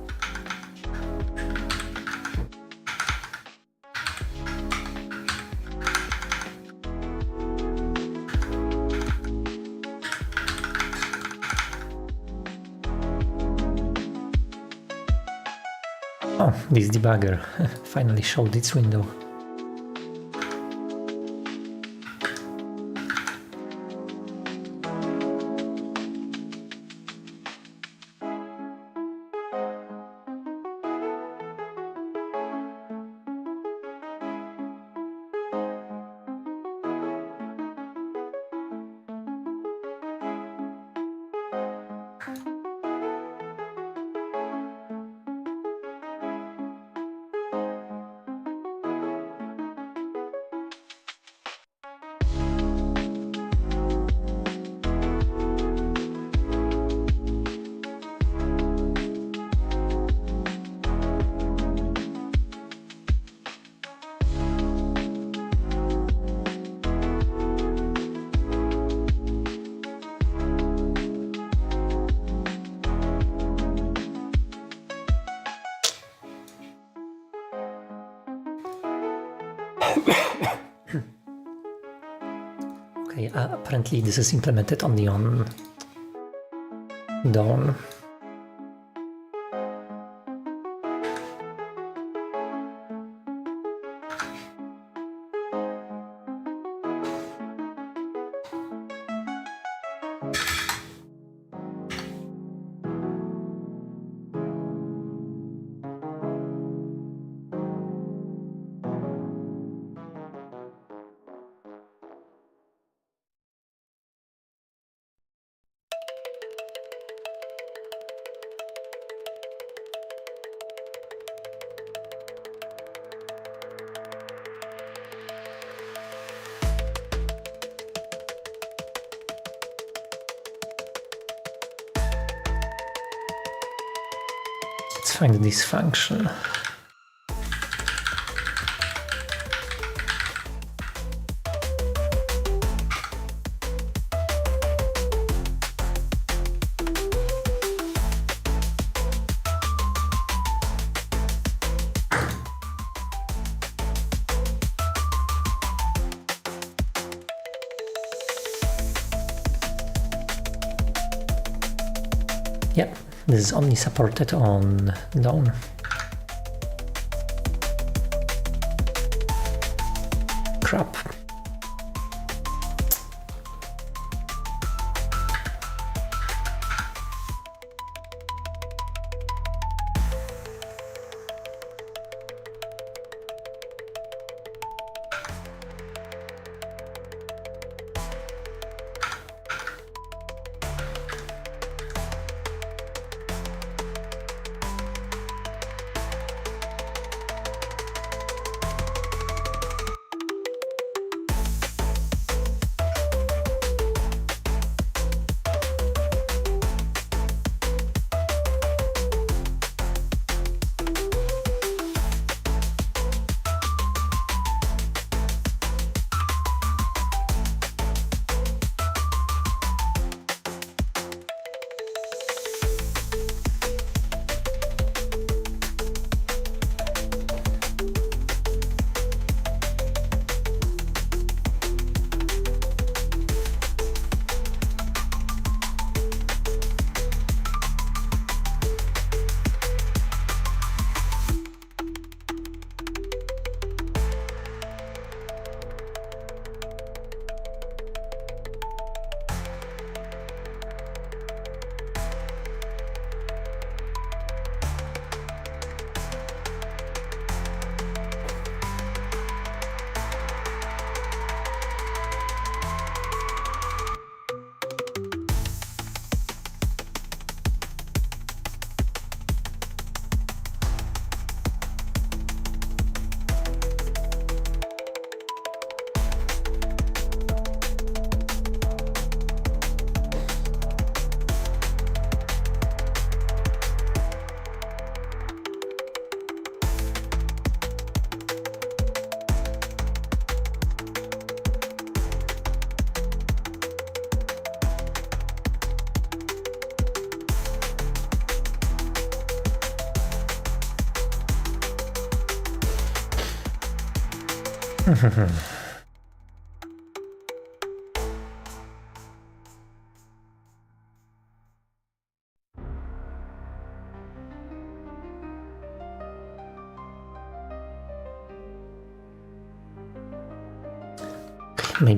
Oh, this debugger finally showed its window. Okay, apparently this is implemented only on Dawn. Let's find this function. Yep, this is only supported on Dawn. Crap. Maybe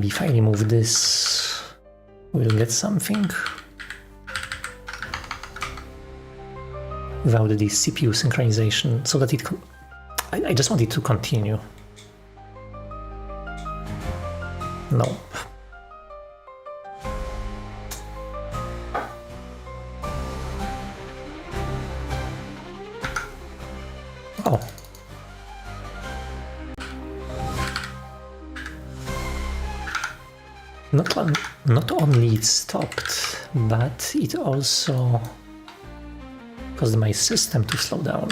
if I remove this, we'll get something. Without the CPU synchronization, so that it... I just want it to continue. Nope. Oh. Not only it stopped, but it also caused my system to slow down.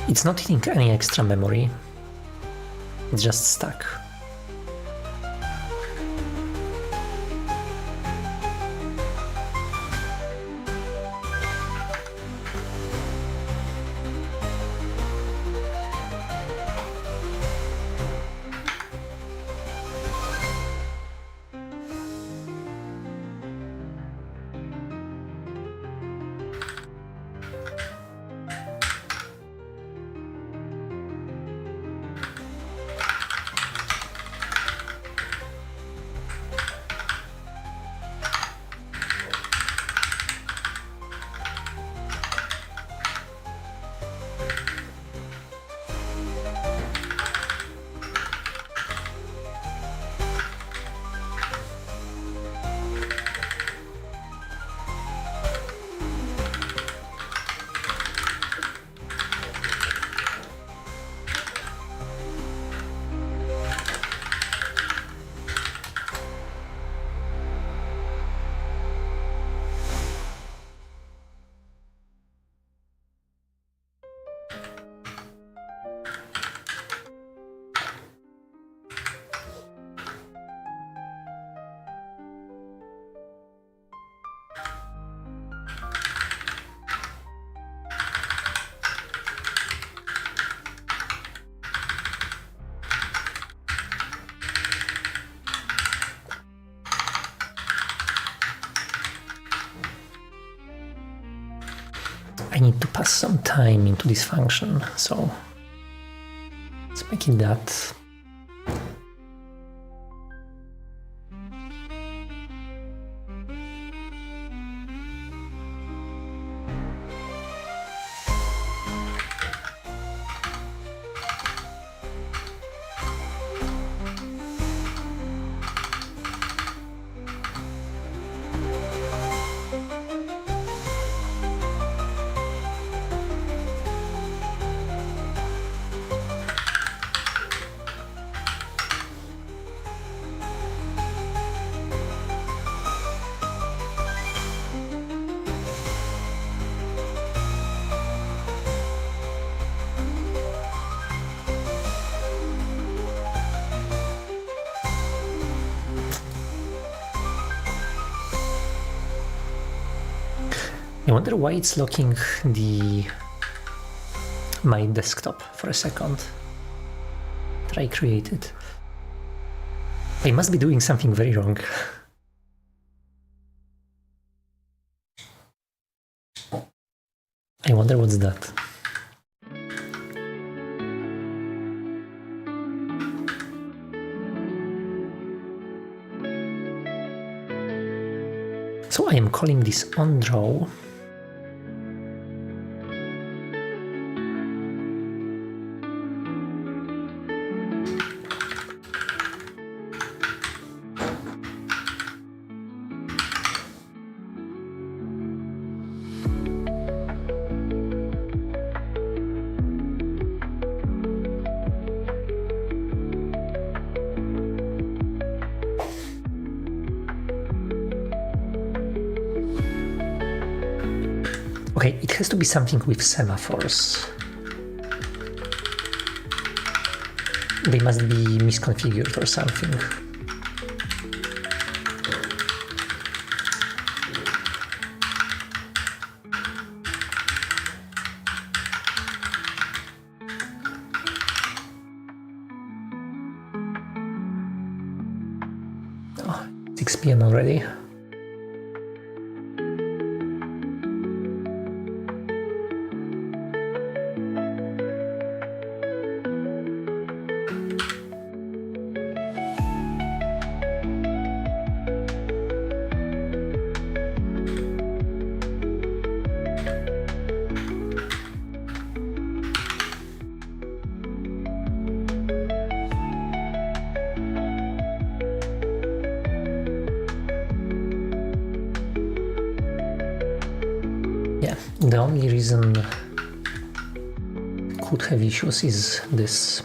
It's not eating any extra memory, it's just stuck. I need to pass some time into this function, so let's make it that. I wonder why it's locking my desktop for a second that I created. I must be doing something very wrong. I wonder what's that. So I am calling this onDraw. Okay, it has to be something with semaphores. They must be misconfigured or something. Oh, 6 p.m. already. Yeah, the only reason could have issues is this.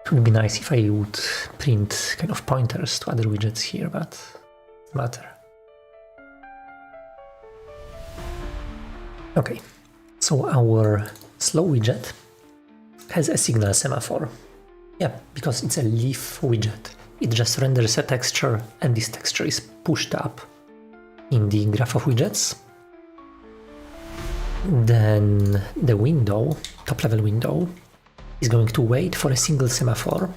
It would be nice if I would print kind of pointers to other widgets here, but it doesn't matter. Okay, so our slow widget has a signal semaphore. Yeah, because it's a leaf widget. It just renders a texture, and this texture is pushed up in the graph of widgets. Then the window, top-level window, is going to wait for a single semaphore.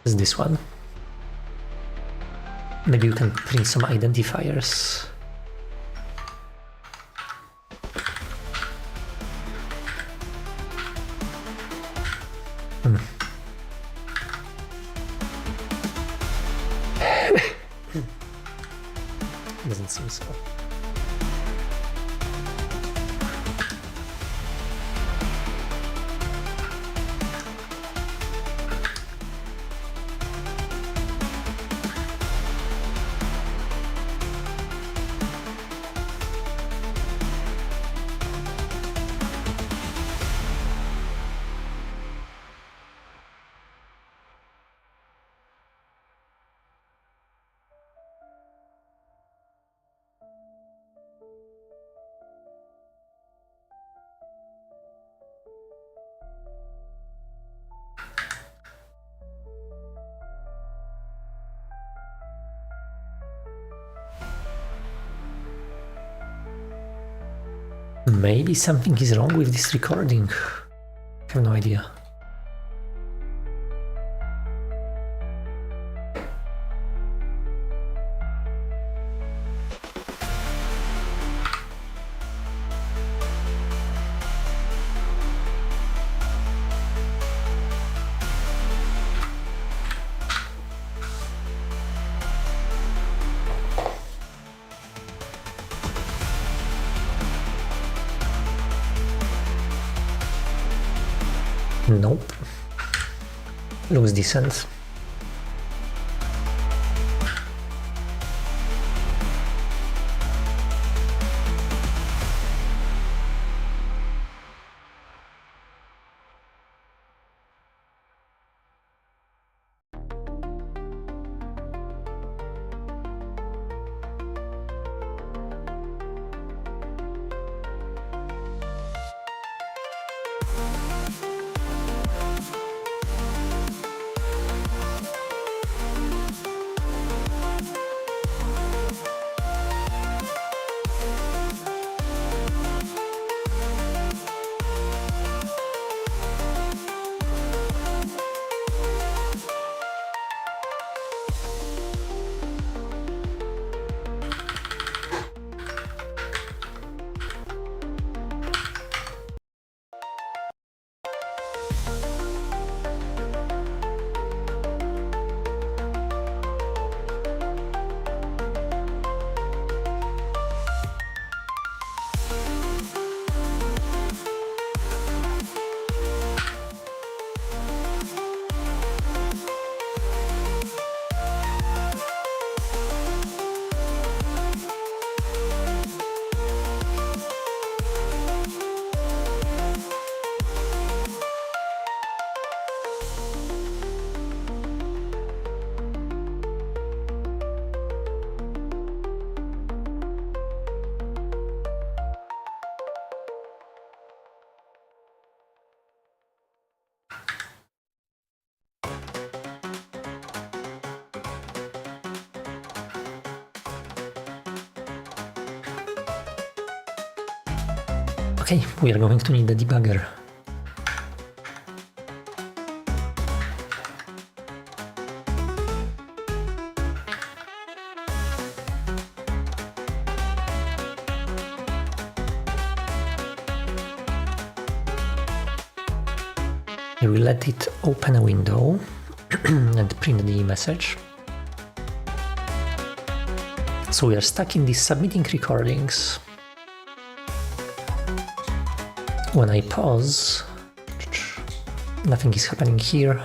Is this one. Maybe you can print some identifiers. Doesn't seem so. Maybe something is wrong with this recording. I have no idea. Nope. Looks decent. Okay, we are going to need the debugger. I will let it open a window and print the message. So we are stuck in this submitting recordings. When I pause, nothing is happening here.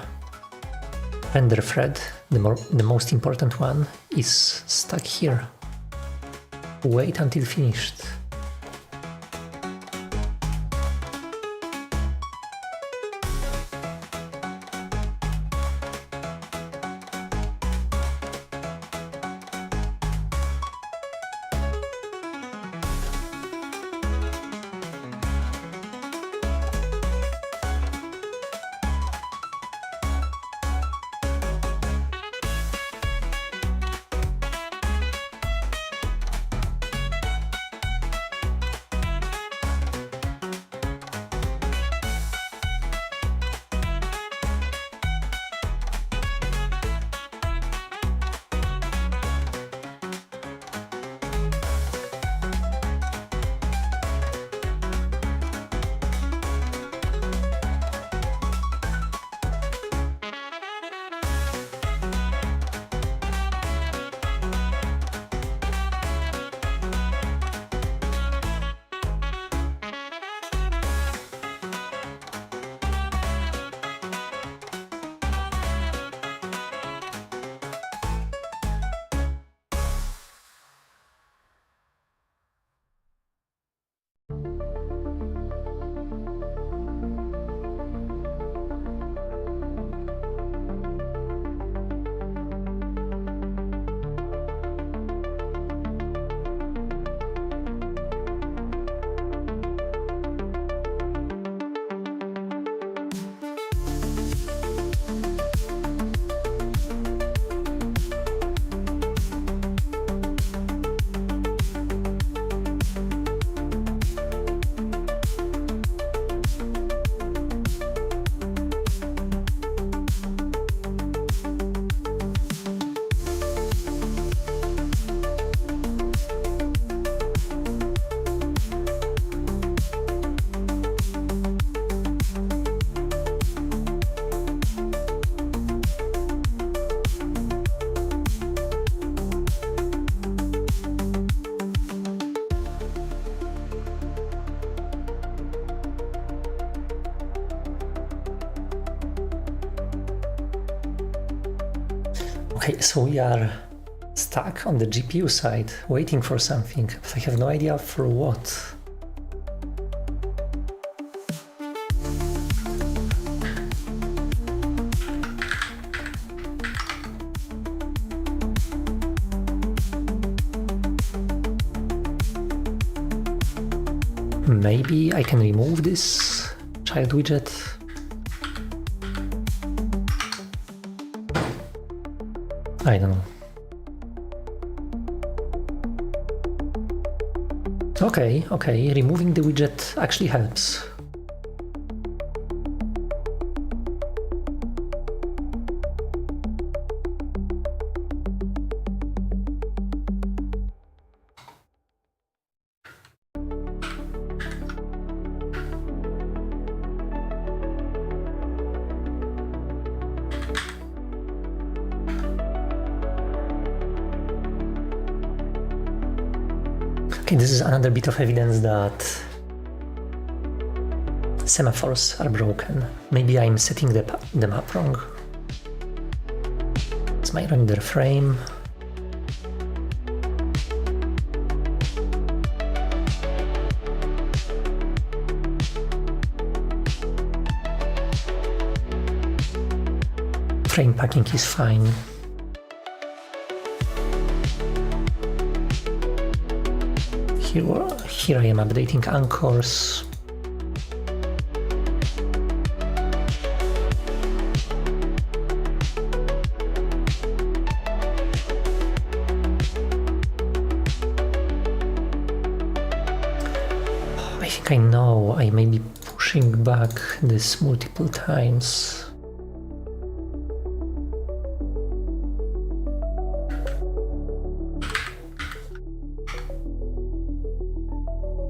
Render thread, the most important one, is stuck here. Wait until finished. Okay, so we are stuck on the GPU side, waiting for something, but I have no idea for what. Maybe I can remove this child widget. I don't know. Okay, removing the widget actually helps. Okay, this is another bit of evidence that semaphores are broken. Maybe I'm setting them up wrong. It's my render frame. Frame packing is fine. Here I am updating anchors. I think I know I may be pushing back this multiple times.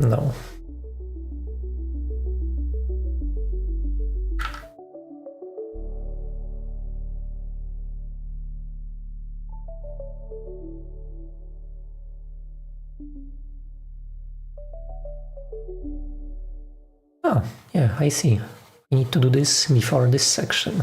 No. Oh, yeah, I see. We need to do this before this section.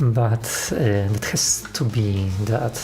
But it has to be that.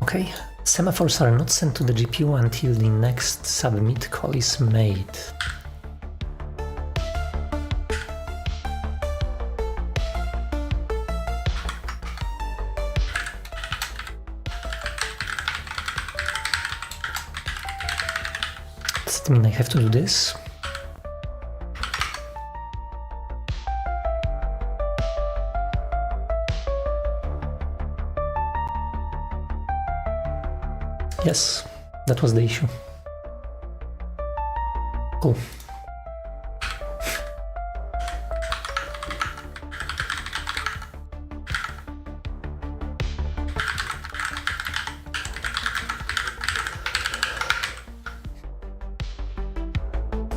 Okay, semaphores are not sent to the GPU until the next submit call is made. Does it mean I have to do this? Yes, that was the issue. Cool.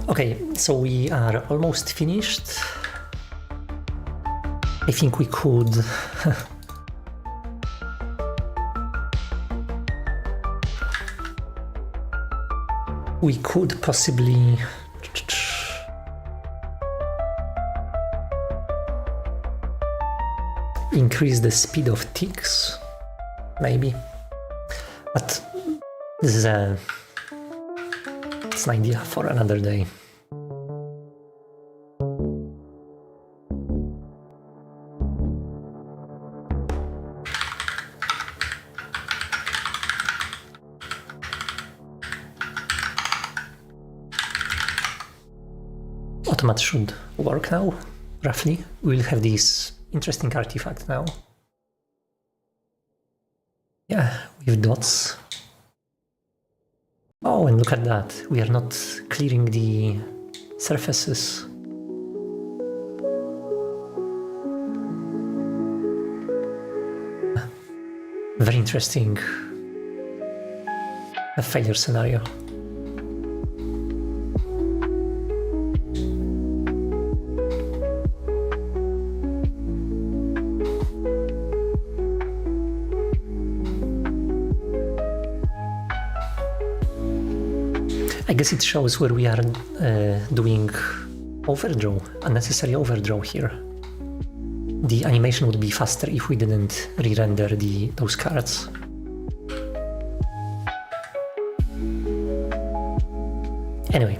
Okay, so we are almost finished. I think we could we could possibly increase the speed of ticks, maybe, but this is it's an idea for another day. Automat should work now, roughly. We'll have this interesting artifact now. Yeah, with dots. Oh, and look at that. We are not clearing the surfaces. Very interesting. A failure scenario. I guess it shows where we are doing overdraw, unnecessary overdraw here. The animation would be faster if we didn't re-render those cards. Anyway,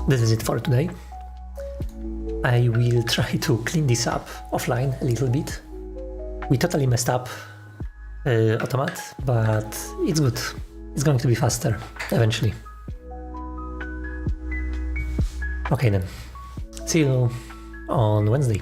this is it for today. I will try to clean this up offline a little bit. We totally messed up Automat, but it's good. It's going to be faster eventually. Okay then, see you on Wednesday.